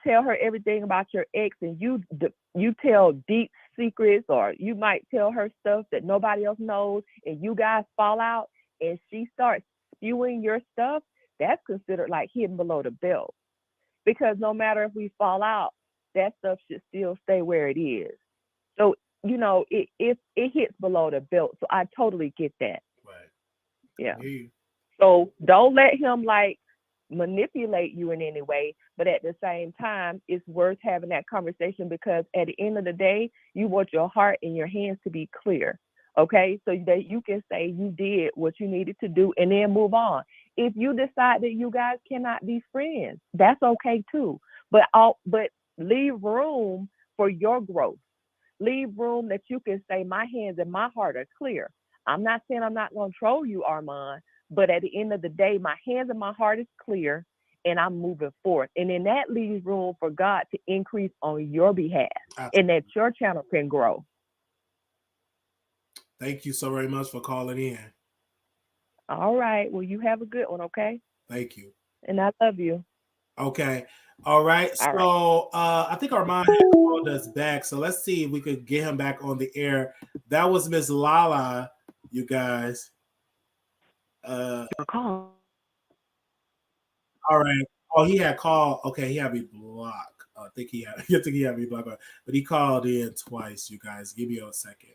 tell her everything about your ex, and you tell deep secrets, or you might tell her stuff that nobody else knows, and you guys fall out, and she starts spewing your stuff, that's considered like hitting below the belt. Because no matter if we fall out, that stuff should still stay where it is. So, it hits below the belt. So I totally get that.
Right.
Yeah. So don't let him manipulate you in any way, but at the same time, it's worth having that conversation, because at the end of the day, you want your heart and your hands to be clear. Okay, so that you can say you did what you needed to do and then move on. If you decide that you guys cannot be friends, that's okay too. But leave room for your growth. Leave room that you can say, my hands and my heart are clear. I'm not saying I'm not going to troll you, Armon, but at the end of the day, my hands and my heart is clear, and I'm moving forward. And then that leaves room for God to increase on your behalf. Absolutely. And that your channel can grow.
Thank you so very much for calling in.
All right. Well, you have a good one, okay?
Thank you.
And I love you.
Okay. All right.
All
right. I think Armon called us back. So let's see if we could get him back on the air. That was Miss Lala, you guys.
Call.
All right. Oh, he had called. Okay, he had me blocked. I think he had me blocked. But he called in twice, you guys. Give me a second.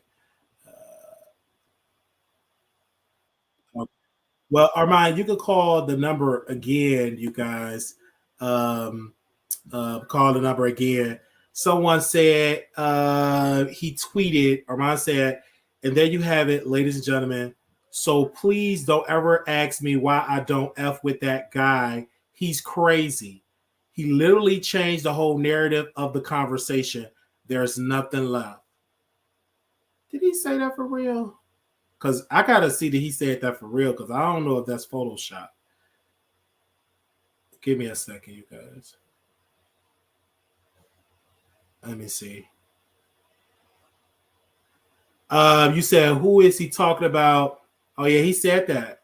Well, Armon, you can call the number again, you guys. Call the number again. Someone said he tweeted, Armon said, and there you have it, ladies and gentlemen. So please don't ever ask me why I don't F with that guy. He's crazy. He literally changed the whole narrative of the conversation. There's nothing left. Did he say that for real? Because I got to see that he said that for real, because I don't know if that's Photoshop. Give me a second, you guys. Let me see. You said, who is he talking about? Oh, yeah, he said that.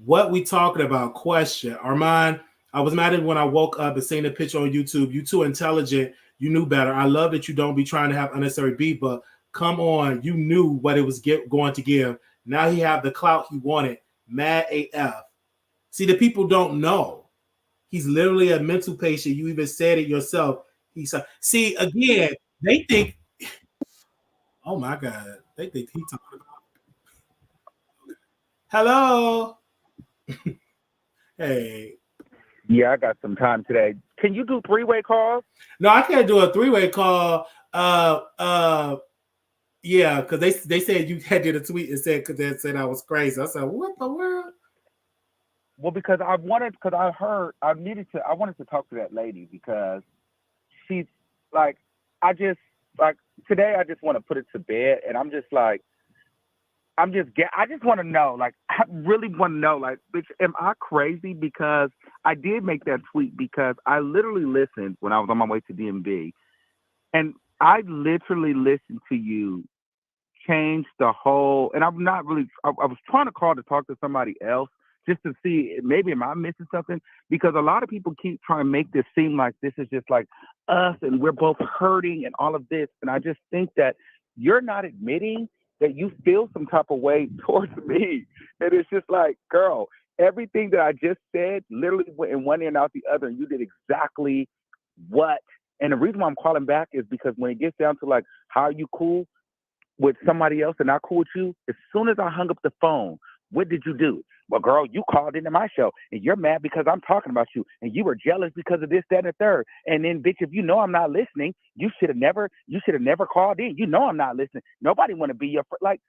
What we talking about? Question. Armon, I was mad when I woke up and seen the picture on YouTube. You too intelligent. You knew better. I love that you don't be trying to have unnecessary beef, but come on. You knew what it was going to give. Now he have the clout he wanted. Mad AF. See, the people don't know. He's literally a mental patient. You even said it yourself. See, again, they think, oh my God, they think he talking about. Hello. Hey.
Yeah, I got some time today. Can you do 3-way calls?
No, I can't do a 3-way call. Yeah, because they said you had did a tweet and said because they said I was crazy. I said, what the world?
Well, because I wanted to talk to that lady because she's like, today I just want to put it to bed, and I'm just like, I just want to know, like, I really want to know, like, bitch, am I crazy? Because I did make that tweet because I literally listened when I was on my way to DMV, and I literally listened to you change the whole, and I'm not really, I was trying to call to talk to somebody else just to see, maybe am I missing something? Because a lot of people keep trying to make this seem like this is just like us and we're both hurting and all of this. And I just think that you're not admitting that you feel some type of way towards me. And it's just like, girl, everything that I just said literally went in one ear and out the other. And you did exactly what. And the reason why I'm calling back is because when it gets down to like, how are you cool with somebody else and not cool with you? As soon as I hung up the phone, what did you do? Well, girl, you called into my show and you're mad because I'm talking about you and you were jealous because of this, that, and the third. And then, bitch, if you know I'm not listening, you should have never called in. You know I'm not listening. Nobody want to be your friend. Like,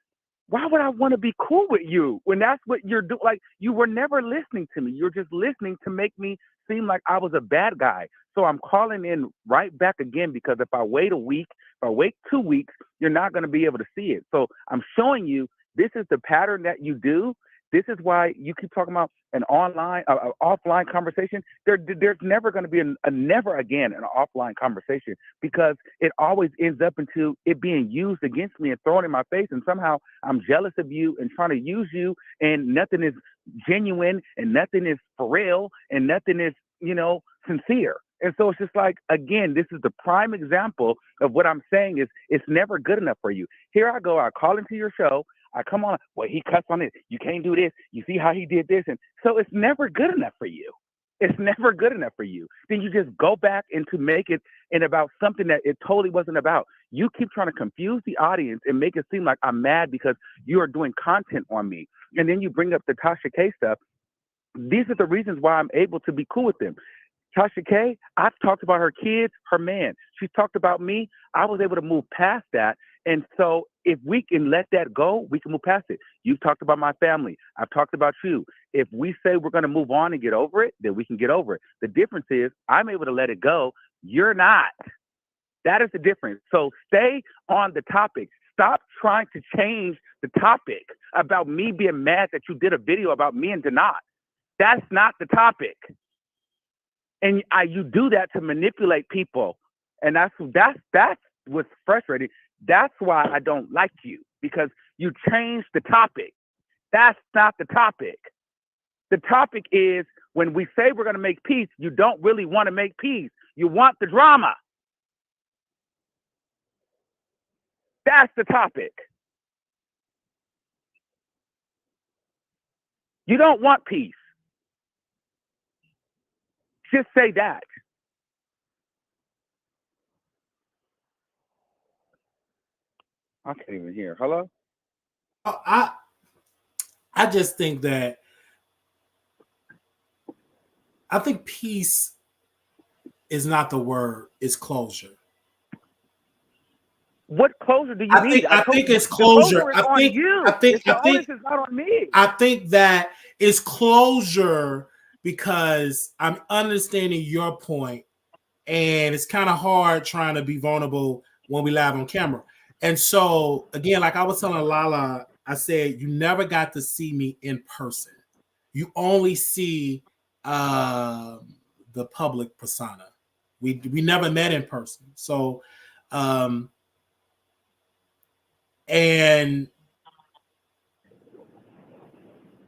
why would I want to be cool with you when that's what you're doing? Like, you were never listening to me. You're just listening to make me seem like I was a bad guy. So I'm calling in right back again because if I wait a week, if I wait 2 weeks, you're not going to be able to see it. So I'm showing you this is the pattern that you do. This is why you keep talking about an offline conversation. There's never going to be a never again an offline conversation because it always ends up into it being used against me and thrown in my face. And somehow I'm jealous of you and trying to use you, and nothing is genuine and nothing is for real and nothing is, sincere. And so it's just like, again, this is the prime example of what I'm saying is it's never good enough for you. Here I go. I call into your show. I come on. Well, he cuts on it. You can't do this. You see how he did this. And so it's never good enough for you. It's never good enough for you. Then you just go back and to make it and about something that it totally wasn't about. You keep trying to confuse the audience and make it seem like I'm mad because you are doing content on me. And then you bring up the Tasha K stuff. These are the reasons why I'm able to be cool with them. Tasha K, I've talked about her kids, her man. She's talked about me. I was able to move past that. And so if we can let that go, we can move past it. You've talked about my family. I've talked about you. If we say we're going to move on and get over it, then we can get over it. The difference is I'm able to let it go. You're not. That is the difference. So stay on the topic. Stop trying to change the topic about me being mad that you did a video about me and Denat. That's not the topic. And you do that to manipulate people. And that's what's frustrating. That's why I don't like you, because you changed the topic. That's not the topic. The topic is when we say we're going to make peace, you don't really want to make peace. You want the drama. That's the topic. You don't want peace. Just say that. I can't even hear. Hello?
I just think that peace is not the word, it's closure.
What closure do you need?
I think it's closure.
I think it's not on me.
I think that it's closure because I'm understanding your point, and it's kind of hard trying to be vulnerable when we live on camera. And so again, like I was telling Lala, I said you never got to see me in person. You only see the public persona. We never met in person. So and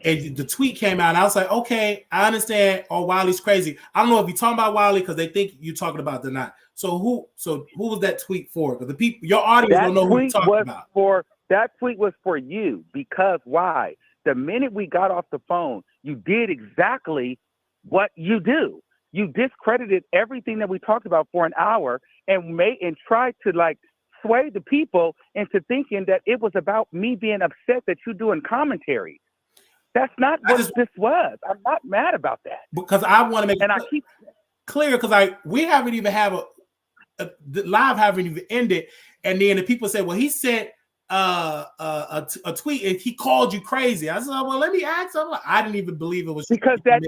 the tweet came out, and I was like, okay, I understand. Oh, Wiley's crazy. I don't know if you're talking about Wiley because they think you're talking about Denai. So who was that tweet for? Because the people, your audience don't know who you're talking about.
That tweet was for you because why? The minute we got off the phone, you did exactly what you do. You discredited everything that we talked about for an hour and tried to like sway the people into thinking that it was about me being upset that you're doing commentary. That's not what this was. I'm not mad about that.
Because I want to make it clear because we haven't even have the live haven't even ended, and then the people say, well, he sent a tweet and he called you crazy. I said, well, let me ask him. I didn't even believe it was
because that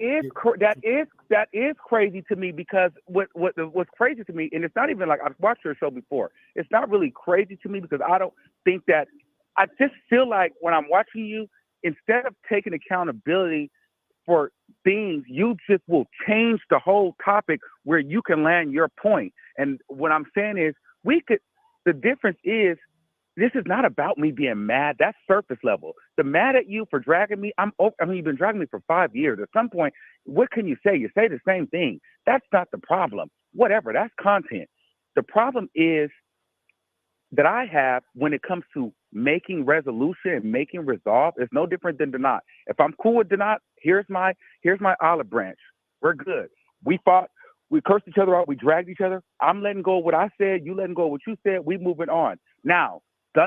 is crazy to me because what's crazy to me, and it's not even like I've watched your show before. It's not really crazy to me because I don't think that. I just feel like when I'm watching you, instead of taking accountability for things, you just will change the whole topic where you can land your point. And what I'm saying is the difference is this is not about me being mad. That's surface level. The mad at you for dragging me. You've been dragging me for 5 years. At some point, what can you say? You say the same thing. That's not the problem. Whatever, that's content. The problem is that I have when it comes to making resolution and making resolve is no different than Denai. If I'm cool with Denai, here's my olive branch. We're good. We fought, we cursed each other out, we dragged each other. I'm letting go of what I said, you letting go of what you said, we moving on. Now,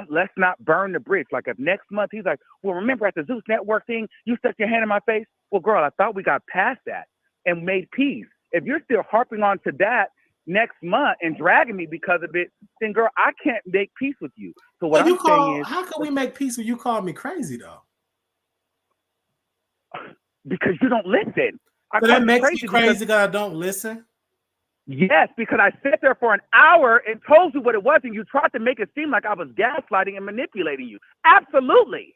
let's not burn the bridge. Like if next month he's like, well, remember at the Zeus Network thing, you stuck your hand in my face? Well, girl, I thought we got past that and made peace. If you're still harping on to that next month and dragging me because of it, then girl, I can't make peace with you. So what I'm saying is,
how can we make peace when you call me crazy though?
Because you don't listen.
So that makes me crazy because I don't listen?
Yes, because I sat there for an hour and told you what it was, and you tried to make it seem like I was gaslighting and manipulating you. Absolutely.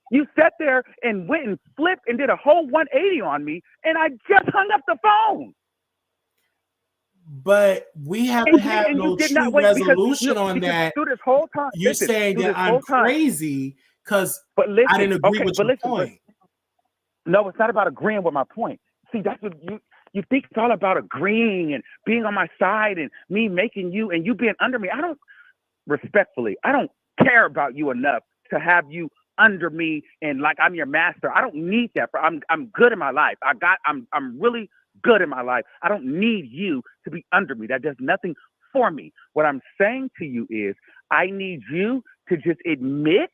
You sat there and went and flipped and did a whole 180 on me, and I just hung up the phone.
But we haven't had no true resolution on that.
Through this whole time,
you're saying that I'm crazy because I didn't agree with your point.
No, it's not about agreeing with my point. See, that's what you think it's all about agreeing and being on my side and me making you and you being under me. I don't care about you enough to have you under me and like I'm your master. I don't need that. I'm good in my life. I'm really good in my life. I don't need you to be under me. That does nothing for me. What I'm saying to you is I need you to just admit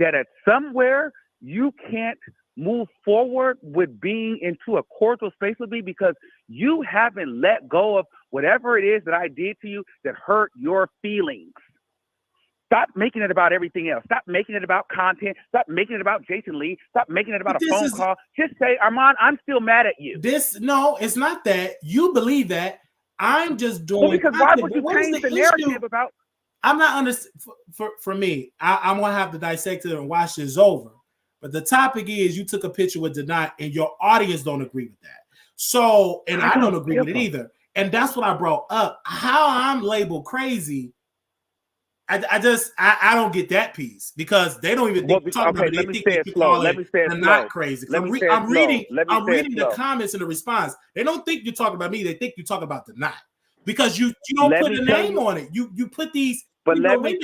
that at somewhere you can't move forward with being into a cordial space with me because you haven't let go of whatever it is that I did to you that hurt your feelings. Stop making it about everything else. Stop making it about content. Stop making it about Jason Lee. Stop making it about a phone call. Just say, Armon, I'm still mad at you.
No, it's not that. You believe that. I'm just doing.
Well, because why would you change the narrative about?
I'm not understanding. For me, I'm gonna have to dissect it and watch this over. But the topic is you took a picture with Denai and your audience don't agree with that. So, and I don't agree with it either. And that's what I brought up. How I'm labeled crazy. I don't get that piece because they don't even think talking about it. They think that you call it not crazy. I'm reading the comments and the response. They don't think you're talking about me. They think you're talking about Denai because you don't put a name on it. You put these.
But let me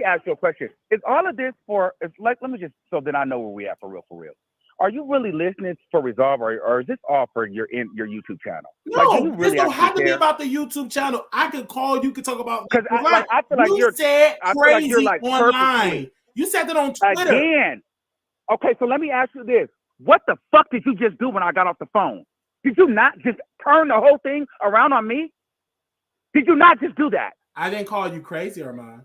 ask you a question. Is all of this let me just so that I know where we at for real. Are you really listening for Resolve or is this all for your YouTube channel?
No, this don't have to be about the YouTube channel. I could call, you could talk about
because I feel like
you said crazy online. You said that on Twitter.
Again. Okay, so let me ask you this. What the fuck did you just do when I got off the phone? Did you not just turn the whole thing around on me? Did you not just do that?
I didn't call you crazy, Armon.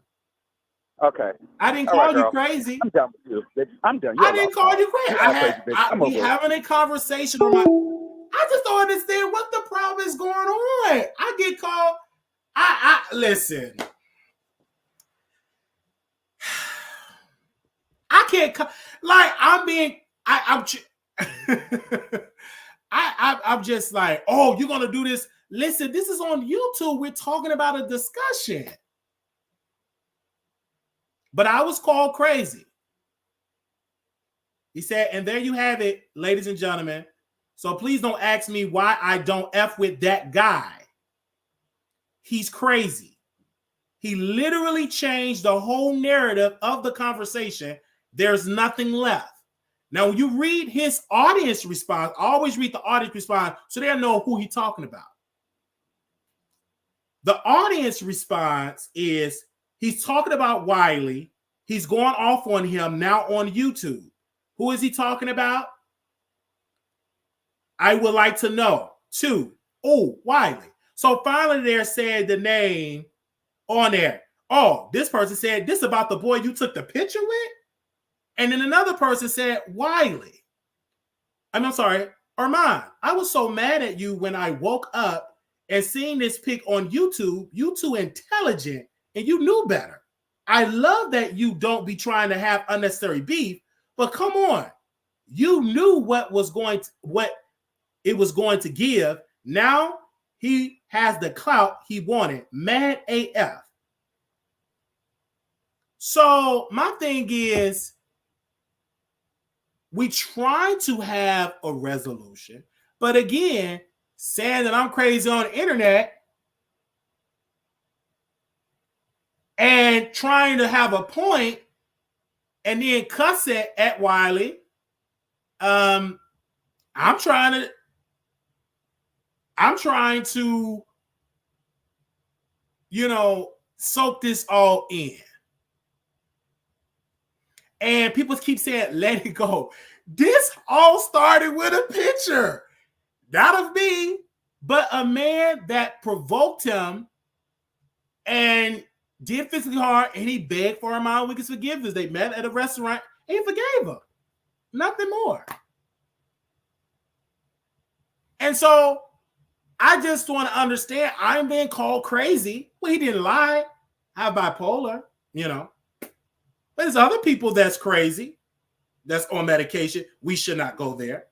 Okay.
I didn't call you crazy.
I'm done with you, bitch. I'm done.
I didn't call you crazy. We having a conversation on my. I just don't understand what the problem is going on. I get called. I listen. I can't like I'm being. I'm just like, oh, you're gonna do this. Listen, this is on YouTube. We're talking about a discussion. But I was called crazy. He said, and there you have it, ladies and gentlemen. So please don't ask me why I don't F with that guy. He's crazy. He literally changed the whole narrative of the conversation. There's nothing left. Now, when you read his audience response, I always read the audience response so they know who he's talking about. The audience response is he's talking about Wiley. He's going off on him now on YouTube. Who is he talking about? I would like to know. 2. Oh, Wiley. So finally they said the name on there. Oh, this person said this about the boy you took the picture with? And then another person said Wiley. I'm sorry, Armon. I was so mad at you when I woke up and seeing this pic on YouTube. You too intelligent and you knew better. I love that you don't be trying to have unnecessary beef, but come on. You knew what it was going to give. Now he has the clout he wanted. Mad AF. So my thing is, we try to have a resolution, but again, saying that I'm crazy on the internet and trying to have a point and then cuss it at Wiley. I'm trying to, soak this all in. And people keep saying, let it go. This all started with a picture. Not of me, but a man that provoked him and did physically hard, and he begged for Armon Wiggins' forgiveness. They met at a restaurant and he forgave her. Nothing more. And so I just want to understand, I'm being called crazy. Well, he didn't lie. I have bipolar, But there's other people that's crazy, that's on medication. We should not go there.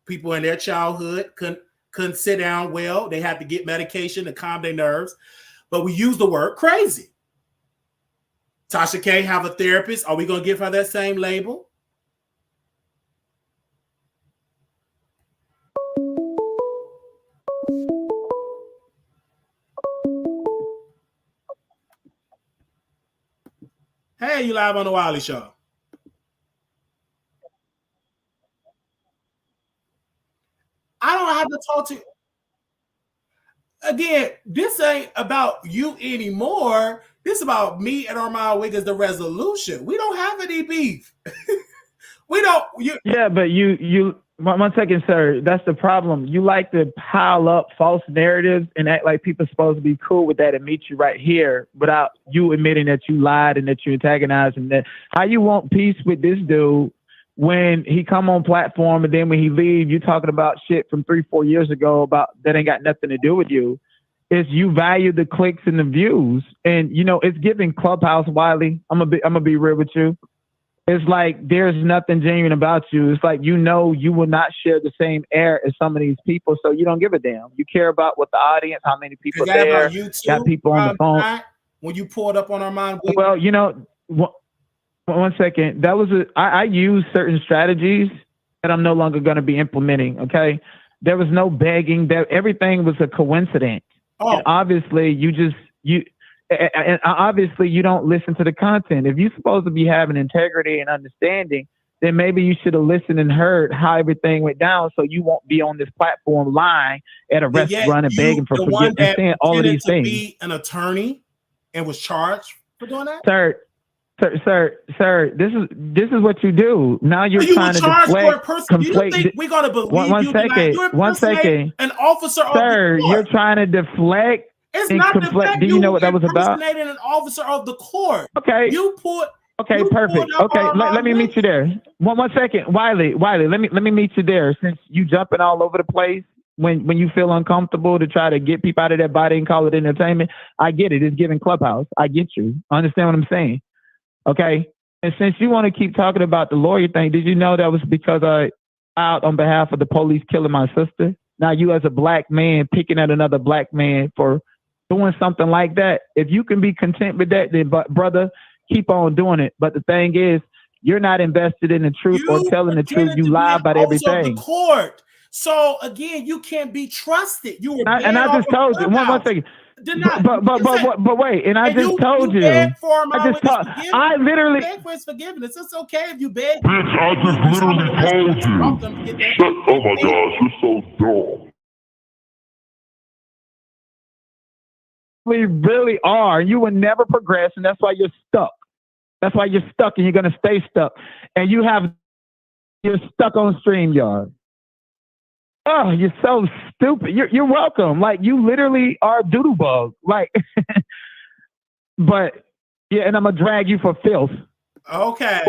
People in their childhood couldn't sit down well. They had to get medication to calm their nerves. But we use the word crazy. Tasha K have a therapist. Are we going to give her that same label? Hey, you live on the Wiley Show. I don't have to talk to you. Again, this ain't about you anymore. This is about me and Armon Wiggins, the resolution. We don't have any beef. We don't.
Yeah, but you. 1 second, sir. That's the problem. You like to pile up false narratives and act like people are supposed to be cool with that and meet you right here without you admitting that you lied and that you antagonized and that. How you want peace with this dude when he come on platform and then when he leave, you talking about shit from 3-4 years ago about that ain't got nothing to do with you. Is you value the clicks and the views, and it's giving Clubhouse Wiley. I'm gonna be real with you. It's like there's nothing genuine about you. It's like you will not share the same air as some of these people, so you don't give a damn. You care about what the audience, how many people are there, got people on the phone.
When you pulled up on Armon Wiggins?
Well, 1 second. That was I use certain strategies that I'm no longer going to be implementing. Okay, there was no begging. That everything was a coincidence. Oh. And obviously, obviously you don't listen to the content. If you're supposed to be having integrity and understanding, then maybe you should have listened and heard how everything went down, so you won't be on this platform lying at a restaurant and begging for forgiveness and saying all of these things.
Be an attorney and was charged for doing that,
sir. Sir, this is what you do. Now you're trying to deflect.
Do you think we're gonna believe you?
One second.
An officer of the
court. You're trying to deflect.
It's not deflect.
Do you know what that was about?
Impersonating an officer of the court.
Okay. Okay, perfect. Okay, let me meet you there. One second, Wiley. Let me meet you there. Since you jumping all over the place when you feel uncomfortable to try to get people out of their body and call it entertainment, I get it. It's giving Clubhouse. I get you. I understand what I'm saying. Okay. And since you want to keep talking about the lawyer thing, did you know that was because I out on behalf of the police killing my sister? Now you as a black man picking at another black man for doing something like that. If you can be content with that, then brother, keep on doing it. But the thing is, you're not invested in the truth or telling the truth. You lie about everything.
The court. So again, you can't be trusted. You were
and I just told you one second. But wait, and I just told you. I literally
beg for his forgiveness. It's okay if you beg.
Bitch, I just literally told you. Oh my gosh, you're so dumb.
We really are. You will never progress, and that's why you're stuck. That's why you're stuck, and you're gonna stay stuck. And you're stuck on StreamYard. Oh, you're so stupid. You're welcome. Like, you literally are a doodle bug. Like, but yeah, and I'm gonna drag you for filth.
Okay.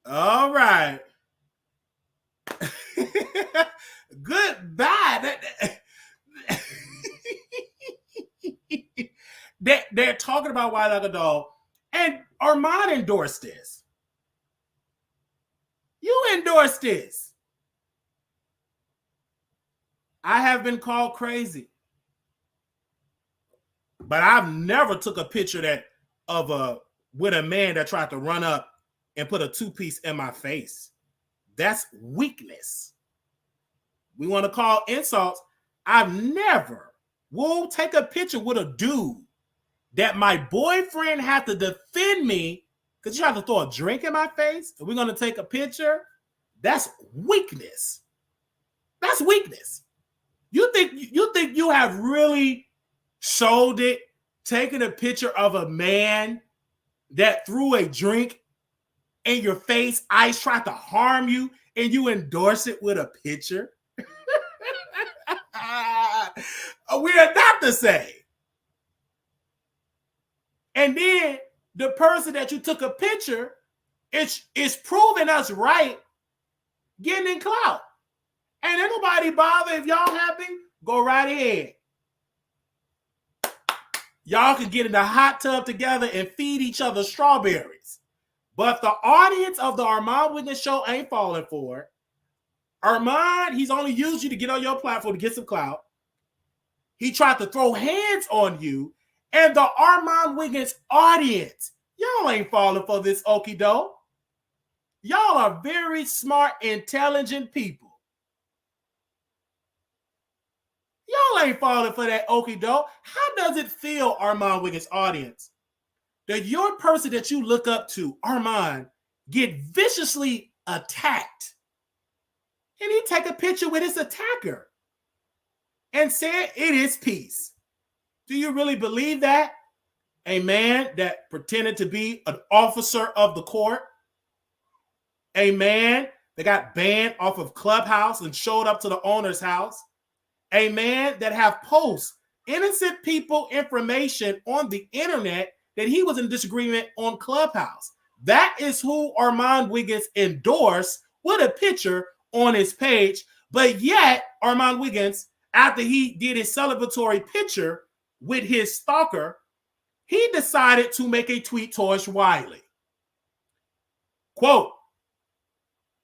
All right. Goodbye. They're talking about Why Like a Dog, and Armon endorsed this. You endorsed this. I have been called crazy, but I've never took a picture with a man that tried to run up and put a two-piece in my face. That's weakness. We want to call insults. I've never will take a picture with a dude that my boyfriend had to defend me because you tried to throw a drink in my face and we're going to take a picture. That's weakness. That's weakness. You think you have really showed it, taking a picture of a man that threw a drink in your face, ICE tried to harm you, and you endorse it with a picture? We are not the same. And then the person that you took a picture is proving us right, getting in clout. Ain't nobody bother. If y'all happy, go right ahead. Y'all can get in the hot tub together and feed each other strawberries. But the audience of the Armon Wiggins show ain't falling for it. Armon, he's only used you to get on your platform to get some clout. He tried to throw hands on you. And the Armon Wiggins audience, y'all ain't falling for this okie doke. Y'all are very smart, intelligent people. Y'all ain't falling for that okie doke. How does it feel, Armon Wiggins audience, that your person that you look up to, Armon, get viciously attacked? And he take a picture with his attacker and said it is peace. Do you really believe that? A man that pretended to be an officer of the court, a man that got banned off of Clubhouse and showed up to the owner's house, a man that have posts innocent people information on the internet that he was in disagreement on Clubhouse. That is who Armon Wiggins endorsed with a picture on his page. But yet, Armon Wiggins, after he did his celebratory picture with his stalker, he decided to make a tweet towards Wiley. Quote,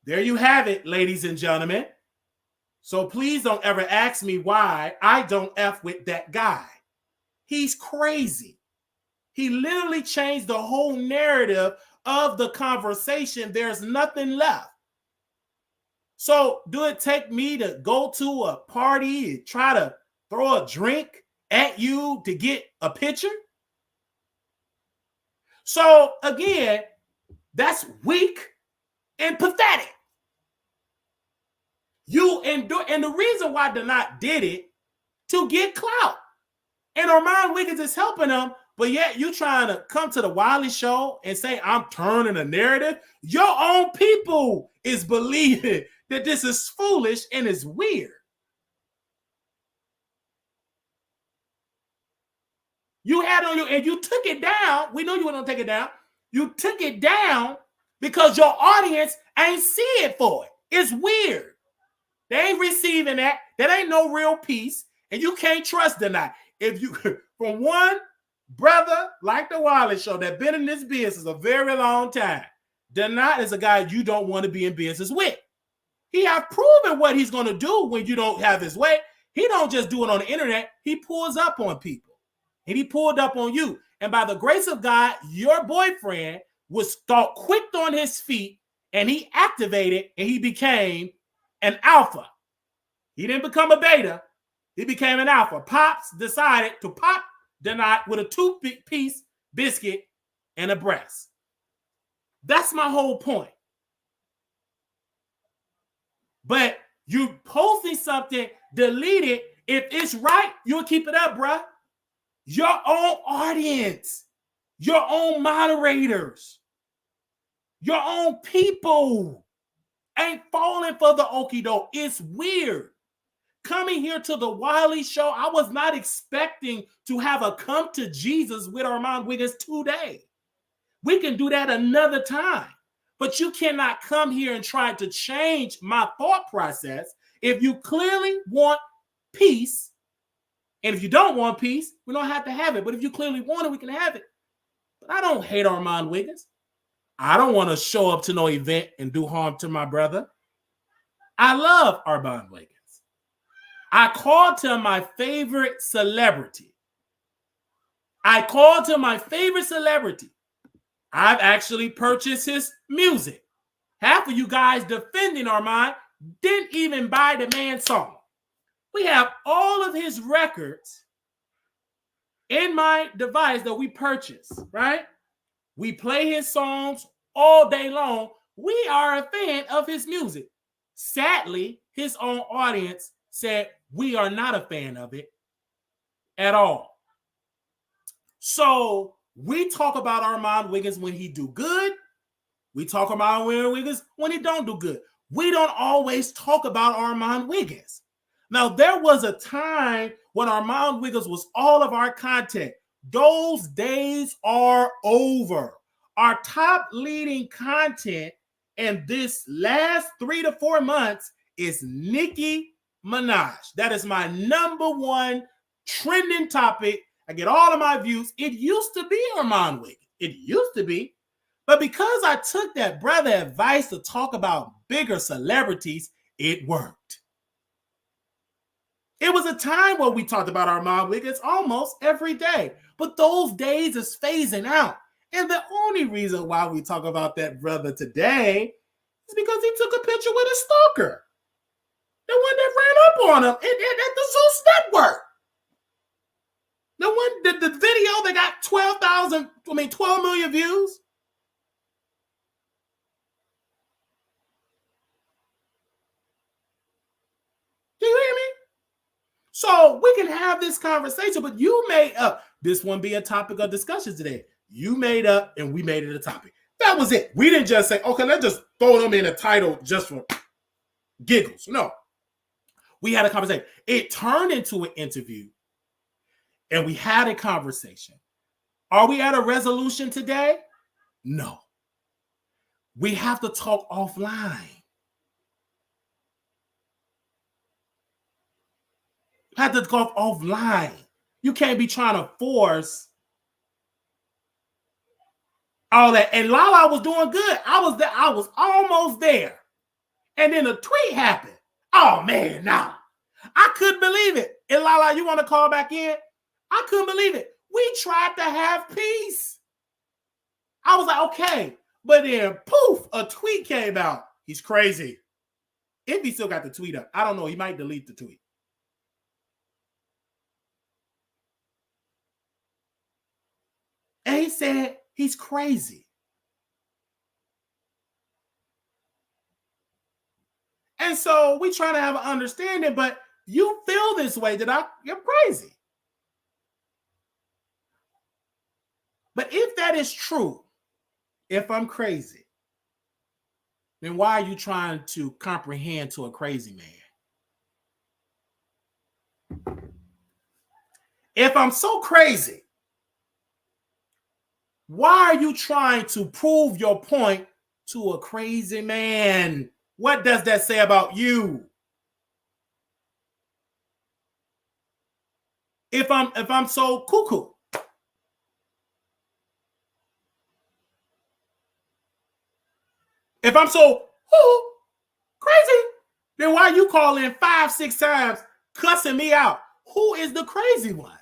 there you have it, ladies and gentlemen. So please don't ever ask me why I don't F with that guy. He's crazy. He literally changed the whole narrative of the conversation. There's nothing left. So do it take me to go to a party and try to throw a drink at you to get a picture? So again, that's weak and pathetic. You endure, and the reason why Donat did it to get clout, and Armon Wiggins is helping him But yet you trying to come to the Wiley Show and say I'm turning a narrative. Your own people is believing that this is foolish and is weird. You had on you and you took it down. We know you weren't gonna take it down. You took it down because your audience ain't see it for it. It's weird. They ain't receiving that. That ain't no real peace, and you can't trust the night. If you from one brother like the Wiley Show that been in this business a very long time, Denot is a guy you don't want to be in business with. He have proven what he's going to do when you don't have his way. He don't just do it on the internet. He pulls up on people, and he pulled up on you. And by the grace of God, your boyfriend was thought quick on his feet, and he activated, and he became an alpha. He didn't become a beta. He became an alpha. Pops decided to pop Denot with a two-piece biscuit and a breast. That's my whole point. But you posting something, delete it. If it's right, you'll keep it up, bruh. Your own audience, your own moderators, your own people ain't falling for the okie doke. It's weird. Coming here to the Wiley Show, I was not expecting to have a come to Jesus with Armon Wiggins today. We can do that another time. But you cannot come here and try to change my thought process. If you clearly want peace, and if you don't want peace, we don't have to have it. But if you clearly want it, we can have it. But I don't hate Armon Wiggins. I don't want to show up to no event and do harm to my brother. I love Armon Wiggins. I called to my favorite celebrity. I've actually purchased his music. Half of you guys defending Armon didn't even buy the man's song. We have all of his records in my device that we purchased, right? We play his songs all day long. We are a fan of his music. Sadly, his own audience said we are not a fan of it at all. So we talk about Armon Wiggins when he do good. We talk about Armon Wiggins when he don't do good. We don't always talk about Armon Wiggins. Now, there was a time when Armon Wiggins was all of our content. Those days are over. Our top leading content in this last 3 to 4 months is Nicki Minaj. That is my number one trending topic. I get all of my views. It used to be Armon Wiggins. It used to be. But because I took that brother advice to talk about bigger celebrities, it worked. It was a time where we talked about Armon Wiggins almost every day. But those days is phasing out. And the only reason why we talk about that brother today is because he took a picture with a stalker. The one that ran up on him at the Zeus Network. The one, the video that got 12 million views. Do you hear me? So we can have this conversation, but you made up. This wouldn't be a topic of discussion today. You made up and we made it a topic. That was it. We didn't just say, okay, let's just throw them in a title just for giggles. No. We had a conversation. It turned into an interview and we had a conversation. Are we at a resolution today? No. We have to talk offline. Have to talk offline. You can't be trying to force all that. And Lala was doing good. I was almost there. And then a tweet happened. Oh man, nah. I couldn't believe it. And Lala, you want to call back in? I couldn't believe it. We tried to have peace. I was like, okay. But then poof, a tweet came out. He's crazy. If he still got the tweet up, I don't know. He might delete the tweet. And he said he's crazy. And so we try to have an understanding, but you feel this way that you're crazy. But if that is true, if I'm crazy, then why are you trying to comprehend to a crazy man? If I'm so crazy, why are you trying to prove your point to a crazy man? What does that say about you? If I'm so cuckoo, if I'm so crazy, then why you call in 5-6 times cussing me out? Who is the crazy one?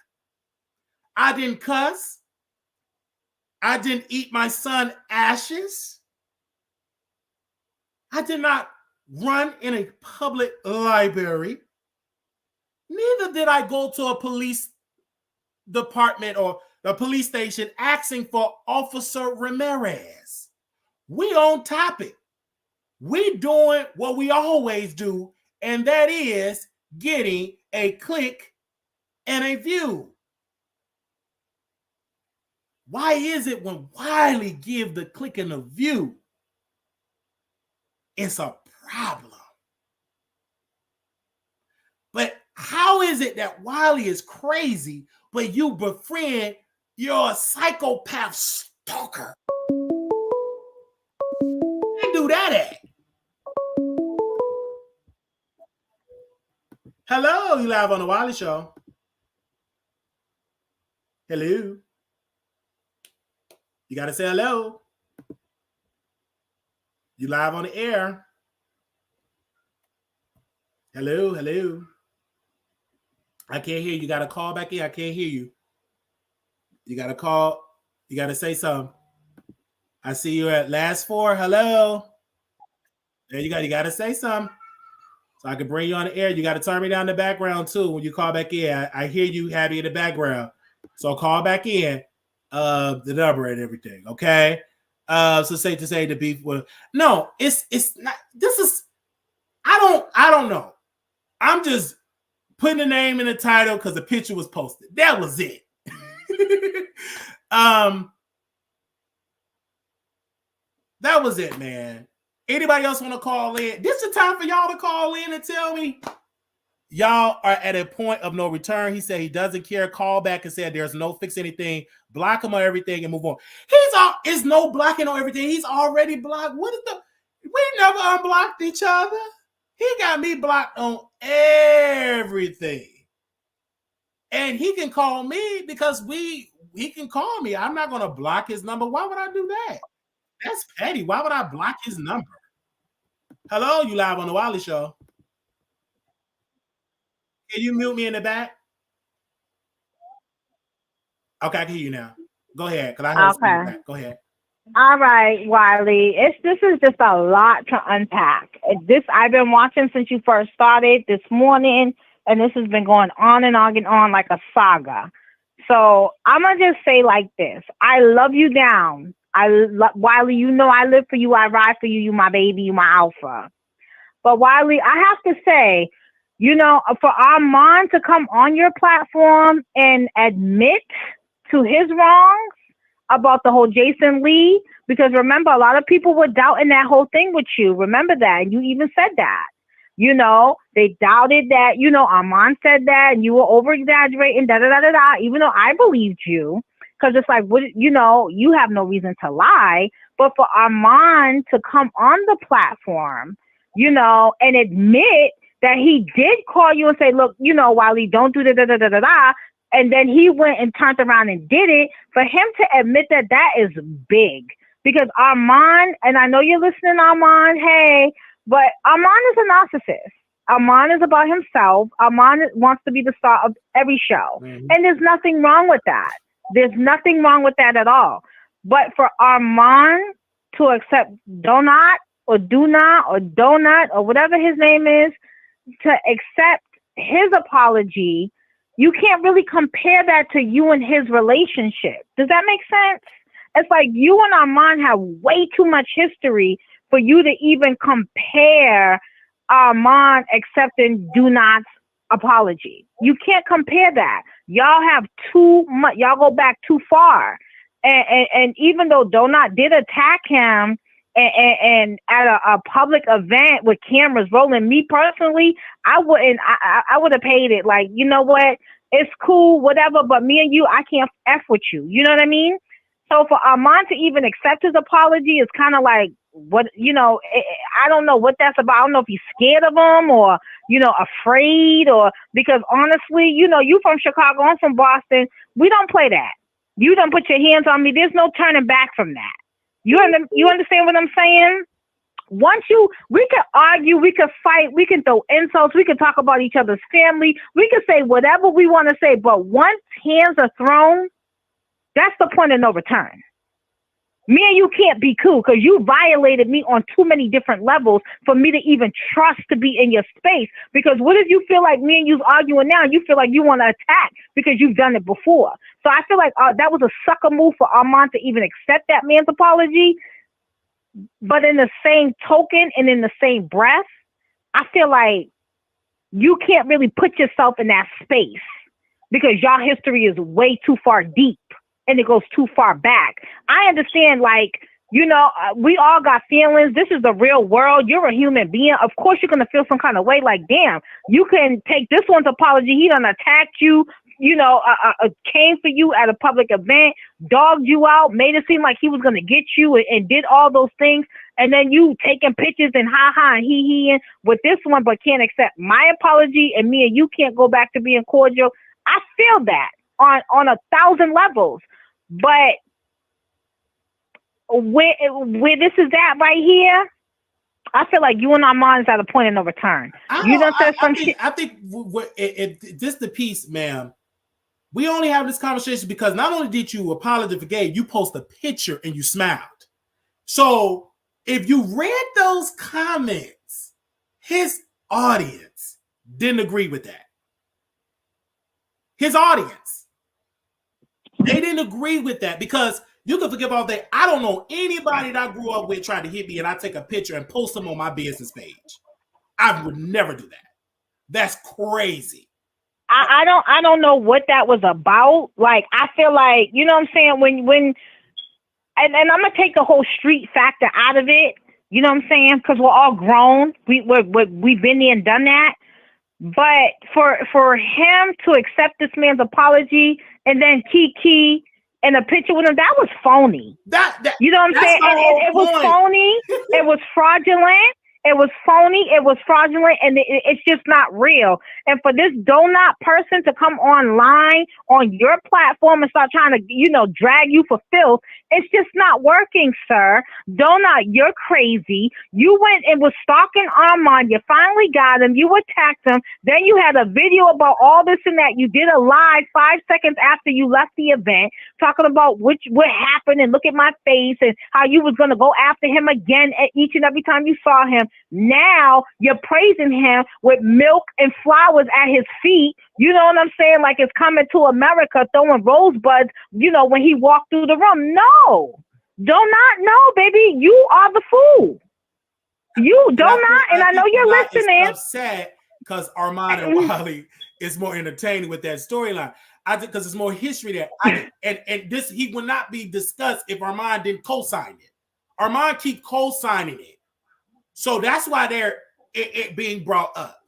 I didn't cuss. I didn't eat my son's ashes. I did not run in a public library. Neither did I go to a police department or the police station asking for Officer Ramirez. We on topic. We doing what we always do, and that is getting a click and a view. Why is it when Wiley give the click and the view, it's a problem? But how is it that Wiley is crazy, but you befriend your psychopath stalker? They do that at. Hello, you live on the Wiley Show. Hello. You got to say hello. You live on the air. Hello, hello. I can't hear you. You got to call back in. I can't hear you. You got to call. You got to say something. I see you at last 4. Hello. There you go. You got to say something. So I can bring you on the air. You got to turn me down the background too when you call back in. I hear you happy in the background. So call back in the number and everything. Okay. So safe to say the beef will. No, it's not. This is. I don't know. I'm just putting the name in the title because the picture was posted. That was it. That was it, man. Anybody else want to call in? This is the time for y'all to call in and tell me y'all are at a point of no return. He said he doesn't care. Call back and said there's no fix anything. Block him on everything and move on. It's no blocking on everything. He's already blocked. What is the? We never unblocked each other. He got me blocked on everything. And he can call me because he can call me. I'm not going to block his number. Why would I do that? That's petty. Why would I block his number? Hello, you live on the Wiley Show. Can you mute me in the back? Okay, I can hear you now. Go ahead. Cause I heard
Okay.
Go ahead.
All right, Wiley. This is just a lot to unpack. I've been watching since you first started this morning, and this has been going on and on and on like a saga. So I'm gonna just say like this: I love you down. Wiley, you know I live for you. I ride for you. You my baby. You my alpha. But Wiley, I have to say, you know, for Armon to come on your platform and admit to his wrongs about the whole Jason Lee, because remember, a lot of people were doubting that whole thing with you. Remember that. And you even said that. You know, they doubted that, you know, Armon said that and you were over exaggerating, even though I believed you. Because it's like, you know, you have no reason to lie. But for Armon to come on the platform, you know, and admit that he did call you and say, look, you know, Wiley, don't do da. And then he went and turned around and did it. For him to admit that is big. Because Armon, and I know you're listening, Armon, hey, but Armon is a narcissist. Armon is about himself. Armon wants to be the star of every show. Mm-hmm. And there's nothing wrong with that. There's nothing wrong with that at all. But for Armon to accept donut or donut or whatever his name is, to accept his apology, you can't really compare that to you and his relationship. Does that make sense? It's like you and Armon have way too much history for you to even compare Armon accepting Donut's apology. You can't compare that. Y'all have too much. Y'all go back too far. And even though Donut did attack him and at a public event with cameras rolling, me personally, I would have paid it. Like, you know what? It's cool, whatever, but me and you, I can't F with you. You know what I mean? So for Armon to even accept his apology is kind of like, what, you know, I don't know what that's about. I don't know if he's scared of him or, you know, afraid, or because honestly, you know, you from Chicago, I'm from Boston. We don't play that. You don't put your hands on me. There's no turning back from that. You understand what I'm saying? We can argue, we can fight, we can throw insults, we can talk about each other's family, we can say whatever we want to say, but once hands are thrown, that's the point of no return. Me and you can't be cool because you violated me on too many different levels for me to even trust to be in your space. Because what if you feel like me and you's arguing now, you feel like you want to attack because you've done it before. So I feel like that was a sucker move for Armon to even accept that man's apology. But in the same token and in the same breath, I feel like you can't really put yourself in that space because y'all history is way too far deep and it goes too far back. I understand, like, you know, we all got feelings. This is the real world. You're a human being. Of course, you're going to feel some kind of way. Like, damn, you can take this one's apology. He done attacked you, you know, came for you at a public event, dogged you out, made it seem like he was going to get you and did all those things. And then you taking pictures and ha-ha and he-he with this one, but can't accept my apology, and me and you can't go back to being cordial. I feel that on 1,000 levels. But where this is at right here, I feel like you and Armon's at a point of no return. You done said some shit.
I think this the piece, ma'am. We only have this conversation because not only did you apologize for gay, you post a picture and you smiled. So if you read those comments, his audience didn't agree with that. His audience, they didn't agree with that because you can forgive all day. I don't know anybody that I grew up with trying to hit me and I take a picture and post them on my business page. I would never do that. That's crazy.
I don't know what that was about. Like, I feel like, you know what I'm saying? When and I'm gonna take the whole street factor out of it. You know what I'm saying? Because we're all grown. We've been there and done that. But for him to accept this man's apology and then Kiki and a picture with him, that was phony. You know what I'm saying? It was phony. It was fraudulent. It was phony. It was fraudulent, and it's just not real. And for this donut person to come online on your platform and start trying to, you know, drag you for filth, it's just not working, sir. Donut, you're crazy. You went and was stalking Armon. You finally got him. You attacked him. Then you had a video about all this and that. You did a live 5 seconds after you left the event talking about what happened and look at my face and how you was going to go after him again at each and every time you saw him. Now you're praising him with milk and flowers at his feet. You know what I'm saying? Like it's coming to America, throwing rosebuds, you know, when he walked through the room. No, do not know, baby. You are the fool. You do not, and I know you're listening.
Upset because Armon and Wiley is more entertaining with that storyline. I think because there's more history there. And this he would not be discussed if Armon didn't co-sign it. Armon keep co-signing it. So that's why they're it being brought up.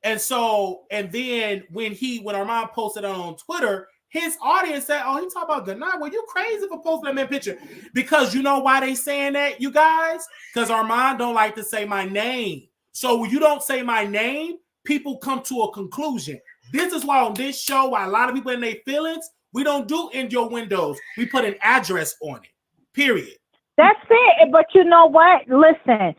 And then when Armon posted on Twitter, his audience said, "Oh, he talking about Ganai. Well, you crazy for posting that man picture." Because you know why they saying that, you guys? Because Armon don't like to say my name. So when you don't say my name, people come to a conclusion. This is why on this show, why a lot of people in their feelings, we don't do in your windows. We put an address on it. Period.
That's it. But you know what? Listen.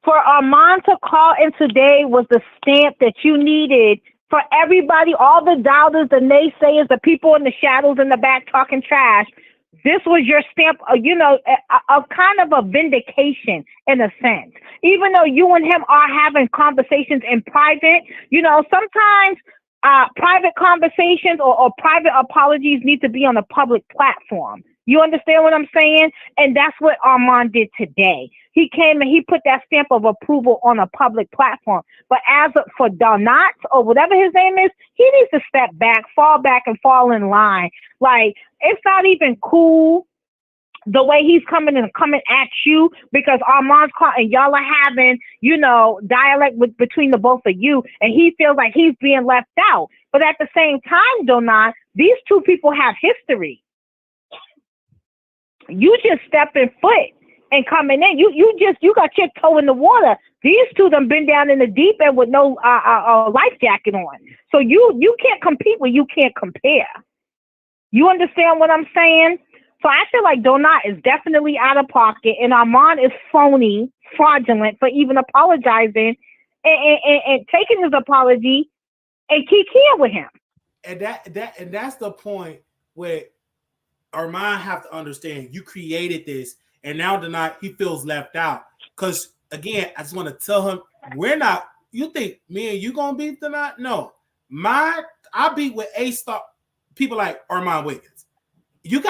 For Armon to call in today was the stamp that you needed for everybody, all the doubters, the naysayers, the people in the shadows in the back talking trash. This was your stamp, you know, a kind of a vindication in a sense. Even though you and him are having conversations in private, you know, sometimes private conversations or private apologies need to be on a public platform. You understand what I'm saying? And that's what Armon did today. He came and he put that stamp of approval on a public platform. But as for Donut or whatever his name is, he needs to step back, fall in line. Like, it's not even cool the way he's coming at you because Armon's caught and y'all are having, dialect between the both of you, and he feels like he's being left out. But at the same time, Donat, these two people have history. You just stepping foot and coming in. You got your toe in the water. These two done been down in the deep end with no life jacket on. So you can't compete when you can't compare. You understand what I'm saying? So I feel like Donat is definitely out of pocket, and Armon is phony, fraudulent for even apologizing and taking his apology and kikiing with him.
And that's the point where Armon have to understand you created this, and now Donat he feels left out. Because again, I just want to tell him we're not. You think me and you gonna beat Donat? No, I beat with A-star people like Armon Wiggins. You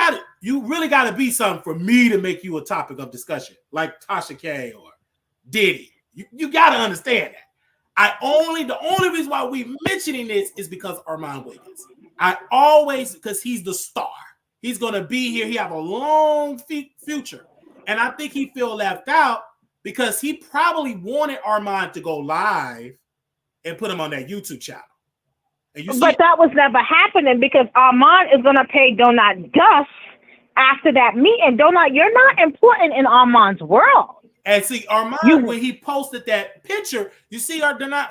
really got to be something for me to make you a topic of discussion, like Tasha K or Diddy. You got to understand that. The only reason why we mentioning this is because Armon Wiggins. Because he's the star. He's gonna be here. He have a long future, and I think he feel left out because he probably wanted Armon to go live and put him on that YouTube channel.
But that was never happening because Armon is going to pay Donat dust after that meeting. Donat, you're not important in Armon's world.
And see, Armon, when he posted that picture, you see Donat,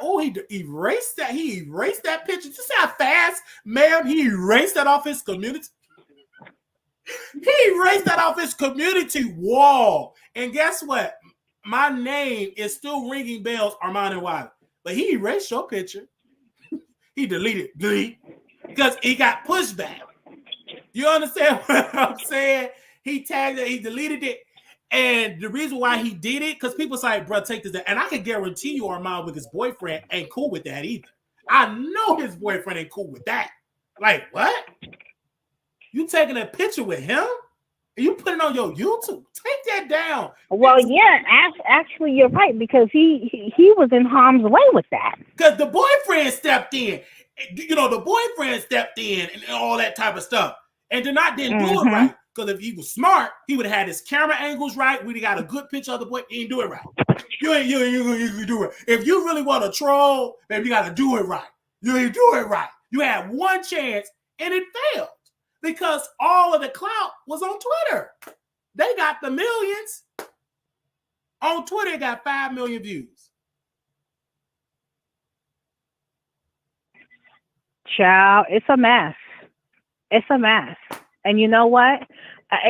he erased that. He erased that picture. You see how fast, ma'am, he erased that off his community? He erased that off his community wall. And guess what? My name is still ringing bells, Armon and Wiley. But he erased your picture. He delete, because he got pushback. You understand what I'm saying? He tagged it, he deleted it. And the reason why he did it, because people say, bro, take this. And I can guarantee you Armon with his boyfriend ain't cool with that either. I know his boyfriend ain't cool with that. Like, what? You taking a picture with him? And you put it on your YouTube? Take that down.
Well, yeah, actually, you're right, because he was in harm's way with that.
Because the boyfriend stepped in. The boyfriend stepped in and all that type of stuff. And Donat didn't do it right. Because if he was smart, he would have had his camera angles right. We'd have got a good picture of the boy. He didn't do it right. You do it. If you really want to troll, then you got to do it right. You ain't do it right. You had one chance, and it failed. Because all of the clout was on Twitter. They got the millions. On Twitter, it got 5 million views.
Child, it's a mess. It's a mess. And you know what?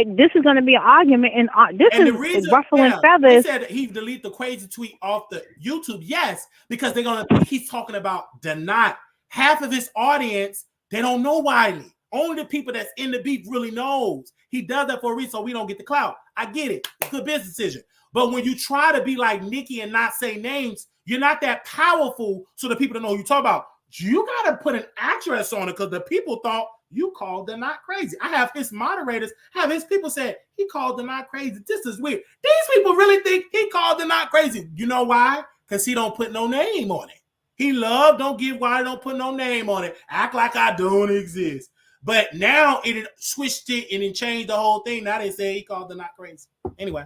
This is going to be an argument, and this is ruffling feathers.
He said he deleted the crazy tweet off the YouTube. Yes, because they're going to think he's talking about Donat. Half of his audience, they don't know Wiley. Only the people that's in the beef really knows. He does that for a reason so we don't get the clout. I get it. It's a business decision. But when you try to be like Nikki and not say names, you're not that powerful so the people don't know who you talk about. You got to put an address on it because the people thought you called Donat crazy. I have his moderators, his people said he called Donat crazy. This is weird. These people really think he called Donat crazy. You know why? Because he don't put no name on it. He don't give why don't put no name on it. Act like I don't exist. But now it switched it and it changed the whole thing. Now they say he called Donat crazy. Anyway,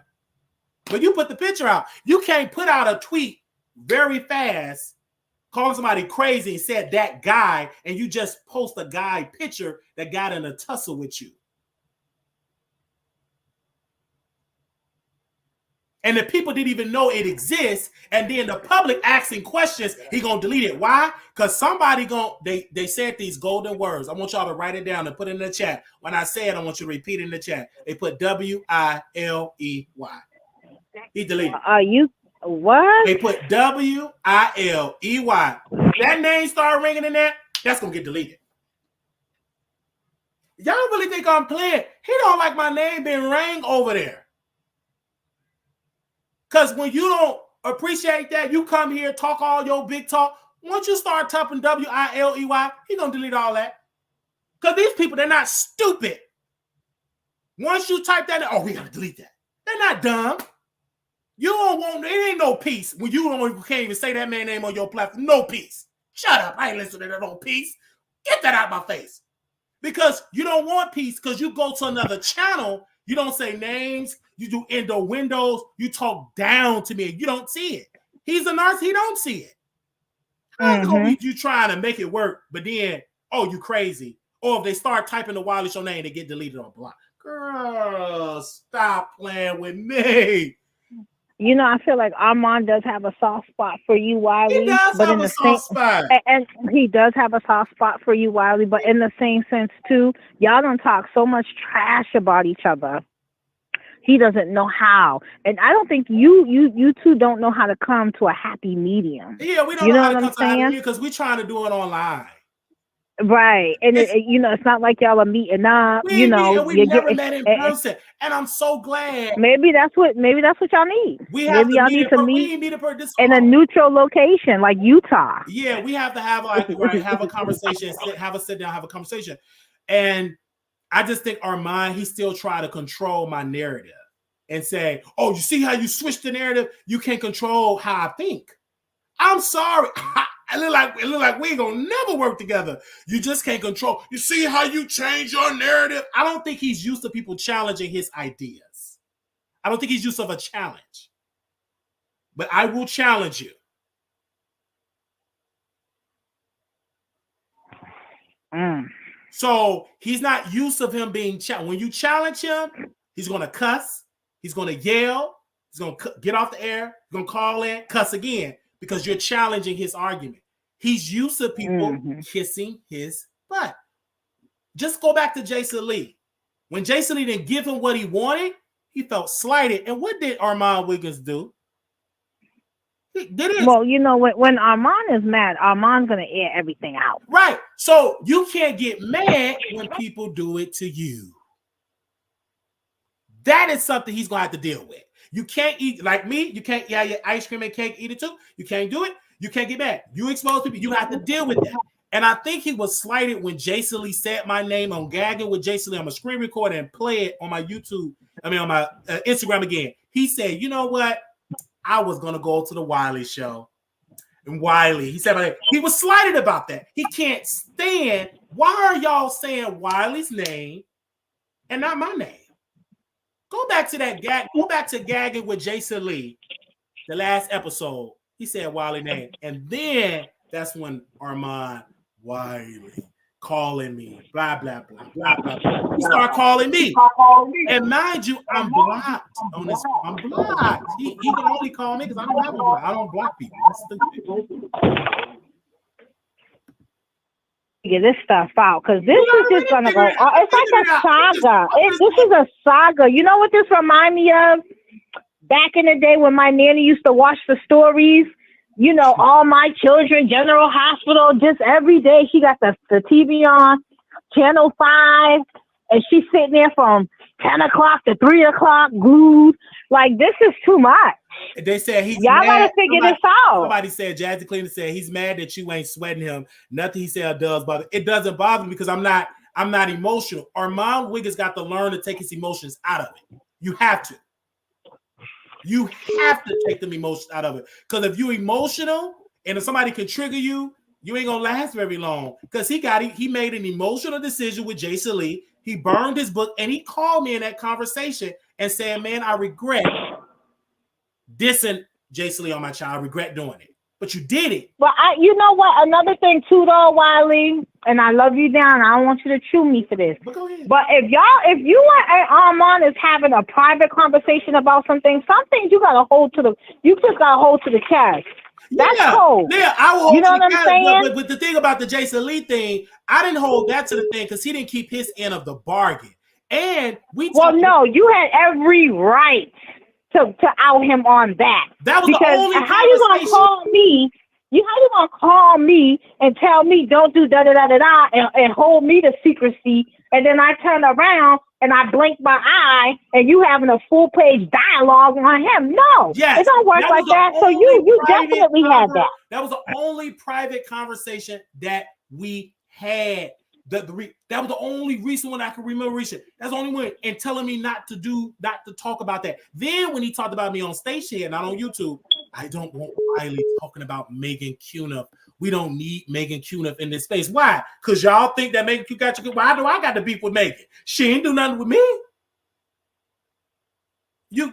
but you put the picture out. You can't put out a tweet very fast, call somebody crazy and said that guy, and you just post a guy picture that got in a tussle with you. And the people didn't even know it exists. And then the public asking questions, he gonna delete it. Why? Because somebody they said these golden words. I want y'all to write it down and put it in the chat. When I say it, I want you to repeat it in the chat. They put Wiley. He deleted it.
You what?
They put Wiley. That name start ringing in there, that's gonna get deleted. Y'all really think I'm playing? He don't like my name being rang over there. Because when you don't appreciate that, you come here, talk all your big talk. Once you start typing Wiley, he going to delete all that. Because these people, they're not stupid. Once you type that, we got to delete that. They're not dumb. You don't want, it ain't no peace when you can't even say that man's name on your platform. No peace. Shut up. I ain't listening to no peace. Get that out of my face. Because you don't want peace because you go to another channel, You don't say names. You do innuendos. You talk down to me. You don't see it. He's a narcissist. He don't see it. How's it gonna be you trying to make it work, but then, oh, you crazy. Or if they start typing the Wiley Show name, they get deleted or blocked. Girl, stop playing with me.
You know, I feel like Armon does have a soft spot for you, Wiley.
He does
but
have
in
a
the
soft
same,
spot.
And he does have a soft spot for you, Wiley. But in the same sense, too, y'all don't talk so much trash about each other. He doesn't know how. And I don't think you two don't know how to come to a happy medium.
Yeah, we don't know how to come to a happy medium because we're trying to do it online.
Right. And it's not like y'all are meeting up.
We never met in person. And I'm so glad.
Maybe that's what y'all need. Maybe y'all need to meet in a neutral location like Utah.
Yeah, we have to have have a conversation, have a sit down, have a conversation. And I just think Armon, he still try to control my narrative and say, oh, you see how you switch the narrative? You can't control how I think. I'm sorry. It look like we ain't gonna never work together. You just can't control. You see how you change your narrative? I don't think he's used to people challenging his ideas. I don't think he's used to a challenge. But I will challenge you. So he's not used to him being challenged. When you challenge him, he's gonna cuss. He's gonna yell. He's gonna get off the air. He's gonna call in, cuss again. Because you're challenging his argument. He's used to people kissing his butt. Just go back to Jason Lee. When Jason Lee didn't give him what he wanted, he felt slighted. And what did Armon Wiggins do?
Well, you know, when Armon is mad, Armon's going to air everything out.
Right. So you can't get mad when people do it to you. That is something he's going to have to deal with. You can't eat like me. You can't your ice cream and cake, eat it too. You can't do it. You can't get mad. You expose people. You have to deal with that. And I think he was slighted when Jason Lee said my name on Gagging with Jason Lee. I'm a screen recorder and play it on my YouTube. On my Instagram again. He said, you know what? I was going to go to the Wiley Show. And Wiley, he said, he was slighted about that. He can't stand. Why are y'all saying Wiley's name and not my name? Go back to that gag. Go back to Gagging with Jason Lee, the last episode. He said Wiley name, and then that's when Armon Wiley calling me, blah blah blah blah blah. blah. He start calling me, and mind you, I'm blocked on this. I'm blocked. He can only call me because I don't have a block. I don't block people. That's stupid.
Get this stuff out because this is just gonna go. It's like a saga. This is a saga. You know what this remind me of? Back in the day when my nanny used to watch the stories. You know, All My Children, General Hospital. Just every day she got the TV on, Channel 5, and she's sitting there from 10 o'clock to 3 o'clock, glued. Like this is too much.
They said he's
y'all
mad.
Gotta figure this out.
Somebody said, Jazzy Cleaner said he's mad that you ain't sweating him. Nothing he said does bother. It doesn't bother me because I'm not emotional. Armon Wiggins got to learn to take his emotions out of it. You have to. You have to take them emotions out of it. Because if you're emotional and if somebody can trigger you, you ain't gonna last very long. Because he made an emotional decision with Jason Lee. He burned his book and he called me in that conversation and said, man, I regret dissing Jason Lee on my child. I regret doing it. But you did it.
Well, you know what? Another thing too, though, Wiley, and I love you down. I don't want you to chew me for this.
But go ahead.
But if you and Armon is having a private conversation about something you gotta hold to the. You just gotta hold to the chest. That's cold.
Yeah, I will hold
you know what I'm saying?
But the thing about the Jason Lee thing, I didn't hold that to the thing because he didn't keep his end of the bargain. And
no, you had every right to out him on that.
That was
because
the only
how you gonna call me? How you gonna call me and tell me don't do da da da da da and hold me to secrecy, and then I turn around and I blink my eye and you having a full page dialogue on him? No, it don't work like that. So you definitely had that.
That was the only private conversation that we had. That was the only recent one I can remember. That's the only one. And telling me not to talk about that. Then when he talked about me on stage here, not on YouTube, I don't want Wiley talking about Megan Cuniff. We don't need Megan Cuniff in this space. Why? Because y'all think that Megan Cuniff got you. Why do I got to beef with Megan? She ain't do nothing with me.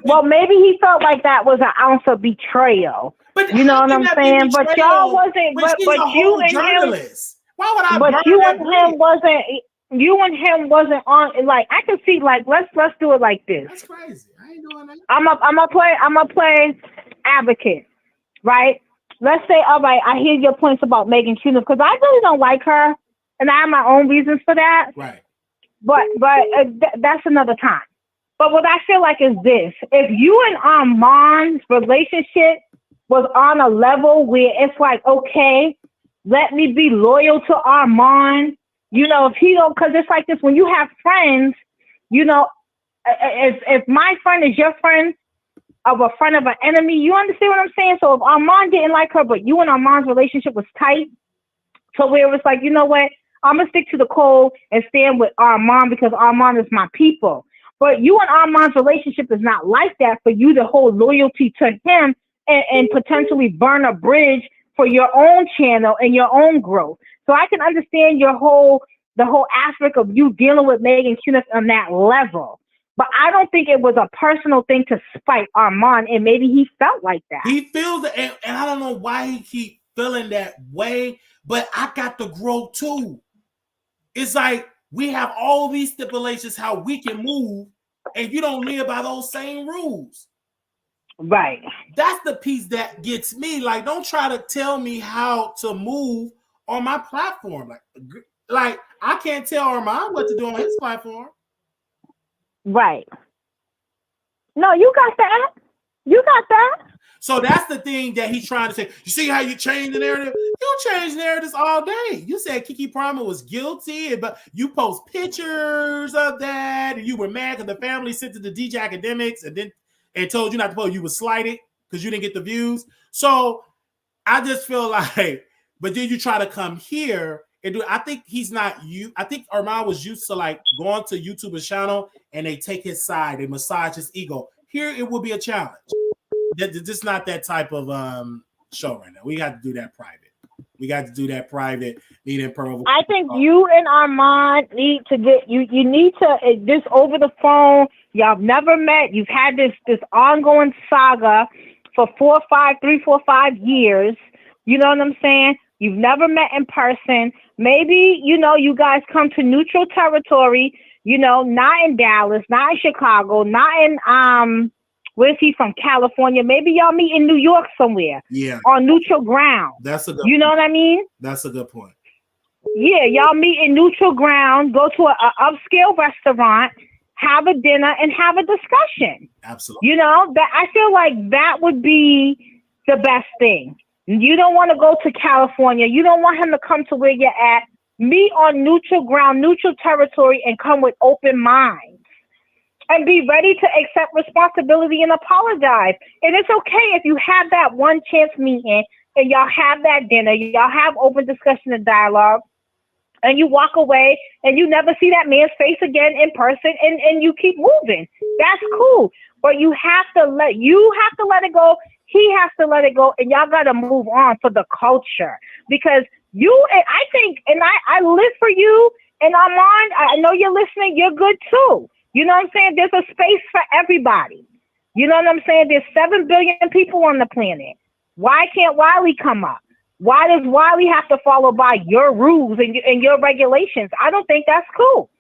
Well, maybe he felt like that was an ounce of betrayal.
But
you know what I'm saying? But y'all wasn't. But you and
journalist. Why would I?
But you and him wasn't. You and him wasn't on. Like I can see. Like let's do it like this.
That's crazy. I ain't doing that.
I'm a play advocate, right? Let's say, all right, I hear your points about Megan Cunningham because I really don't like her, and I have my own reasons for that.
Right.
But that's another time. But what I feel like is this: if you and Armon's relationship was on a level where it's like, okay, let me be loyal to Armon. You know, if he don't, because it's like this when you have friends. You know, if my friend is your friend of a friend of an enemy, you understand what I'm saying? So if Armon didn't like her, but you and Armon's relationship was tight, so where it was like, you know what, I'm gonna stick to the code and stand with Armon because Armon is my people. But you and Armon's relationship is not like that for you to hold loyalty to him and potentially burn a bridge for your own channel and your own growth. So I can understand the whole aspect of you dealing with Megan Cunningham on that level. But I don't think it was a personal thing to spite Armon, and maybe he felt like that.
He feels it, and I don't know why he keep feeling that way, but I got to grow too. It's like we have all these stipulations how we can move, and you don't live by those same rules.
Right.
That's the piece that gets me. Like, don't try to tell me how to move on my platform. Like I can't tell Armon what to do on his platform.
Right. No, you got that. You got that.
So that's the thing that he's trying to say. You see how you change the narrative? You change narratives all day. You said Keke Palmer was guilty, but you post pictures of that, and you were mad because the family sent to the DJ Academics and told you not to post. You were slighted because you didn't get the views. So I just feel like, but then you try to come here and do. I think he's not you. I think Armon was used to like going to YouTuber's channel and they take his side, they massage his ego. Here it will be a challenge. This not that type of show right now. We got to do that private. Need improve.
I think you and Armon need to get you need to this over the phone. Y'all have never met. You've had this ongoing saga for 3, 4, 5 years. You know what I'm saying? You've never met in person. Maybe, you guys come to neutral territory, not in Dallas, not in Chicago, not in where's he from? California. Maybe y'all meet in New York somewhere.
Yeah.
On neutral ground.
That's a good
You know what I mean?
That's a good point.
Yeah, y'all meet in neutral ground, go to an upscale restaurant, have a dinner, and have a discussion.
Absolutely.
That I feel like that would be the best thing. You don't want to go to California. You don't want him to come to where you're at. Meet on neutral ground, neutral territory, and come with open minds. And be ready to accept responsibility and apologize. And it's okay if you have that one chance meeting and y'all have that dinner, y'all have open discussion and dialogue, and you walk away and you never see that man's face again in person and you keep moving. That's cool. But you have to let it go. He has to let it go, and y'all got to move on for the culture. Because I think I live for you, and Armon, I know you're listening, you're good too. You know what I'm saying? There's a space for everybody. You know what I'm saying? There's 7 billion people on the planet. Why can't Wiley come up? Why does Wiley have to follow by your rules and your regulations? I don't think that's cool.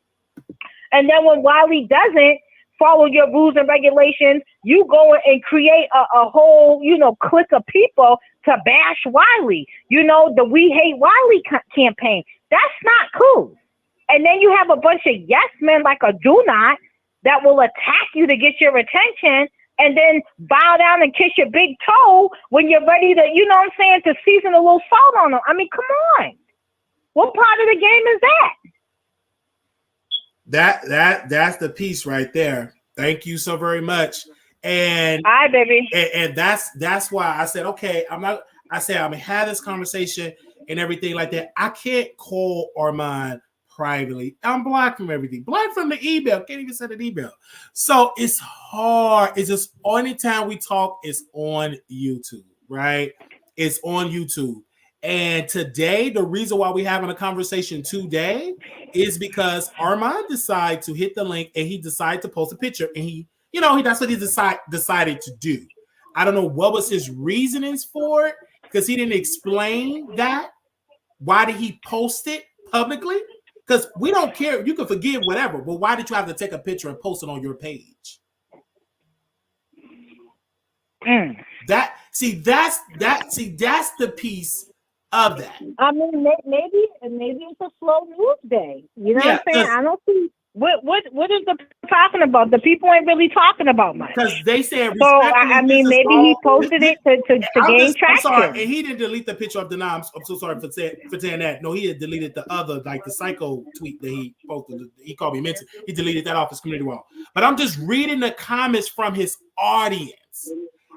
And then when Wiley doesn't follow your rules and regulations, you go and create a whole, clique of people to bash Wiley. The We Hate Wiley campaign. That's not cool. And then you have a bunch of yes men like a do not that will attack you to get your attention and then bow down and kiss your big toe when you're ready to, to season a little salt on them. I mean, come on. What part of the game is that?
That's the piece right there. Thank you so very much. And
hi, baby.
And that's why I said, okay, I'm gonna have this conversation and everything like that. I can't call Armon privately. I'm blocked from everything. Blocked from the email. Can't even send an email. So it's hard. It's just only time we talk is on YouTube, right? It's on YouTube. And today, the reason why we're having a conversation today is because Armon decided to hit the link and he decided to post a picture. And you know, that's what he decided to do. I don't know what was his reasonings for it, because he didn't explain that. Why did he post it publicly? Because we don't care. You can forgive whatever, but why did you have to take a picture and post it on your page? That's the piece of that.
I mean, maybe it's a slow news day. You know what I'm saying? I don't see what is the talking about. The people ain't really talking about much
because they said.
So I mean, maybe he posted it to gain traction.
I'm sorry, and he didn't delete the picture of the I'm so sorry for saying that. No, he had deleted the other, like the psycho tweet that he posted. He called me mental. He deleted that off his community wall. But I'm just reading the comments from his audience.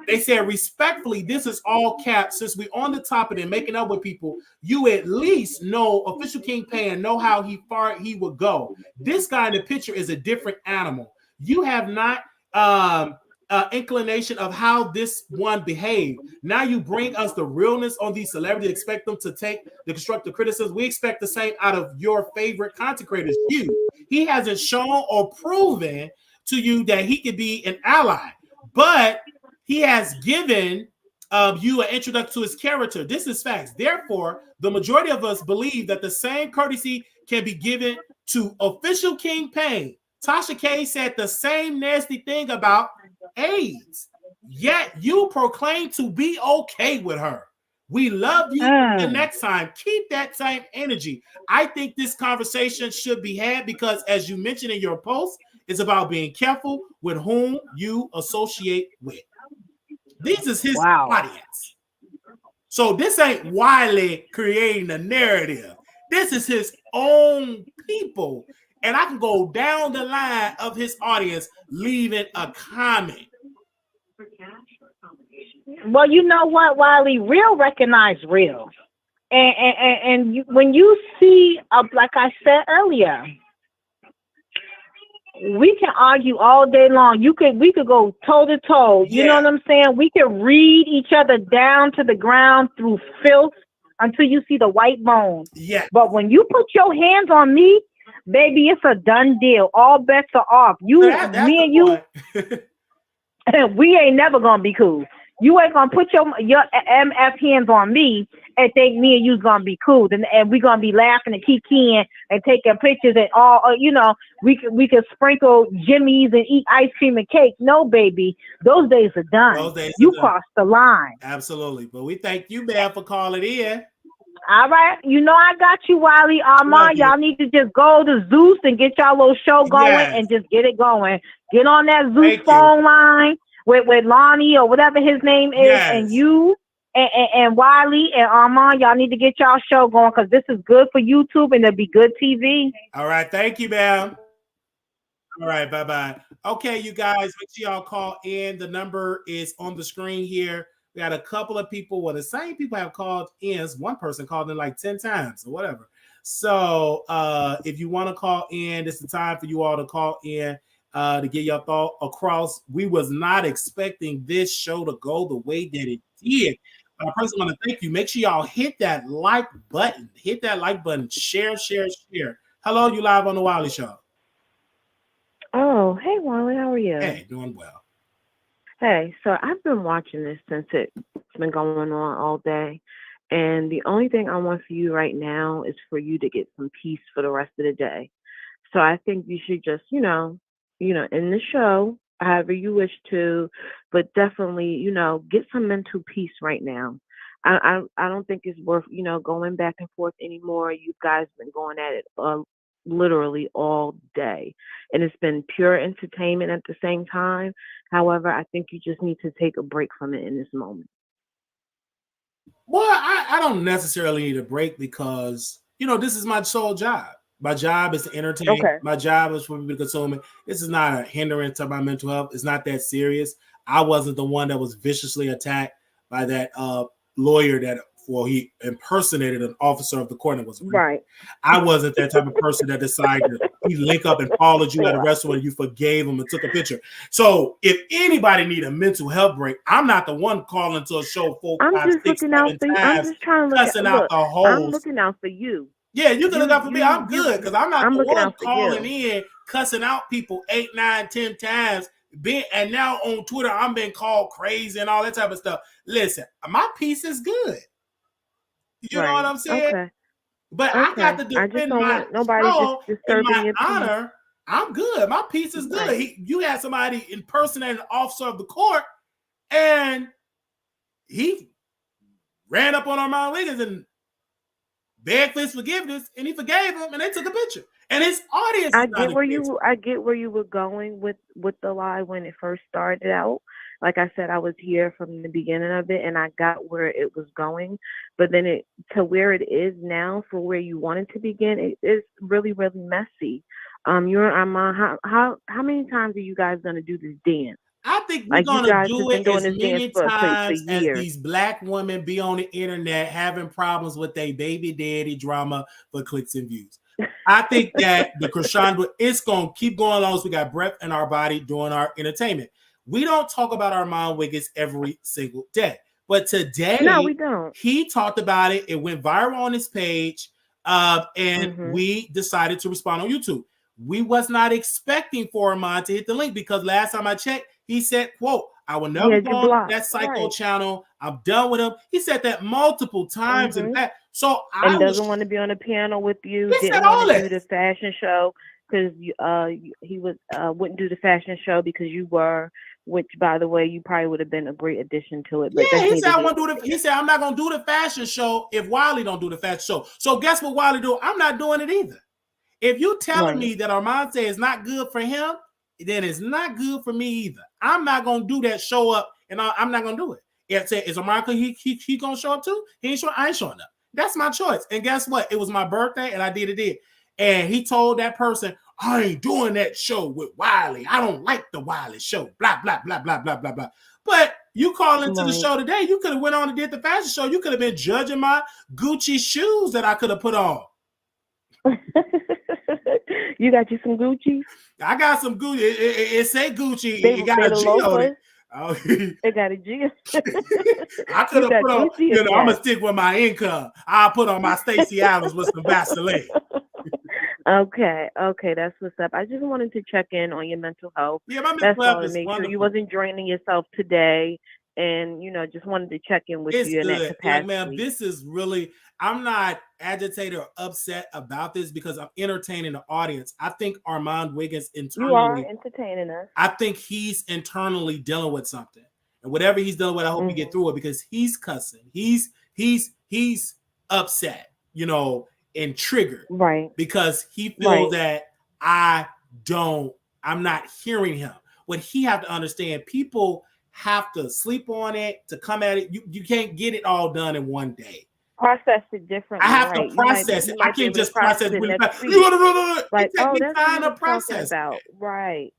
They said, respectfully, this is all caps. Since we're on the topic and making up with people, you at least know official King Pan know how far he would go. This guy in the picture is a different animal. You have not inclination of how this one behaved. Now you bring us the realness on these celebrities, expect them to take the constructive criticism. We expect the same out of your favorite content creators. He hasn't shown or proven to you that he could be an ally, but he has given you an introduction to his character. This is facts. Therefore, the majority of us believe that the same courtesy can be given to official King Payne. Tasha K said the same nasty thing about AIDS, yet you proclaim to be okay with her. We love you. The next time, keep that same energy. I think this conversation should be had because, as you mentioned in your post, it's about being careful with whom you associate with. This is his audience. So this ain't Wiley creating a narrative. This is his own people. And I can go down the line of his audience leaving a comment.
Well, you know what, Wiley? Real recognize real. And when you see, like I said earlier, we can argue all day long. We could go toe to toe. You know what I'm saying? We can read each other down to the ground through filth until you see the white bones.
Yeah.
But when you put your hands on me, baby, it's a done deal. All bets are off. Me and you, we ain't never gonna be cool. You ain't gonna put your MF hands on me and think me and you's gonna be cool, and we gonna be laughing and kikiing and taking pictures and all. You know, we could sprinkle jimmies and eat ice cream and cake. No, baby, those days are done. You crossed the line.
Absolutely, but we thank you, man, for calling in.
All right, you know I got you, Wiley. Armon, y'all need to just go to Zeus and get y'all little show going and just get it going. Get on that Zeus phone line with Lonnie or whatever his name is, and you and Wiley and Armon, y'all need to get y'all show going because this is good for YouTube and it'll be good TV.
All right, thank you, ma'am. All right, bye-bye. Okay, you guys, make sure y'all call in. The number is on the screen here. We got a couple of people. Well, the same people have called in. One person called in like 10 times or whatever. So if you want to call in, it's the time for you all to call in to get your thought across. We was not expecting this show to go the way that it did. I personally want to thank you. Make sure y'all hit that like button. Hit that like button. Share. Hello, you live on the Wiley Show.
Oh, hey, Wiley. How are you?
Hey, doing well.
Hey, so I've been watching this since it's been going on all day. And the only thing I want for you right now is for you to get some peace for the rest of the day. So I think you should just, in the show, however you wish to, but definitely, get some mental peace right now. I don't think it's worth, going back and forth anymore. You guys been going at it literally all day, and it's been pure entertainment at the same time. However, I think you just need to take a break from it in this moment.
Well, I don't necessarily need a break because this is my sole job. My job is to entertain. Okay. My job is for people to consume it. This is not a hindrance to my mental health. It's not that serious. I wasn't the one that was viciously attacked by that lawyer that he impersonated an officer of the court and was
right.
I wasn't that type of person that decided he link up and followed you at a restaurant and you forgave him and took a picture. So if anybody need a mental health break, I'm not the one calling to a show 4, 5, 6, 7 times.
I'm just trying to
cussing out the hoes.
I'm looking out for you.
Yeah, you can look out for me. I'm good because I'm not the one calling in, cussing out people 8, 9, 10 times and now on Twitter, I'm being called crazy and all that type of stuff. Listen, my piece is good. You know what I'm saying?
Okay.
But I got to
I just
defend
don't
my
want nobody
show
just
in
disturbing
my
your peace.
honor. I'm good. My piece is good.
Right.
You had somebody impersonating an officer of the court, and he ran up on Armon Wiggins and begged for his forgiveness, and he forgave him, and they took a picture. And his audience.
I get where you were going with the lie when it first started out. Like I said, I was here from the beginning of it, and I got where it was going. But then it to where it is now, for where you wanted to begin, it is really, really messy. You and Armon, how many times are you guys gonna do this dance?
I think we're gonna do it as many
for
times as
years.
these black women be on the internet having problems with their baby daddy drama for clicks and views. I think that the Crescendo is gonna keep going on as we got breath in our body doing our entertainment. We don't talk about Armon Wiggins every single day, but today
no, we don't.
He talked about it. It went viral on his page, and we decided to respond on YouTube. We was not expecting for Armon to hit the link because last time I checked, he said, quote, I will never go on that psycho channel. I'm done with him. He said that multiple times and that. So
I doesn't want to be on the piano with you. Didn't want to do the fashion show because he wouldn't do the fashion show because you were, which by the way, you probably would have been a great addition to it. But
yeah, he said I won't do the. He said I'm not gonna do the fashion show if Wiley don't do the fashion show. So guess what Wiley do? I'm not doing it either. If you telling me that Armon said is not good for him, then it's not good for me either. I'm not gonna do that show up, and I'm not gonna do it. If is Armon he gonna show up too? He ain't showing. I ain't showing up. That's my choice. And guess what? It was my birthday, and I did it. And he told that person, I ain't doing that show with Wiley. I don't like the Wiley show. Blah blah blah blah blah blah blah. But you call into the show today, you could have went on and did the fashion show. You could have been judging my Gucci shoes that I could have put on.
You got you some Gucci?
I got some Gucci. It say Gucci. It got a G on it. Oh,
it got a G.
I could have put on, I'm going to stick with my income. I'll put on my Stacey Adams with some Vaseline.
Okay, that's what's up. I just wanted to check in on your mental health.
Yeah, my mental health is
make
wonderful.
Sure you wasn't draining yourself today. And, just wanted to check in with you in that capacity.
Like, man, this is really, I'm not agitated or upset about this because I'm entertaining the audience. I think Armon Wiggins internally.
You are entertaining us.
I think he's internally dealing with something. And whatever he's dealing with, I hope he get through it because he's cussing. He's upset, and triggered.
Right.
Because he feels that I'm not hearing him. What he have to understand, people have to sleep on it to come at it. You can't get it all done in one day.
Process it differently.
I have to process it. I can't just process it really fast. It takes me time to process it.
Right.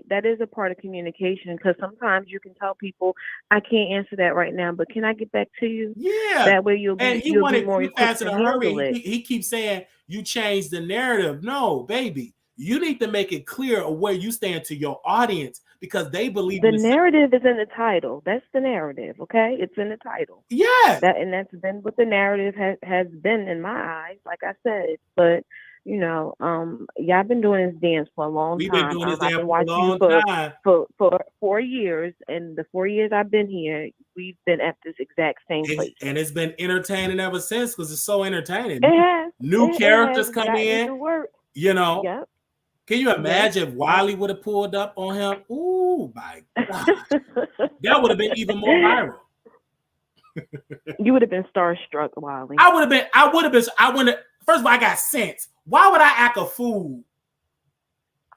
That is a part of communication because sometimes you can tell people, I can't answer that right now, but can I get back to you?
Yeah.
That way you'll be more equipped
to
handle it.
He keeps saying you changed the narrative. No, baby. You need to make it clear of where you stand to your audience because they believe
the narrative is in the title. That's the narrative, okay? It's in the title.
Yeah.
That's been what the narrative has been in my eyes, like I said. But y'all been doing this dance for a long time.
We've been doing this dance
for a long time. For 4 years, and the 4 years I've been here, we've been at this exact same place.
And it's been entertaining ever since because it's so entertaining.
It has.
New characters come in.
Yep.
Can you imagine if Wiley would have pulled up on him? Ooh, my God. That would have been even more viral.
You would have been starstruck, Wiley.
I wouldn't have. First of all, I got sense. Why would I act a fool?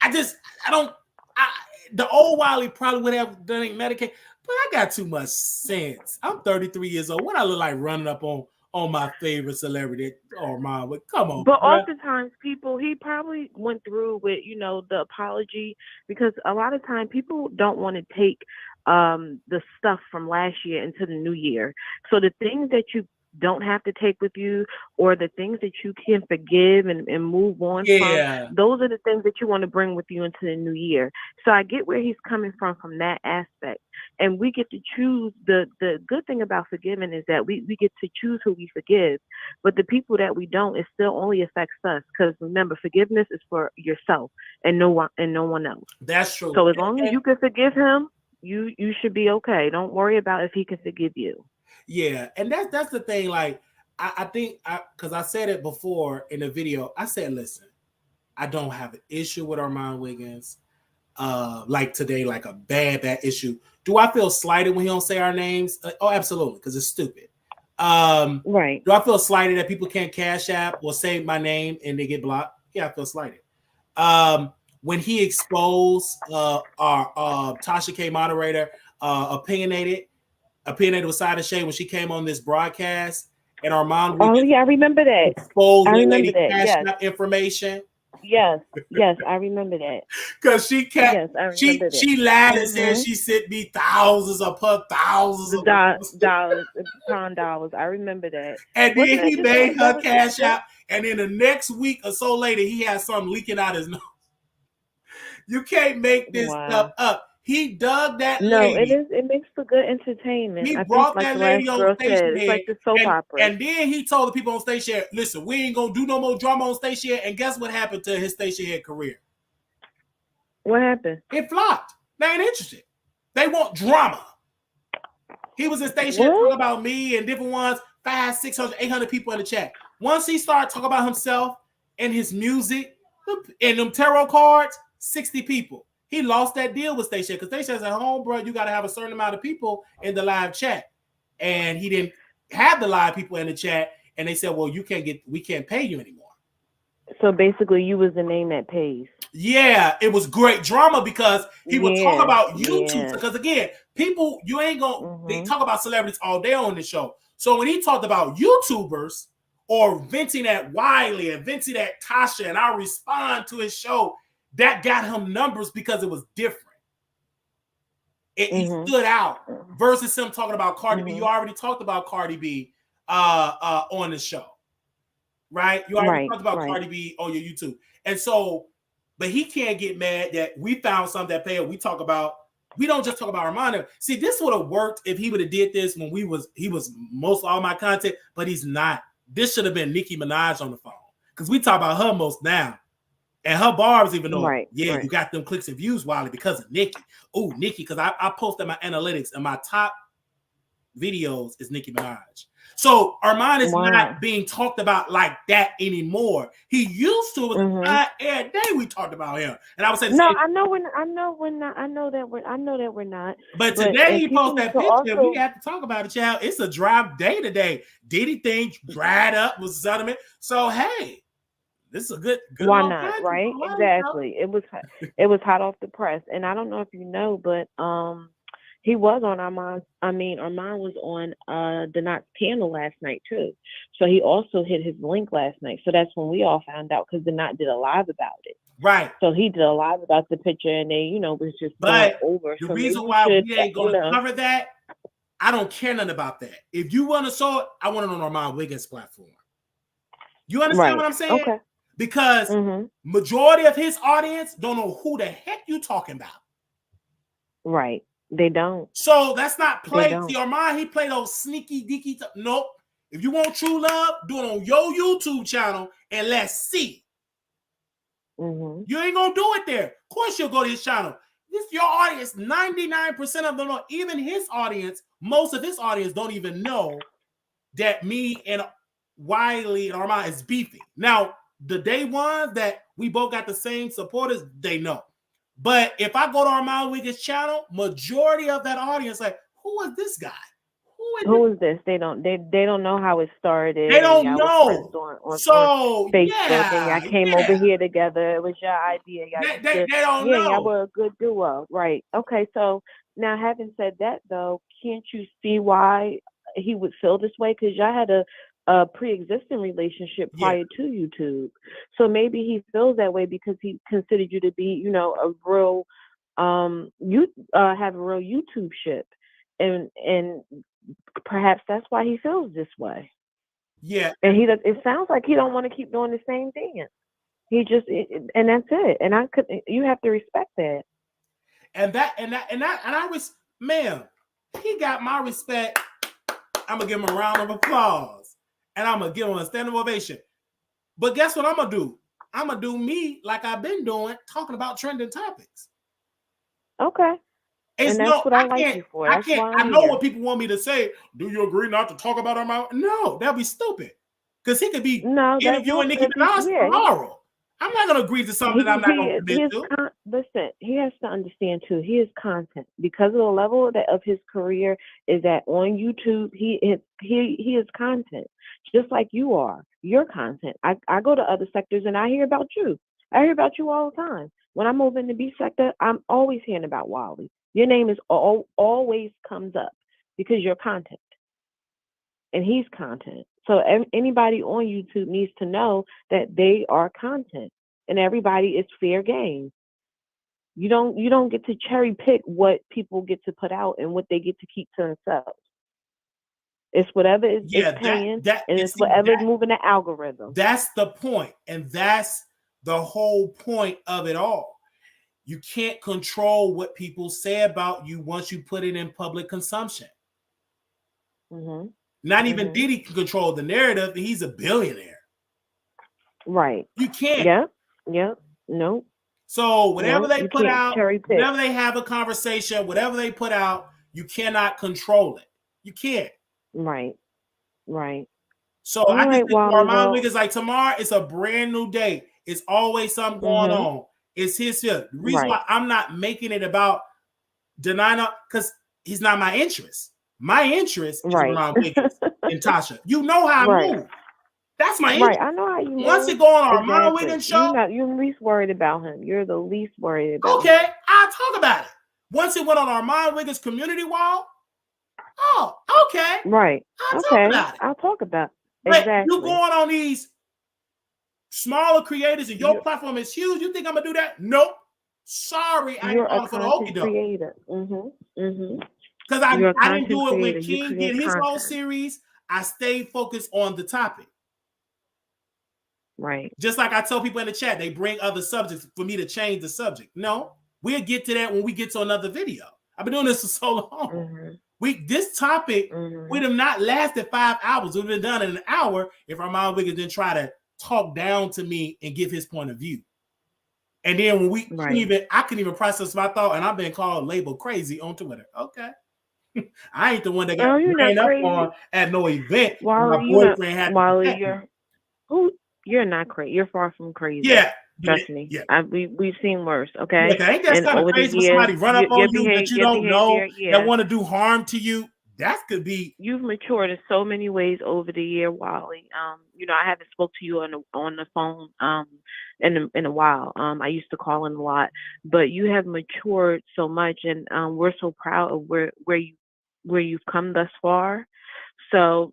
The old Wiley probably would have done Medicaid, but I got too much sense. I'm 33 years old. What I look like running up on my favorite celebrity or mine? Come on.
But oftentimes he probably went through with, the apology because a lot of time people don't want to take the stuff from last year into the new year. So the things that you don't have to take with you, or the things that you can forgive and move on from, those are the things that you want to bring with you into the new year. So I get where he's coming from that aspect. And we get to choose. The good thing about forgiving is that we get to choose who we forgive. But the people that we don't, it still only affects us. Because remember, forgiveness is for yourself and no one else.
That's true.
So as long as you can forgive him, you should be okay. Don't worry about if he can forgive you.
Yeah, and that's the thing. Like, I think because I said it before in the video, I said, listen, I don't have an issue with Armon Wiggins. Like today, like a bad issue. Do I feel slighted when he don't say our names? Oh, absolutely, because it's stupid.
Right.
Do I feel slighted that people can't cash app or say my name and they get blocked? Yeah, I feel slighted. When he exposed our Tasha K moderator, opinionated with Side of Shade when she came on this broadcast, and Armon
Wiggins. Oh yeah, I remember that.
Exposed
I remember that.
Cash app information.
Yes, I remember that.
Because she kept, she lied and said
Mm-hmm.
she sent me thousands of
dollars. I remember that.
And then he made her cash out, and then the next week or so later, he had something leaking out his nose. You can't make this stuff up. He dug that lady.
No, it makes for good entertainment.
He
I
brought
think,
that lady on station.
It's like the soap opera.
And then he told the people on station head, listen, we ain't gonna do no more drama on station head. And guess what happened to his station head career?
What happened?
It flopped. They ain't interested. They want drama. He was in station talking about me and different ones, 500, 600, 800 people in the chat. Once he started talking about himself and his music and them tarot cards, 60 people. He lost that deal with Station because Station said, home, bro, you got to have a certain amount of people in the live chat. And he didn't have the live people in the chat. And they said, well, we can't pay you anymore.
So basically you was the name that pays.
Yeah, it was great drama because he would talk about YouTube. Because again, people, you ain't going, they talk about celebrities all day on this show. So when he talked about YouTubers or venting at Wiley and venting at Tasha, and I respond to his show, that got him numbers because it was different. He stood out versus him talking about Cardi B. You already talked about Cardi B on the show, right? You already talked about Cardi B on your YouTube. And so, but he can't get mad that we found something that paid. We don't just talk about Armon. See, this would have worked if he would have did this when he was most of all my content, but he's not. This should have been Nicki Minaj on the phone because we talk about her most now. And her barbs even though, you got them clicks and views, Wiley, because of Nicki. Oh, Nicki, because I posted my analytics and my top videos is Nicki Minaj. So Armon is not being talked about like that anymore. He used to. It was every day we talked about him, and I was saying,
I know that we're not.
But today he posted that picture. We have to talk about it, child. It's a dry day today. Diddy thing dried up with settlement. So hey. This is a good
why not, right? Exactly. It was hot off the press. And I don't know if you know, but he was on Armon was on Denot's panel last night too. So he also hit his link last night. So that's when we all found out because Denot did a live about it.
Right.
So he did a live about the picture and they, was just going over.
The reason why we ain't gonna cover that, I don't care nothing about that. If you want to show it, I want it on Armon Wiggins' platform. You understand what I'm saying?
Okay.
Because majority of his audience don't know who the heck you talking about.
Right. They don't.
So that's not play. See, Armon, he play those sneaky deaky. Nope. If you want true love, do it on your YouTube channel and let's see. You ain't gonna do it there. Of course you'll go to his channel. This your audience, 99% of them know, even his audience, most of his audience don't even know that me and Wiley and Armon is beefing. Now, the day one that we both got the same supporters, they know. But if I go to Armon Wiggins' channel, majority of that audience like, who is this guy?
Who is this? They don't know how it started.
They don't know.
On Facebook, and y'all came over here together. It was your idea.
They don't know.
Y'all were a good duo, right? Okay, so now having said that, though, can't you see why he would feel this way? Because y'all had a pre-existing relationship prior to YouTube. So maybe he feels that way because he considered you to be, a real you have a real YouTube ship. And perhaps that's why he feels this way.
Yeah.
And it sounds like he don't want to keep doing the same thing. He just, and that's it. And you have to respect that.
And I was, ma'am, he got my respect. I'm gonna give him a round of applause, and I'm gonna give him a standing ovation. But guess what I'm gonna do? I'm gonna do me like I've been doing, talking about trending topics.
Okay. And that's what I like you for. That's why
I know what people want me to say. Do you agree not to talk about our mouth? No, that'd be stupid. Because he could be interviewing Nicki Minaj tomorrow. I'm not going to agree to something that I'm not going to commit to.
Listen, he has to understand too. He is content because of the level of his career is that on YouTube. He is content, just like you are. You're content. I go to other sectors and I hear about you. I hear about you all the time. When I move in the B sector, I'm always hearing about Wiley. Your name is always comes up because you're content, and he's content. So anybody on YouTube needs to know that they are content, and everybody is fair game. You don't get to cherry pick what people get to put out and what they get to keep to themselves. It's whatever is paying, and it's whatever is moving the algorithm.
That's the point, and that's the whole point of it all. You can't control what people say about you once you put it in public consumption.
Mm-hmm.
Not even Diddy can control the narrative. He's a billionaire.
Right.
You can't.
Yep. No.
So whatever they put out, whenever they have a conversation, whatever they put out, you cannot control it. You can't.
Right.
So I just think Armon Wiggins, like tomorrow, it's a brand new day. It's always something going on. It's his field. The reason why I'm not making it about denying, because he's not my interest. My interest is Armon Wiggins and Tasha. You know how I move. That's my interest.
I know how you move.
Once it go on Armon Wiggins show,
you're the least worried about him. You're the least worried about him.
Okay, I'll talk about it. Once it went on Armon Wiggins community wall, okay.
Right.
I'll talk about it.
I'll talk about it.
But
exactly.
you going on these smaller creators and your platform is huge. You think I'm gonna do that? Nope. Sorry, I ain't calling for the okey doke.
Creator.
Because I didn't do it when King did his whole series. I stayed focused on the topic.
Right.
Just like I tell people in the chat, they bring other subjects for me to change the subject. No, we'll get to that when we get to another video. I've been doing this for so long. This topic would have not lasted 5 hours. It would have been done in an hour if Armon Wiggins didn't try to talk down to me and give his point of view. And then when I couldn't even process my thought, and I've been called labeled crazy on Twitter. Okay. I ain't the one that got ran up on at no event. My boyfriend had
you're not crazy. You're far from crazy.
Yeah.
Trust me.
Yeah.
We've seen worse. Okay.
Ain't that kind of crazy when somebody run up on you that you don't know that want to do harm to you? That could be.
You've matured in so many ways over the year, Wiley. I haven't spoke to you on the phone in a while. I used to call in a lot, but you have matured so much, and we're so proud of where you've come thus far. So,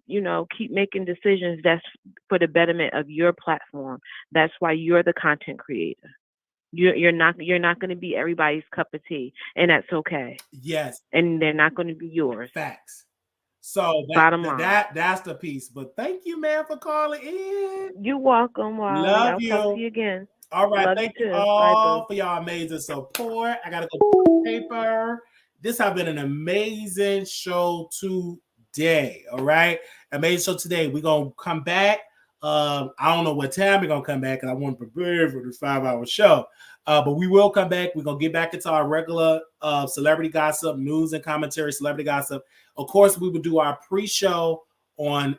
keep making decisions that's for the betterment of your platform. That's why you're the content creator. You're not going to be everybody's cup of tea, and that's okay.
Yes.
And they're not going to be yours.
Facts. So
bottom line.
That's the piece. But thank you, man, for calling in.
You're welcome, Wiley. I'll talk to you again.
All right.
Love
thank you all for y'all amazing support. I gotta go paper. This has been an amazing show today. All right. Amazing show today. We're gonna come back. I don't know what time we're gonna come back, and I want to prepare for this 5-hour show. But we will come back. We're gonna get back into our regular celebrity gossip, news and commentary, celebrity gossip. Of course, we would do our pre-show on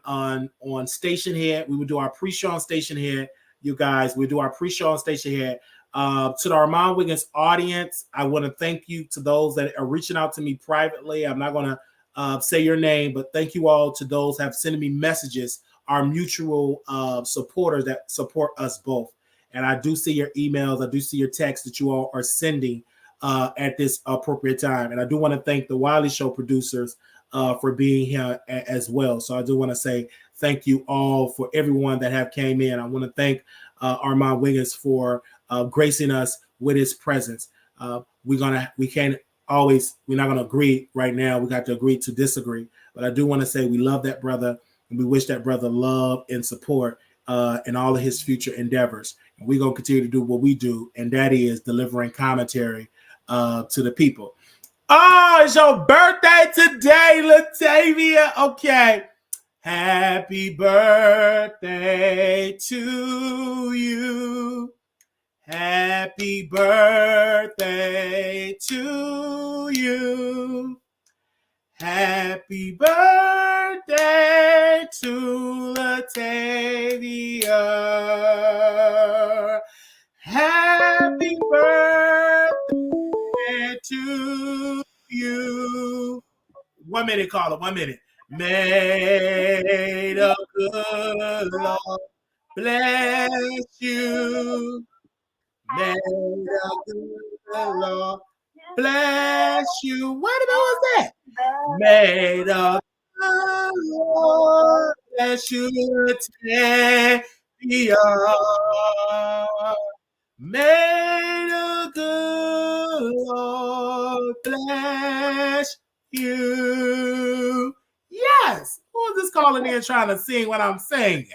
Station Head. We would do our pre-show on Station Head, you guys. We do our pre-show on Station Head. To the Armon Wiggins audience, I want to thank you to those that are reaching out to me privately. I'm not gonna say your name, but thank you all to those that have sent me messages. Our mutual supporters that support us both. And I do see your emails. I do see your texts that you all are sending at this appropriate time. And I do want to thank the Wiley Show producers for being here as well. So I do want to say thank you all for everyone that have came in. I want to thank Armon Wiggins for gracing us with his presence. We're not going to agree right now. We got to agree to disagree. But I do want to say we love that brother. And we wish that brother love and support in all of his future endeavors. And we're going to continue to do what we do, and that is delivering commentary to the people. Oh, it's your birthday today, Latavia. Okay. Happy birthday to you. Happy birthday to you. Happy birthday to Latavia. Happy birthday to you. 1 minute, caller, 1 minute. May the good Lord bless you. May the good Lord bless you. What was that? May the good Lord bless you, Tavia. May the good Lord bless you. Yes. Who is this calling in trying to sing what I'm singing?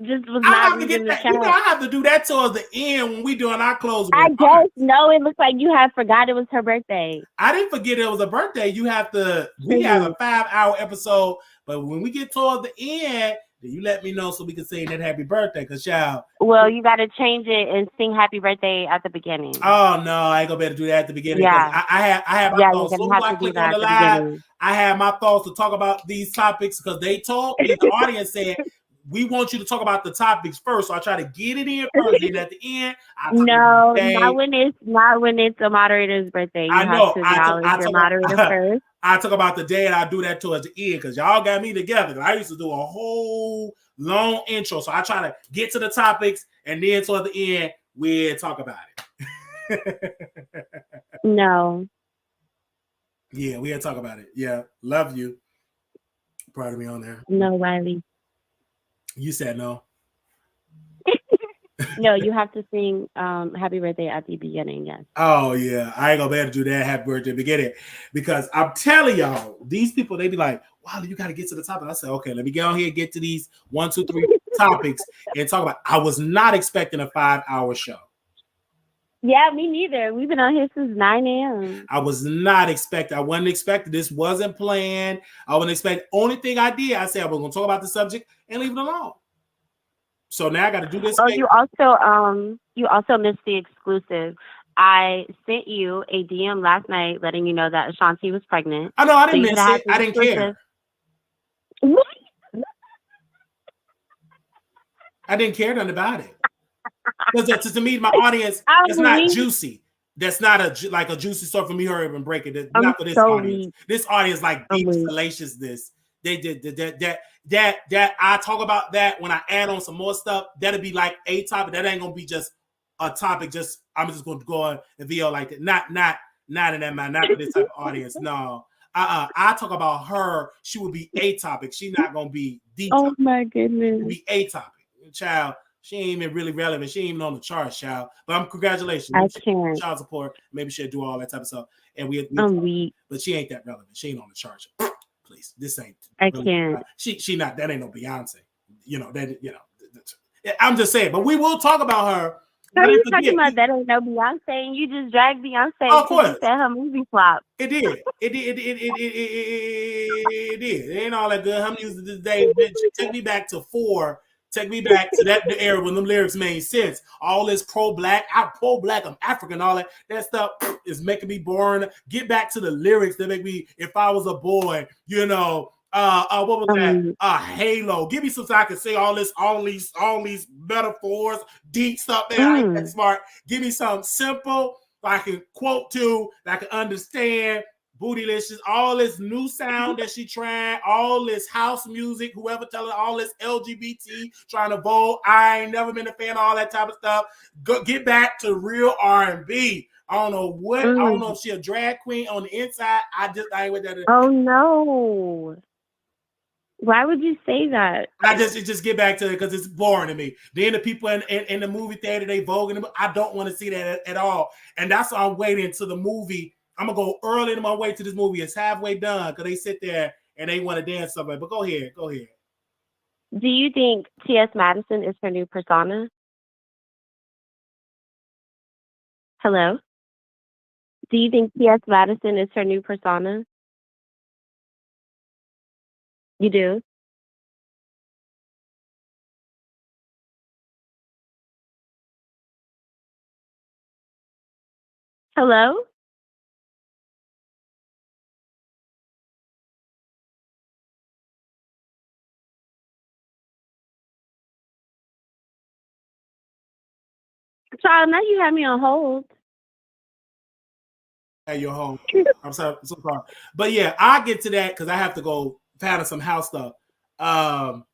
Just was not reading the chat.
You know, I have to do that towards the end when we doing our closing.
I guess no. It looks like you had forgot it was her birthday.
I didn't forget it was a birthday. You have to. We have a 5-hour episode, but when we get toward the end, then you let me know so we can sing that happy birthday. Cause y'all.
Well, you got to change it and sing happy birthday at the beginning.
Oh no, I ain't gonna be able to do that at the beginning.
Yeah,
I have my thoughts. So I click on the live. I have my thoughts to talk about these topics because they told me the audience said. We want you to talk about the topics first, so I try to get it in first, and at the end,
no, not when it's a moderator's birthday. You have to acknowledge your moderator first.
I talk about the day, and I do that towards the end because y'all got me together. I used to do a whole long intro, so I try to get to the topics, and then toward the end, we'll talk about it.
No.
Yeah, we'll talk about it. Yeah, love you. Proud of me on there.
No, Wiley.
You said no.
No, you have to sing happy birthday at the beginning, yes.
Oh, yeah. I ain't gonna be able to do that happy birthday at the beginning because I'm telling y'all, these people, they be like, wow, you got to get to the topic. I said, okay, let me get on here and get to these 1, 2, 3 topics and talk about. I was not expecting a 5-hour show.
Yeah, me neither. We've been on here since 9 a.m.
I was not expecting. I wasn't expecting. This wasn't planned. I wasn't expecting. Only thing I did, I said I was going to talk about the subject and leave it alone. So now I got to do this.
Oh, you also missed the exclusive. I sent you a DM last night letting you know that Ashanti was pregnant.
I know. I didn't miss it. I didn't care.
What?
I didn't care nothing about it. Because to me, my audience, that's not juicy. That's not a juicy story for me. Hurry up and break it. Not for this audience. This audience like deep salaciousness. They did that. I talk about that when I add on some more stuff. That'll be like a topic. That ain't gonna be just a topic. Just I'm just gonna go on the video like that. Not in that mind. Not for this type of audience. No. I talk about her. She would be a topic. She's not gonna be the.
Oh
topic.
my goodness.
Be a topic, child. She ain't even really relevant. She ain't even on the charts, child. But congratulations.
I can't.
Child support. Maybe she'll do all that type of stuff. And
I'm weak.
But she ain't that relevant. She ain't on the charts. Please, this ain't.
I can't.
She not. That ain't no Beyonce. You know that. You know. I'm just saying. But we will talk about her.
How are you talking about that ain't no Beyonce? And you just dragged Beyonce. Oh, of course. You said her movie flop.
It did. It did. It ain't all that good. Her music this day. Take me back to 4. Take me back to that era when them lyrics made sense. All this pro-black, I'm African, all that stuff is making me boring. Get back to the lyrics that make me, if I was a boy, you know, what was that? Halo. Give me some so I can say all these metaphors, deep stuff there. I ain't that smart. Give me something simple I can quote to, that I can understand. Bootylicious, all this new sound that she trying, all this house music, whoever tell her, all this LGBT trying to vote. I ain't never been a fan of all that type of stuff. Get back to real R&B. I don't know what. I don't know if she a drag queen on the inside. I ain't with that.
Oh no! Why would you say that?
Just get back to it because it's boring to me. Then the people in the movie theater, they voguing. I don't want to see that at all, and that's why I'm waiting until the movie I'm gonna go early in my way to this movie. It's halfway done because they sit there and they want to dance somewhere. But go ahead.
Do you think T.S. Madison is her new persona? Hello? Do you think T.S. Madison is her new persona? You do? Hello? Child, now you have me on hold.
Hey, your home. I'm sorry. But yeah, I'll get to that because I have to go pattern some house stuff. But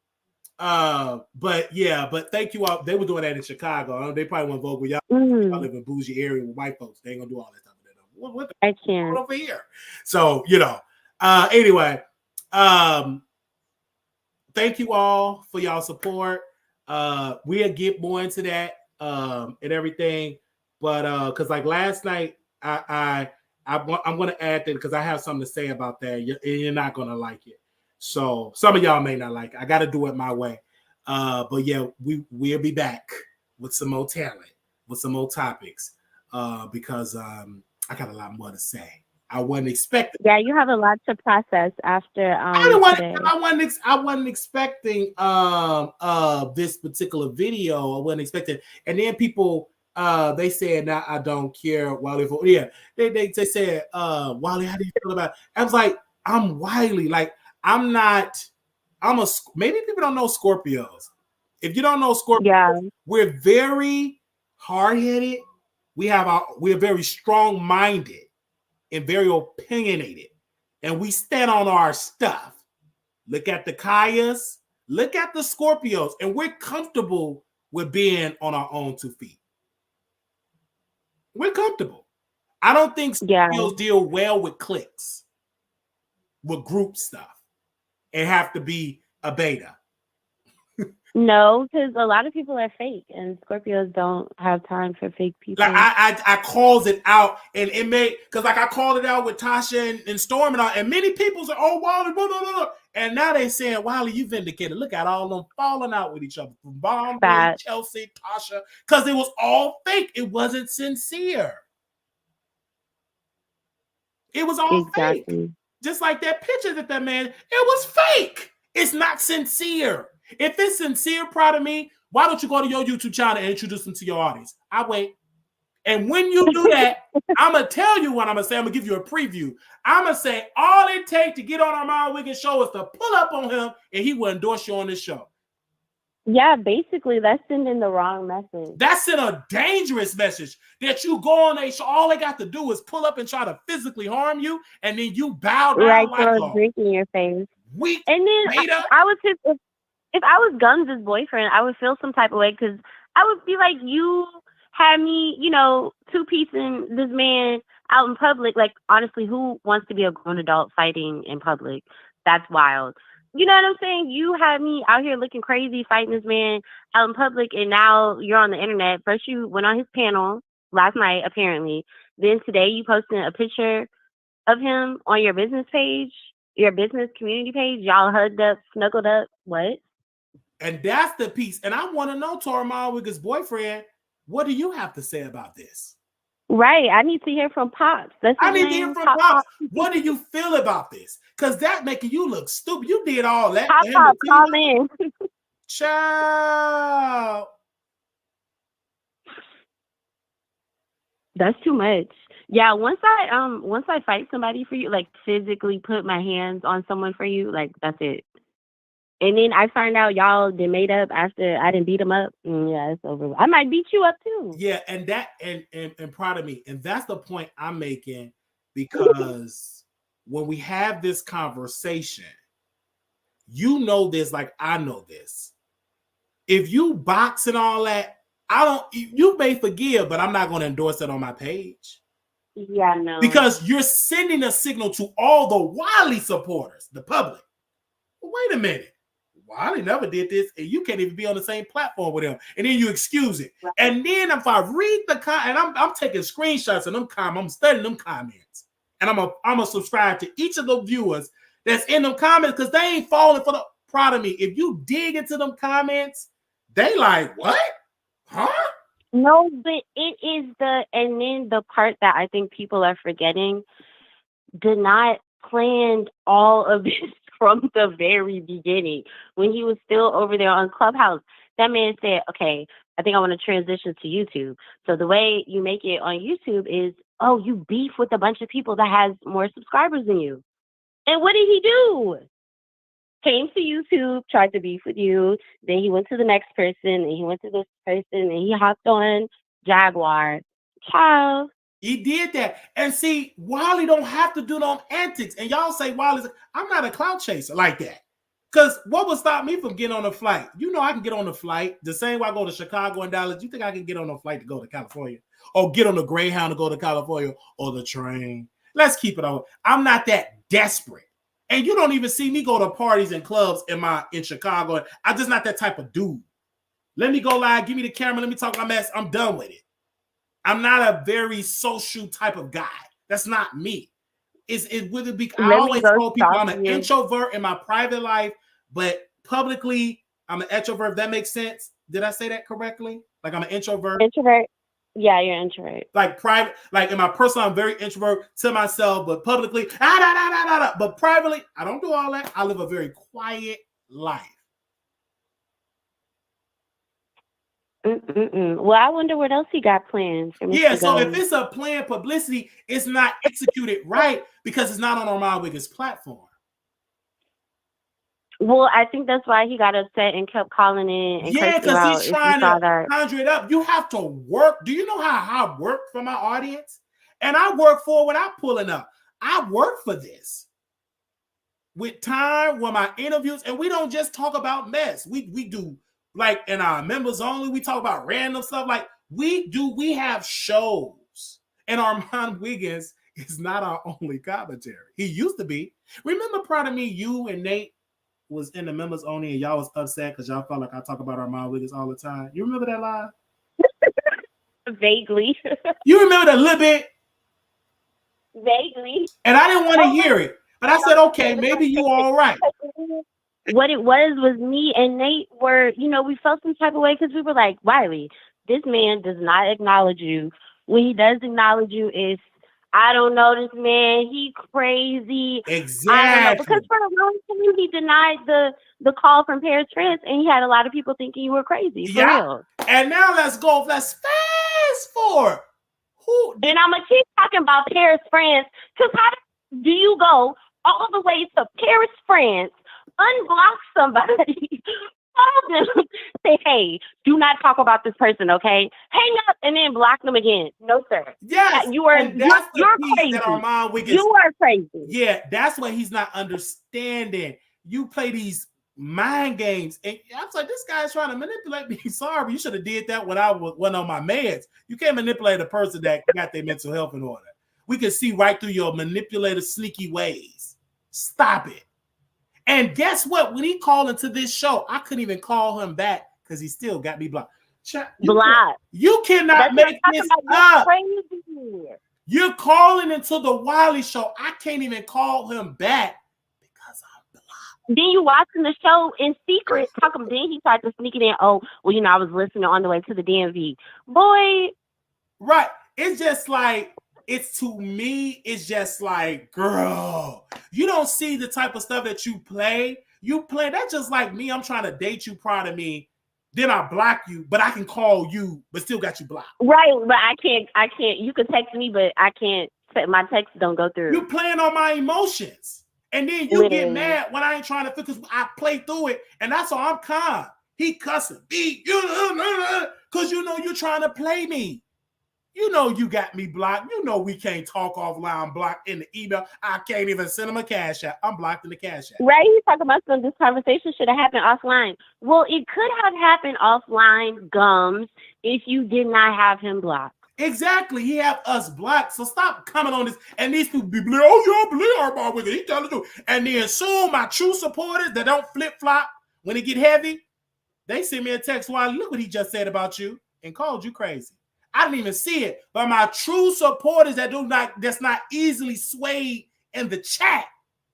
thank you all. They were doing that in Chicago. They probably won't vote with y'all. Y'all live in bougie area with white folks. They ain't gonna do all that stuff. What the
I can't
over here. So anyway, thank you all for y'all support. We'll get more into that and everything. But because like last night, I'm gonna add that because I have something to say about that. You're not gonna like it. So some of y'all may not like it. I got to do it my way. But yeah, we'll be back with some more talent, with some more topics, because I got a lot more to say. I wasn't expecting.
Yeah, you have a lot to process after today.
I wasn't expecting this particular video. I wasn't expecting, and then people they said, "Nah, I don't care." Wiley, they said, "Wiley, how do you feel about it?" I was like, "I'm Wiley. Like, I'm not. Maybe people don't know Scorpios. If you don't know Scorpios, we're very hard-headed. We're very strong-minded and very opinionated, and we stand on our stuff. Look at the Kayas, look at the Scorpios, and we're comfortable with being on our own 2 feet. We're comfortable. I don't think Scorpios deal well with cliques, with group stuff, and have to be a beta.
No, because a lot of people are fake, and Scorpios don't have time for fake people.
Like I calls it out, and it made because like I called it out with Tasha and Storm and all, and many people say, "Oh, Wiley, blah, blah, blah." And now they saying, "Wiley, you vindicated." Look at all them falling out with each other from Bomb, Chelsea, Tasha, because it was all fake. It wasn't sincere. It was all fake. Just like that picture that man, it was fake. It's not sincere. If it's sincere, proud of me, why don't you go to your YouTube channel and introduce them to your audience? I wait. And when you do that, I'm going to tell you what I'm going to say. I'm going to give you a preview. I'm going to say all it takes to get on Armon Wiggins show is to pull up on him and he will endorse you on this show.
Yeah, basically, that's sending the wrong message.
That's in a dangerous message that you go on a show. All they got to do is pull up and try to physically harm you, and then you bow down
right,
like
a drink in your face.
Weak.
And then I would say, if I was Guns' boyfriend, I would feel some type of way because I would be like, you had me, two-piecing this man out in public. Like, honestly, who wants to be a grown adult fighting in public? That's wild. You know what I'm saying? You had me out here looking crazy, fighting this man out in public, and now you're on the internet. First, you went on his panel last night, apparently. Then today, you posted a picture of him on your business page, your business community page. Y'all hugged up, snuggled up. What?
And that's the piece. And I want to know, Armon Wiggins' boyfriend, what do you have to say about this?
Right. I need to hear from Pops.
I need to hear from Pops. What do you feel about this? Because that making you look stupid. You did all that.
Pop, call in.
Ciao.
That's too much. Yeah, once I fight somebody for you, like physically put my hands on someone for you, like that's it. And then I find out y'all done made up after I didn't beat him up. Yeah, it's over. I might beat you up too.
Yeah, and that and proud of me. And that's the point I'm making, because when we have this conversation, you know this like I know this. If you box and all that, you may forgive, but I'm not going to endorse that on my page.
Yeah, no.
Because you're sending a signal to all the Wiley supporters, the public. Well, wait a minute. Wiley never did this, and you can't even be on the same platform with him. And then you excuse it. And then if I read the comment, and I'm taking screenshots of them comments, I'm studying them comments. And I'm gonna subscribe to each of the viewers that's in them comments because they ain't falling for the proud of me. If you dig into them comments, they like, what? Huh?
No, but it is and then the part that I think people are forgetting, Denai planned all of this from the very beginning when he was still over there on Clubhouse. That man said, okay, I think I want to transition to YouTube. So the way you make it on YouTube is, you beef with a bunch of people that has more subscribers than you. And what did he do? Came to YouTube, tried to beef with you. Then he went to the next person, and he went to this person, and he hopped on Jaguar. Ciao.
He did that. And see, Wiley don't have to do them antics. And y'all say, Wiley's, I'm not a clout chaser like that. Because what would stop me from getting on a flight? You know I can get on a flight the same way I go to Chicago and Dallas. You think I can get on a flight to go to California? Or get on the Greyhound to go to California? Or the train? Let's keep it on. I'm not that desperate. And you don't even see me go to parties and clubs in Chicago. I'm just not that type of dude. Let me go live. Give me the camera. Let me talk my mess. I'm done with it. I'm not a very social type of guy. That's not me. It would be. I always told people I'm an introvert in my private life, but publicly I'm an extrovert. If that makes sense. Did I say that correctly? Like I'm an introvert.
Introvert. Yeah, you're introvert.
Like private, like in my personal, I'm very introvert to myself, but publicly, but privately, I don't do all that. I live a very quiet life.
Well, I wonder what else he got planned.
Yeah, so if it's a planned publicity, it's not executed right because it's not on Armon Wiggins' platform.
Well, I think that's why he got upset and kept calling in. And
yeah, because he's trying to conjure it up. You have to work. Do you know how I work for my audience? And I work for it without pulling up. I work for this. With time, with my interviews, and we don't just talk about mess. We do, like in our members only, we talk about random stuff. Like we have shows. And Armon Wiggins is not our only commentary. He used to be. Remember, Proud of Me, you and Nate was in the members only, and y'all was upset because y'all felt like I talk about Armon Wiggins all the time. You remember that live?
Vaguely.
You remember that a little bit?
Vaguely.
And I didn't want to hear it, but I said, okay, maybe you all right.
What it was me and Nate were, we felt some type of way because we were like, Wiley, this man does not acknowledge you. When he does acknowledge you, it's, I don't know this man. He crazy.
Exactly.
I don't know. Because for a long time he denied the call from Paris, France, and he had a lot of people thinking you were crazy. For real.
And now let's fast forward.
And I'm gonna keep talking about Paris, France. Because how do you go all the way to Paris, France, unblock somebody, call them, say, hey, do not talk about this person, okay? Hang up and then block them again. No, sir.
Yes.
You're crazy.
That Armon Wiggins,
you are crazy.
Yeah, that's what he's not understanding. You play these mind games. And I was like, this guy's trying to manipulate me. Sorry, but you should have did that when I went on my meds. You can't manipulate a person that got their mental health in order. We can see right through your manipulative, sneaky ways. Stop it. And guess what? When he called into this show, I couldn't even call him back because he still got me blocked. You cannot make this up. You're calling into the Wiley Show. I can't even call him back because I'm blocked.
Then you watching the show in secret. Then he tried to sneak it in. Oh, well, I was listening on the way to the DMV. Boy.
Right. It's just like, to me, it's just like, girl, you don't see the type of stuff that you play. That's just like me. I'm trying to date you, Proud of Me. Then I block you, but I can call you, but still got you blocked.
Right, but I can't. You can text me, but I can't. My texts don't go through.
You're playing on my emotions. And then you get mad when I ain't trying to, because I play through it. And that's why I'm calm. He cussing me, because you're trying to play me. You got me blocked. We can't talk offline. I'm blocked in the email. I can't even send him a cash app. I'm blocked in the cash app.
Right? He's talking about this conversation should have happened offline. Well, it could have happened offline, Gums, if you did not have him blocked.
Exactly. He have us blocked. So stop coming on this. And these people be like, oh, yeah, believe Armon Wiggins. He telling you. And then soon my true supporters that don't flip-flop when it get heavy, they send me a text, look what he just said about you and called you crazy. I didn't even see it. But my true supporters that's not easily swayed in the chat,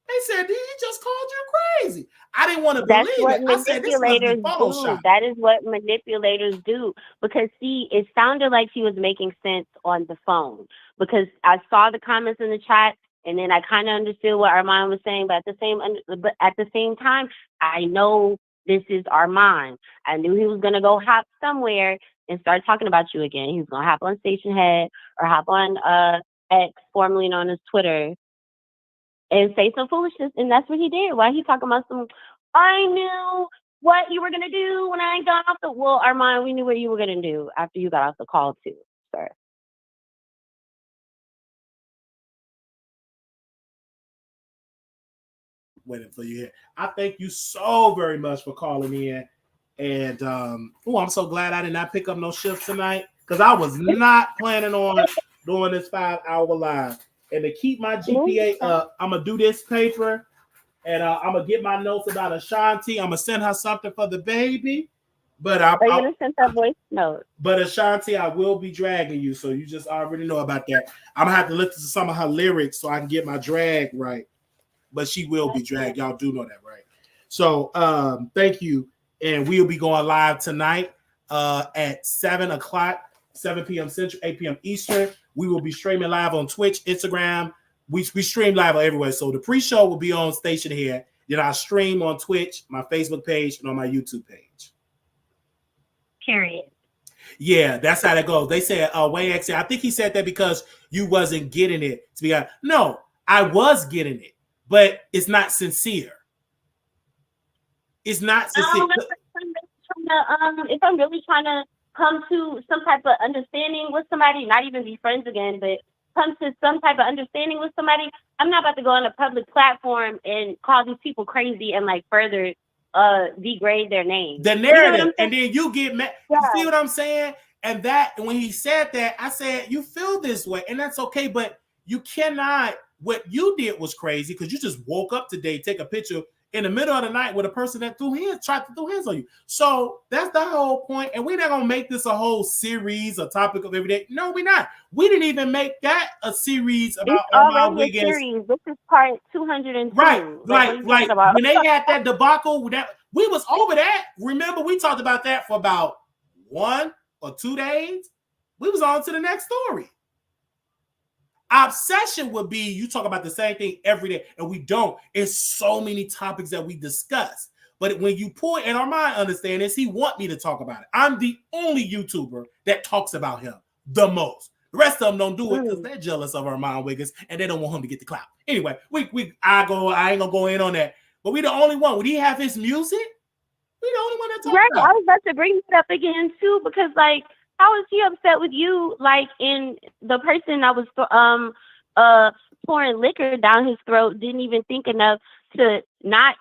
they said, he just called you crazy. I didn't want to believe it. I said, this must be Photoshop.
That is what manipulators do. Because, see, it sounded like she was making sense on the phone. Because I saw the comments in the chat, and then I kind of understood what Armon was saying. But at the same time, I know this is Armon. I knew he was going to go hop somewhere and start talking about you again. He was going to hop on Station Head or hop on X, formerly known as Twitter, and say some foolishness, and that's what he did. Why he talking about I knew what you were gonna do when I got off well, Armon, we knew what you were gonna do after you got off the call too, sir.
Waiting for you here. I thank you so very much for calling in, and I'm so glad I did not pick up no shift tonight because I was not planning on doing this 5-hour live. And to keep my GPA up, I'm going to do this paper, and I'm going to get my notes about Ashanti. I'm going to send her something for the baby. But
are you going to send that voice note?
But Ashanti, I will be dragging you, so you just already know about that. I'm going to have to listen to some of her lyrics so I can get my drag right. But she will be dragged. Y'all do know that, right? So thank you. And we'll be going live tonight at 7 o'clock, 7 p.m. Central, 8 p.m. Eastern. We will be streaming live on Twitch, Instagram. We stream live everywhere. So the pre-show will be on Station here. Then I stream on Twitch, my Facebook page, and on my YouTube page.
Period.
Yeah, that's how that goes. They said, WayX, I think he said that because you wasn't getting it. To be honest. No, I was getting it, but it's not sincere. It's not sincere.
If I'm really trying to come to some type of understanding with somebody, not even be friends again, but come to some type of understanding with somebody, I'm not about to go on a public platform and call these people crazy and like further degrade their name.
The narrative, and then you get mad. Yeah. You see what I'm saying? And that when he said that, I said, you feel this way, and that's okay, but you cannot, what you did was crazy because you just woke up today, take a picture in the middle of the night with a person that tried to throw hands on you. So that's the whole point. And we're not going to make this a whole series, a topic of every day. No, we're not. We didn't even make that a series about Armon Wiggins.
Series. This is part 202.
Right. Like when they had that debacle, we was over that. Remember, we talked about that for about 1 or 2 days. We was on to the next story. Obsession would be you talk about the same thing every day, and we don't. It's so many topics that we discuss. But when you pull, and Armon understand this, he want me to talk about it. I'm the only YouTuber that talks about him the most. The rest of them don't do it because they're jealous of Armon Wiggins and they don't want him to get the clout. Anyway, I ain't gonna go in on that. But we the only one. Would he have his music? We the only one that talks about it.
I was about to bring it up again too, because like, how is he upset with you? Like, in the person that was pouring liquor down his throat didn't even think enough to not.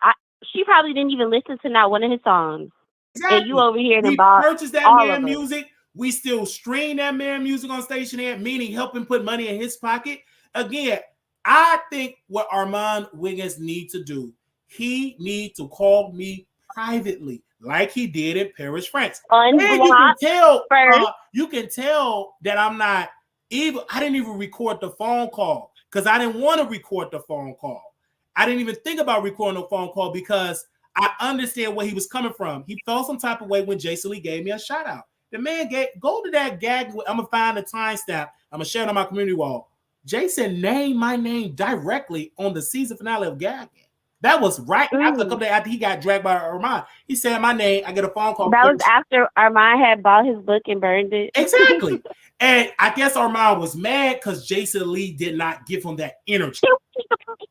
She probably didn't even listen to not one of his songs. Exactly. And you over here
we purchased that man music. We still stream that man music on Station Head, meaning helping put money in his pocket. Again, I think what Armon Wiggins need to do, he need to call me privately, like he did in Paris, France. And you can tell that I'm not even. I didn't even record the phone call because I didn't want to record the phone call. I didn't even think about recording the phone call because I understand where he was coming from. He felt some type of way when Jason Lee gave me a shout out. The man go to that gag. I'm gonna find the timestamp. I'm gonna share it on my community wall. Jason named my name directly on the season finale of Gagging. That was right after a couple days after he got dragged by Armon. He said my name. I get a phone call.
That was after Armon had bought his book and burned it.
Exactly. And I guess Armon was mad because Jason Lee did not give him that energy.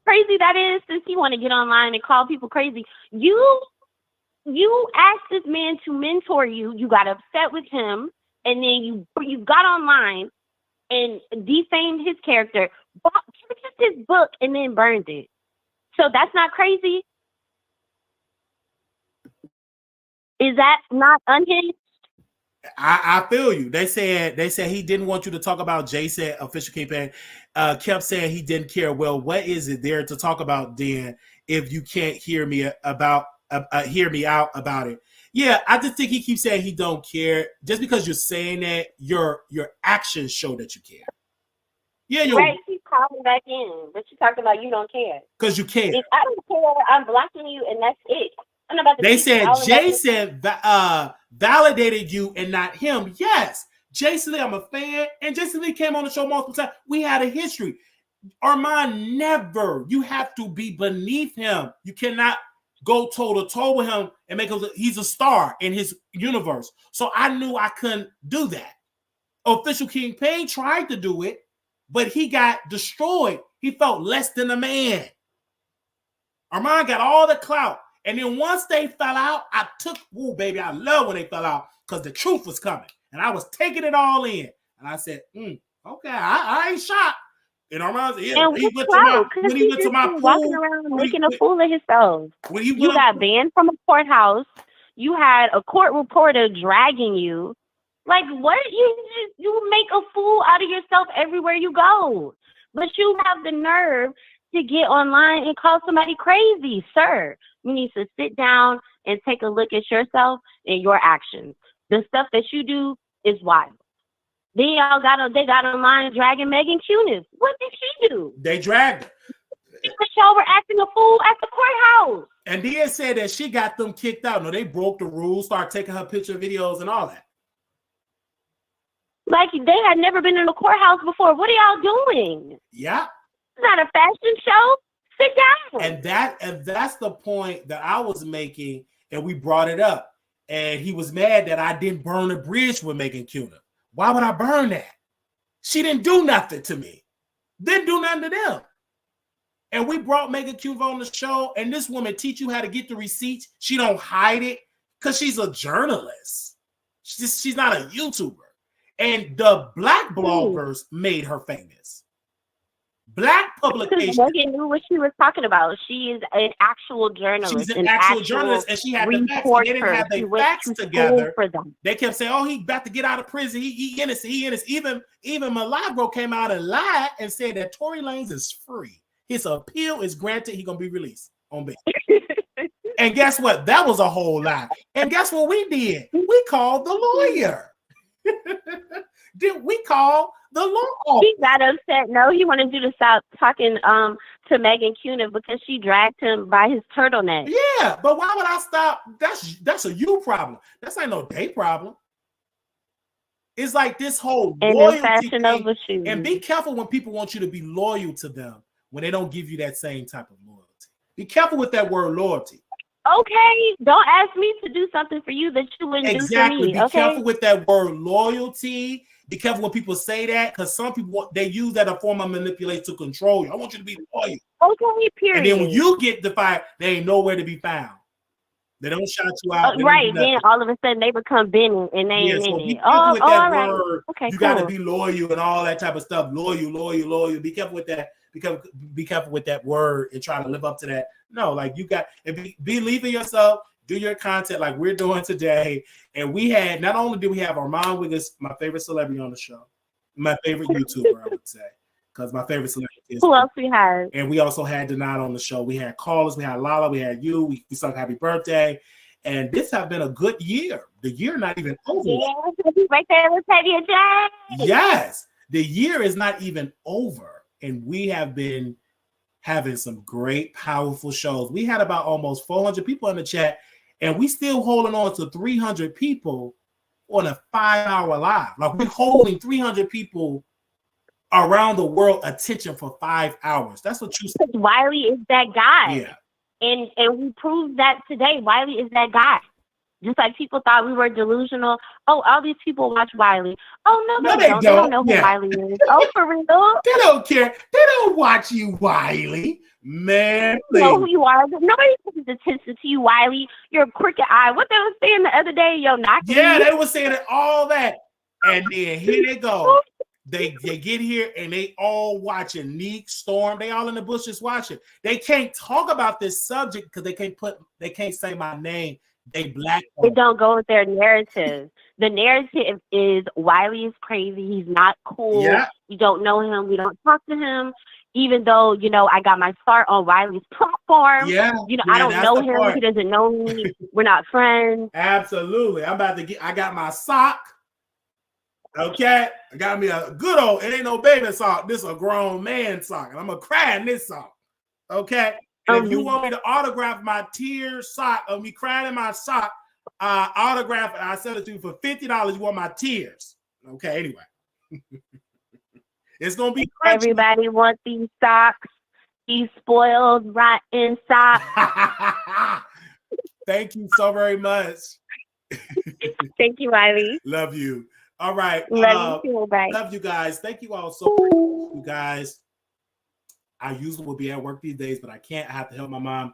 Crazy that is, since he want to get online and call people crazy. You asked this man to mentor you. You got upset with him, and then you got online and defamed his character, purchased his book, and then burned it. So that's not crazy? Is that not unhinged?
I feel you. They said he didn't want you to talk about Jason official campaign. Kept saying he didn't care. Well, what is it there to talk about then if you can't hear me out about it? Yeah, I just think he keeps saying he don't care. Just because you're saying that, your actions show that you care. Yeah, you're
right. Keep calling back in, but you talking about you don't care.
Because you care.
If I don't care, I'm blocking you, and that's it. I'm about to
They said Jason validated you and not him. Yes, Jason Lee, I'm a fan, and Jason Lee came on the show multiple times. We had a history. Armon never. You have to be beneath him. You cannot go toe to toe with him and make him. He's a star in his universe. So I knew I couldn't do that. Official King Payne tried to do it, but he got destroyed. He felt less than a man. Armon got all the clout. And then once they fell out, I took, baby, I love when they fell out because the truth was coming. And I was taking it all in. And I said, okay, I ain't shocked. And Armon's he went to my pool,
walking around making a fool of himself. You got banned from a courthouse. You had a court reporter dragging you. Like, what? You make a fool out of yourself everywhere you go. But you have the nerve to get online and call somebody crazy. Sir, you need to sit down and take a look at yourself and your actions. The stuff that you do is wild. They got online dragging Megan Kunis. What did she do?
They dragged her.
Y'all were acting a fool at the courthouse.
And then said that she got them kicked out. No, they broke the rules, started taking her picture videos and all that.
Like they had never been in a courthouse before. What are y'all doing?
Yeah.
It's not a fashion show. Sit down.
And that's the point that I was making, and we brought it up. And he was mad that I didn't burn a bridge with Megan Kunis. Why would I burn that? She didn't do nothing to me. Didn't do nothing to them. And we brought Megan Kunis on the show, and this woman teach you how to get the receipts. She don't hide it because she's a journalist. She's not a YouTuber. And the black bloggers made her famous. Black publications.
Megan knew what she was talking about. She is an actual journalist.
She's an actual journalist, and she had the facts. They didn't have the facts together. They kept saying, "Oh, he's about to get out of prison. He innocent. He innocent." Even Milagro came out and lied and said that Tory Lanez is free. His appeal is granted. He's gonna be released on bail. And guess what? That was a whole lie. And guess what we did? We called the lawyer. Did we call the law?
He got upset. No, he wanted you to stop talking to Megan Kunis because she dragged him by his turtleneck.
Yeah, but why would I stop? That's a you problem. That's ain't no day problem. It's like this whole loyalty thing. And be careful when people want you to be loyal to them when they don't give you that same type of loyalty. Be careful with that word loyalty.
Okay, don't ask me to do something for you that you wouldn't do for me.
Be careful with that word loyalty. Be careful when people say that, because some people, they use that as a form of manipulation to control you. I want you to be loyal.
Okay, period.
And then when you get defied, they ain't nowhere to be found. They don't shout you out.
Right, then all of a sudden they become Benny and they ain't in it. Oh, all right. Okay,
you got to be loyal and all that type of stuff. Loyal. Be careful with that. Be careful with that word and try to live up to that. No, like you got and believe in yourself. Do your content like we're doing today. And we had, not only did we have Armon Wiggins, my favorite celebrity on the show, my favorite YouTuber, I would say, because my favorite celebrity is.
Who else we had?
And we also had Denat on the show. We had callers, we had Lala, we had you. We sung happy birthday. And this has been a good year. The year not even over.
Yeah, right there with Teddy and Jay.
Yes, the year is not even over. And we have been having some great, powerful shows. We had about almost 400 people in the chat. And we still holding on to 300 people on a 5-hour live. Like we're holding 300 people around the world attention for 5 hours. That's what you said.
Wiley is that guy.
Yeah.
And we proved that today. Wiley is that guy. Just like people thought we were delusional. Oh, all these people watch Wiley. Oh, no, they don't. They don't know who Wiley is. Oh, for real?
They don't care. They don't watch you, Wiley. Man,
you know who you are. Nobody pays attention to you, Wiley. Your crooked eye. What they were saying the other day, yo, knocking.
Yeah, they were saying all that. And then here they go. They get here and they all watching Neek, Storm. They all in the bushes watching. They can't talk about this subject because they can't say my name. They black.
It don't go with their narrative. the narrative is Wiley is crazy. He's not cool.
Yeah.
We don't know him. We don't talk to him. Even though, you know, I got my start on Wiley's platform.
Yeah.
You know,
Yeah,
I don't
that's
know
the
him.
part.
He doesn't know me. We're not friends.
Absolutely. I got my sock. Okay. I got me a good old, it ain't no baby sock. This is a grown man sock. And I'm going to cry in this sock. Okay. And if you want me to autograph my tear sock of me crying in my sock, autograph it. I sell it to you for $50. You want my tears. Okay. Anyway. It's going to be crunchy.
Everybody wants these socks. These spoiled, rotten socks.
Thank you so very much.
Thank you, Wiley.
Love you. All right.
Love you too. Bye.
Love you guys. Thank you all so much. You guys, I usually will be at work these days, but I can't. I have to help my mom.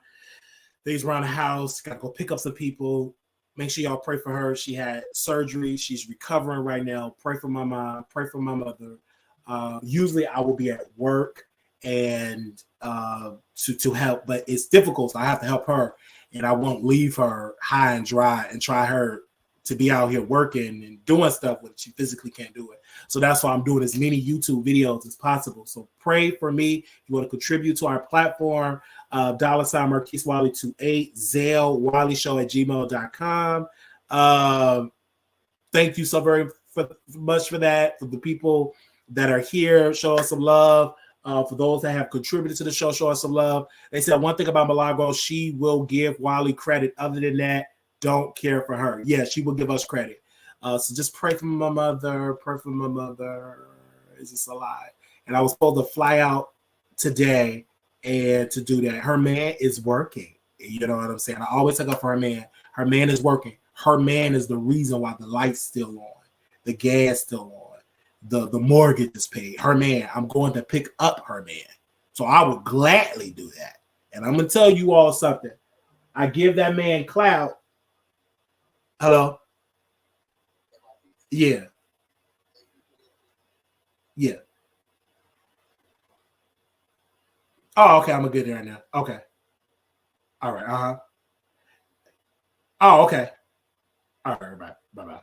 Things around the house. Got to go pick up some people. Make sure y'all pray for her. She had surgery. She's recovering right now. Pray for my mom. Pray for my mother. Usually I will be at work and to help, but it's difficult. So I have to help her, and I won't leave her high and dry and try her to be out here working and doing stuff when she physically can't do it. So that's why I'm doing as many YouTube videos as possible. So pray for me. If you want to contribute to our platform, $ Marquise Wiley 28, Zelle, WileyShow@gmail.com. Thank you so very much for that. For the people that are here, show us some love. For those that have contributed to the show, show us some love. They said one thing about Milagro, she will give Wiley credit. Other than that, don't care for her. Yeah, she will give us credit. So just pray for my mother. Pray for my mother. Is this a lie? And I was supposed to fly out today and to do that. Her man is working. You know what I'm saying? I always take up for her man. Her man is working. Her man is the reason why the light's still on, the gas still on. The mortgage is paid. Her man, I'm going to pick up her man. So I would gladly do that. And I'm going to tell you all something. I give that man clout. Hello? Yeah. Yeah. Oh, okay. I'm good right now. Okay. All right. Uh-huh. Oh, okay. All right. Bye. Bye-bye.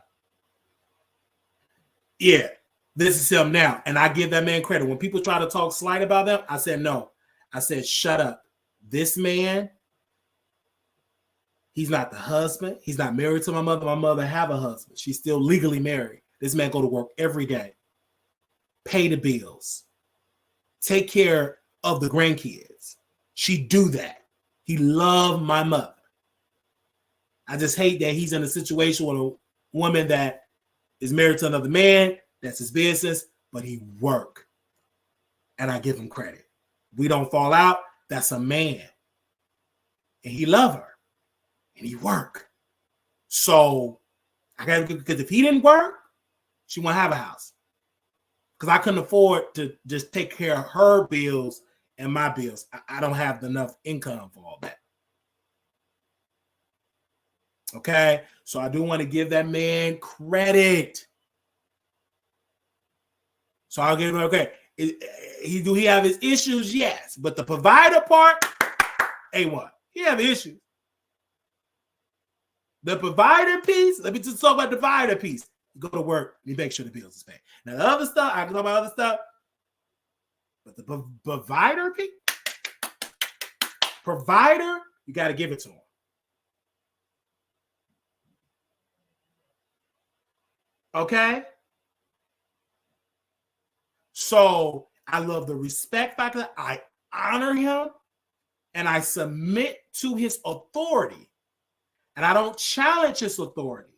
Yeah. This is him now. And I give that man credit. When people try to talk slight about them, I said, no. I said, shut up. This man, he's not the husband. He's not married to my mother. My mother have a husband. She's still legally married. This man go to work every day. Pay the bills. Take care of the grandkids. She do that. He loved my mother. I just hate that he's in a situation with a woman that is married to another man. That's his business, but he work. And I give him credit. We don't fall out. That's a man. And he love her. And he work. So I got to, because if he didn't work, she won't have a house. Because I couldn't afford to just take care of her bills and my bills. I don't have enough income for all that. Okay? So I do want to give that man credit. So I'll give him, okay. Do he have his issues? Yes. But the provider part, A1. He have issues. The provider piece, let me just talk about the provider piece. You go to work, you make sure the bills is paid. Now the other stuff, I can talk about other stuff. But the provider piece, you got to give it to him. Okay? So I love the respect factor. I honor him and I submit to his authority. And I don't challenge his authority.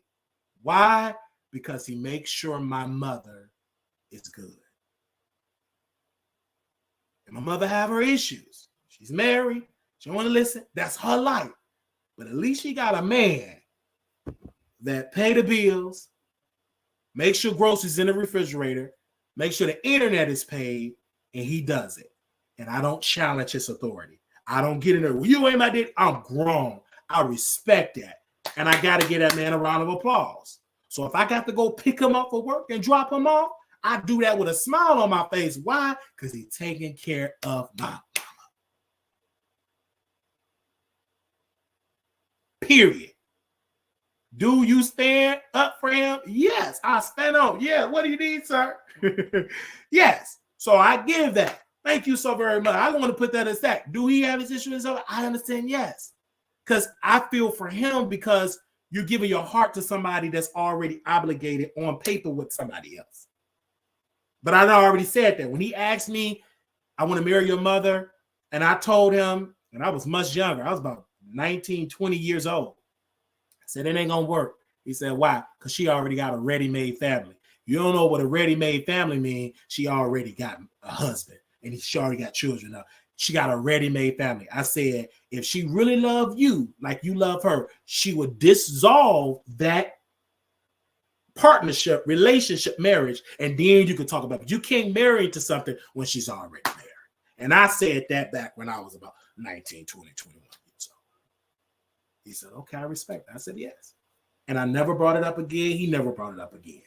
Why? Because he makes sure my mother is good. And my mother have her issues. She's married. She don't want to listen. That's her life. But at least she got a man that pay the bills, make sure groceries in the refrigerator, make sure the internet is paid, and he does it. And I don't challenge his authority. I don't get in there. Well, you ain't my dick. I'm grown. I respect that. And I got to give that man a round of applause. So if I got to go pick him up for work and drop him off, I do that with a smile on my face. Why? Because he's taking care of my mama. Period. Do you stand up for him? Yes, I stand up. Yeah, what do you need, sir? Yes. So I give that. Thank you so very much. I don't want to put that as that. Do he have his issues? I understand, yes. Because I feel for him because you're giving your heart to somebody that's already obligated on paper with somebody else. But I already said that. When he asked me, I want to marry your mother, and I told him, and I was much younger. I was about 19, 20 years old. I said, it ain't going to work. He said, why? Because she already got a ready-made family. You don't know what a ready-made family means. She already got a husband, and she already got children now. She got a ready-made family. I said, if she really loved you like you love her, she would dissolve that partnership, relationship, marriage, and then you can talk about it. You can't marry into something when she's already married. And I said that back when I was about 19, 20, 21 years old. He said, okay, I respect that. I said, yes. And I never brought it up again. He never brought it up again.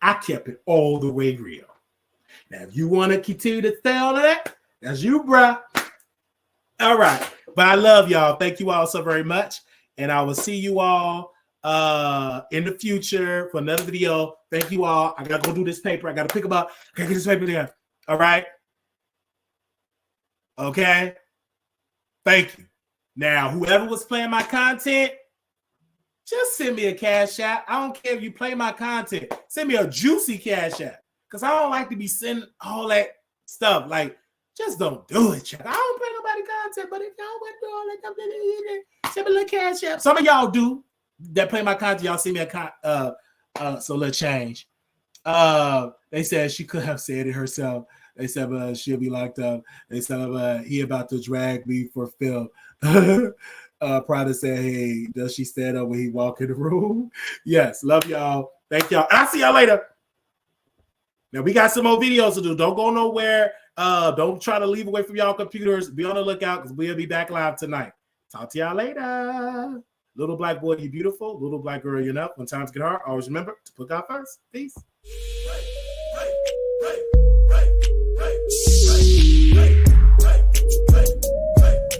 I kept it all the way real. Now, if you want to continue to stay on that, that's you, bruh. All right. But I love y'all. Thank you all so very much. And I will see you all in the future for another video. Thank you all. I got to go do this paper. I got to pick them up. I got to get this paper there. All right. Okay. Thank you. Now, whoever was playing my content, just send me a cash app. I don't care if you play my content. Send me a juicy cash app. Because I don't like to be sending all that stuff. Like, just don't do it, chat. I don't play nobody content, but if y'all want to do all that, send me a little cash app. Some of y'all do that play my content. Y'all send me a so let's change. They said she could have said it herself. They said she'll be locked up. They said he about to drag me for film. Prada said, hey, does she stand up when he walk in the room? Yes, love y'all. Thank y'all. I'll see y'all later. Now we got some more videos to do. Don't go nowhere. Don't try to leave away from y'all computers. Be on the lookout because we'll be back live tonight. Talk to y'all later. Little black boy, you beautiful. Little black girl, you know. When times get hard, always remember to put God first. Peace.